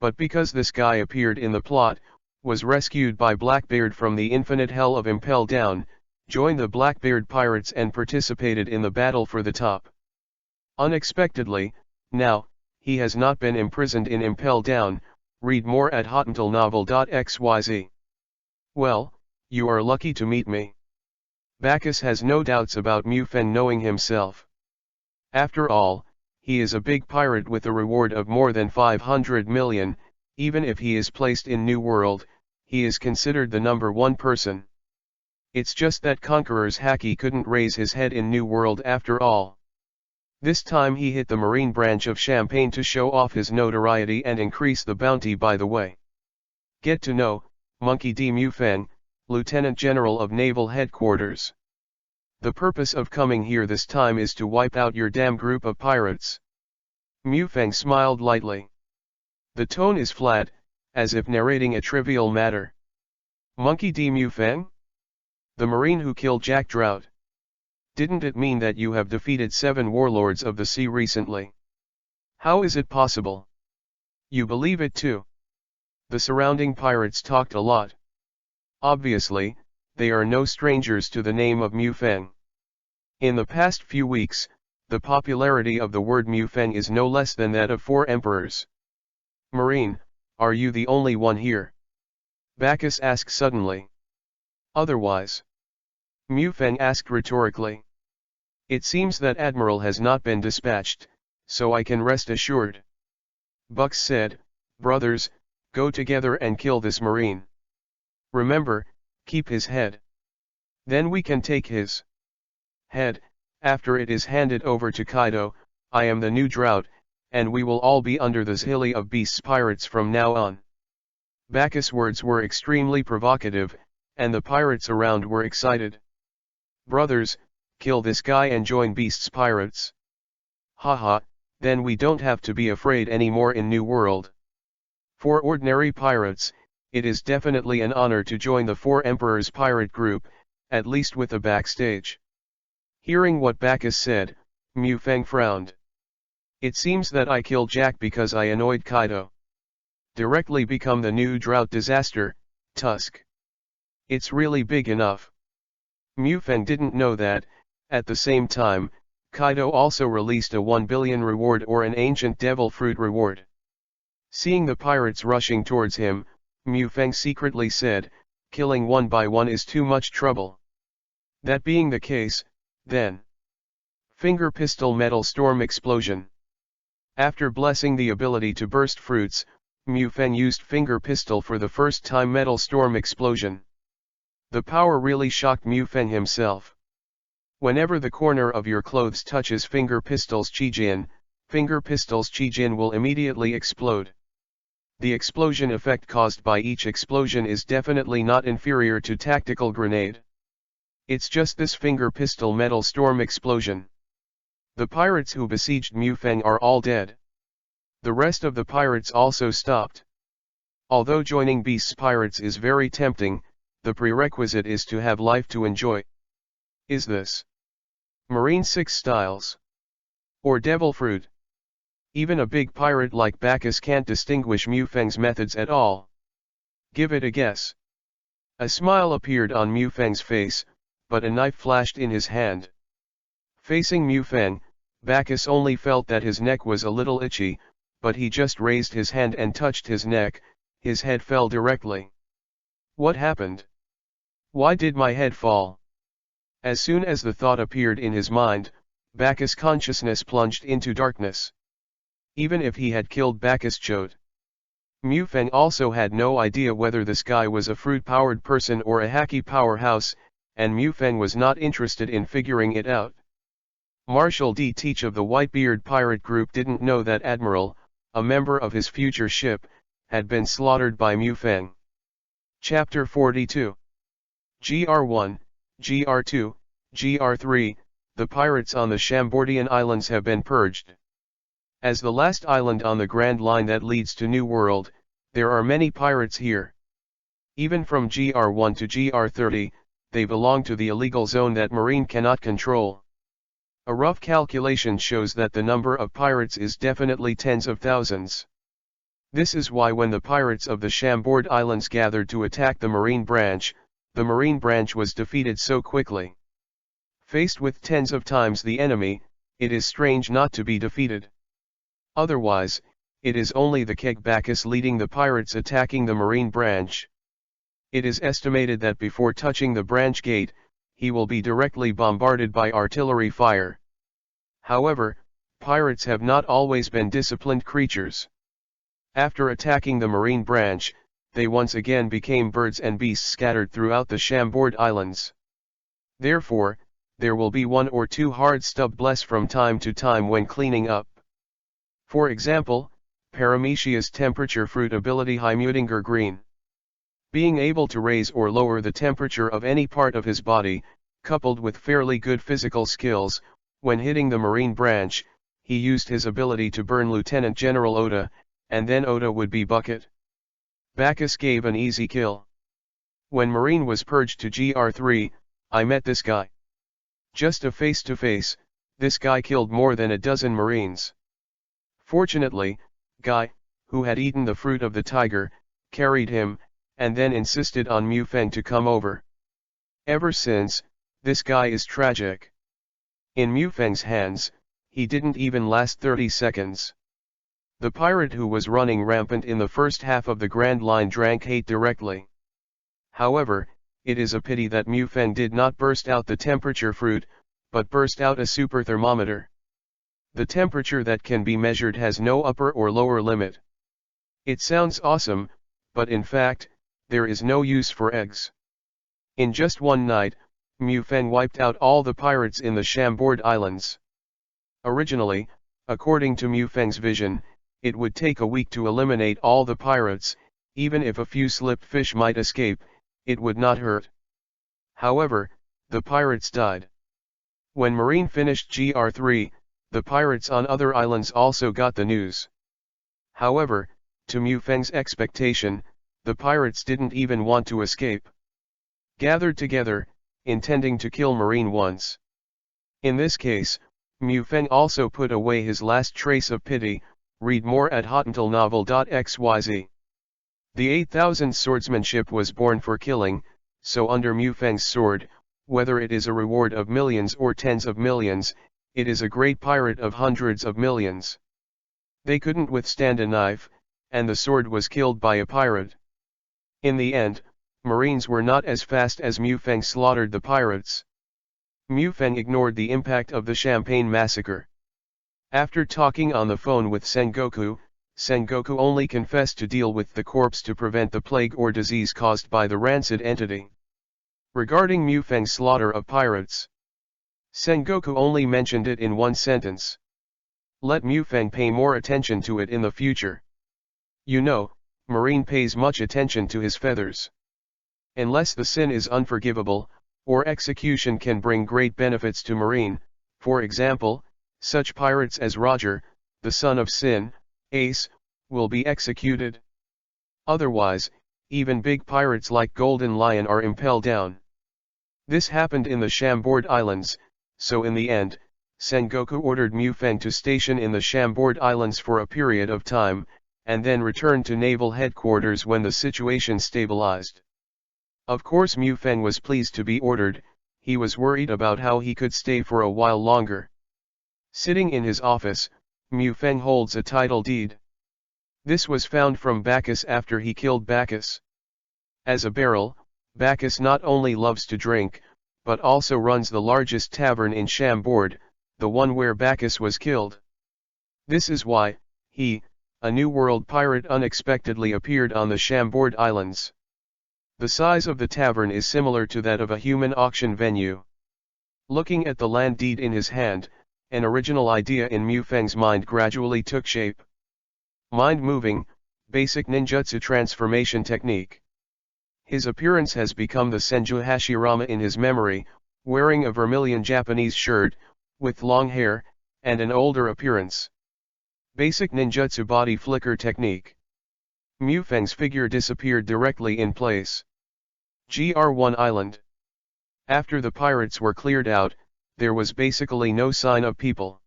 But because this guy appeared in the plot, was rescued by Blackbeard from the infinite hell of Impel Down, joined the Blackbeard pirates and participated in the battle for the top. Unexpectedly, now, he has not been imprisoned in Impel Down. Read more at hottentalnovel.xyz. Well, you are lucky to meet me. Bacchus has no doubts about Mufeng knowing himself. After all, he is a big pirate with a reward of more than 500 million, even if he is placed in New World, he is considered the number one person. It's just that Conqueror's haki couldn't raise his head in New World after all. This time he hit the Marine branch of Champagne to show off his notoriety and increase the bounty by the way. Get to know, Monkey D. Mufeng, Lieutenant General of Naval Headquarters. The purpose of coming here this time is to wipe out your damn group of pirates. Mufeng smiled lightly. The tone is flat, as if narrating a trivial matter. Monkey D. Mufeng? The Marine who killed Jack Drought. Didn't it mean that you have defeated 7 warlords of the sea recently? How is it possible? You believe it too? The surrounding pirates talked a lot. Obviously, they are no strangers to the name of Mufeng. In the past few weeks, the popularity of the word Mufeng is no less than that of 4 emperors. Marine, are you the only one here? Bacchus asked suddenly. Otherwise? Mufeng asked rhetorically. It seems that Admiral has not been dispatched, so I can rest assured. Bucks said, brothers, go together and kill this Marine. Remember, keep his head. Then we can take his head, after it is handed over to Kaido. I am the new Drought, and we will all be under the Zhili of Beasts pirates from now on. Bacchus' words were extremely provocative, and the pirates around were excited. Brothers, kill this guy and join Beasts pirates. Haha, then we don't have to be afraid anymore in New World. For ordinary pirates, it is definitely an honor to join the 4 Emperors pirate group, at least with the backstage. Hearing what Bacchus said, Mufeng frowned. It seems that I killed Jack because I annoyed Kaido. Directly become the new Drought disaster, Tusk. It's really big enough. Mufeng didn't know that, at the same time, Kaido also released a 1 billion reward or an ancient devil fruit reward. Seeing the pirates rushing towards him, Mufeng secretly said, killing one by one is too much trouble. That being the case, then. Finger Pistol Metal Storm Explosion. After blessing the ability to burst fruits, Mufeng used Finger Pistol for the first time. Metal Storm Explosion. The power really shocked Mufeng himself. Whenever the corner of your clothes touches Finger Pistol's Chijin, Finger Pistol's Chijin will immediately explode. The explosion effect caused by each explosion is definitely not inferior to tactical grenade. It's just this Finger Pistol Metal Storm Explosion. The pirates who besieged Mufeng are all dead. The rest of the pirates also stopped. Although joining Beasts pirates is very tempting, the prerequisite is to have life to enjoy. Is this Marine 6 styles? Or Devil Fruit? Even a big pirate like Bacchus can't distinguish Mufeng's methods at all. Give it a guess. A smile appeared on Mufeng's face, but a knife flashed in his hand. Facing Mufeng, Bacchus only felt that his neck was a little itchy, but he just raised his hand and touched his neck. His head fell directly. What happened? Why did my head fall? As soon as the thought appeared in his mind, Bacchus' consciousness plunged into darkness. Even if he had killed Bacchus Chote, Mufeng also had no idea whether this guy was a fruit-powered person or a hacky powerhouse, and Mufeng was not interested in figuring it out. Marshal D. Teach of the Whitebeard pirate group didn't know that Admiral, a member of his future ship, had been slaughtered by Mufeng. Chapter 42. GR1, GR2, GR3, the pirates on the Shambordian Islands have been purged. As the last island on the Grand Line that leads to New World, there are many pirates here. Even from GR1 to GR30, they belong to the illegal zone that Marine cannot control. A rough calculation shows that the number of pirates is definitely tens of thousands. This is why when the pirates of the Chambord Islands gathered to attack the Marine branch was defeated so quickly. Faced with tens of times the enemy, it is strange not to be defeated. Otherwise, it is only the Keg Bacchus leading the pirates attacking the Marine branch. It is estimated that before touching the branch gate, he will be directly bombarded by artillery fire. However, pirates have not always been disciplined creatures. After attacking the Marine branch, they once again became birds and beasts scattered throughout the Chambord Islands. Therefore, there will be 1 or 2 hard stubbless from time to time when cleaning up. For example, Paramecia's temperature fruit ability Heimudinger Green. Being able to raise or lower the temperature of any part of his body, coupled with fairly good physical skills, when hitting the Marine branch, he used his ability to burn Lieutenant General Oda, and then Oda would be bucket. Bacchus gave an easy kill. When Marine was purged to GR3, I met this guy. Just a face-to-face, this guy killed more than a dozen Marines. Fortunately, Guy, who had eaten the fruit of the tiger, carried him, and then insisted on Mu Feng to come over. Ever since, this guy is tragic. In Mu Feng's hands, he didn't even last 30 seconds. The pirate who was running rampant in the first half of the Grand Line drank hate directly. However, it is a pity that Mu Feng did not burst out the temperature fruit, but burst out a super thermometer. The temperature that can be measured has no upper or lower limit. It sounds awesome, but in fact, there is no use for eggs. In just one night, Mu Feng wiped out all the pirates in the Chambord Islands. Originally, according to Mu Feng's vision, it would take a week to eliminate all the pirates. Even if a few slipped fish might escape, it would not hurt. However, the pirates died. When Marine finished GR3, the pirates on other islands also got the news. However, to Mu Feng's expectation, the pirates didn't even want to escape. Gathered together, intending to kill Marine once. In this case, Mu Feng also put away his last trace of pity. Read more at hotentillnovel.xyz. The 8,000 swordsmanship was born for killing, so under Mu Feng's sword, whether it is a reward of millions or tens of millions, it is a great pirate of hundreds of millions. They couldn't withstand a knife, and the sword was killed by a pirate. In the end, Marines were not as fast as Mu Feng slaughtered the pirates. Mu Feng ignored the impact of the Champagne massacre. After talking on the phone with Sengoku, Sengoku only confessed to deal with the corpse to prevent the plague or disease caused by the rancid entity. Regarding Mu Feng's slaughter of pirates, Sengoku only mentioned it in one sentence. Let Mu Feng pay more attention to it in the future. You know, Marine pays much attention to his feathers. Unless the sin is unforgivable, or execution can bring great benefits to Marine, for example, such pirates as Roger, the son of Sin, Ace, will be executed. Otherwise, even big pirates like Golden Lion are impelled down. This happened in the Chambord Islands, so in the end, Sengoku ordered Mu Feng to station in the Chambord Islands for a period of time, and then returned to naval headquarters when the situation stabilized. Of course Mu Feng was pleased to be ordered. He was worried about how he could stay for a while longer. Sitting in his office, Mu Feng holds a title deed. This was found from Bacchus after he killed Bacchus. As a barrel, Bacchus not only loves to drink, but also runs the largest tavern in Chambord, the one where Bacchus was killed. This is why, a New World pirate unexpectedly appeared on the Chambord Islands. The size of the tavern is similar to that of a human auction venue. Looking at the land deed in his hand, an original idea in Mu Feng's mind gradually took shape. Mind-moving, basic ninjutsu transformation technique. His appearance has become the Senju Hashirama in his memory, wearing a vermilion Japanese shirt, with long hair, and an older appearance. Basic ninjutsu body flicker technique. Mu Feng's figure disappeared directly in place. GR1 Island. After the pirates were cleared out, there was basically no sign of people.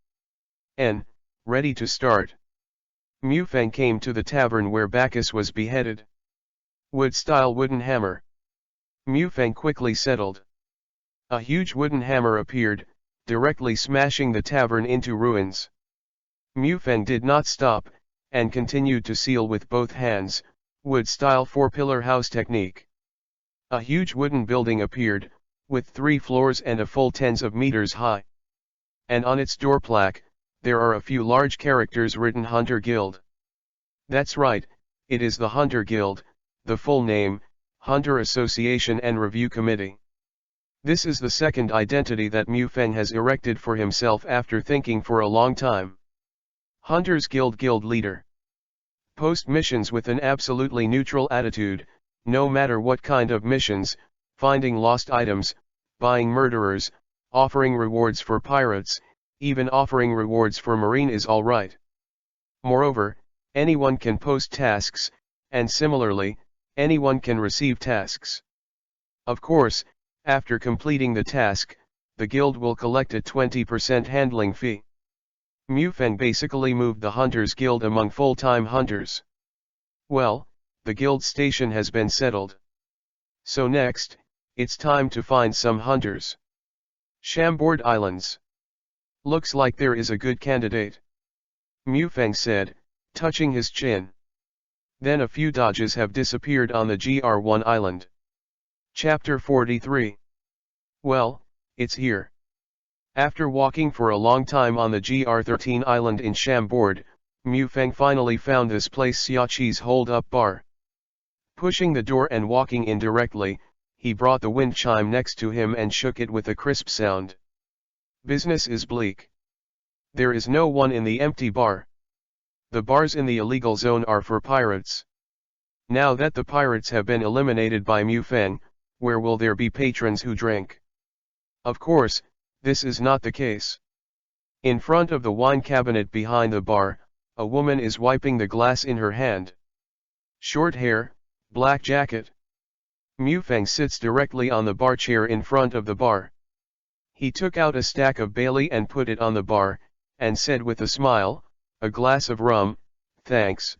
Ready to start. Mu Feng came to the tavern where Bacchus was beheaded. Wood-style wooden hammer. Mu Feng quickly settled. A huge wooden hammer appeared, directly smashing the tavern into ruins. Mu Feng did not stop, and continued to seal with both hands, wood-style four-pillar house technique. A huge wooden building appeared, with 3 floors and a full tens of meters high. And on its door plaque, there are a few large characters written Hunter Guild. That's right, it is the Hunter Guild, the full name, Hunter Association and Review Committee. This is the second identity that Mu Feng has erected for himself after thinking for a long time. Hunters Guild Guild Leader. Post missions with an absolutely neutral attitude, no matter what kind of missions, finding lost items, buying murderers, offering rewards for pirates, even offering rewards for marine is alright. Moreover, anyone can post tasks, and similarly, anyone can receive tasks. Of course, after completing the task, the guild will collect a 20% handling fee. Mufeng basically moved the Hunters Guild among full-time hunters. Well, the guild station has been settled. So next, it's time to find some hunters. Chambord Islands. Looks like there is a good candidate. Mufeng said, touching his chin. Then a few dodges have disappeared on the GR1 island. Chapter 43. Well, it's here. After walking for a long time on the GR13 island in Chambord, Mufeng finally found this place, Xiaqi's hold-up bar. Pushing the door and walking in directly, he brought the wind chime next to him and shook it with a crisp sound. Business is bleak. There is no one in the empty bar. The bars in the illegal zone are for pirates. Now that the pirates have been eliminated by Mufeng, where will there be patrons who drink? Of course, this is not the case. In front of the wine cabinet behind the bar, a woman is wiping the glass in her hand. Short hair, black jacket. Mufeng sits directly on the bar chair in front of the bar. He took out a stack of Bailey and put it on the bar, and said with a smile, "A glass of rum, thanks."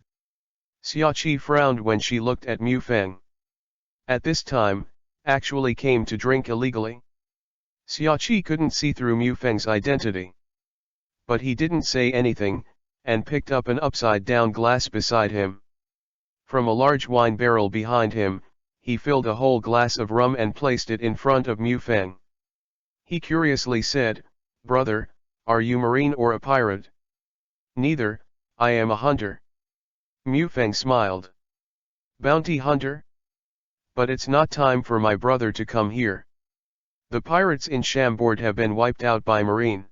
Xiaqi frowned when she looked at Mufeng. At this time, actually came to drink illegally. Xiaqi couldn't see through Mufeng's identity. But he didn't say anything, and picked up an upside-down glass beside him. From a large wine barrel behind him, he filled a whole glass of rum and placed it in front of Mufeng. He curiously said, "Brother, are you marine or a pirate?" "Neither, I am a hunter." Mufeng smiled. "Bounty hunter? But it's not time for my brother to come here. The pirates in Chambord have been wiped out by marine.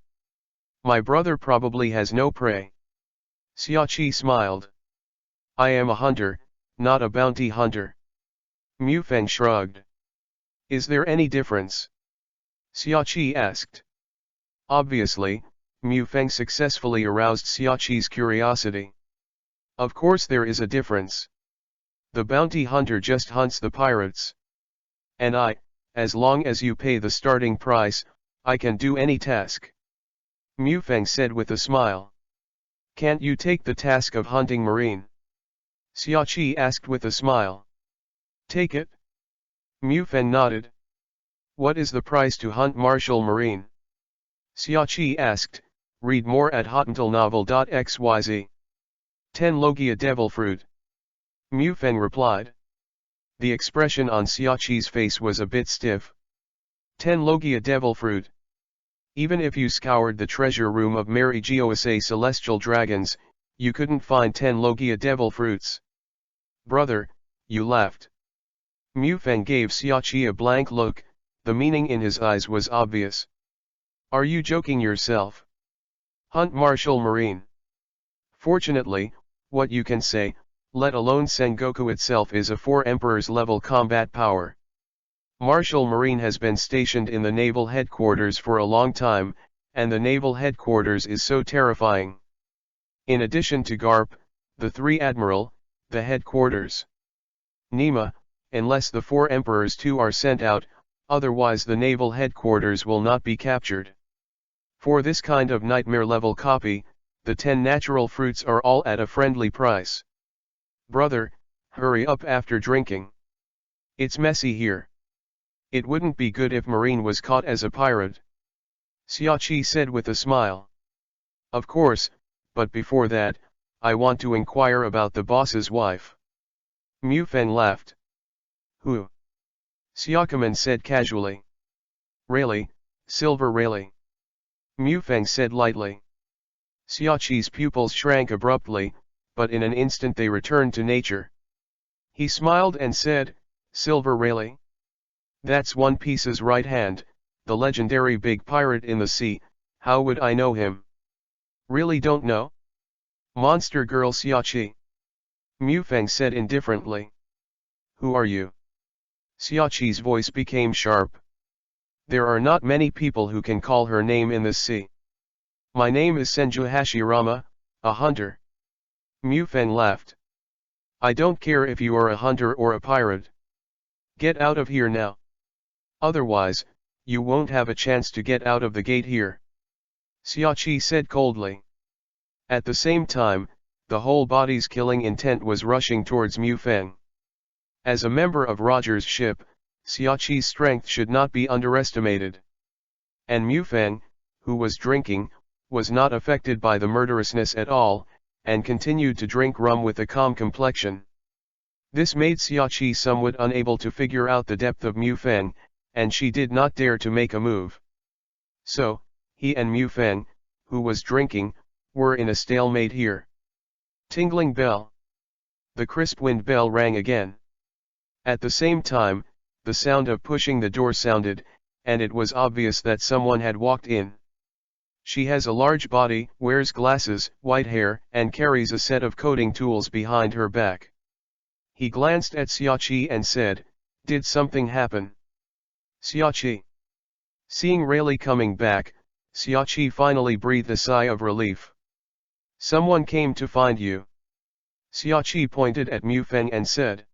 My brother probably has no prey." Xiaqi smiled. "I am a hunter, not a bounty hunter." Mufeng shrugged. "Is there any difference?" Xiaqi asked. Obviously, Mufeng successfully aroused Xiaqi's curiosity. "Of course there is a difference. The bounty hunter just hunts the pirates. And as long as you pay the starting price, I can do any task." Mufeng said with a smile. "Can't you take the task of hunting marine?" Xiaqi asked with a smile. "Take it?" Mufeng nodded. "What is the price to hunt martial marine?" Xiaqi asked. Read more at hotmailnovel.xyz. 10 Logia Devil Fruit. Mufeng replied. The expression on Xiaqi's face was a bit stiff. 10 Logia Devil Fruit. Even if you scoured the treasure room of Mary Geosa Celestial Dragons, you couldn't find 10 Logia Devil Fruits. Brother, you laughed. Mufeng gave Xiaqi a blank look, the meaning in his eyes was obvious. Are you joking yourself? Hunt martial marine. Fortunately, what you can say, let alone Sengoku itself, is a 4 Emperors level combat power. Martial marine has been stationed in the naval headquarters for a long time, and the naval headquarters is so terrifying. In addition to Garp, the 3 Admiral, the headquarters. Nima, unless the 4 Emperors too are sent out, otherwise the naval headquarters will not be captured. For this kind of nightmare level copy, the 10 natural fruits are all at a friendly price. Brother, hurry up after drinking. It's messy here. It wouldn't be good if Marine was caught as a pirate. Xiaqi said with a smile. Of course, but before that, I want to inquire about the boss's wife. Mufeng laughed. Who? Xiaokaman said casually. Rayleigh, Silver Rayleigh. Mufeng said lightly. Xiaqi's pupils shrank abruptly, but in an instant they returned to nature. He smiled and said, Silver Rayleigh? That's One Piece's right hand, the legendary big pirate in the sea. How would I know him? Really don't know? Monster girl Xiaqi. Mufeng said indifferently. Who are you? Xiaqi's voice became sharp. There are not many people who can call her name in this sea. My name is Senju Hashirama, a hunter. Mu Feng laughed. I don't care if you are a hunter or a pirate. Get out of here now. Otherwise, you won't have a chance to get out of the gate here. Xiaqi said coldly. At the same time, the whole body's killing intent was rushing towards Mu Feng. As a member of Roger's ship, Xiaqi's strength should not be underestimated. And Mu Feng, who was drinking, was not affected by the murderousness at all, and continued to drink rum with a calm complexion. This made Xiaqi somewhat unable to figure out the depth of Mu Feng, and she did not dare to make a move. So, he and Mu Feng, who was drinking, were in a stalemate here. Tingling bell. The crisp wind bell rang again. At the same time, the sound of pushing the door sounded, and it was obvious that someone had walked in. She has a large body, wears glasses, white hair, and carries a set of coding tools behind her back. He glanced at Xiaqi and said, "Did something happen?" Xiaqi. Seeing Rayleigh coming back, Xiaqi finally breathed a sigh of relief. Someone came to find you. Xiaqi pointed at Mu Feng and said.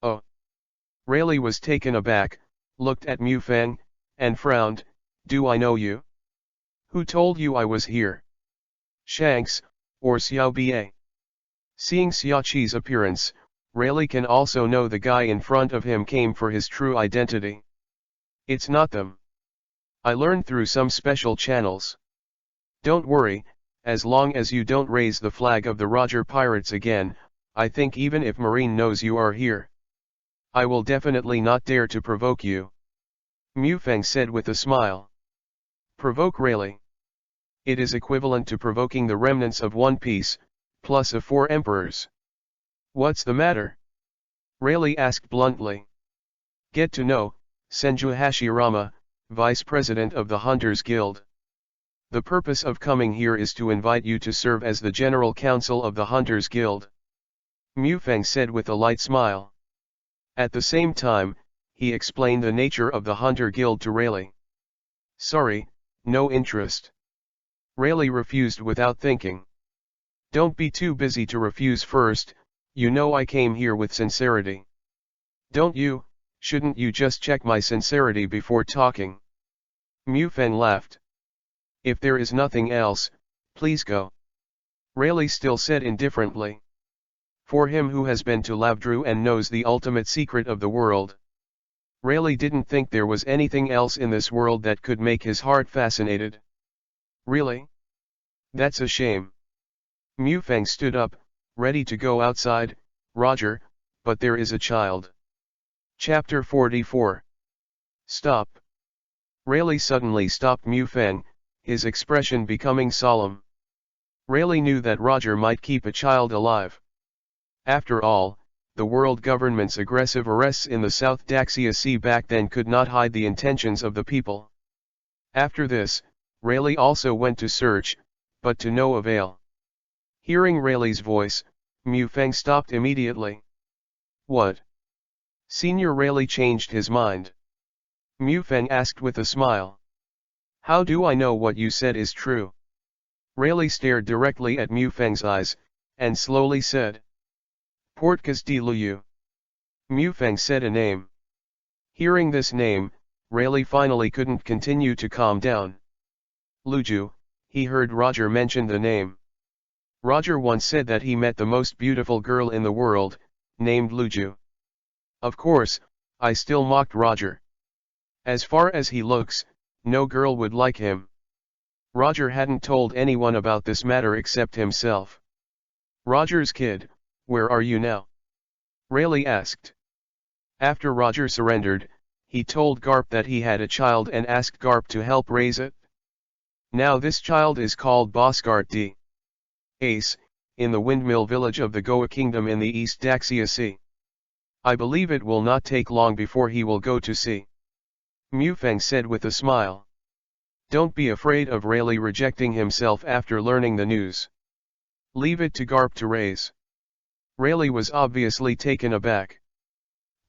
Oh. Rayleigh was taken aback, looked at Mu Feng, and frowned. Do I know you? Who told you I was here? Shanks, or Xiao Ba? Seeing Xiaqi's appearance, Rayleigh can also know the guy in front of him came for his true identity. It's not them. I learned through some special channels. Don't worry, as long as you don't raise the flag of the Roger Pirates again, I think even if Marine knows you are here, I will definitely not dare to provoke you. Mu Feng said with a smile. Provoke Rayleigh. It is equivalent to provoking the remnants of One Piece, plus of 4 emperors. What's the matter? Rayleigh asked bluntly. Get to know, Senju Hashirama, Vice President of the Hunters Guild. The purpose of coming here is to invite you to serve as the General Counsel of the Hunters Guild. Mu Feng said with a light smile. At the same time, he explained the nature of the Hunter Guild to Rayleigh. Sorry, no interest. Rayleigh refused without thinking. Don't be too busy to refuse first, you know I came here with sincerity. Don't you? Shouldn't you just check my sincerity before talking? Mu Feng laughed. If there is nothing else, please go. Rayleigh still said indifferently. For him who has been to Lavdru and knows the ultimate secret of the world, Rayleigh didn't think there was anything else in this world that could make his heart fascinated. Really? That's a shame. Mu Feng stood up, ready to go outside. Roger, but there is a child. Chapter 44. Stop. Rayleigh suddenly stopped Mu Feng, his expression becoming solemn. Rayleigh knew that Roger might keep a child alive. After all, the world government's aggressive arrests in the South Daxia Sea back then could not hide the intentions of the people. After this, Rayleigh also went to search, but to no avail. Hearing Rayleigh's voice, Mu Feng stopped immediately. What? Senior Rayleigh changed his mind. Mu Feng asked with a smile. How do I know what you said is true? Rayleigh stared directly at Mu Feng's eyes, and slowly said. Portkas de Luyu. Mu Feng said a name. Hearing this name, Rayleigh finally couldn't continue to calm down. Luju, he heard Roger mention the name. Roger once said that he met the most beautiful girl in the world, named Luju. Of course, I still mocked Roger. As far as he looks, no girl would like him. Roger hadn't told anyone about this matter except himself. Roger's kid, where are you now? Rayleigh asked. After Roger surrendered, he told Garp that he had a child and asked Garp to help raise it. Now this child is called Bosgart D. Ace, in the windmill village of the Goa Kingdom in the East Daxia Sea. I believe it will not take long before he will go to sea. Mu Feng said with a smile. Don't be afraid of Rayleigh rejecting himself after learning the news. Leave it to Garp to raise. Rayleigh was obviously taken aback.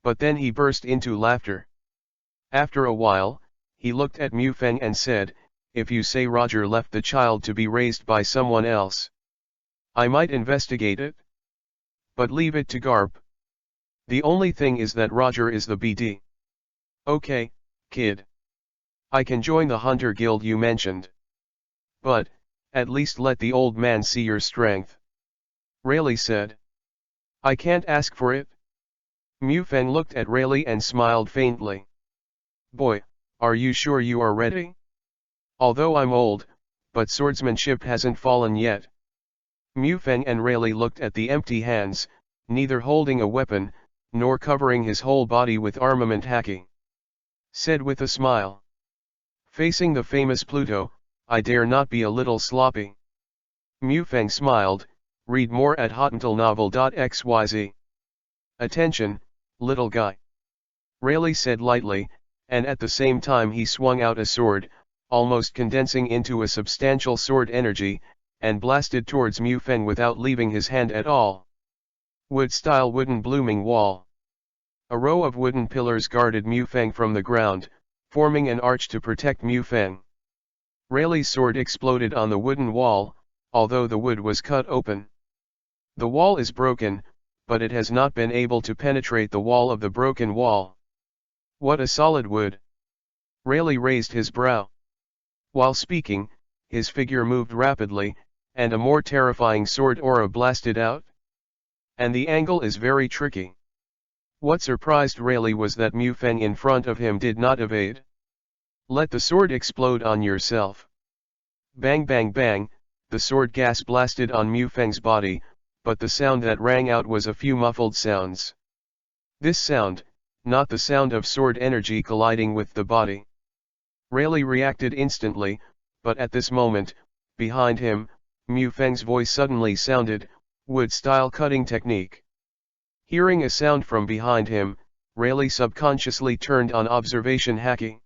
But then he burst into laughter. After a while, he looked at Mufeng and said, "If you say Roger left the child to be raised by someone else, I might investigate it. But leave it to Garp. The only thing is that Roger is the BD. Okay, kid. I can join the hunter guild you mentioned. But, at least let the old man see your strength," Rayleigh said. "I can't ask for it." Mufeng looked at Rayleigh and smiled faintly. "Boy, are you sure you are ready? Although I'm old, but swordsmanship hasn't fallen yet." Mufeng and Rayleigh looked at the empty hands, neither holding a weapon, nor covering his whole body with armament haki. Said with a smile, "Facing the famous Pluto, I dare not be a little sloppy." Mufeng smiled, "Read more at hotentillnovel.xyz. Attention, little guy," Rayleigh said lightly, and at the same time he swung out a sword, almost condensing into a substantial sword energy, and blasted towards Mufeng without leaving his hand at all. Wood-style wooden blooming wall. A row of wooden pillars guarded Mufeng from the ground, forming an arch to protect Mufeng. Rayleigh's sword exploded on the wooden wall, although the wood was cut open. The wall is broken, but it has not been able to penetrate the wall of the broken wall. What a solid wood! Rayleigh raised his brow. While speaking, his figure moved rapidly, and a more terrifying sword aura blasted out. And the angle is very tricky. What surprised Rayleigh was that Mufeng in front of him did not evade. "Let the sword explode on yourself." Bang bang bang, the sword gas blasted on Mufeng's body, but the sound that rang out was a few muffled sounds. This sound, not the sound of sword energy colliding with the body. Rayleigh reacted instantly, but at this moment, behind him, Mufeng's voice suddenly sounded, "Wood-style cutting technique." Hearing a sound from behind him, Rayleigh subconsciously turned on observation haki.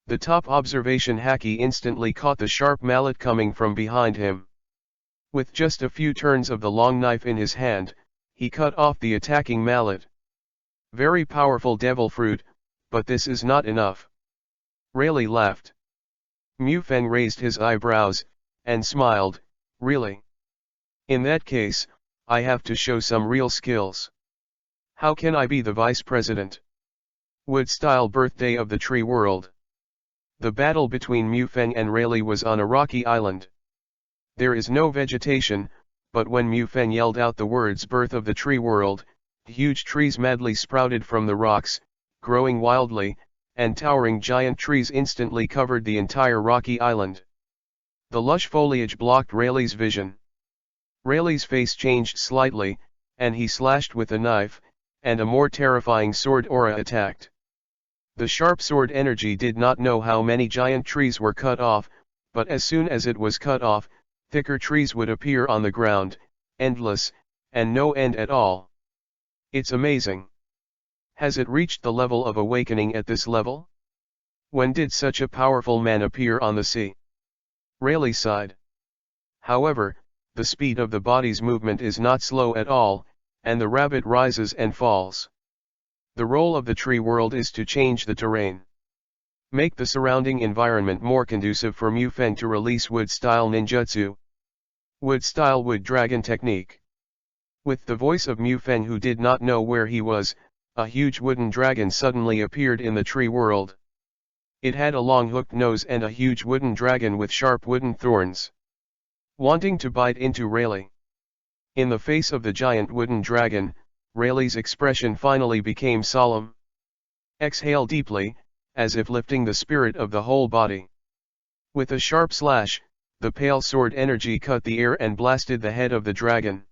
The top observation haki instantly caught the sharp mallet coming from behind him. With just a few turns of the long knife in his hand, he cut off the attacking mallet. Very powerful devil fruit, but this is not enough. Rayleigh laughed. Mufeng raised his eyebrows, and smiled, "Really? In that case, I have to show some real skills. How can I be the vice president?" Wood-style birthday of the tree world. The battle between Mufeng and Rayleigh was on a rocky island. There is no vegetation, but when Mufeng yelled out the words "birth of the tree world," huge trees madly sprouted from the rocks, growing wildly, and towering giant trees instantly covered the entire rocky island. The lush foliage blocked Rayleigh's vision. Rayleigh's face changed slightly, and he slashed with a knife, and a more terrifying sword aura attacked. The sharp sword energy did not know how many giant trees were cut off, but as soon as it was cut off, thicker trees would appear on the ground, endless, and no end at all. It's amazing. Has it reached the level of awakening at this level? When did such a powerful man appear on the sea? Rayleigh sighed. However, the speed of the body's movement is not slow at all, and the rabbit rises and falls. The role of the tree world is to change the terrain. Make the surrounding environment more conducive for Mufeng to release wood-style ninjutsu. Wood-style wood dragon technique. With the voice of Mufeng, who did not know where he was, a huge wooden dragon suddenly appeared in the tree world. It had a long hooked nose and a huge wooden dragon with sharp wooden thorns. Wanting to bite into Rayleigh. In the face of the giant wooden dragon, Rayleigh's expression finally became solemn. Exhale deeply, as if lifting the spirit of the whole body. With a sharp slash, the pale sword energy cut the air and blasted the head of the dragon.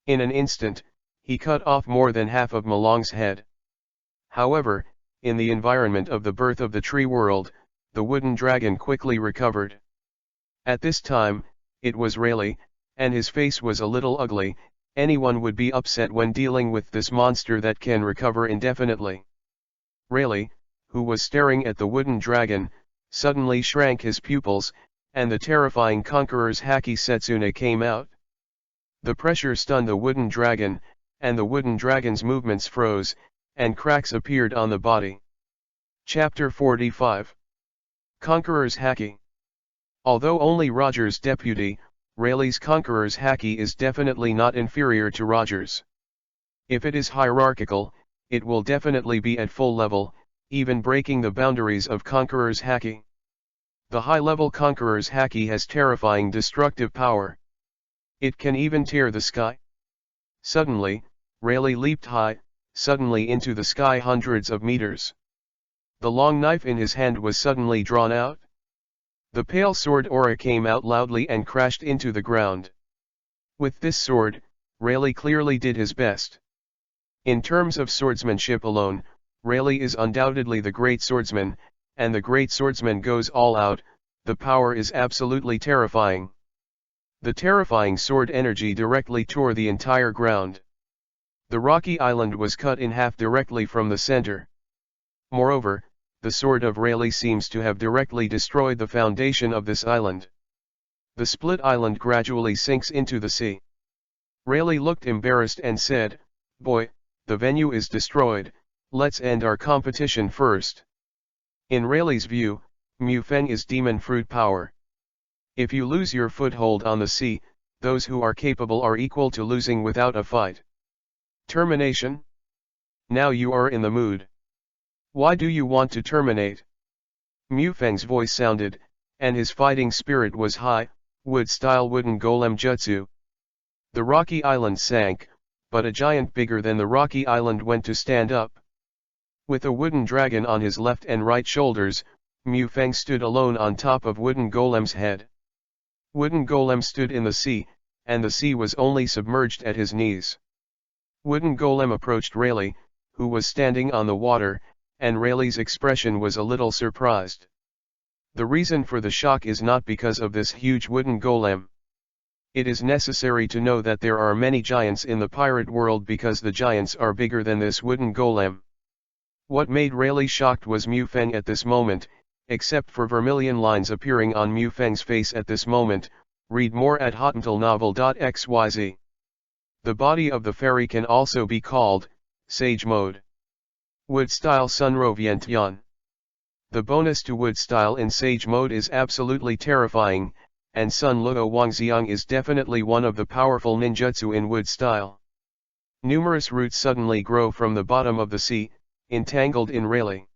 In an instant, he cut off more than half of Malong's head. However, in the environment of the birth of the tree world, the wooden dragon quickly recovered. At this time, it was Rayleigh, and his face was a little ugly. Anyone would be upset when dealing with this monster that can recover indefinitely. Rayleigh, who was staring at the wooden dragon, suddenly shrank his pupils, and the terrifying conqueror's haki setsuna came out. The pressure stunned the wooden dragon, and the wooden dragon's movements froze, and cracks appeared on the body. Chapter 45. Conqueror's Haki. Although only Roger's deputy, Rayleigh's Conqueror's Haki is definitely not inferior to Roger's. If it is hierarchical, it will definitely be at full level, even breaking the boundaries of Conqueror's Haki. The high-level Conqueror's Haki has terrifying destructive power. It can even tear the sky. Suddenly, Rayleigh leaped high, suddenly into the sky hundreds of meters. The long knife in his hand was suddenly drawn out. The pale sword aura came out loudly and crashed into the ground. With this sword, Rayleigh clearly did his best. In terms of swordsmanship alone, Rayleigh is undoubtedly the great swordsman, and the great swordsman goes all out. The power is absolutely terrifying. The terrifying sword energy directly tore the entire ground. The rocky island was cut in half directly from the center. Moreover, the sword of Rayleigh seems to have directly destroyed the foundation of this island. The split island gradually sinks into the sea. Rayleigh looked embarrassed and said, "Boy, the venue is destroyed, let's end our competition first." In Rayleigh's view, Mu Feng is demon fruit power. If you lose your foothold on the sea, those who are capable are equal to losing without a fight. Termination? Now you are in the mood. Why do you want to terminate? Mu Feng's voice sounded, and his fighting spirit was high, wood-style wooden golem jutsu. The rocky island sank, but a giant bigger than the rocky island went to stand up. With a wooden dragon on his left and right shoulders, Mu Feng stood alone on top of wooden golem's head. Wooden golem stood in the sea, and the sea was only submerged at his knees. Wooden golem approached Rayleigh, who was standing on the water, and Rayleigh's expression was a little surprised. The reason for the shock is not because of this huge wooden golem. It is necessary to know that there are many giants in the pirate world because the giants are bigger than this wooden golem. What made Rayleigh shocked was Mu Feng at this moment, except for vermilion lines appearing on Mu Feng's face at this moment. Read more at hotentillnovel.xyz. The body of the fairy can also be called Sage Mode. Wood Style Sunro Vientian. The bonus to Wood Style in Sage Mode is absolutely terrifying, and Sun Luo Wangxiang is definitely one of the powerful ninjutsu in Wood Style. Numerous roots suddenly grow from the bottom of the sea, entangled in Rayleigh.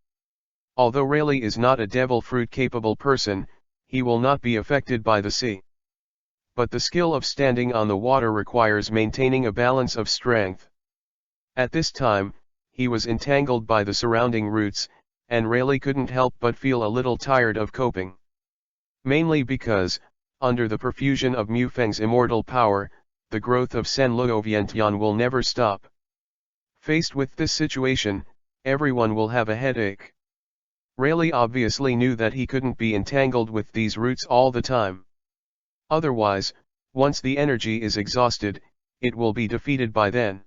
Although Rayleigh is not a devil fruit capable person, he will not be affected by the sea. But the skill of standing on the water requires maintaining a balance of strength. At this time, he was entangled by the surrounding roots, and Rayleigh couldn't help but feel a little tired of coping. Mainly because, under the perfusion of Mu Feng's immortal power, the growth of Sen Luo Vientian will never stop. Faced with this situation, everyone will have a headache. Rayleigh obviously knew that he couldn't be entangled with these roots all the time. Otherwise, once the energy is exhausted, it will be defeated by then.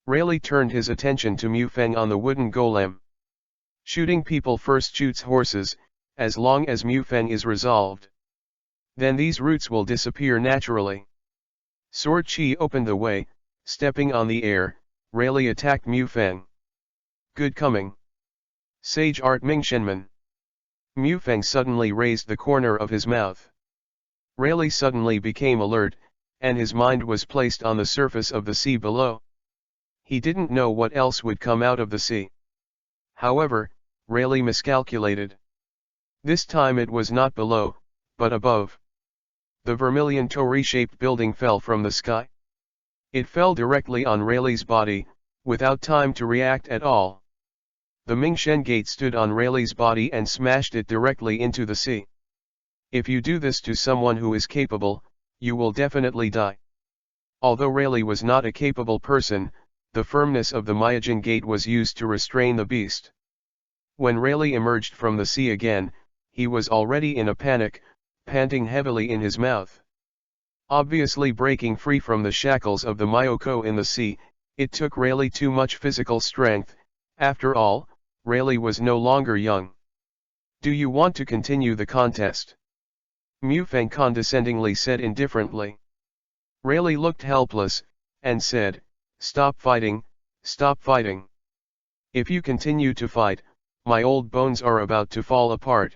Rayleigh turned his attention to Mu Feng on the wooden golem. Shooting people first shoots horses, as long as Mu Feng is resolved. Then these roots will disappear naturally. Sword Chi opened the way, stepping on the air. Rayleigh attacked Mu Feng. Good coming. Sage Art Ming Shenman. Mu Feng suddenly raised the corner of his mouth. Rayleigh suddenly became alert, and his mind was placed on the surface of the sea below. He didn't know what else would come out of the sea. However, Rayleigh miscalculated. This time it was not below, but above. The vermilion torii-shaped building fell from the sky. It fell directly on Rayleigh's body, without time to react at all. The Mingshen gate stood on Rayleigh's body and smashed it directly into the sea. If you do this to someone who is capable, you will definitely die. Although Rayleigh was not a capable person, the firmness of the Myojin gate was used to restrain the beast. When Rayleigh emerged from the sea again, he was already in a panic, panting heavily in his mouth. Obviously breaking free from the shackles of the Myoko in the sea, it took Rayleigh too much physical strength. After all, Rayleigh was no longer young. Do you want to continue the contest? Mu Feng condescendingly said indifferently. Rayleigh looked helpless, and said, Stop fighting, stop fighting. If you continue to fight, my old bones are about to fall apart.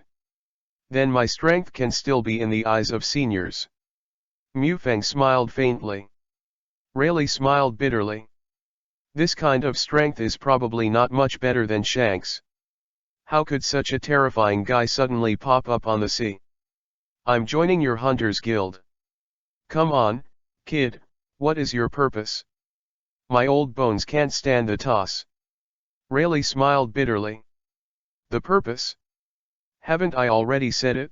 Then my strength can still be in the eyes of seniors. Mufang smiled faintly. Rayleigh smiled bitterly. This kind of strength is probably not much better than Shank's. How could such a terrifying guy suddenly pop up on the sea? I'm joining your Hunters Guild. Come on, kid, what is your purpose? My old bones can't stand the toss. Rayleigh smiled bitterly. The purpose? Haven't I already said it?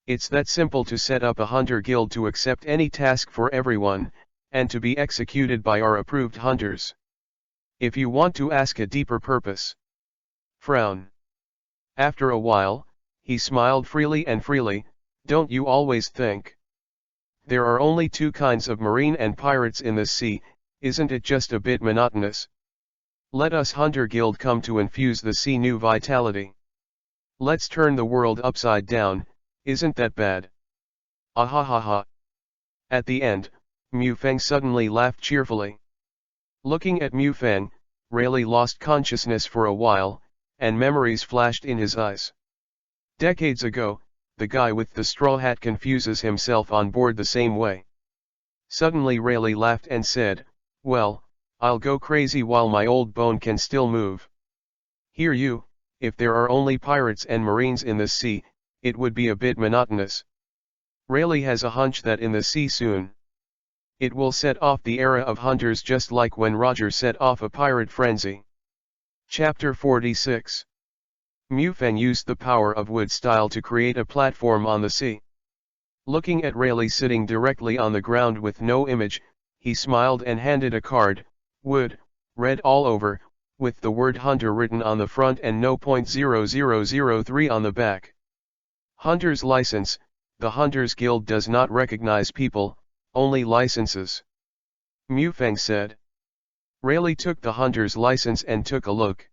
It's that simple to set up a hunter guild to accept any task for everyone, and to be executed by our approved hunters. If you want to ask a deeper purpose. Frown. After a while, he smiled freely, don't you always think? There are only two kinds of marine and pirates in the sea, isn't it just a bit monotonous? Let us Hunter Guild come to infuse the sea new vitality. Let's turn the world upside down, isn't that bad? Ahahaha. At the end, Mufang suddenly laughed cheerfully. Looking at Mufang, Rayleigh lost consciousness for a while, and memories flashed in his eyes. Decades ago, the guy with the straw hat confuses himself on board the same way. Suddenly Rayleigh laughed and said, well, I'll go crazy while my old bone can still move. Hear you, if there are only pirates and marines in the sea, it would be a bit monotonous. Rayleigh has a hunch that in the sea soon, it will set off the era of hunters just like when Roger set off a pirate frenzy. Chapter 46. Mufang used the power of wood style to create a platform on the sea. Looking at Rayleigh sitting directly on the ground with no image, he smiled and handed a card, wood, red all over, with the word hunter written on the front and no .0003 on the back. Hunter's license, the Hunters Guild does not recognize people, only licenses. Mufang said. Rayleigh took the hunter's license and took a look.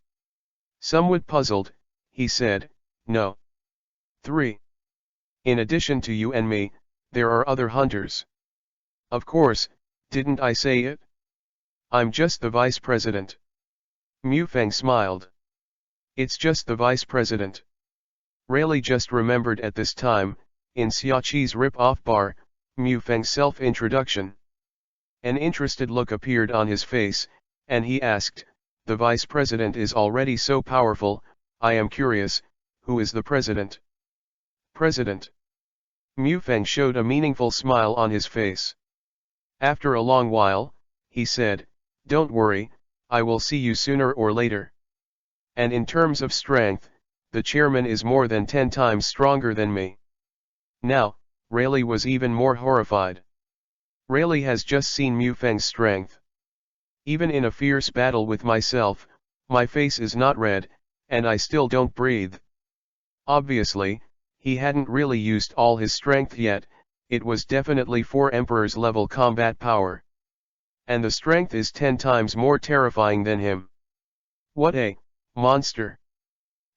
Somewhat puzzled, he said, no. 3. In addition to you and me, there are other hunters. Of course, didn't I say it? I'm just the vice president. Mufang smiled. It's just the vice president. Rayleigh just remembered at this time, in Xiaqi's rip-off bar, Mufang's self-introduction. An interested look appeared on his face, and he asked, the vice president is already so powerful, I am curious, who is the president? President. Mufang showed a meaningful smile on his face. After a long while, he said, don't worry, I will see you sooner or later. And in terms of strength, the chairman is more than 10 times stronger than me. Now, Rayleigh was even more horrified. Rayleigh has just seen Mufang's strength. Even in a fierce battle with myself, my face is not red, and I still don't breathe. Obviously, he hadn't really used all his strength yet, it was definitely 4 Emperor's level combat power. And the strength is 10 times more terrifying than him. What a monster.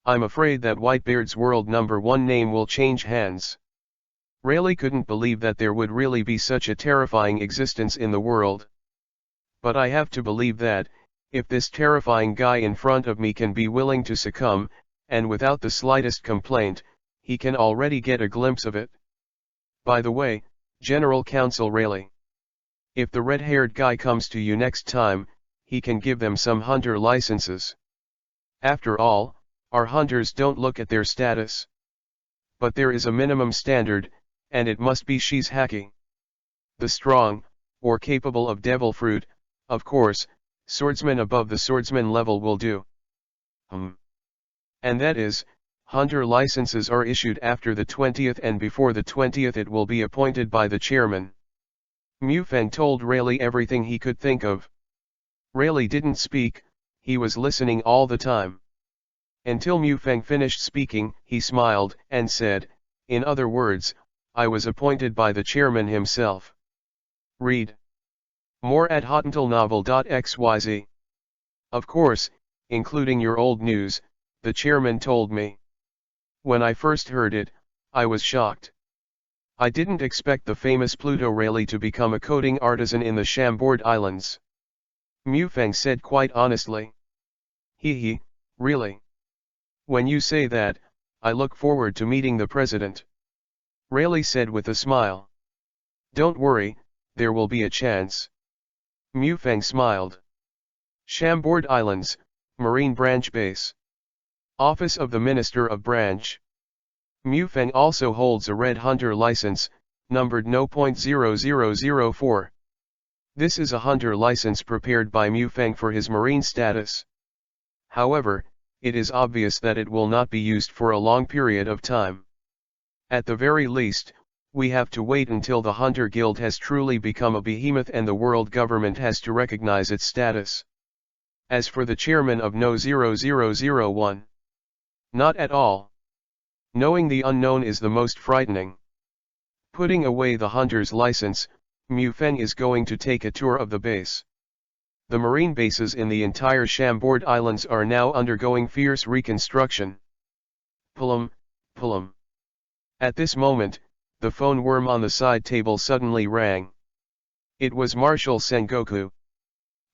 I'm afraid that Whitebeard's world #1 name will change hands. Rayleigh couldn't believe that there would really be such a terrifying existence in the world. But I have to believe that, if this terrifying guy in front of me can be willing to succumb, and without the slightest complaint, he can already get a glimpse of it. By the way, General Counsel Rayleigh. If the red-haired guy comes to you next time, he can give them some hunter licenses. After all, our hunters don't look at their status. But there is a minimum standard, and it must be she's hacky. The strong, or capable of devil fruit, of course, swordsman above the swordsman level will do. And that is, hunter licenses are issued after the 20th, and before the 20th it will be appointed by the chairman. Mufang told Rayleigh everything he could think of. Rayleigh didn't speak, he was listening all the time. Until Mufang finished speaking, he smiled, and said, in other words, I was appointed by the chairman himself. Read more at hotuntilnovel.xyz. Of course, including your old news, the chairman told me. When I first heard it, I was shocked. I didn't expect the famous Pluto Rayleigh to become a coding artisan in the Chambord Islands. Mufang said quite honestly. Hee, really? When you say that, I look forward to meeting the president. Rayleigh said with a smile. Don't worry, there will be a chance. Mufang smiled. Chambord Islands, Marine Branch Base. Office of the Minister of Branch. Mufang also holds a Red Hunter license, numbered No.0004. This is a hunter license prepared by Mufang for his marine status. However, it is obvious that it will not be used for a long period of time. At the very least, we have to wait until the Hunter Guild has truly become a behemoth and the world government has to recognize its status. As for the chairman of No 0001, not at all. Knowing the unknown is the most frightening. Putting away the hunter's license, Mufang is going to take a tour of the base. The marine bases in the entire Chambord Islands are now undergoing fierce reconstruction. Pullum, pullum. At this moment, the phone worm on the side table suddenly rang. It was Marshal Sengoku.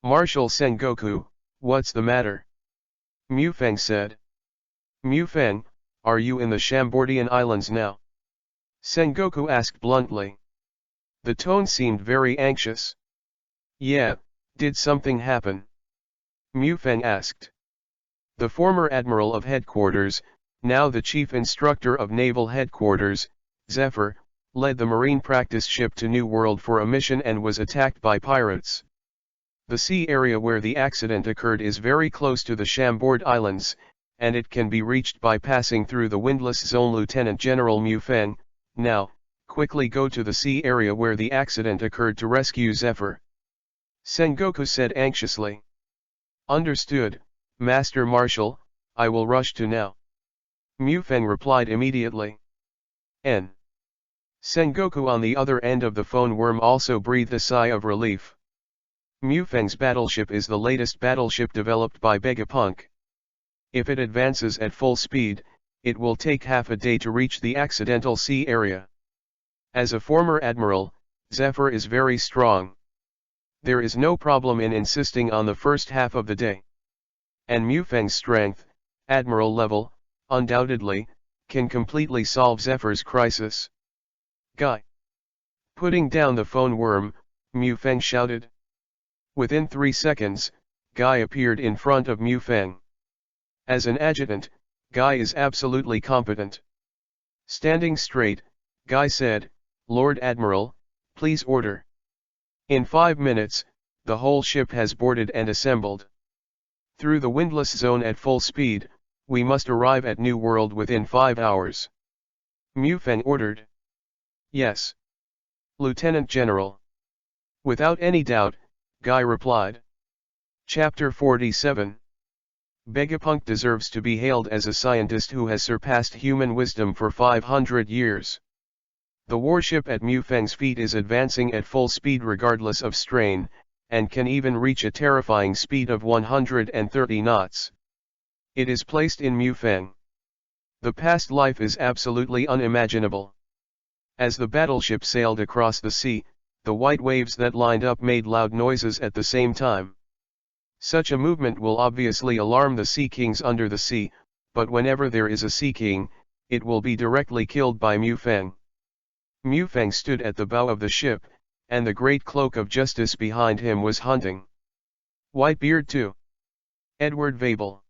Marshal Sengoku, what's the matter? Mufang said. Mufang, are you in the Chambordian Islands now? Sengoku asked bluntly. The tone seemed very anxious. Yeah, did something happen? Mufang asked. The former admiral of headquarters, now the chief instructor of naval headquarters, Zephyr, led the marine practice ship to New World for a mission and was attacked by pirates. The sea area where the accident occurred is very close to the Chambord Islands, and it can be reached by passing through the windless zone. Lieutenant General Mufang, now, quickly go to the sea area where the accident occurred to rescue Zephyr. Sengoku said anxiously. Understood, Master Marshal, I will rush to now. Mufang replied immediately. N. Sengoku on the other end of the phone worm also breathed a sigh of relief. Mufang's battleship is the latest battleship developed by Vegapunk. If it advances at full speed, it will take half a day to reach the accidental sea area. As a former admiral, Zephyr is very strong. There is no problem in insisting on the first half of the day. And Mufang's strength, admiral level, undoubtedly, can completely solve Zephyr's crisis. Guy. Putting down the phone worm, Mufang shouted. Within 3 seconds, Guy appeared in front of Mufang. As an adjutant, Guy is absolutely competent. Standing straight, Guy said, Lord Admiral, please order. In 5 minutes, the whole ship has boarded and assembled. Through the windless zone at full speed, we must arrive at New World within 5 hours. Mufang ordered. Yes. Lieutenant General. Without any doubt, Guy replied. Chapter 47. Vegapunk deserves to be hailed as a scientist who has surpassed human wisdom for 500 years. The warship at Mufang's feet is advancing at full speed regardless of strain, and can even reach a terrifying speed of 130 knots. It is placed in Mufang. The past life is absolutely unimaginable. As the battleship sailed across the sea, the white waves that lined up made loud noises at the same time. Such a movement will obviously alarm the Sea Kings under the sea, but whenever there is a Sea King, it will be directly killed by Mufang. Mufang stood at the bow of the ship, and the great cloak of justice behind him was hunting. Whitebeard too. Edward Vabel.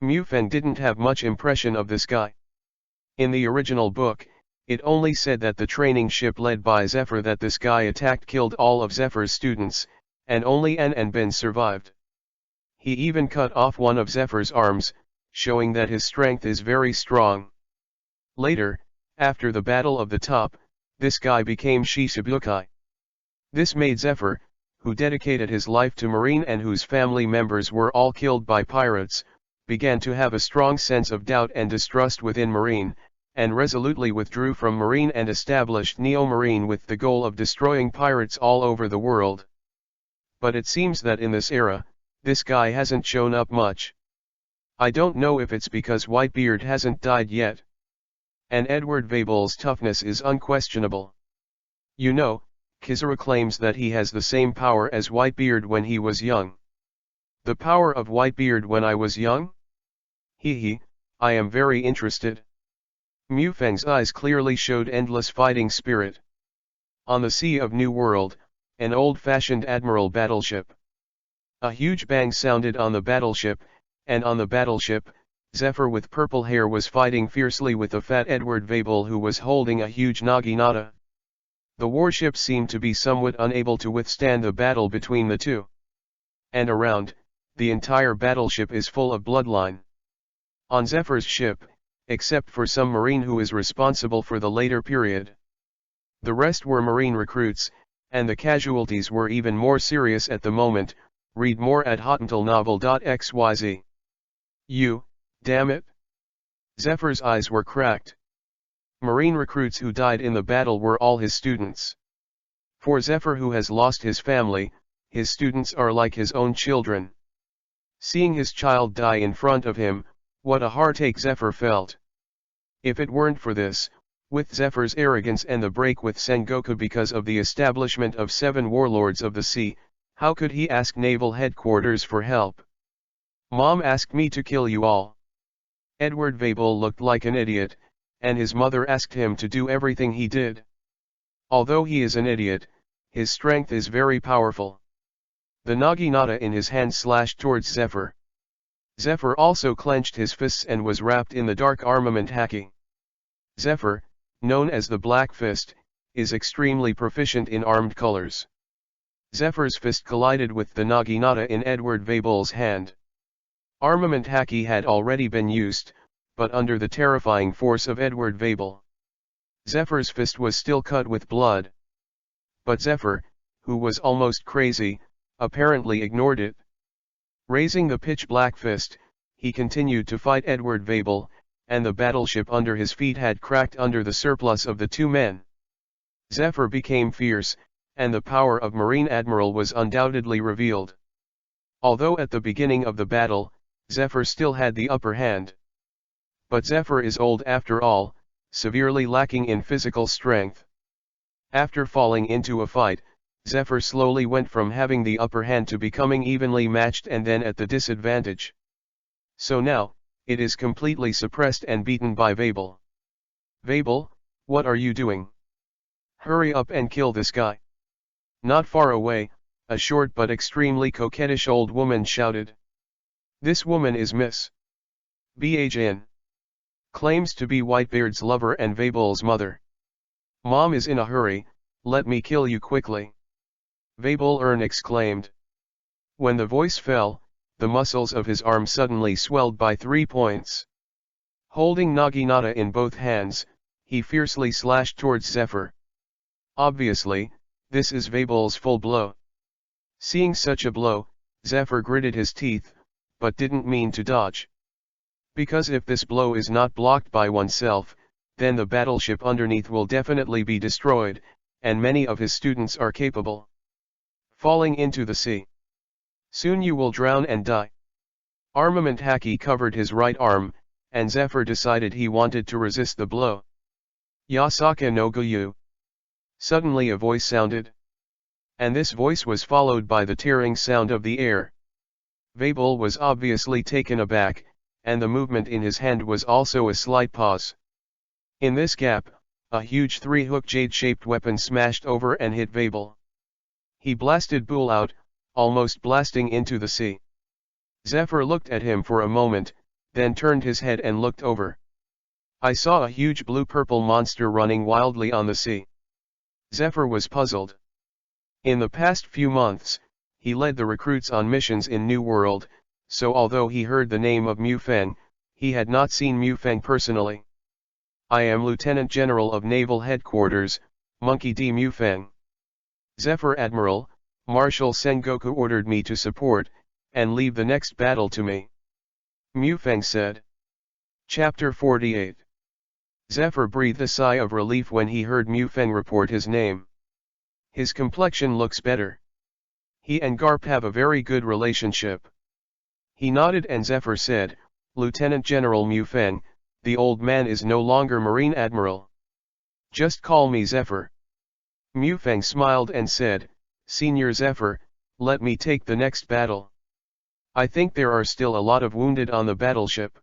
Mufang didn't have much impression of this guy. In the original book, it only said that the training ship led by Zephyr that this guy attacked killed all of Zephyr's students, and only N and Ben survived. He even cut off one of Zephyr's arms, showing that his strength is very strong. Later, after the Battle of the Top, this guy became Shishibukai. This made Zephyr, who dedicated his life to marine and whose family members were all killed by pirates, began to have a strong sense of doubt and distrust within marine, and resolutely withdrew from marine and established Neo-Marine with the goal of destroying pirates all over the world. But it seems that in this era, this guy hasn't shown up much. I don't know if it's because Whitebeard hasn't died yet. And Edward Vabel's toughness is unquestionable. You know, Kizaru claims that he has the same power as Whitebeard when he was young. The power of Whitebeard when I was young? He, I am very interested. Mufang's eyes clearly showed endless fighting spirit. On the sea of New World, an old-fashioned admiral battleship. A huge bang sounded on the battleship, and on the battleship, Zephyr with purple hair was fighting fiercely with a fat Edward Vabel who was holding a huge naginata. The warship seemed to be somewhat unable to withstand the battle between the two. And around, the entire battleship is full of bloodline. On Zephyr's ship, except for some marine who is responsible for the later period. The rest were marine recruits, and the casualties were even more serious at the moment. Read more at hottentalnovel.xyz. Damn it! Zephyr's eyes were cracked. Marine recruits who died in the battle were all his students. For Zephyr, who has lost his family, his students are like his own children. Seeing his child die in front of him, what a heartache Zephyr felt. If it weren't for this, with Zephyr's arrogance and the break with Sengoku because of the establishment of 7 warlords of the sea, how could he ask naval headquarters for help? Mom asked me to kill you all. Edward Vabel looked like an idiot, and his mother asked him to do everything he did. Although he is an idiot, his strength is very powerful. The naginata in his hand slashed towards Zephyr. Zephyr also clenched his fists and was wrapped in the dark armament haki. Zephyr, known as the Black Fist, is extremely proficient in armed colors. Zephyr's fist collided with the naginata in Edward Vabel's hand. Armament haki had already been used, but under the terrifying force of Edward Vabel. Zephyr's fist was still cut with blood. But Zephyr, who was almost crazy, apparently ignored it. Raising the pitch-black fist, he continued to fight Edward Vabel, and the battleship under his feet had cracked under the surplus of the 2 men. Zephyr became fierce, and the power of Marine Admiral was undoubtedly revealed. Although at the beginning of the battle, Zephyr still had the upper hand. But Zephyr is old after all, severely lacking in physical strength. After falling into a fight, Zephyr slowly went from having the upper hand to becoming evenly matched and then at the disadvantage. So now, it is completely suppressed and beaten by Vabel. Vabel, what are you doing? Hurry up and kill this guy. Not far away, a short but extremely coquettish old woman shouted. This woman is Miss Bajin. Claims to be Whitebeard's lover and Vabel's mother. Mom is in a hurry, let me kill you quickly. Vabel exclaimed. When the voice fell, the muscles of his arm suddenly swelled by 3 points. Holding naginata in both hands, he fiercely slashed towards Zephyr. Obviously, this is Vabel's full blow. Seeing such a blow, Zephyr gritted his teeth, but didn't mean to dodge. Because if this blow is not blocked by oneself, then the battleship underneath will definitely be destroyed, and many of his students are capable. Falling into the sea. Soon you will drown and die. Armament haki covered his right arm, and Zephyr decided he wanted to resist the blow. Yasaka no Goyu. Suddenly a voice sounded. And this voice was followed by the tearing sound of the air. Vabel was obviously taken aback, and the movement in his hand was also a slight pause. In this gap, a huge 3-hook jade-shaped weapon smashed over and hit Vabel. He blasted Bull out, almost blasting into the sea. Zephyr looked at him for a moment, then turned his head and looked over. I saw a huge blue-purple monster running wildly on the sea. Zephyr was puzzled. In the past few months, he led the recruits on missions in New World, so although he heard the name of Mufang, he had not seen Mufang personally. I am Lieutenant General of Naval Headquarters, Monkey D. Mufang. Zephyr Admiral, Marshal Sengoku ordered me to support, and leave the next battle to me. Mufang said. Chapter 48. Zephyr breathed a sigh of relief when he heard Mufang report his name. His complexion looks better. He and Garp have a very good relationship. He nodded and Zephyr said, Lieutenant General Mufang, the old man is no longer Marine Admiral. Just call me Zephyr. Mufang smiled and said, Senior Zephyr, let me take the next battle. I think there are still a lot of wounded on the battleship.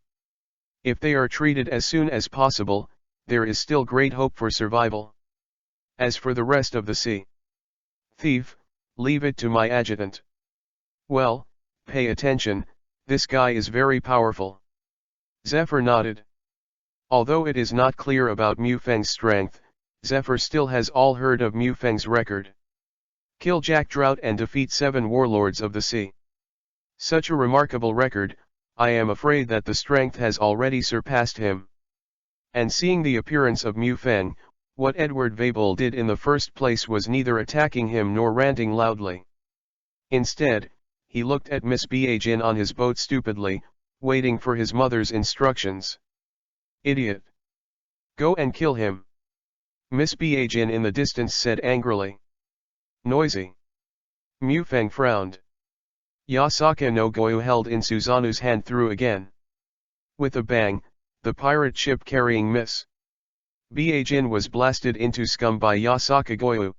If they are treated as soon as possible, there is still great hope for survival. As for the rest of the sea thief, leave it to my adjutant. Well, pay attention, this guy is very powerful. Zephyr nodded. Although it is not clear about Mufeng's strength, Zephyr still has all heard of Mufeng's record. Kill Jack Drought and defeat 7 warlords of the sea. Such a remarkable record, I am afraid that the strength has already surpassed him. And seeing the appearance of Mufeng, what Edward Vabel did in the first place was neither attacking him nor ranting loudly. Instead, he looked at Miss Biajin on his boat stupidly, waiting for his mother's instructions. Idiot! Go and kill him! Miss Biajin in the distance said angrily. Noisy! Mufeng frowned. Yasaka no Goyu held in Suzanu's hand through again. With a bang, the pirate ship carrying Miss Biajin was blasted into scum by Yasaka Goyu.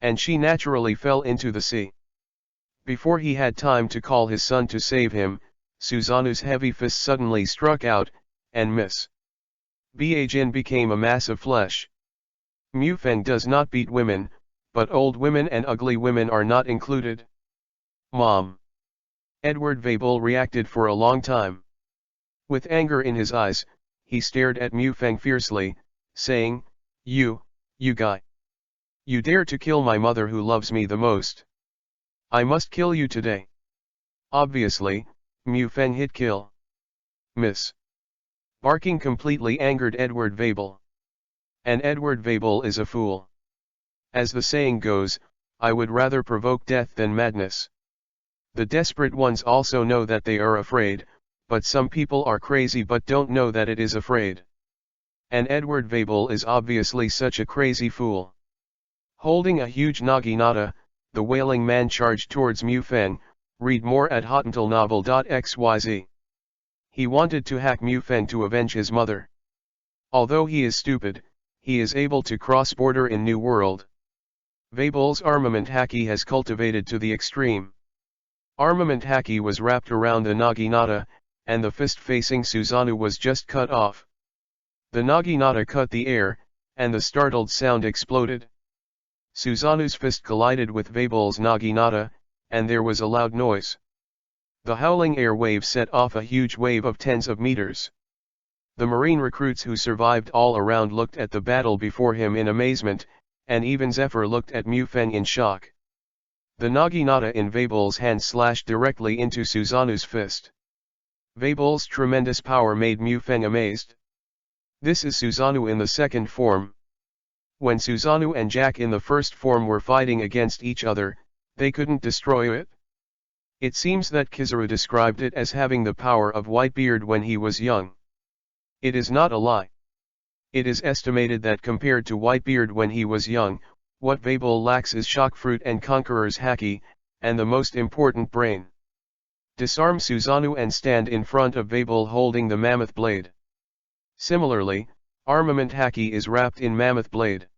And she naturally fell into the sea. Before he had time to call his son to save him, Suzanu's heavy fist suddenly struck out, and Miss Biajin became a mass of flesh. Mufeng does not beat women, but old women and ugly women are not included. Mom! Edward Vabel reacted for a long time. With anger in his eyes, he stared at Mufeng fiercely, saying, You guy! You dare to kill my mother who loves me the most. I must kill you today. Obviously, Mufeng hit kill. Miss. Barking completely angered Edward Vabel. And Edward Vabel is a fool. As the saying goes, I would rather provoke death than madness. The desperate ones also know that they are afraid, but some people are crazy but don't know that it is afraid. And Edward Vabel is obviously such a crazy fool. Holding a huge naginata, the wailing man charged towards Mufeng. Read more at hottentalnovel.xyz. He wanted to hack Mufeng to avenge his mother. Although he is stupid, he is able to cross border in New World. Vabel's armament haki has cultivated to the extreme. Armament haki was wrapped around the naginata, and the fist facing Suzanu was just cut off. The naginata cut the air, and the startled sound exploded. Suzanu's fist collided with Vabel's naginata, and there was a loud noise. The howling air wave set off a huge wave of tens of meters. The marine recruits who survived all around looked at the battle before him in amazement, and even Zephyr looked at Mufeng in shock. The naginata in Vabel's hand slashed directly into Suzanu's fist. Vabel's tremendous power made Mufeng amazed. This is Suzanu in the second form. When Suzanu and Jack in the first form were fighting against each other, they couldn't destroy it. It seems that Kizaru described it as having the power of Whitebeard when he was young. It is not a lie. It is estimated that compared to Whitebeard when he was young, what Vabel lacks is Shockfruit and Conqueror's haki, and the most important brain. Disarm Suzanu and stand in front of Vabel holding the mammoth blade. Similarly, armament haki is wrapped in mammoth blade.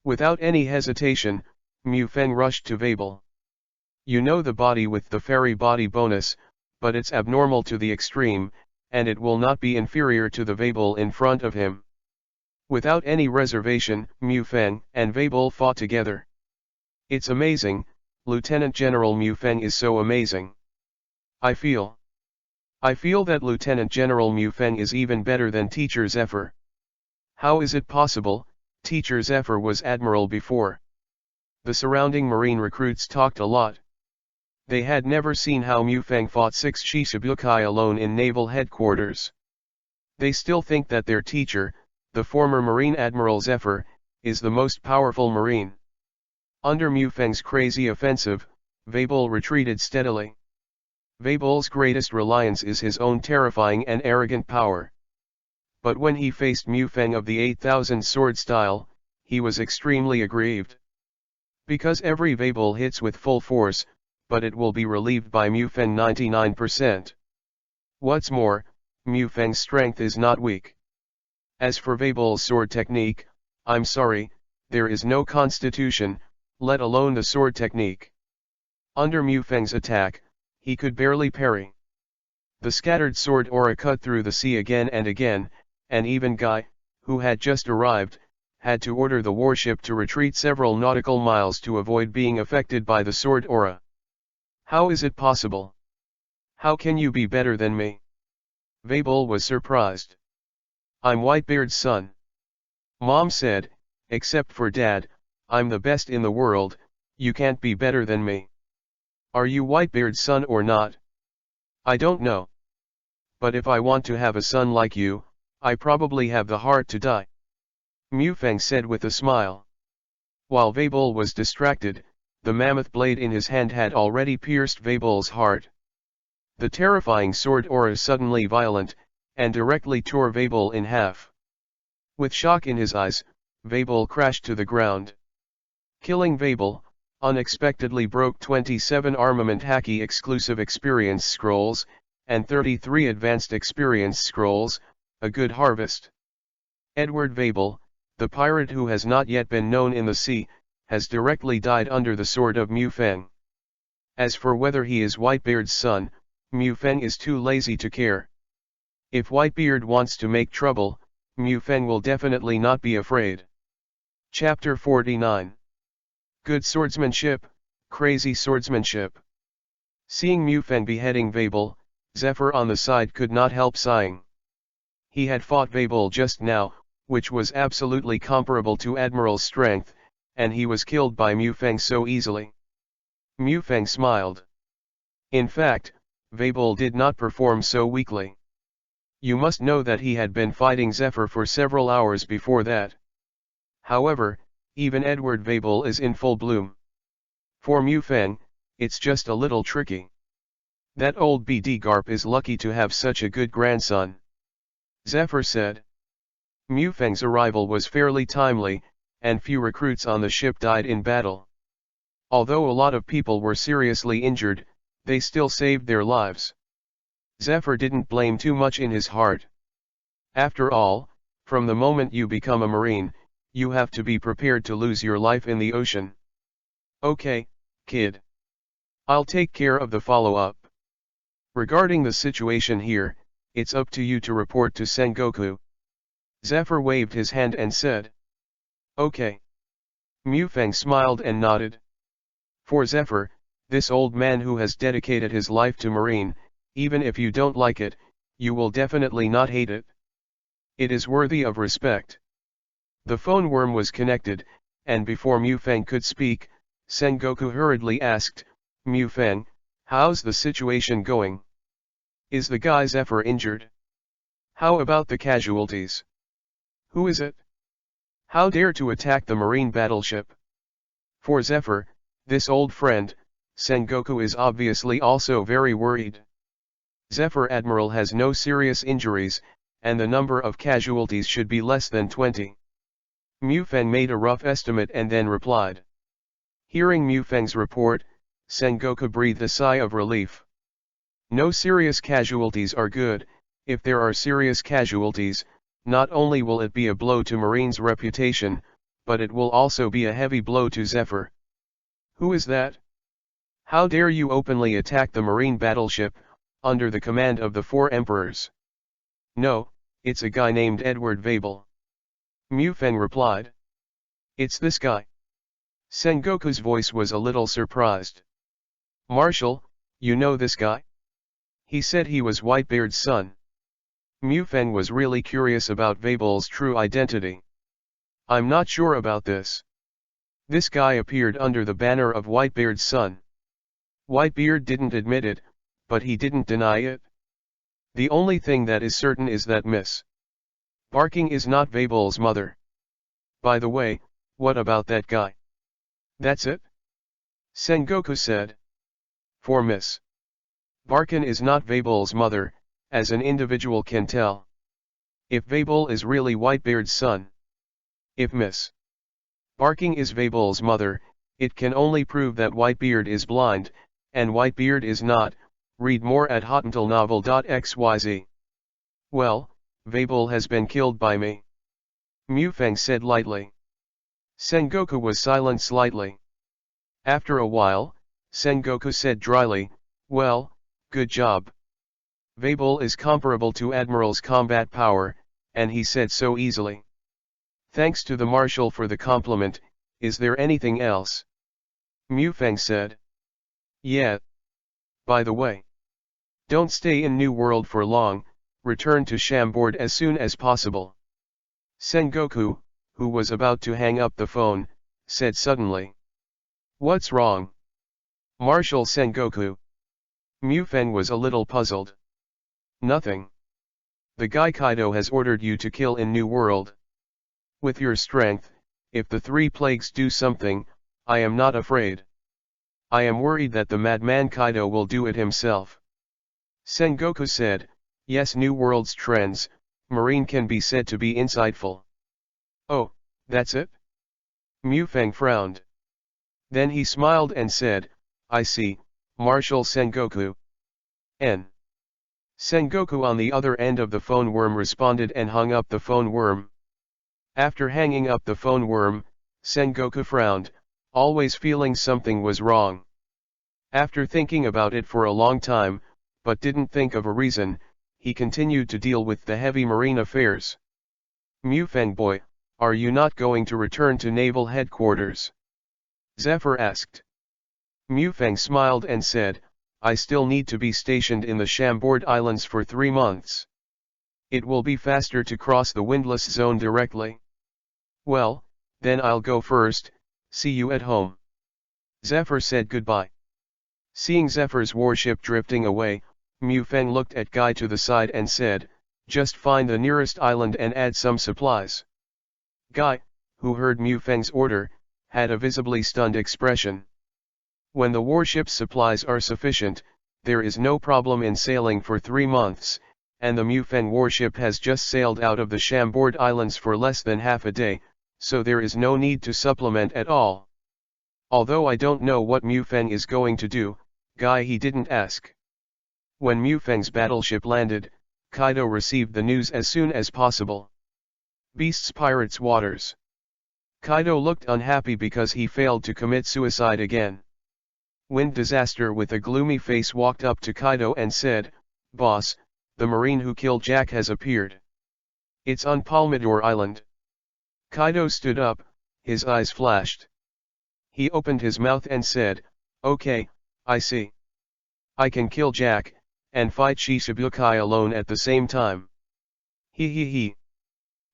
Without any hesitation, Mufeng rushed to Vabel. You know the body with the fairy body bonus, but it's abnormal to the extreme, and it will not be inferior to the Vabel in front of him. Without any reservation, Mufeng and Vabel fought together. It's amazing, Lieutenant General Mufeng is so amazing. I feel that Lieutenant General Mufeng is even better than Teacher Zephyr. How is it possible? Teacher Zephyr was admiral before. The surrounding marine recruits talked a lot. They had never seen how Mufeng fought 6 Shishibukai alone in naval headquarters. They still think that their teacher, the former Marine Admiral Zephyr, is the most powerful Marine. Under Mufeng's crazy offensive, Vabel retreated steadily. Vabel's greatest reliance is his own terrifying and arrogant power. But when he faced Mufeng of the 8000 sword style, he was extremely aggrieved. Because every Vabel hits with full force, but it will be relieved by Mufeng 99%. What's more, Mufeng's strength is not weak. As for Vabel's sword technique, I'm sorry, there is no constitution, let alone the sword technique. Under Mufeng's attack, he could barely parry. The scattered sword aura cut through the sea again and again, and even Guy, who had just arrived, had to order the warship to retreat several nautical miles to avoid being affected by the sword aura. How is it possible? How can you be better than me? Vabel was surprised. I'm Whitebeard's son. Mom said, except for Dad, I'm the best in the world, you can't be better than me. Are you Whitebeard's son or not? I don't know. But if I want to have a son like you, I probably have the heart to die. Mufang said with a smile. While Vabel was distracted, the mammoth blade in his hand had already pierced Vabel's heart. The terrifying sword aura suddenly violent, and directly tore Vabel in half. With shock in his eyes, Vabel crashed to the ground. Killing Vabel unexpectedly broke 27 armament Haki exclusive experience scrolls, and 33 advanced experience scrolls, a good harvest. Edward Vabel, the pirate who has not yet been known in the sea, has directly died under the sword of Mufang. As for whether he is Whitebeard's son, Mufang is too lazy to care. If Whitebeard wants to make trouble, Mufang will definitely not be afraid. Chapter 49. Good swordsmanship, crazy swordsmanship. Seeing Mufang beheading Vabel, Zephyr on the side could not help sighing. He had fought Vabel just now, which was absolutely comparable to Admiral's strength, and he was killed by Mufang so easily. Mufang smiled. In fact, Vabel did not perform so weakly. You must know that he had been fighting Zephyr for several hours before that. However, even Edward Vabel is in full bloom. For Mufang, it's just a little tricky. That old BD Garp is lucky to have such a good grandson. Zephyr said. Mufang's arrival was fairly timely, and few recruits on the ship died in battle. Although a lot of people were seriously injured, they still saved their lives. Zephyr didn't blame too much in his heart. After all, from the moment you become a marine, you have to be prepared to lose your life in the ocean. Okay, kid. I'll take care of the follow-up. Regarding the situation here, it's up to you to report to Sengoku. Zephyr waved his hand and said. Okay. Mufang smiled and nodded. For Zephyr, this old man who has dedicated his life to marine, even if you don't like it, you will definitely not hate it. It is worthy of respect. The phone worm was connected, and before Mufang could speak, Sengoku hurriedly asked, Mufang, how's the situation going? Is the guy Zephyr injured? How about the casualties? Who is it? How dare to attack the marine battleship? For Zephyr, this old friend, Sengoku is obviously also very worried. Zephyr Admiral has no serious injuries, and the number of casualties should be less than 20. Mufang made a rough estimate and then replied. Hearing Mufang's report, Sengoku breathed a sigh of relief. No serious casualties are good. If there are serious casualties, not only will it be a blow to Marine's reputation, but it will also be a heavy blow to Zephyr. Who is that? How dare you openly attack the Marine battleship, under the command of the 4 emperors? No, it's a guy named Edward Vabel. Mufang replied. It's this guy. Sengoku's voice was a little surprised. Marshal, you know this guy? He said he was Whitebeard's son. Mufang was really curious about Vabel's true identity. I'm not sure about this. This guy appeared under the banner of Whitebeard's son. Whitebeard didn't admit it, but he didn't deny it. The only thing that is certain is that Miss Barking is not Vabel's mother. By the way, what about that guy? That's it? Sengoku said. For Miss Barkin is not Vabel's mother, as an individual can tell. If Vabel is really Whitebeard's son. If Miss Barking is Vabel's mother, it can only prove that Whitebeard is blind, and Whitebeard is not. Read more at hotmailnovel.xyz. Well, Vabel has been killed by me. Mufang said lightly. Sengoku was silent slightly. After a while, Sengoku said dryly, well, Good job. Vabel is comparable to Admiral's combat power, and he said so easily. Thanks to the Marshal for the compliment. Is there anything else? Mufang said. Yeah. By the way, don't stay in New World for long, return to Shamboard as soon as possible. Sengoku, who was about to hang up the phone, said suddenly. What's wrong? Marshal Sengoku. Mufang was a little puzzled. Nothing. The guy Kaido has ordered you to kill in New World. With your strength, if the three plagues do something, I am not afraid. I am worried that the madman Kaido will do it himself. Sengoku said, yes, New World's trends, Marine can be said to be insightful. Oh, that's it? Mufang frowned. Then he smiled and said, I see, Marshal Sengoku. N. Sengoku on the other end of the phone worm responded and hung up the phone worm. After hanging up the phone worm, Sengoku frowned, always feeling something was wrong. After thinking about it for a long time, but didn't think of a reason, he continued to deal with the heavy marine affairs. Mufang boy, are you not going to return to naval headquarters? Zephyr asked. Mufang smiled and said, I still need to be stationed in the Shamboard Islands for 3 months. It will be faster to cross the windless zone directly. Well, then I'll go first, see you at home. Zephyr said goodbye. Seeing Zephyr's warship drifting away, Mufang looked at Guy to the side and said, just find the nearest island and add some supplies. Guy, who heard Mufang's order, had a visibly stunned expression. When the warship's supplies are sufficient, there is no problem in sailing for 3 months, and the Mufang warship has just sailed out of the Shamboard Islands for less than half a day, so there is no need to supplement at all. Although I don't know what Mufang is going to do, Guy he didn't ask. When Mufang's battleship landed, Kaido received the news as soon as possible. Beasts Pirates Waters. Kaido looked unhappy because he failed to commit suicide again. Wind Disaster with a gloomy face walked up to Kaido and said, Boss, the marine who killed Jack has appeared. It's on Palmador Island. Kaido stood up, his eyes flashed. He opened his mouth and said, okay, I see. I can kill Jack, and fight Shishibukai alone at the same time. He.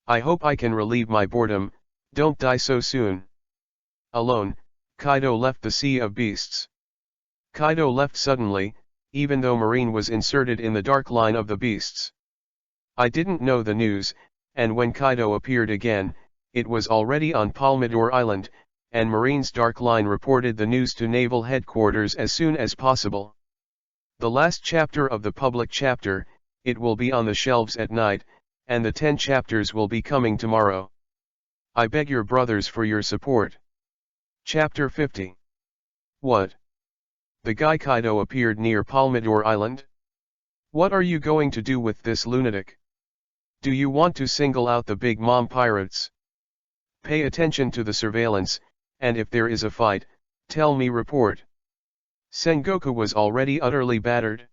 I hope I can relieve my boredom, don't die so soon. Alone, Kaido left the Sea of Beasts. Kaido left suddenly, even though Marine was inserted in the dark line of the beasts. I didn't know the news, and when Kaido appeared again, it was already on Palmador Island, and Marine's dark line reported the news to naval headquarters as soon as possible. The last chapter of the public chapter, it will be on the shelves at night, and the 10 chapters will be coming tomorrow. I beg your brothers for your support. Chapter 50. What? The guy Kaido appeared near Palmador Island? What are you going to do with this lunatic? Do you want to single out the Big Mom pirates? Pay attention to the surveillance, and if there is a fight, tell me report. Sengoku was already utterly battered.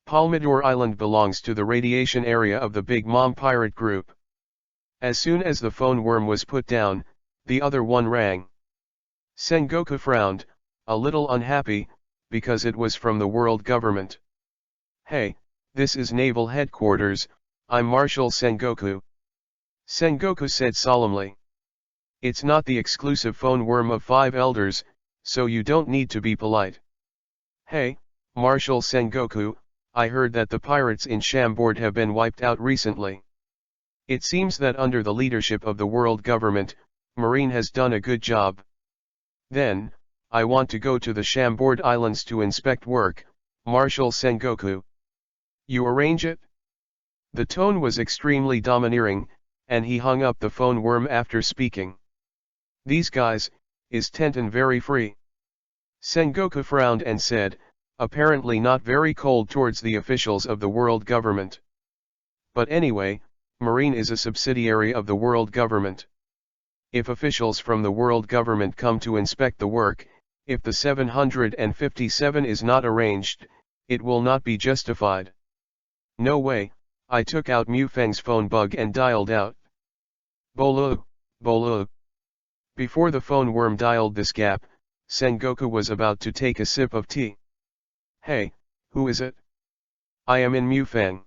Palmador Island belongs to the radiation area of the Big Mom pirate group. As soon as the phone worm was put down, the other one rang. Sengoku frowned, a little unhappy, because it was from the world government. Hey, this is naval headquarters, I'm Marshal Sengoku. Sengoku said solemnly. It's not the exclusive phone worm of 5 elders, so you don't need to be polite. Hey, Marshal Sengoku, I heard that the pirates in Shamboard have been wiped out recently. It seems that under the leadership of the world government, Marine has done a good job. Then, I want to go to the Shamboard Islands to inspect work, Marshal Sengoku. You arrange it? The tone was extremely domineering, and he hung up the phone worm after speaking. These guys, is Tenten very free? Sengoku frowned and said, apparently not very cold towards the officials of the world government. But anyway, Marine is a subsidiary of the world government. If officials from the world government come to inspect the work, if the 757 is not arranged, it will not be justified. No way. I took out Mufeng's phone bug and dialed out. Bolu, Bolu. Before the phone worm dialed this gap, Sengoku was about to take a sip of tea. Hey, who is it? I am in Mufeng.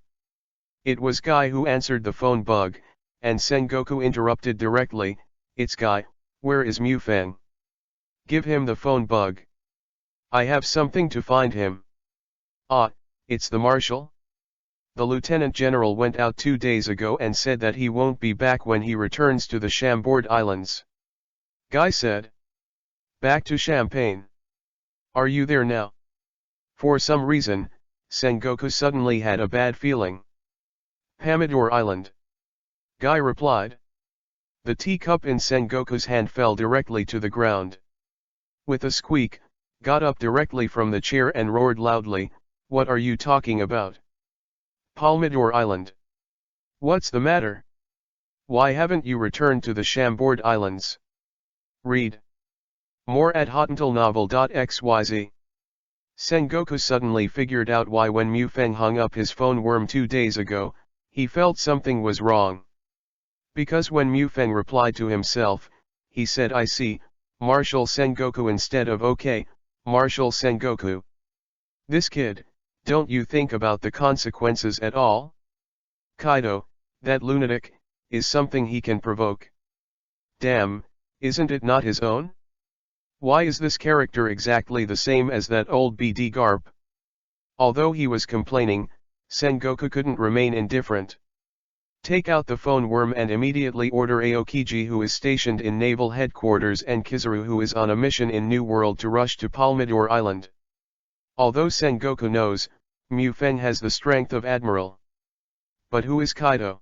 It was Guy who answered the phone bug, and Sengoku interrupted directly, it's Guy, where is Mufeng? Give him the phone bug. I have something to find him. Ah, it's the marshal? The lieutenant general went out 2 days ago and said that he won't be back when he returns to the Chambord Islands. Guy said. Back to Champagne. Are you there now? For some reason, Sengoku suddenly had a bad feeling. Pamador Island. Guy replied. The teacup in Sengoku's hand fell directly to the ground. With a squeak, got up directly from the chair and roared loudly, what are you talking about? Palmador Island. What's the matter? Why haven't you returned to the Chambord Islands? Read more at hottentalnovel.xyz. Sengoku suddenly figured out why when Mufeng hung up his phone worm 2 days ago, he felt something was wrong. Because when Mufeng replied to himself, he said I see, Marshal Sengoku instead of okay, Marshal Sengoku. This kid, don't you think about the consequences at all? Kaido, that lunatic, is something he can provoke. Damn, isn't it not his own? Why is this character exactly the same as that old BD Garp? Although he was complaining, Sengoku couldn't remain indifferent. Take out the phone worm and immediately order Aokiji, who is stationed in Naval Headquarters, and Kizaru, who is on a mission in New World, to rush to Palmador Island. Although Sengoku knows, Mufeng has the strength of Admiral. But who is Kaido?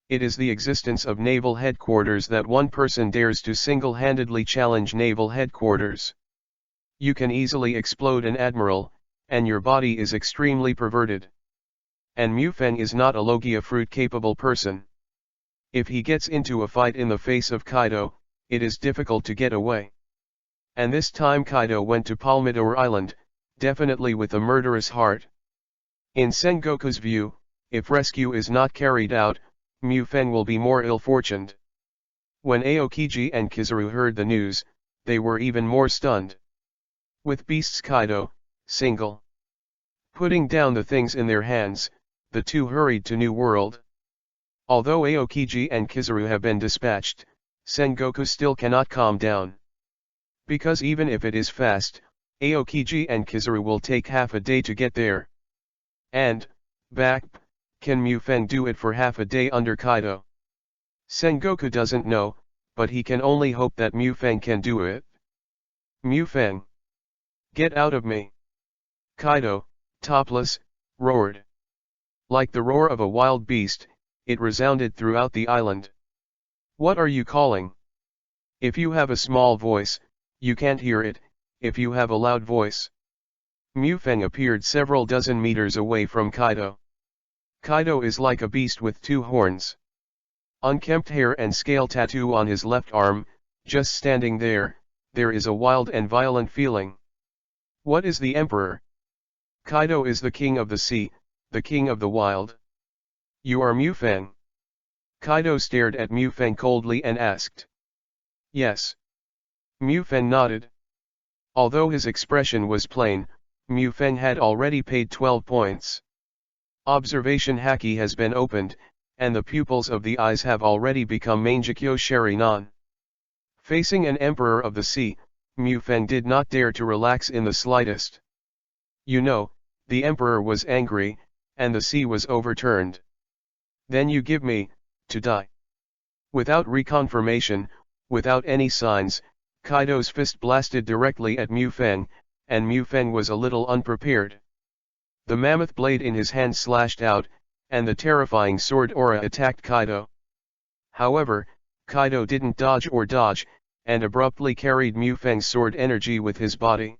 It is the existence of Naval Headquarters that one person dares to single-handedly challenge Naval Headquarters. You can easily explode an admiral, and your body is extremely perverted. And Mufeng is not a Logia fruit-capable person. If he gets into a fight in the face of Kaido, it is difficult to get away. And this time Kaido went to Palmador Island, definitely with a murderous heart. In Sengoku's view, if rescue is not carried out, Mufeng will be more ill-fortuned. When Aokiji and Kizaru heard the news, they were even more stunned. With beasts Kaido, single. Putting down the things in their hands, the two hurried to New World. Although Aokiji and Kizaru have been dispatched, Sengoku still cannot calm down. Because even if it is fast, Aokiji and Kizaru will take half a day to get there. And, back, can Mufeng do it for half a day under Kaido? Sengoku doesn't know, but he can only hope that Mufeng can do it. Mufeng! Get out of me! Kaido, topless, roared. Like the roar of a wild beast, it resounded throughout the island. What are you calling? If you have a small voice, you can't hear it, if you have a loud voice. Mufeng appeared several dozen meters away from Kaido. Kaido is like a beast with 2 horns. Unkempt hair and scale tattoo on his left arm, just standing there, there is a wild and violent feeling. What is the Emperor? Kaido is the king of the sea, the king of the wild. You are Mufeng? Kaido stared at Mufeng coldly and asked. Yes. Mufeng nodded. Although his expression was plain, Mufeng had already paid 12 points. Observation Haki has been opened, and the pupils of the eyes have already become Mangekyo Sherinan. Facing an emperor of the sea, Mufeng did not dare to relax in the slightest. You know, the emperor was angry, and the sea was overturned. Then you give me, to die. Without reconfirmation, without any signs, Kaido's fist blasted directly at Mufeng, and Mufeng was a little unprepared. The mammoth blade in his hand slashed out, and the terrifying sword aura attacked Kaido. However, Kaido didn't dodge or dodge, and abruptly carried Mufeng's sword energy with his body.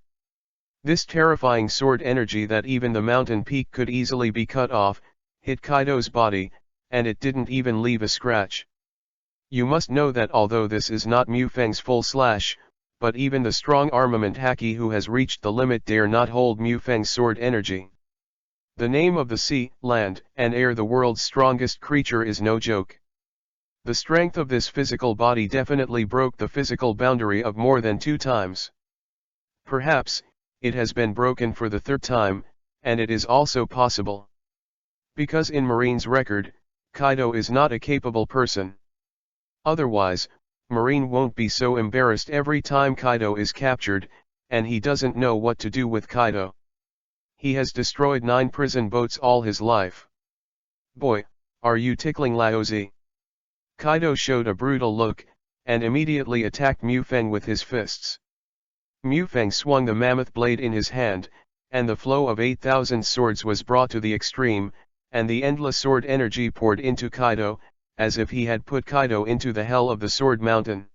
This terrifying sword energy that even the mountain peak could easily be cut off, hit Kaido's body, and it didn't even leave a scratch. You must know that although this is not Mufeng's full slash, but even the strong armament Haki who has reached the limit dare not hold Mufeng's sword energy. The name of the sea, land, and air, the world's strongest creature, is no joke. The strength of this physical body definitely broke the physical boundary of more than 2 times. Perhaps, it has been broken for the 3rd time, and it is also possible. Because in Marine's record, Kaido is not a capable person. Otherwise, Marine won't be so embarrassed every time Kaido is captured, and he doesn't know what to do with Kaido. He has destroyed 9 prison boats all his life. Boy, are you tickling Laozi? Kaido showed a brutal look, and immediately attacked Mufang with his fists. Mufang swung the mammoth blade in his hand, and the flow of 8,000 swords was brought to the extreme, and the endless sword energy poured into Kaido, as if he had put Kaido into the hell of the Sword Mountain.